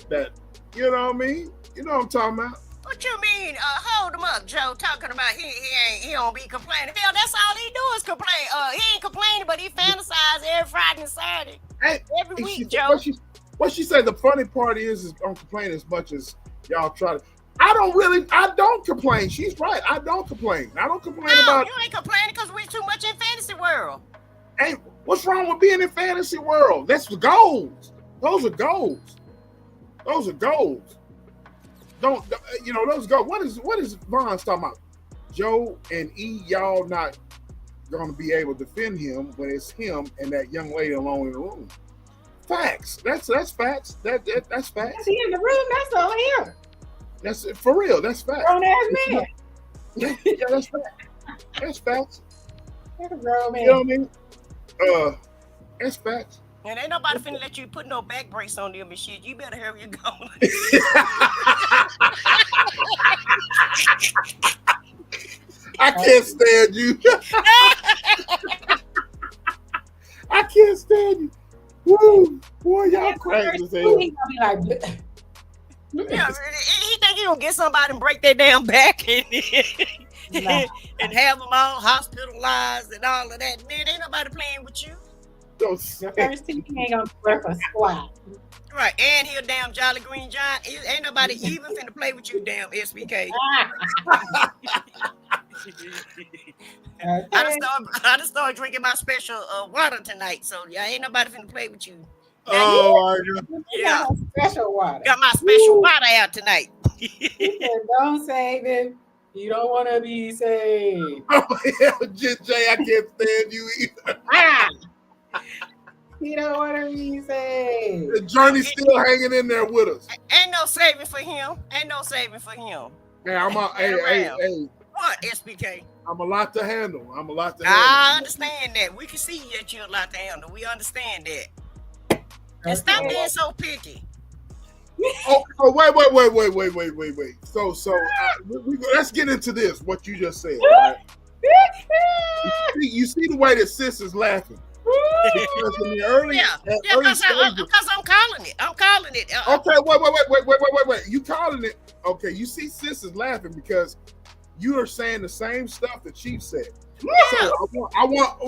that, you know what I mean? You know what I'm talking about? What you mean? Hold him up, Joe. Talking about he don't be complaining. Hell, that's all he do is complain. He ain't complaining, but he fantasize every Friday and Saturday. Hey, Every week, Joe. What she said, the funny part is don't complain as much as y'all try to. I don't complain. She's right. I don't complain. I don't complain about. You ain't complaining because we're too much in fantasy world. Hey, what's wrong with being in fantasy world? That's the goals. Those are goals. Those are goals. Don't those goals. What is Von's talking about? Joe and E, y'all not gonna be able to defend him when it's him and that young lady alone in the room. Facts. That's facts. That's facts. Is he in the room? That's all here. That's for real. That's facts. Grown ass man. Yeah, that's facts. That's facts. That's a grown man. You know what I mean? That's facts. And ain't nobody finna let you put no back brace on them and shit. You better hurry go. I can't stand you. I can't stand you. Woo, boy, y'all crazy as hell. He's gonna be like, Yeah, he think he gonna get somebody and break their damn back and and have them all hospitalized and all of that. Man, ain't nobody playing with you. Don't say. first thing he ain't gonna work a squat. Right, and he a damn Jolly Green Giant. Ain't nobody even finna play with you, damn SBK. I just started drinking my special water tonight, so yeah, ain't nobody finna play with you. Oh my God. Yeah, Special water. got my special water out tonight. He said, don't save him. You don't want to be saved. Oh, yeah, Jay, I can't stand you either. He don't want to be saved. The journey's still hanging in there with us. Ain't no saving for him. Ain't no saving for him. Hey, hey. What, SBK? I'm a lot to handle. I understand that. We can see that you're a lot to handle. We understand that. And stop being so picky. Oh, wait. So, let's get into this. What you just said. Right? you see the way that sis is laughing. Because in the early, because I'm calling it. Okay, wait. You calling it? Okay, you see sis is laughing because you are saying the same stuff that Chief said. Yeah. So I want.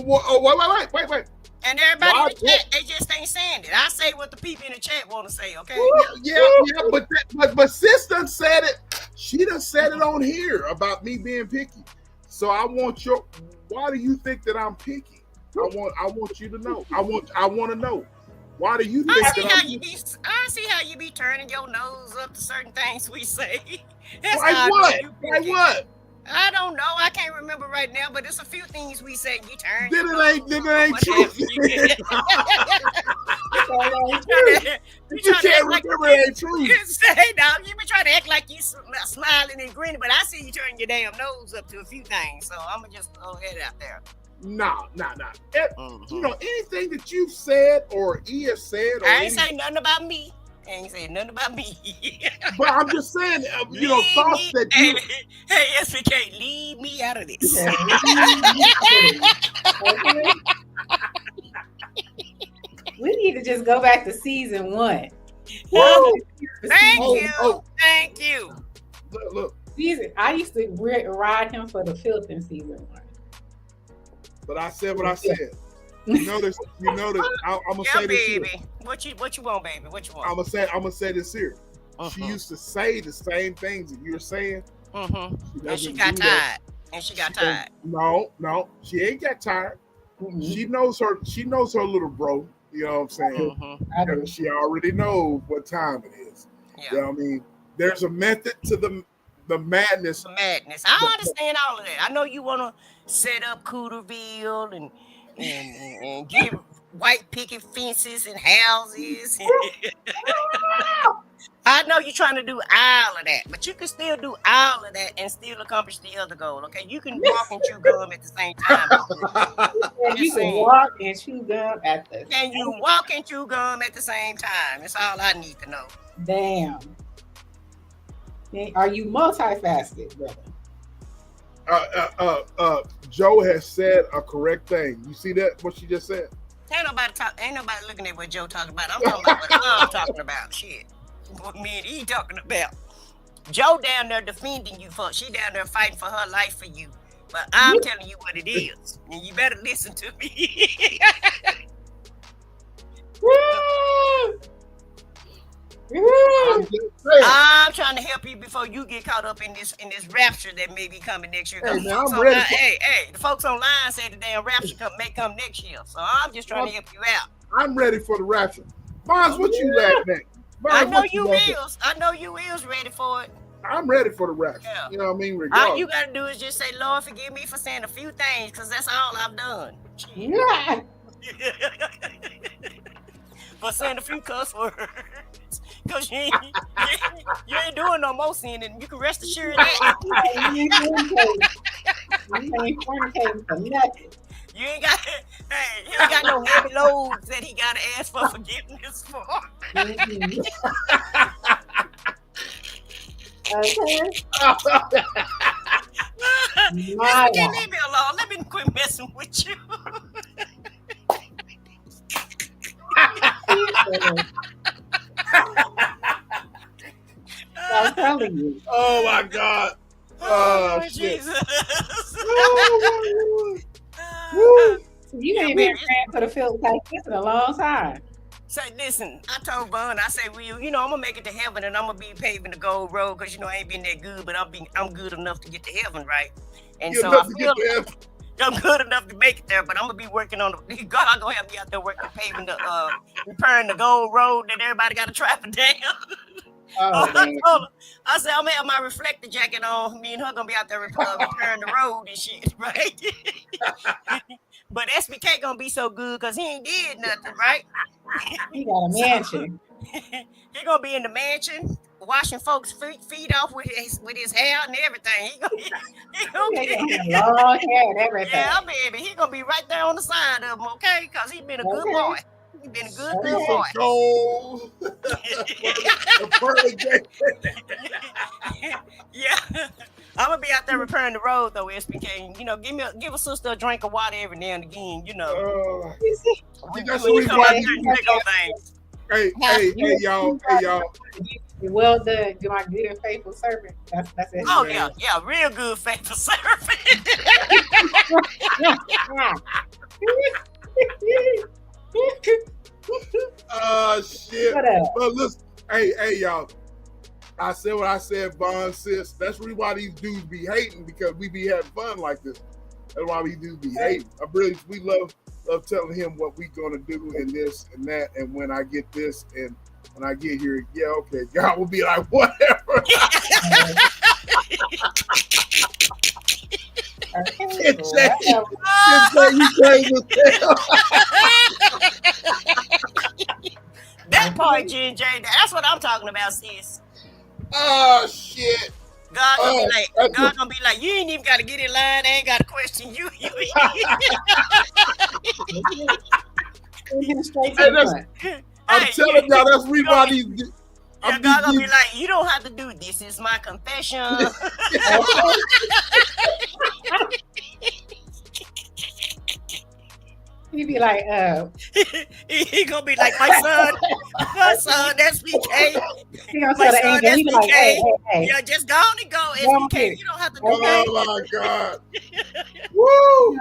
Wait. And everybody in the chat, they just ain't saying it. I say what the people in the chat want to say, okay? Yeah, but sis done said it. She done said it on here about me being picky. So I want why do you think that I'm picky? I want you to know. I want to know. Why do you think I see how you be turning your nose up to certain things we say. Like what? I don't know. I can't remember right now, but there's a few things we say you turn. Then it ain't true. You can't remember it ain't true. You say, dog, you be trying to act like you smiling and grinning, but I see you turning your damn nose up to a few things. So I'm gonna just go ahead out there. Nah. You know, anything that you've said or he has said, or I ain't saying nothing about me. But I'm just saying, thoughts that you. Hey, SBK, leave me out of this. We need to just go back to season 1. Thank you. Look. I used to ride him for the filth in season 1. But I said what I said. You know this. I'm gonna say this baby. Here. What you want, baby? What you want? I'm gonna say this here. She used to say the same things that you're saying. And she got tired. No, she ain't got tired. She knows her little bro. You know what I'm saying? She already knows what time it is. Yeah. You know what I mean? There's a method to the madness. I understand all of that. I know you want to set up Cooterville and give white picket fences and houses. I know you're trying to do all of that, but you can still do all of that and still accomplish the other goal. Okay, you can walk and chew gum at the same time. You can walk and chew gum at the. And you walk and chew gum at the same time. That's all I need to know. Damn. Are you multifaceted, brother? Joe has said a correct thing. You see that? What she just said? Ain't nobody looking at what Joe talking about. I'm talking about what I'm talking about. Shit. What me and he talking about. Joe down there defending you for. She down there fighting for her life for you. But I'm telling you what it is. And you better listen to me. I'm trying to help you before you get caught up in this rapture that may be coming next year. Hey, man, I'm ready. The folks online say the damn rapture may come next year. So I'm just trying to help you out. I'm ready for the rapture. Bonds, what you laughing at? I know you is ready for it. I'm ready for the rapture. Yeah. You know what I mean? All you gotta do is just say, Lord, forgive me for saying a few things, because that's all I've done. Yeah. For saying a few cuss words. Because you ain't doing no more sin, and you can rest assured that. You ain't fornicating for nothing. You ain't got no heavy loads that he gotta ask for forgiveness for. Okay. Leave me alone. Let me quit messing with you. I'm telling you. Oh my God. Oh Jesus. You ain't been praying for the field like this in a long time. Say, listen, I told Vaughn, I say, well, I'm gonna make it to heaven and I'm gonna be paving the gold road because I ain't been that good, but I'm good enough to get to heaven, right? And so I feel I'm good enough to make it there, but I'm gonna be working on God gonna have me out there working, paving the repairing the gold road that everybody got to travel down. I said, I'm gonna have my reflector jacket on. Me and her gonna be out there repairing the road and shit, right? But SBK gonna be so good because he ain't did nothing, right? He got a mansion. He gonna be in the mansion, washing folks' feet off with his hair and everything. He gonna He got long hair and everything. Yeah, baby, he gonna be right there on the side of him, okay? Because he been a good boy. He been a good boy. Gold. Yeah. I'm gonna be out there repairing the road though, SBK. You know, give a sister a drink of water every now and again. You know. That's the reason why Hey, y'all. Well done, my good and faithful servant. That's it. Oh yeah, real good faithful servant. Shit. But listen, hey, y'all. I said what I said, Von, sis. That's really why these dudes be hating, because we be having fun like this. That's why these dudes be hating. We love telling him what we gonna do and this and that, and when I get this and when I get here, yeah, okay, God will be like, whatever. That part, J&J, that's what I'm talking about, sis. Oh shit. God gonna be like, you ain't even gotta get in line, I ain't gotta question you. I'm telling y'all, that's why these God gonna be like, you don't have to do this. It's my confession. He be like, he gonna be like, my son, that's BK. He gonna tell the angel, he be like, hey. Yeah, just go on and go, SBK. You don't have to do that. Oh my God. Woo!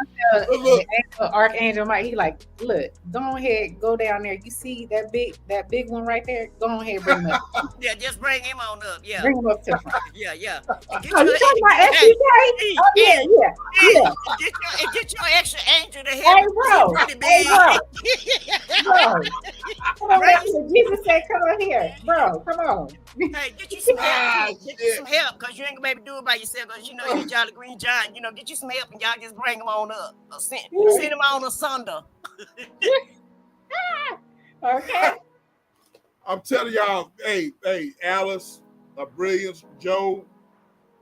The Archangel Mike, he like, look, go ahead, go down there. You see that big one right there? Go ahead, bring him up. Yeah, just bring him on up. Yeah. Bring him up to the front. Yeah. You talking about SBK? Oh, yeah. Get your extra angel to help. Hey, bro. Jesus said, come on here. Bro, come on. Hey, get you some help. Get you some help, because you ain't gonna be able to do it by yourself, because you know you're Jolly Green Giant. You know, get you some help and y'all just bring him on up. Or send him on asunder. Okay. I'm telling y'all, hey, Alice, Brilliance, Joe,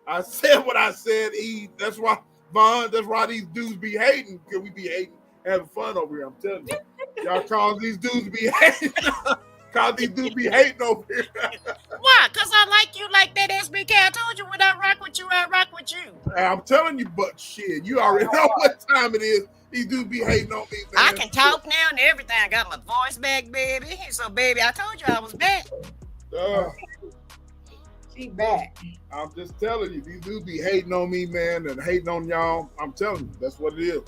I said what I said, Eve. That's why, Vaughn, that's why these dudes be hating, because we be hating, having fun over here. I'm telling you. Y'all cause these dudes be hating. Cause these dudes be hating over here. Why? Because I like you like that, SBK. I told you when I rock with you, I rock with you. I'm telling you, but shit, you already know what time it is. These dudes be hating on me, man. I can talk now and everything. I got my voice back, baby. So, baby, I told you I was back. She back. I'm just telling you, these dudes be hating on me, man, and hating on y'all. I'm telling you, that's what it is.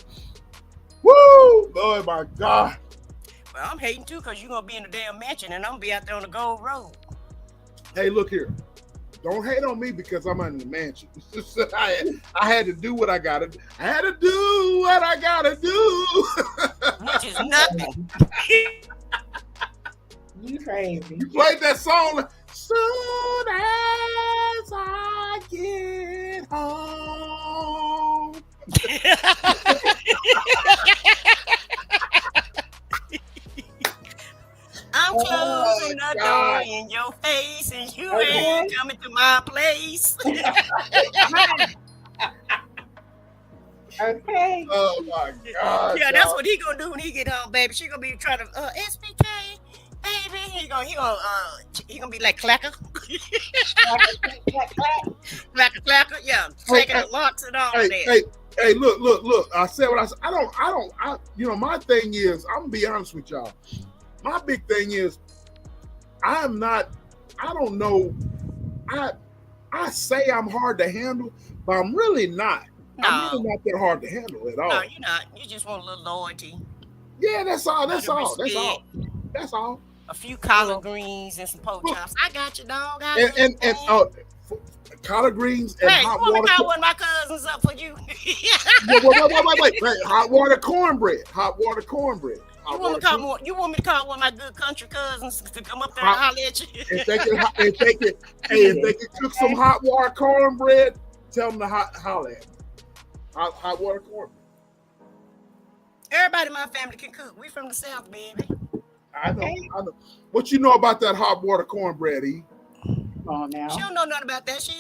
Woo! Lord, my God. Well, I'm hating too, because you're going to be in the damn mansion and I'm going to be out there on the Gold Road. Hey, look here. Don't hate on me because I'm in the mansion. I had to do what I got to do. I had to do what I got to do. Which is nothing. You crazy. You played that song. Soon as I get home. I'm closing the door in your face, and you ain't coming to my place. Okay. Oh my God. Yeah, that's what he gonna do when he get home, baby. She gonna be trying to SBK, baby. He gonna be like clacker. clacker. Yeah, taking the locks and all that. Hey, look. I said what I said. I don't. My thing is, I'm gonna be honest with y'all. My big thing is, I don't know. I say I'm hard to handle, but I'm really not. No. I'm really not that hard to handle at all. No, you're not. You just want a little loyalty. Yeah, that's all. That's all. A few collard greens and some pork chops. I got you, dog. And collard greens and hot water. Hey, you want me to call one of my cousins up for you? Wait. Hot water cornbread. You want me to call one of my good country cousins to come up there and holler at you? If they can cook some hot water cornbread, tell them to holler at me. Hot water cornbread. Everybody in my family can cook. We from the South, baby. I know. What you know about that hot water cornbread, E? Come on now. She don't know nothing about that. She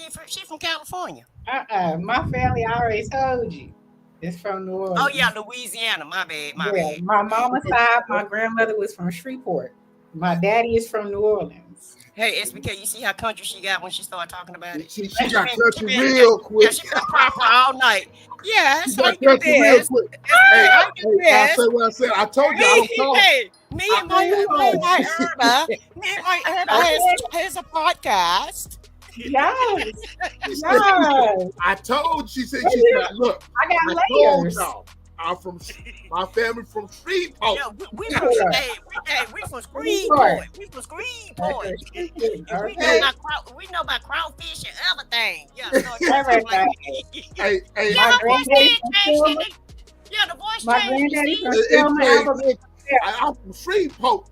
from California. My family, I already told you, it's from New Orleans. Oh yeah, Louisiana. My bad. Bad. My mama's side, my grandmother was from Shreveport. My daddy is from New Orleans. Hey, SBK, you see how country she got when she started talking about it? She got country real quick. Yeah, she been proper all night. Yeah, that's like the best. Hey, I say what I said. I told you. I don't hey, me and my Herba has a podcast. Yes. I told. She said she got. Look, I got layers. I'm from my family from Shreveport. Yeah, we from Shreveport. We from Shreveport. We know about crawfish and everything. Yeah, everything. Hey, yeah, the voice my granddaddy from Selma, Alabama. I'm from Shreveport.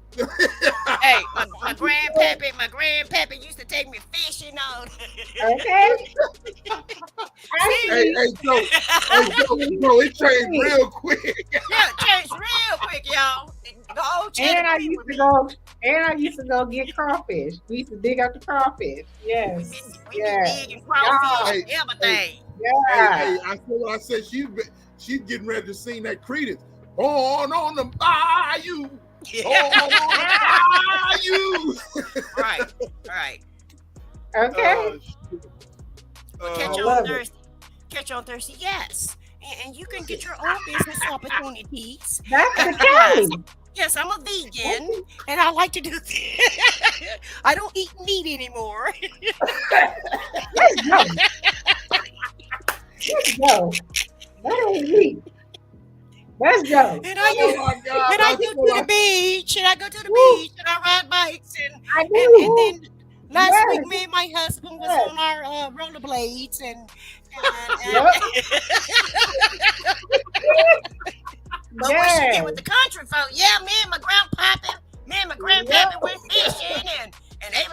Hey, my grandpappy used to take me fishing on. Okay. Hey, Joe, it changed real quick. Yeah, it changed real quick, y'all. And I used to go get crawfish. We used to dig up the crawfish. Yes. We digging crawfish and everything. Yeah. Hey, I said what I said. She's getting ready to sing that Creedence. Born on the bayou. Yeah. You. Right. Okay. Catch on Thursday, yes. And you can get your own business opportunities. That's the case. Yes, I'm a vegan, and I like to do I don't eat meat anymore. Let's go. That ain't meat. Let's go. And I go to the beach, and I ride bikes, and then last week me and my husband was on our rollerblades, but when she get with the country folk, me and my grandpappy went fishing, and they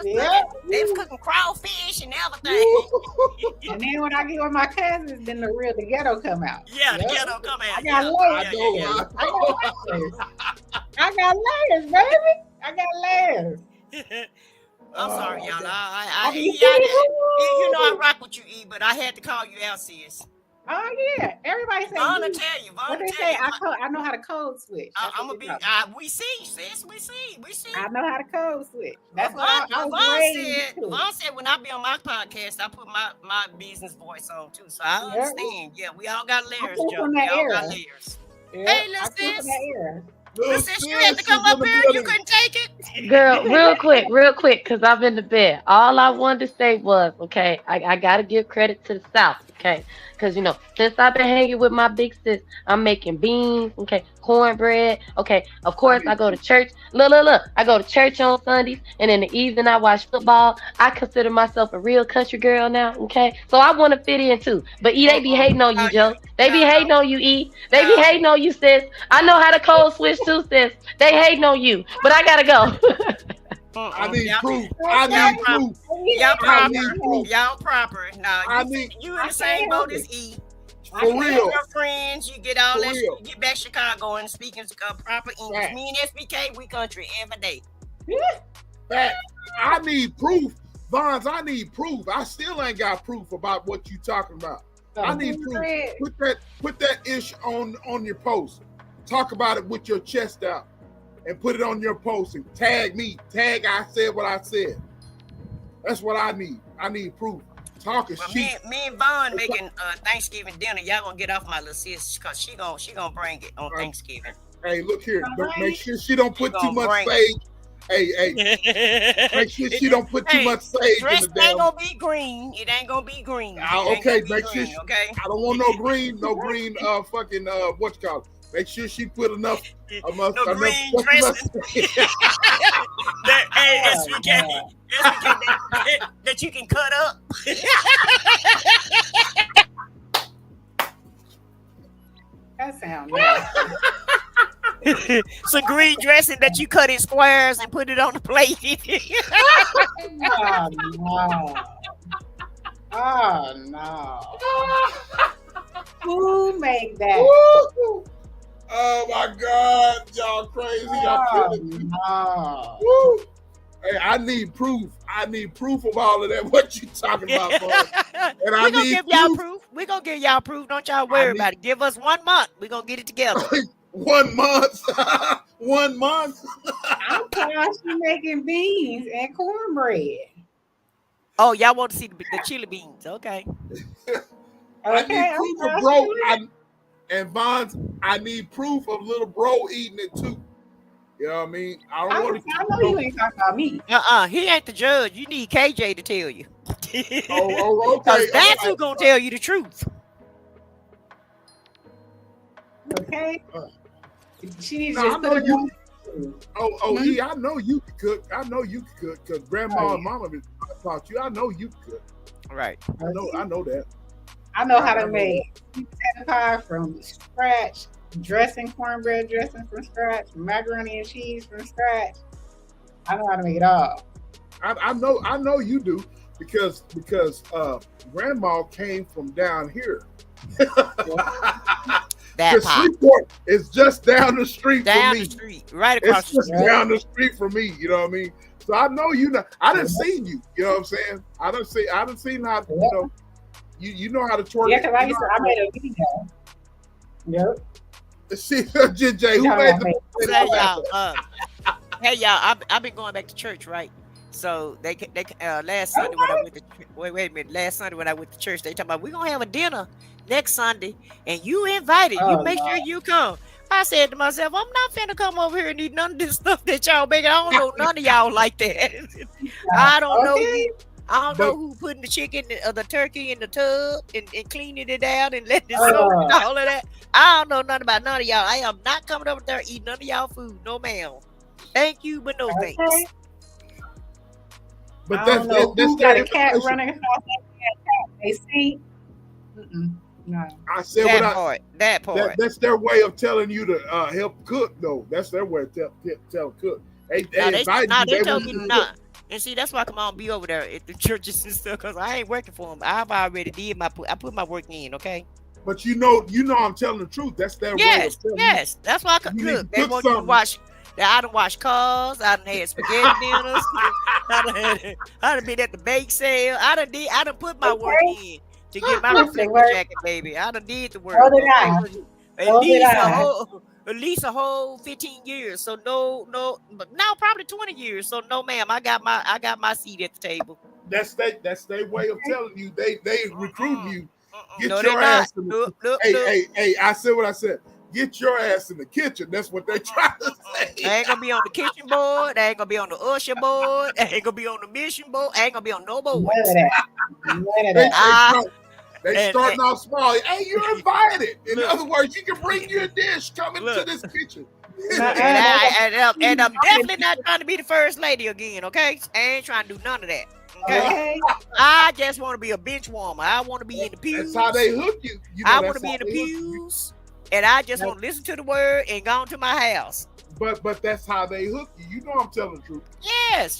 was cooking crawfish and everything. And then when I get with my cousins, then the ghetto come out. Yeah, the ghetto come out. I got layers. I got layers, baby. I got layers. I'm sorry, y'all. I rock with you, E, but I had to call you out, sis. Oh yeah, everybody say. Vonna tell you. I know how to code switch. I'm gonna be. We see, sis. We see. I know how to code switch. That's what I was raised to. Vaughn said when I be on my podcast, I put my business voice on too. So I understand. Yeah, we all got layers, Joe. We all got layers. Yep. Hey, sis, you had to come up here. You couldn't take it. Girl, real quick, because I'm in the bed. All I wanted to say was, okay, I got to give credit to the South, okay? Because, since I've been hanging with my big sis, I'm making beans, okay, cornbread, okay. Of course, I go to church. Look. I go to church on Sundays, and in the evening, I watch football. I consider myself a real country girl now, okay? So I want to fit in, too. But E, they be hating on you, Joe. They be hating on you, E. They be hating on you, sis. I know how to code switch, too, sis. They hating on you. But I got to go. I need proof. Y'all proper. Now, you in the same boat as E. For real. Your friends, you get all that. You get back Chicago and speaking proper English. Right. Me and SBK, we country every day. Fact. I need proof, Vons. I need proof. I still ain't got proof about what you talking about. I need proof. Put that ish on your post. Talk about it with your chest out, and put it on your post and tag me. Tag I said what I said. That's what I need. I need proof. Talking shit. Me and Vaughn making Thanksgiving dinner. Y'all gonna get off my little sis because she gonna bring it on Thanksgiving. Hey, look here. Make sure she don't put too much sage. Hey. Make sure she don't put too much sage in the damn. It ain't gonna be green. It ain't gonna be green. Okay, make sure. Okay. I don't want no green. Fucking what you call it. Make sure she put enough green dressing. That you can cut up. That sounds nice. Some green dressing that you cut in squares and put it on the plate. Oh no. Oh no. Who make that? Woo! Oh my God, y'all crazy. Y'all Oh killing me. no. Woo! Hey, I need proof. I need proof of all of that. What you talking about, boy? And We're I gonna need give y'all proof. proof. We're gonna give y'all proof. Don't y'all worry about it. Give us 1 month. We're gonna get it together. 1 month. 1 month. I'm surprised she making beans and cornbread. Oh, y'all want to see the chili beans? Okay. I Okay, need I'm proof of surprised bro. she And Von's, I need proof of little bro eating it too. You know what I mean? I don't want to. I know you ain't talking about me. He ain't the judge. You need KJ to tell you. Oh, okay. Because that's who gonna tell you the truth. Okay. She needs No, to I just know put it you. on. E, I know you can cook. I know you can cook because grandma and mama taught you. I know you can cook. Right. I know that. I know how to make sweet potato pie from scratch, cornbread dressing from scratch, macaroni and cheese from scratch. I know how to make it all. I know you do because grandma came from down here. That pie. Shreveport is just down the street Down from me. the street. Right across It's the just street. down the street from me. You know what I mean? So I know you know. I done seen you. You know what I'm saying? I done seen how you know how to twerk. Yeah, because I made a video. Yep. See, JJ, who made the Say, y'all, hey y'all, I've been going back to church, right? So they last Sunday when I went to wait a minute. Last Sunday when I went to church, they talking about we're gonna have a dinner next Sunday, and you invited. You make sure you come. I said to myself, I'm not finna come over here and eat none of this stuff that y'all making. I don't know none of y'all like that. I don't know. I don't know who putting the chicken or the turkey in the tub and cleaning it out and letting it soak and all of that. I don't know nothing about none of y'all. I am not coming over there eating none of y'all food. No, ma'am. Thank you, but no thanks. But that's who got a cat running across that cat. They see. No. I said that part. That's their way of telling you to help cook, though. That's their way of tell cook. They told me not. And see, that's why I come on be over there at the churches and stuff, because I ain't working for them. I've already did I put my work in, okay? But you know I'm telling the truth. That's their way of telling you. That's why I could look. They want you to watch. I done washed cars. I done had spaghetti dinners. I done been at the bake sale. I done put my work in to get my reflective jacket, baby. I done did the work. At least a whole 15 years. So no, but now probably 20 years. So no, ma'am, I got my seat at the table. That's their way of telling you. They recruit you. Get no, your ass in the Hey, I said what I said. Get your ass in the kitchen. That's what they try to say. I ain't gonna be on the kitchen board. I ain't gonna be on the usher board. I ain't gonna be on the mission board. I ain't gonna be on no board. They starting off small. Hey, you're invited. In other words, you can bring your dish. Come into this kitchen. And I'm definitely not trying to be the first lady again, okay? I ain't trying to do none of that. Okay. I just want to be a bench warmer. I want to be in the pews. That's how they hook you. I want to be in the pews, and I just want to listen to the word and go to my house. But that's how they hook you. You know I'm telling the truth. Yes.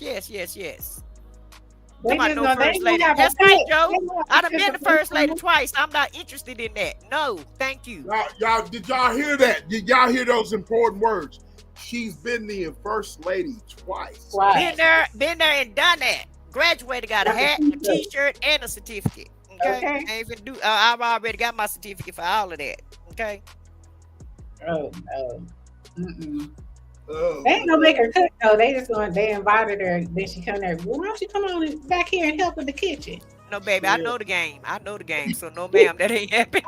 They no first lady. That's right, Joe. I done been the first lady twice. I'm not interested in that. No, thank you. Y'all, did y'all hear that? Did y'all hear those important words? She's been the first lady twice. Been there and done that. Graduated, got a hat, a t-shirt, and a certificate. Okay. I ain't finna do. I've already got my certificate for all of that. Okay. Oh no. They ain't gonna make her cook though. They invited her. Then she come there. Well, why don't you come on back here and help in the kitchen? No, baby, I know the game. So no, ma'am, that ain't happening.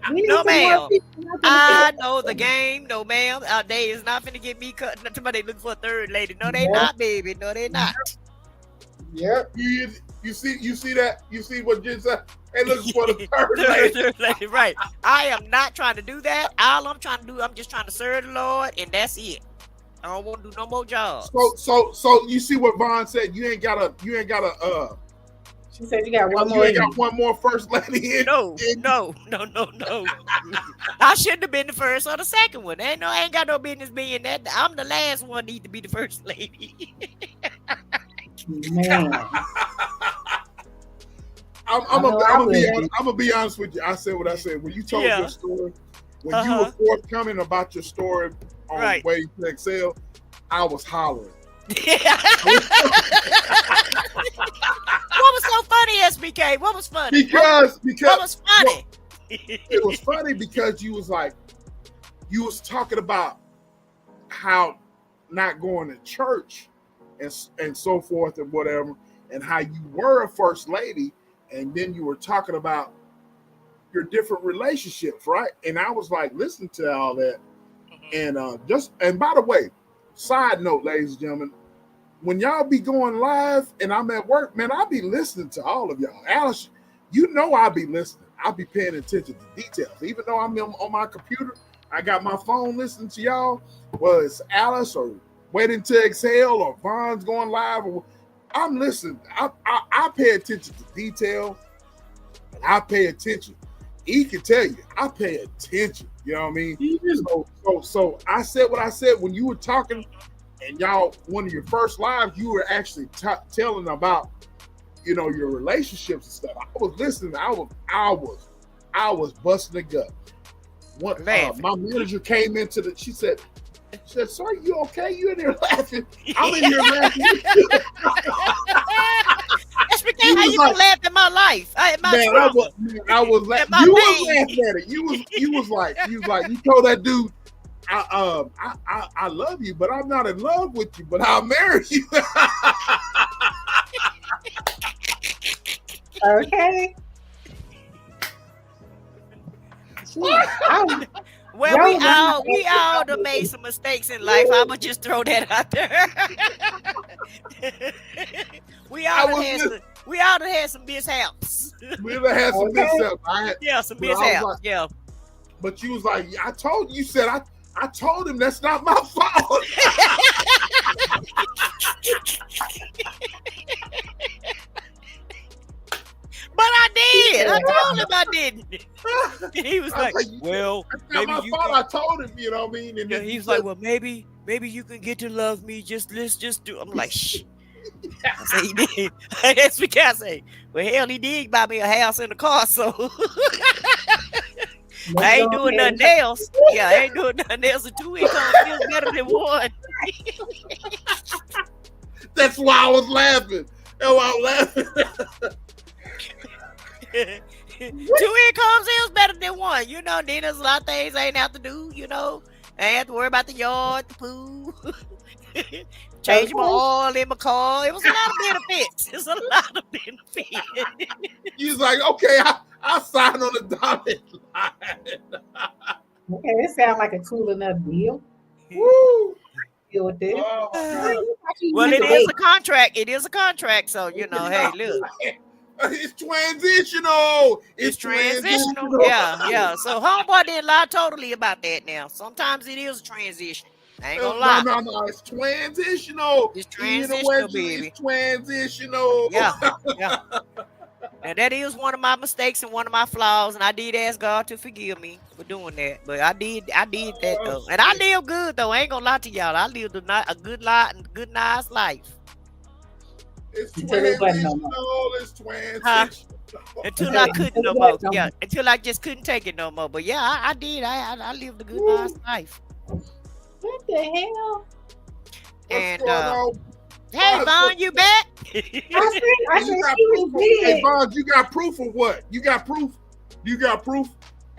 No, ma'am. I know the game. No, ma'am. They is not finna get me cut. Somebody looking for a third lady. No, they not, baby. No, they not. Yep. You see that? You see what Jen said? They looking for the third lady. Right. I am not trying to do that. All I'm trying to do, I'm just trying to serve the Lord, and that's it. I don't want to do no more jobs. So you see what Von said? You ain't gotta She said you got one You more. ain't got one more first lady in. No. I shouldn't have been the first or the second one. I ain't got no business being that. I'm the last one need to be the first lady. Man. I'm gonna be honest with you. I said what I said. When you told your story, when you were forthcoming about your story on Waiting to Excel, I was hollering. What was so funny, SBK? What was funny? Because what was funny? It was funny because you was talking about how not going to church and so forth and whatever, and how you were a first lady, and then you were talking about your different relationships, right? And I was like, listen to all that, and and by the way, side note, ladies and gentlemen, when y'all be going live and I'm at work, man, I'll be listening to all of y'all. Alice, you know I'll be listening. I'll be paying attention to details. Even though I'm on my computer, I got my phone listening to y'all. Well, it's Alice or Waiting to Exhale or Von's going live. I'm listening. I pay attention to detail, and I pay attention. He can tell you, I pay attention. You know what I mean? So I said what I said when you were talking, and y'all, one of your first lives, you were actually telling about, your relationships and stuff. I was listening. I was busting the gut. My manager came into she said, "Sir, you okay? You in there laughing? I'm in here laughing." That's because how you can laugh at my life. I was laughing. You was laughing at it. You was like, you told that dude, I love you, but I'm not in love with you, but I'll marry you. Okay. Well, we all done made some mistakes in life. I'ma just throw that out there. we all done had some mishaps. We done had some mishaps. Some mishaps. But you was like, I told you. You said I told him that's not my fault. But I did. I told him I didn't. He was like, well, that's not my fault. I told him, you know what I mean? And he was like, well, maybe you can get to love me. Let's just do. I'm like, shh. I say he did. That's what I say. Well, hell, he did buy me a house and a car, so I ain't doing nothing else. Yeah, I ain't doing nothing else. A 2 income feels better than one. That's why I was laughing. That's why I was laughing. 2 incomes is better than one. Then there's a lot of things I ain't have to do, I ain't have to worry about the yard, the pool, change my oil in my car. It was a lot of benefits. It's a lot of benefits. You was like, okay, I'll sign on the dotted line. Okay, it sounds like a cool enough deal. Woo! Deal with this. Well, it is a contract. It is a contract. So, hey, look. It's transitional. It's transitional. Yeah. So homeboy didn't lie totally about that now. Sometimes it is a transition. I ain't gonna lie. No. It's transitional. It's transitional, baby. It's transitional. Yeah. Now that is one of my mistakes and one of my flaws, and I did ask God to forgive me for doing that. But I did that though, and I live good though. I ain't gonna lie to y'all. I lived a good nice life. It's transitional. It's transitional. Until I couldn't no more. Yeah, until I just couldn't take it no more. But yeah, I did. I lived a good nice life. What the hell? And hey, Von, you back? I said hey, Von, you got proof of what? You got proof?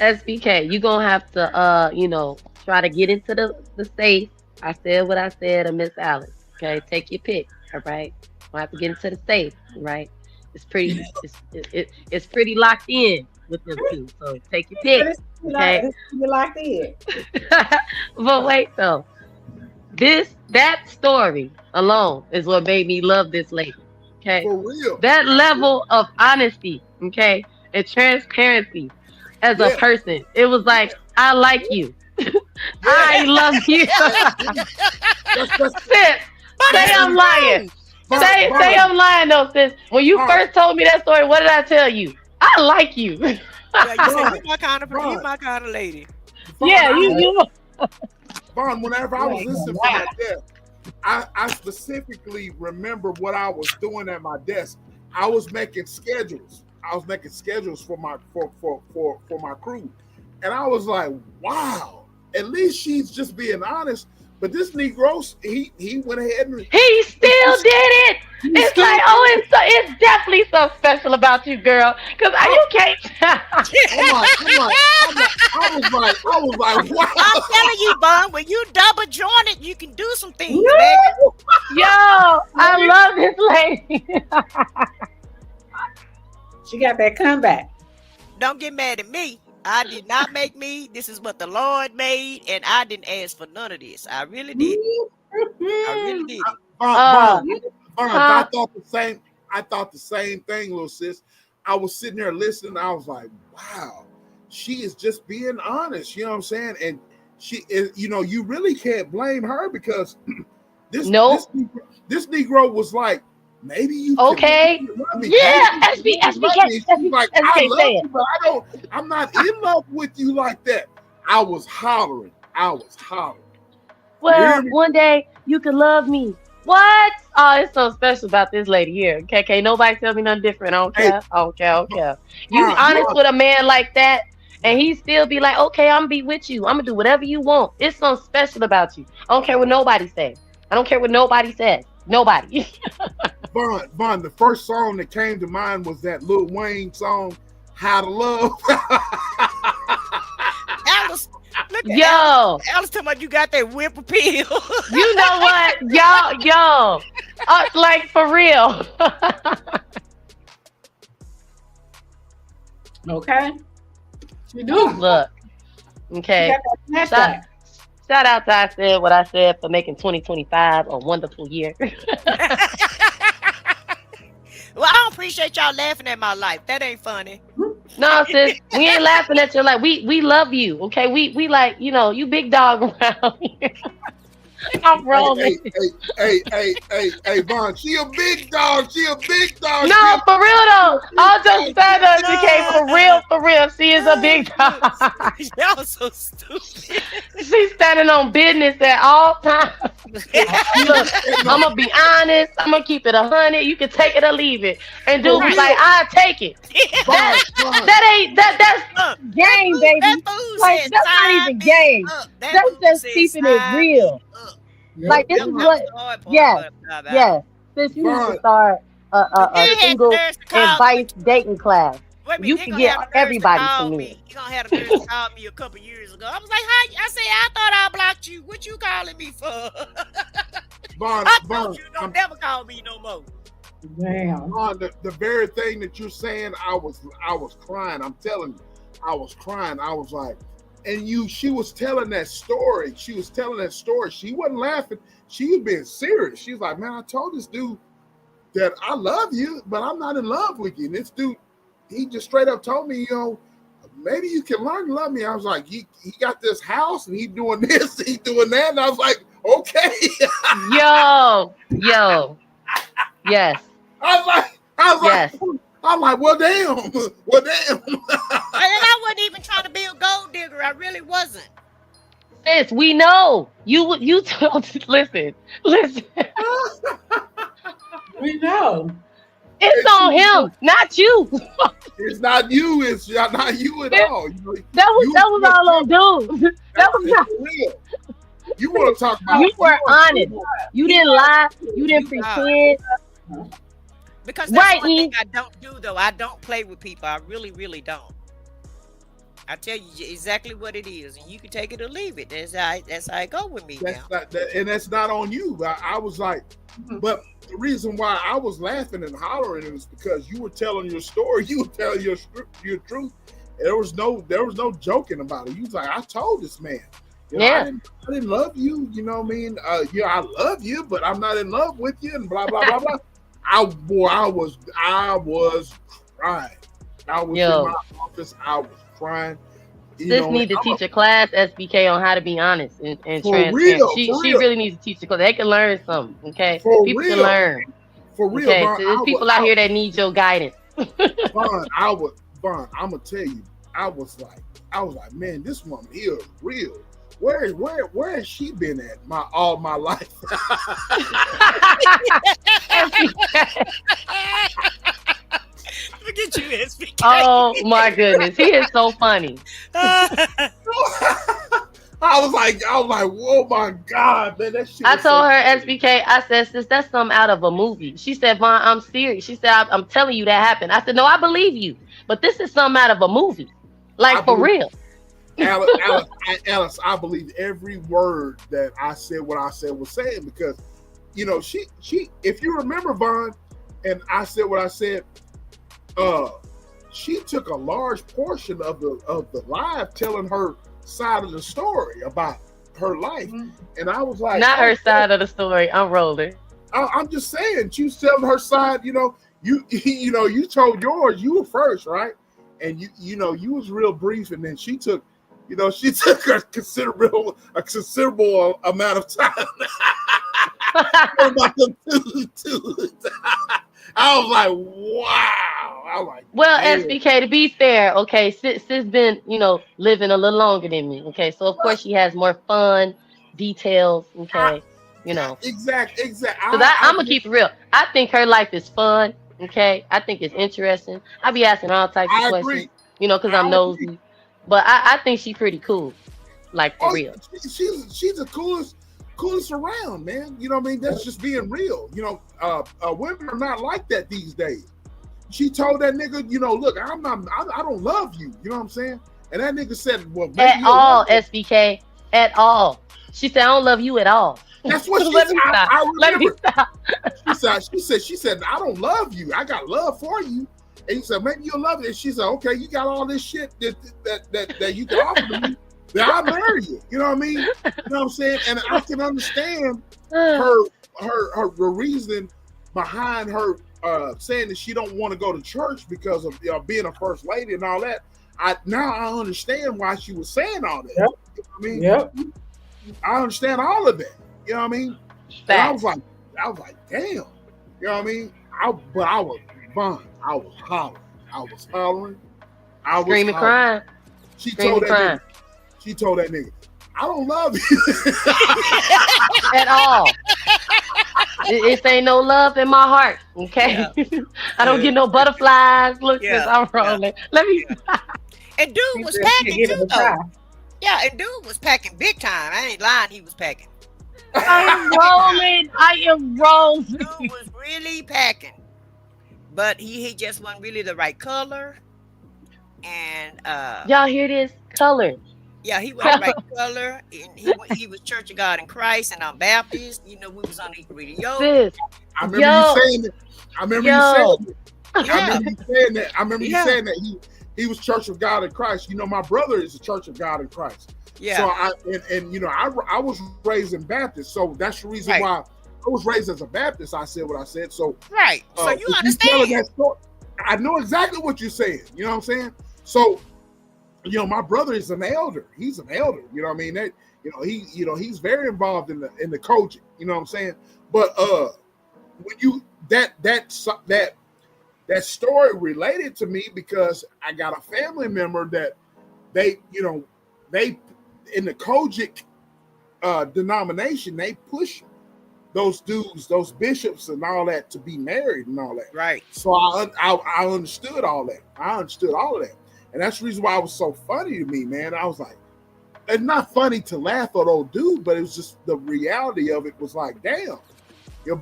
SBK, you gonna have to try to get into the safe. I said what I said to Miss Alice. Okay, take your pick. All right. I have to get into the safe, right? It's pretty locked in with them two. So take your pick. Okay. You're locked in. But wait though. That story alone is what made me love this lady. Okay. For real. That level of honesty, okay, and transparency as a person. It was like, I like you. I love you. Say I'm lying. Say I'm lying though, sis. When you first told me that story, what did I tell you? I like you. Yeah, you said you my kind of lady. Yeah, you. Vaughn, whenever I was listening from that desk, I specifically remember what I was doing at my desk. I was making schedules. For my my crew, and I was like, "Wow, at least she's just being honest." But this Negro, he went ahead and he still did it. It's like, it's definitely something special about you, girl. Because you can't. I was like, wow. I'm telling you, Bun, when you double jointed, you can do some things, baby. Yo, I love this lady. She got that comeback. Don't get mad at me. I did not make me. This is what the Lord made, and I didn't ask for none of this. I really did. I thought the same. I thought the same thing, little sis. I was sitting there listening. I was like, wow, she is just being honest. You know what I'm saying? And she is, you really can't blame her because this Negro was like, maybe you okay. Yeah, SBK. Like, I love you, but I'm not in love with you like that. I was hollering. Well, one day you could love me. What? Oh, it's so special about this lady here. Okay, can't nobody tell me nothing different. I don't care. You honest with a man like that, and he still be like, okay, I'm gonna be with you. I'm gonna do whatever you want. It's something special about you. I don't care what nobody says. Nobody. Vaughn, the first song that came to mind was that Lil Wayne song, How to Love. Alice, look at Yo. Alice talking about you got that whip appeal. You know what? Yo. Like, for real. Okay. You do. Look. Okay. Shout out to I Said What I Said for making 2025 a wonderful year. Well, I don't appreciate y'all laughing at my life. That ain't funny. No, sis, we ain't laughing at your life. We love you, okay? We like, you big dog around here. I'm rolling. Hey, Vaughn, she a big dog. No, for real though. All just stand for real. She is a big dog. Y'all so stupid. She's standing on business at all times. Look, I'm gonna be honest. I'm gonna keep it 100. You can take it or leave it. And dude was like, I'll take it. That's game, baby. Like, that's not even game. That's just keeping it real. Like, this is what, yes. Since you need to start a single advice dating class, you can get everybody to me. You gonna have a nurse call me a couple years ago. I was like, "Hi," I said, "I thought I blocked you. What you calling me for?" I told you don't never call me no more. Damn. The very thing that you're saying, I was crying. I'm telling you, I was crying. I was like, and she was telling that story. She wasn't laughing. She was being serious. She was like, man, I told this dude that I love you, but I'm not in love with you. And this dude, he just straight up told me, maybe you can learn to love me. I was like, he got this house and he doing this, he doing that. And I was like, okay. Yo. Yes. I was yes. like, I'm like, well, damn. And I wasn't even trying to be a gold digger. I really wasn't. Sis, we know. You told listen. We know. It's on him, not you. It's not you. It's not you at all. That was all on dude. That was not real. You want to talk about? You were honest. You didn't lie. You didn't pretend. Because that's one thing I don't do, though. I don't play with people. I really, really don't. I tell you exactly what it is, and you can take it or leave it. That's how it go with me now. And that's not on you. I was like, but the reason why I was laughing and hollering is because you were telling your story. You were telling your truth. There was no joking about it. You was like, I told this man. I didn't love you. You know what I mean? I love you, but I'm not in love with you, and blah blah blah blah. I was crying. I was in my office. I was crying. Sis need to teach a class, SBK, on how to be honest and transparent. She really needs to teach it because they can learn something. Okay, people can learn. For real, Okay, Vaughn, so there's people out here that need your guidance. Vaughn, Vaughn, I'm gonna tell you, I was like, man, this woman here is real. Where has she been at all my life? Look at you, SBK. Oh my goodness, he is so funny. I was like, whoa, my God, man, that shit. I was told so her, funny. SBK, I said, sis, that's something out of a movie. She said, Vaughn, I'm serious. She said, I'm telling you that happened. I said, no, I believe you, but this is something out of a movie, like for real. Alice, I believe every word that I said. What I said was saying, because she. If you remember, Vaughn, and I said what I said. She took a large portion of the live telling her side of the story about her life, and I was like, not her side of the story. I'm rolling. I'm just saying, she was telling her side. You told yours. You were first, right? And you was real brief, and then she took a considerable amount of time. About them two. I was like, wow. I was like, well, damn. SBK, to be fair, okay, sis been, living a little longer than me. Okay, so of course she has more fun details. Okay, Exactly. Because I'm gonna keep it real. I think her life is fun. Okay, I think it's interesting. I be asking all types of questions. Because I'm nosy. But I think she's pretty cool, like for real. She's the coolest around, man. You know what I mean? That's just being real. Women are not like that these days. She told that nigga, look, I don't love you. You know what I'm saying? And that nigga said, well, at all, SBK, at all. She said, I don't love you at all. That's what she Let said. me stop. I Let me remember. stop. She said, I don't love you. I got love for you. And he said, maybe you'll love it. And she said, okay, you got all this shit that you can offer to me. Then I'll marry you. You know what I mean? You know what I'm saying? And I can understand her reason behind her saying that she don't want to go to church because of being a first lady and all that. I understand why she was saying all that. Yep. You know what I mean? Yep. I understand all of that. You know what I mean? And I was like, damn. You know what I mean? I was Vaughn. I was hollering. I was Screaming, crying. She told that nigga, I don't love you at all. It ain't no love in my heart. Okay, yeah. I don't get no butterflies. Look, I'm rolling. Yeah. Let me. And dude was packing too, though. Yeah, and dude was packing big time. I ain't lying. He was packing. I am rolling. Dude was really packing, but he just wasn't really the right color. And y'all hear this? Color. Yeah, he was the right color. And he was Church of God in Christ, and I'm Baptist. We was on Eagle Radio. I remember you saying that. I remember you saying that he was Church of God in Christ. My brother is the Church of God in Christ. Yeah. So I was raised in Baptist, so that's the reason why I was raised as a Baptist. I said what I said. So right. So you understand? That story, I know exactly what you're saying. You know what I'm saying? So, my brother is an elder. He's an elder. You know what I mean? That he's very involved in the coaching. You know what I'm saying? But when you that story related to me because I got a family member that they in the Kojic denomination, they push those dudes, those bishops and all that to be married and all that. Right. So I understood all that. I understood all of that. And that's the reason why it was so funny to me, man. I was like, it's not funny to laugh at old dude, but it was just the reality of it was like, damn.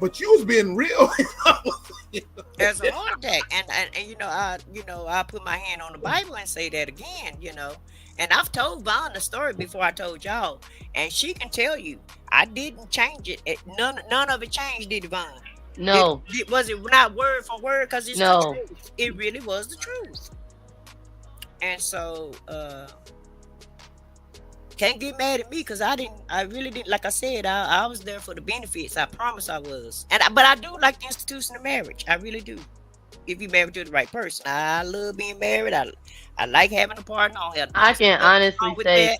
But you was being real. There's a heart attack. And I put my hand on the Bible and say that again, And I've told Vaughn the story before I told y'all. And she can tell you, I didn't change it. None of it changed, did it, Vaughn? No. Was it not word for word? Because it's the truth. It really was the truth. And so, can't get mad at me because I really didn't, like I said, I was there for the benefits. I promise I was. But I do like the institution of marriage. I really do. If you're married to the right person. I love being married. I like having a partner. I can honestly say,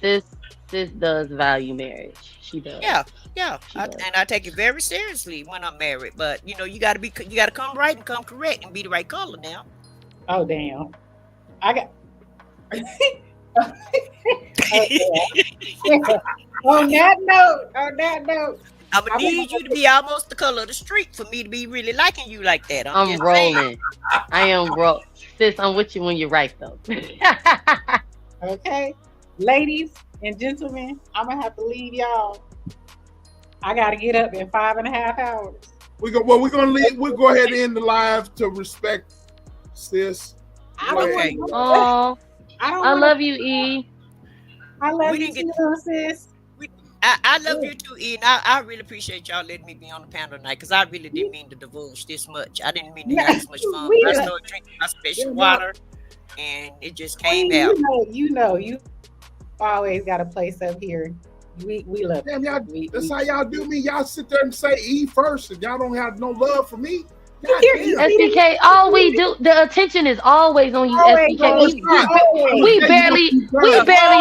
sis does value marriage. She does. Yeah. does. And I take it very seriously when I'm married. But you know, you gotta come right and come correct and be the right color now. Oh damn. I got on that note, I'm gonna need you to be almost the color of the street for me to be really liking you like that. I'm just rolling. saying. I am sis, I'm with you when you're right though. okay. Ladies and gentlemen, I'm gonna have to leave y'all. I gotta get up in 5.5 hours. We're gonna leave. We'll go ahead and end the live to respect sis. Okay. Oh, I love you, E. I love you too, sis. I love you too, E. And I really appreciate y'all letting me be on the panel tonight because I really didn't mean to divulge this much. I didn't mean to have this much fun. I started drinking my special water, and it just came out. You always got a place up here. We love Damn, y'all, that's how y'all do me. Y'all sit there and say E first, and y'all don't have no love for me. SBK, all we do, the attention is always on you, SBK. We barely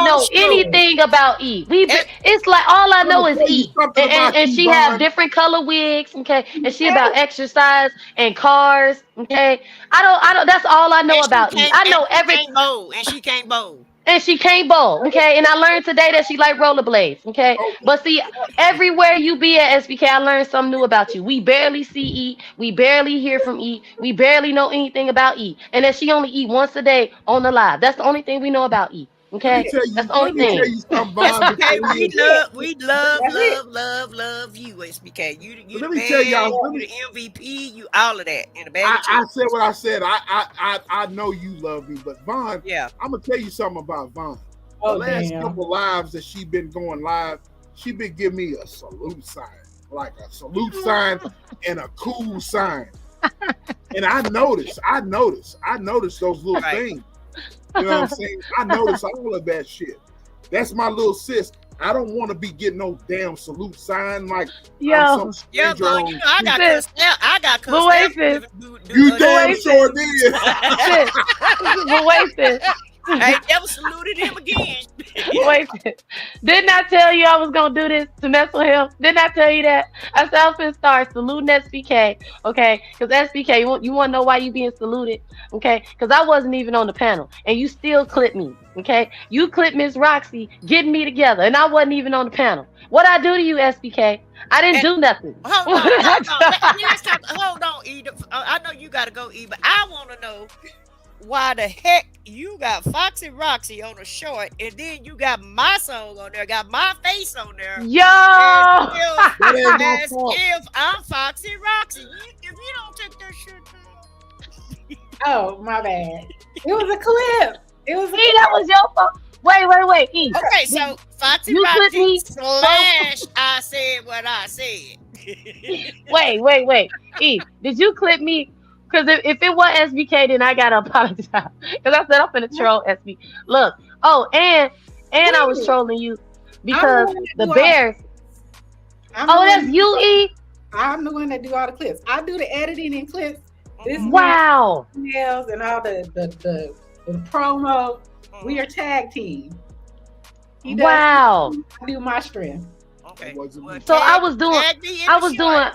know anything about E. It's like all I know is E, and she have different color wigs, okay, and she about exercise and cars, okay. I don't. That's all I know about E. I know everything. And she can't bowl. And she can't bowl, okay? And I learned today that she like rollerblades, okay? But see, everywhere you be at SBK, I learned something new about you. We barely see E. We barely hear from E. We barely know anything about E. And that she only eat once a day on the live. That's the only thing we know about E, okay? That's the only thing. SBK, we love you, SBK. You the man, you the MVP, you all of that in the bag. I said what I said. I know you love me, but Vaughn, I'm gonna tell you something about Vaughn. The last couple lives that she been going live, she been giving me a salute sign, like a salute sign and a cool sign. And I noticed those little things. You know what I'm saying? I noticed all of that shit. That's my little sis. I don't want to be getting no damn salute sign like some stranger. But you know, I got cussed out. But wait, sis. You damn sure did. But wait, sis. I ain't never saluted him again. Wait, didn't I tell you I was gonna do this to mess with him? Didn't I tell you that? I said I'm finna start saluting SBK, okay? Because SBK, you want to know why you being saluted, okay? Because I wasn't even on the panel, and you still clipped me, okay? You clipped Miss Roxy getting me together, and I wasn't even on the panel. What I do to you, SBK? I didn't do nothing. Hold on, E. I know you gotta go, E, but I want to know why the heck you got Foxy Roxy on a short, and then you got my song on there, got my face on there. Yo! As if I'm Foxy Roxy. If you don't take that shit down. Oh, my bad. It was a clip. That was your fault. Wait, E. Okay, so Foxy Roxy / I said what I said. Wait. E, did you clip me? Because if it was SBK, then I gotta apologize. Because I said I'm finna troll SBK. Look, and I was trolling you because the Bears. That's you, E. I'm the one that do all the clips. I do the editing and clips. Wow. Emails and all the promo. We are tag team. Wow. I do my strength. Okay. So I was doing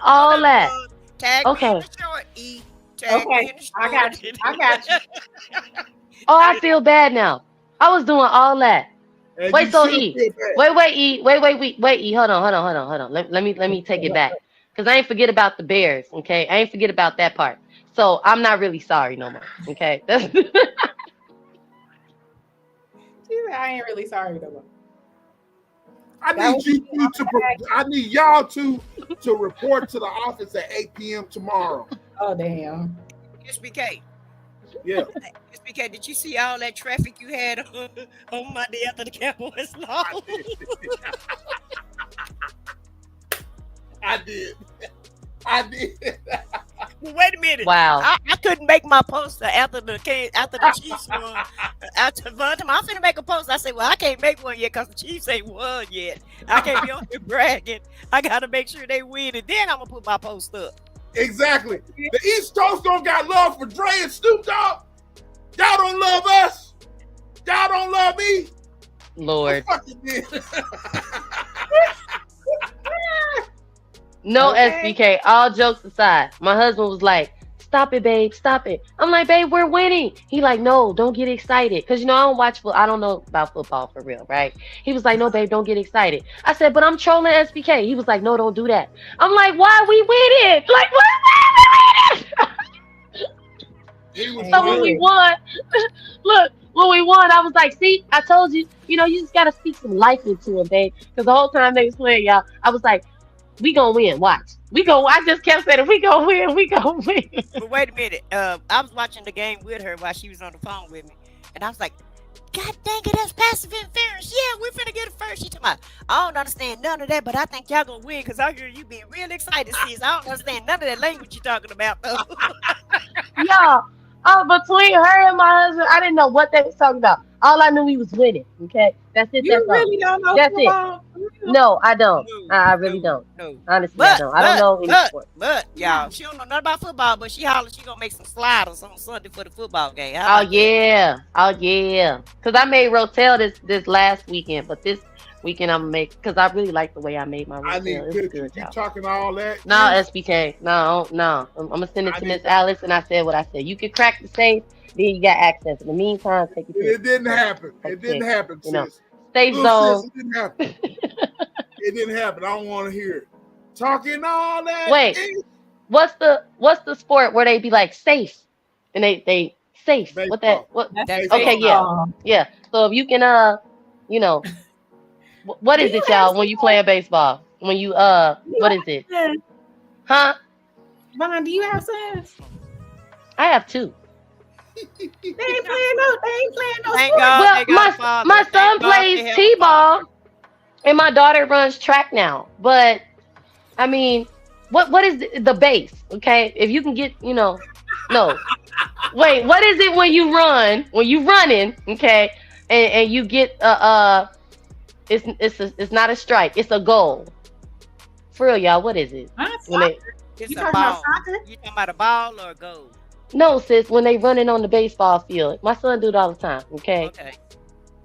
all that. Tag me in the short, E. Okay, I got you. Oh, I feel bad now. I was doing all that. Wait, so E. Wait, E. Wait, E. Hold on. Let me take it back. Because I ain't forget about the Bears, okay? I ain't forget about that part. So I'm not really sorry no more. Okay. I ain't really sorry no more. I need y'all to report to the office at 8 p.m. tomorrow. Oh damn. SBK. Yeah. SBK, did you see all that traffic you had on Monday after the Cowboys lost? I did. Well, wait a minute. Wow. I couldn't make my poster after the Chiefs won. After Vontae, I'm finna make a post. I said, well, I can't make one yet because the Chiefs ain't won yet. I can't be on here bragging. I gotta make sure they win, and then I'm gonna put my post up. Exactly. The East Coast don't got love for Dre and Snoop Dogg. Y'all don't love us. Y'all don't love me. Lord. Fucking did. No Okay. SBK. All jokes aside, my husband was like, "Stop it, babe. Stop it." I'm like, "Babe, we're winning." He like, "No, don't get excited." Because, I don't watch football. I don't know about football for real, right? He was like, "No, babe, don't get excited." I said, "But I'm trolling SBK." He was like, "No, don't do that." I'm like, "Why we winning? Like, why we winning?" He was So when we won, look, when we won, I was like, "See, I told you, you just got to speak some life into him, babe." Because the whole time they was playing, y'all, I was like, "We gonna win, watch. I just kept saying, "We gonna win, we gonna win." But wait a minute. I was watching the game with her while she was on the phone with me, and I was like, "God dang it, that's passive interference. Yeah, we're finna get it first." She talking about, "I don't understand none of that, but I think y'all gonna win because I hear you being real excited, sis. I don't understand none of that language you talking about, though." Y'all, between her and my husband, I didn't know what they was talking about. All I knew, we was winning. Okay, that's it. You That's all. really don't know That's it. football? No, I don't. I really no, don't. no. Honestly, I don't. I don't know any sport. But y'all, she don't know nothing about football, but she holler she gonna make some sliders on Sunday for the football game. How Oh about that? yeah, oh yeah. Cause I made Rotel this last weekend, but this weekend I'm gonna make, because I really like the way I made my I need Rotel. It's pictures. good, You y'all. talking all that? No, SBK. No. I'm gonna send it I to need Miss Alice, and I said what I said. You can crack the safe, then you got access. In the meantime, take your It didn't happen. It didn't happen, You know, sis. safe Little zone. sis, it didn't happen. It didn't happen. I don't want to hear it. Talking all that. Wait, what's the sport where they be like safe, and they safe? What that? Baseball. What? That's Okay, baseball. yeah. So if you can, what is Do you it, have y'all? When you playing baseball, when you what is it? sons? Huh? Vaughn, do you have sons? I have two. They ain't playing no Thank sports. God Well, they got a father. my son Thank God they plays have a t-ball, father. and my daughter runs track now. But I mean, what is the base? Okay, if you can get, no. Wait, what is it when you run? When you running, okay, and you get it's not a strike, it's a goal. For real, y'all, what is it? Huh? When they, It's You a talking ball. about soccer? You talking about a ball or a goal? no, sis, when they running on the baseball field. My son do it all the time, okay? Okay.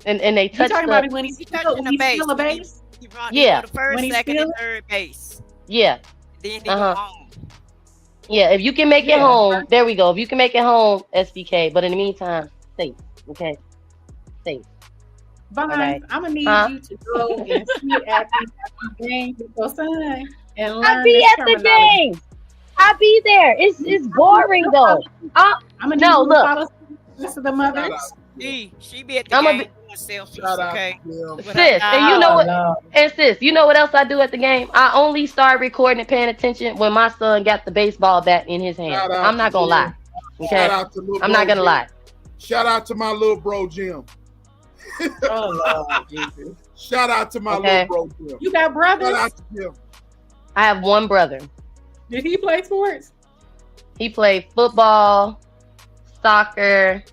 And they You touch talking the, about when he's He touching the base. steal a base? He run Yeah. the first, When he second, and steal third base. yeah. Then he Uh-huh. go home. Yeah, if you can make it Yeah. home, there we go. If you can make it home, SBK. But in the meantime, safe, okay? Safe. Vaughn, Alright. I'm gonna need Huh? you to go and sit at the game with your son and learn I be this at the terminology. game. I be there. It's boring though. I'm gonna need No, you to look. follow the Shout mothers. out. She be at the I'ma game be- doing selfies, Shout out okay? to them. With her Sis, and you dog. know what? Lord. And sis, you know what else I do at the game? I only start recording and paying attention when my son got the baseball bat in his hand. Shout out I'm not to gonna lie. Jim. Okay, Shout out to little I'm bro not gonna Jim. lie. Shout out to my little bro Jim. Oh Lord Jesus. Shout out to my Okay. little bro Jim. You got Shout brothers? out to him. I have one brother. Did he play sports? He played football, soccer,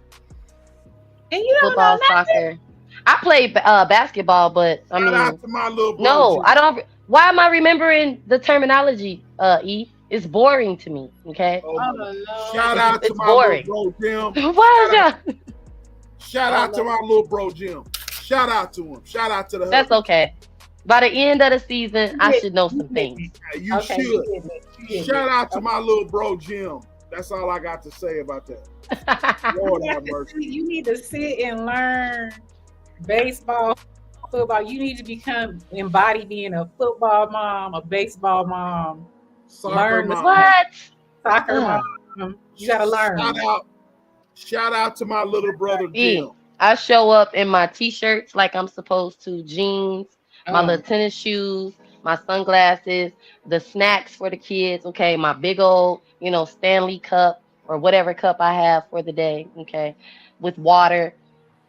And you don't football, know nothing? soccer. I played basketball, but I Shout mean, out to my little bro no, Jim. I don't. Why am I remembering the terminology? E, it's boring to me. Okay, Oh, Oh my. Lord. Shout out to It's my boring. little bro Jim. why is y'all? Shout out to my little bro Jim. Shout out to him. Shout out to the That's hubby. okay. By the end of the season, I should know some You things. You Okay, should. you did it. You did Shout it. out to my little bro Jim. That's all I got to say about that. Lord You have have to mercy. sit- you need to sit and learn baseball, football. You need to embody being a football mom, a baseball mom, Soccer learn the mom. What? soccer Ugh. mom. You gotta learn. Shout out to my little brother E, Jim. I show up in my t-shirts like I'm supposed to, jeans, my Oh. little tennis shoes, my sunglasses, the snacks for the kids, okay, my big old, Stanley cup or whatever cup I have for the day, okay, with water.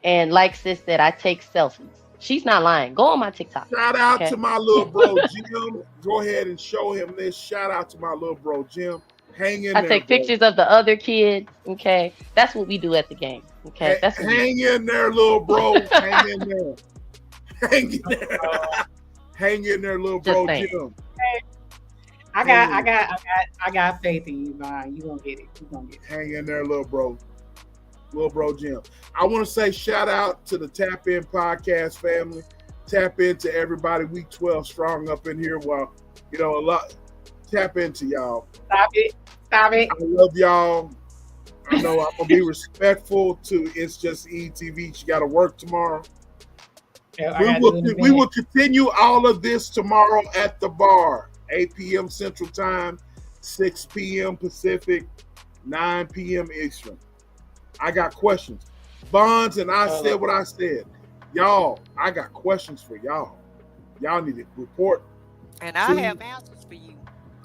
And like sis said, I take selfies. She's not lying. Go on my TikTok. Shout out Okay. to my little bro Jim. Go ahead and show him this. Shout out to my little bro Jim. Hang in I there. take bro. pictures of the other kids, okay? That's what we do at the game, okay? That's what we do. Hang in there, little bro. Hang in there. Hang in there. Hang in there, little Just bro saying. Jim. I got faith in you, Vaughn. You gonna get it. You gonna get it. Hang in there, little bro. Lil Bro Jim. I want to say shout out to the Tap In podcast family. Tap into everybody. Week 12 strong up in here. Well, you know, a lot. Tap into y'all. Stop it. Stop it. I love y'all. I know I'm gonna be respectful to It's Just ETV. She got to work tomorrow. Yeah, We will continue all of this tomorrow at the bar. 8 p.m. Central Time, 6 p.m. Pacific, 9 p.m. Eastern. I got questions. Bonds and I said what I said. Y'all, I got questions for y'all. Y'all need to report. And I have answers for you.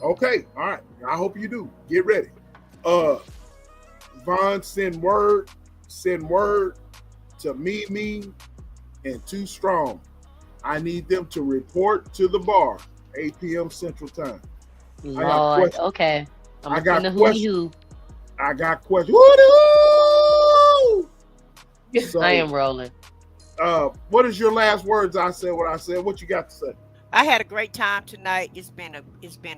Okay, all right. I hope you do. Get ready. Vaughn, send word to me and Too Strong. I need them to report to the bar, 8 p.m. Central Time. Lord, okay. I got questions. I got questions. So, I am rolling. What is your last words? I said what I said. What you got to say? I had a great time tonight. It's been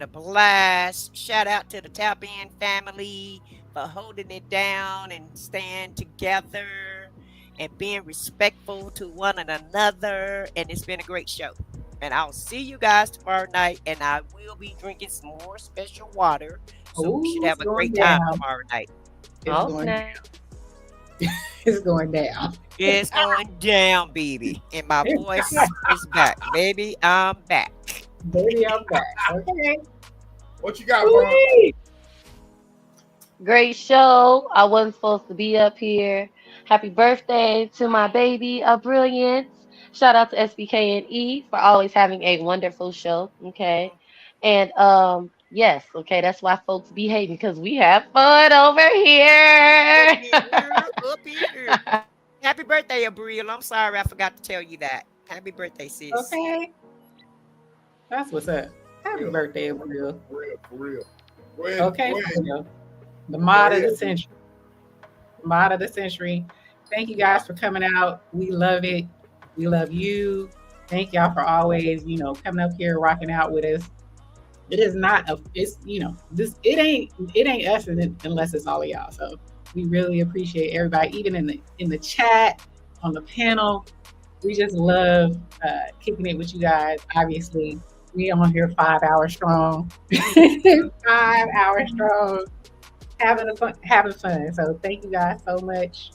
a blast. Shout out to the Tap In family for holding it down and staying together and being respectful to one another. And it's been a great show. And I'll see you guys tomorrow night. And I will be drinking some more special water. So we should have a great time tomorrow night. It's going down. It's going down, baby. And my voice is back. Baby, I'm back. Baby, I'm back. Okay. What you got, Vaughn? Great show. I wasn't supposed to be up here. Happy birthday to my baby, Brilliance. Shout out to SBK and E for always having a wonderful show. Okay. And yes, okay, that's why folks be hating, because we have fun over here. Up here. Happy birthday, Abriel. I'm sorry I forgot to tell you that. Happy birthday, sis. Okay. That's what's up. Happy birthday, Abriel. For real. Okay. The mod of the century. Mod of the century. Thank you guys for coming out. We love it. We love you. Thank y'all for always, coming up here, rocking out with us. It is not it ain't us unless it's all of y'all. So we really appreciate everybody, even in the chat, on the panel. We just love kicking it with you guys. Obviously, we on here 5 hours strong. 5 hours strong. Having fun. So thank you guys so much.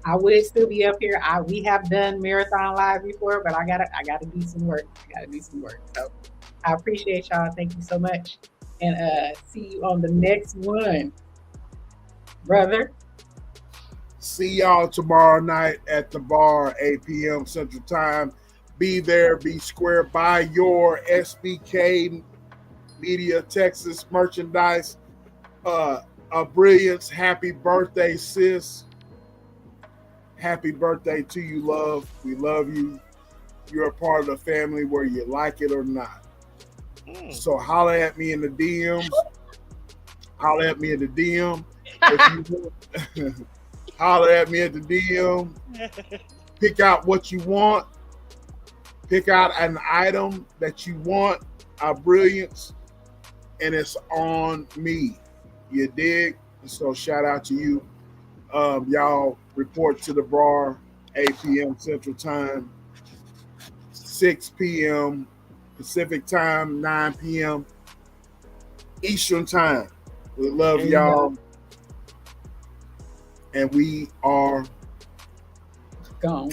I would still be up here. We have done Marathon Live before, but I gotta do some work. So I appreciate y'all. Thank you so much. And see you on the next one. Brother. See y'all tomorrow night at the bar, 8 p.m. Central Time. Be there, be square. Buy your SBK Media Texas merchandise. A Brilliance. Happy birthday, sis. Happy birthday to you, love. We love you. You're a part of the family whether you like it or not. So holler at me in the DMs. Holler at me in the DM. Holler at me at the DM. Pick out what you want. Pick out an item that you want, our Brilliance, and it's on me. You dig? So shout out to you. Y'all report to the bar, 8 p.m. Central Time, 6 p.m. Pacific Time, 9 p.m. Eastern Time. We love y'all. And we are gone.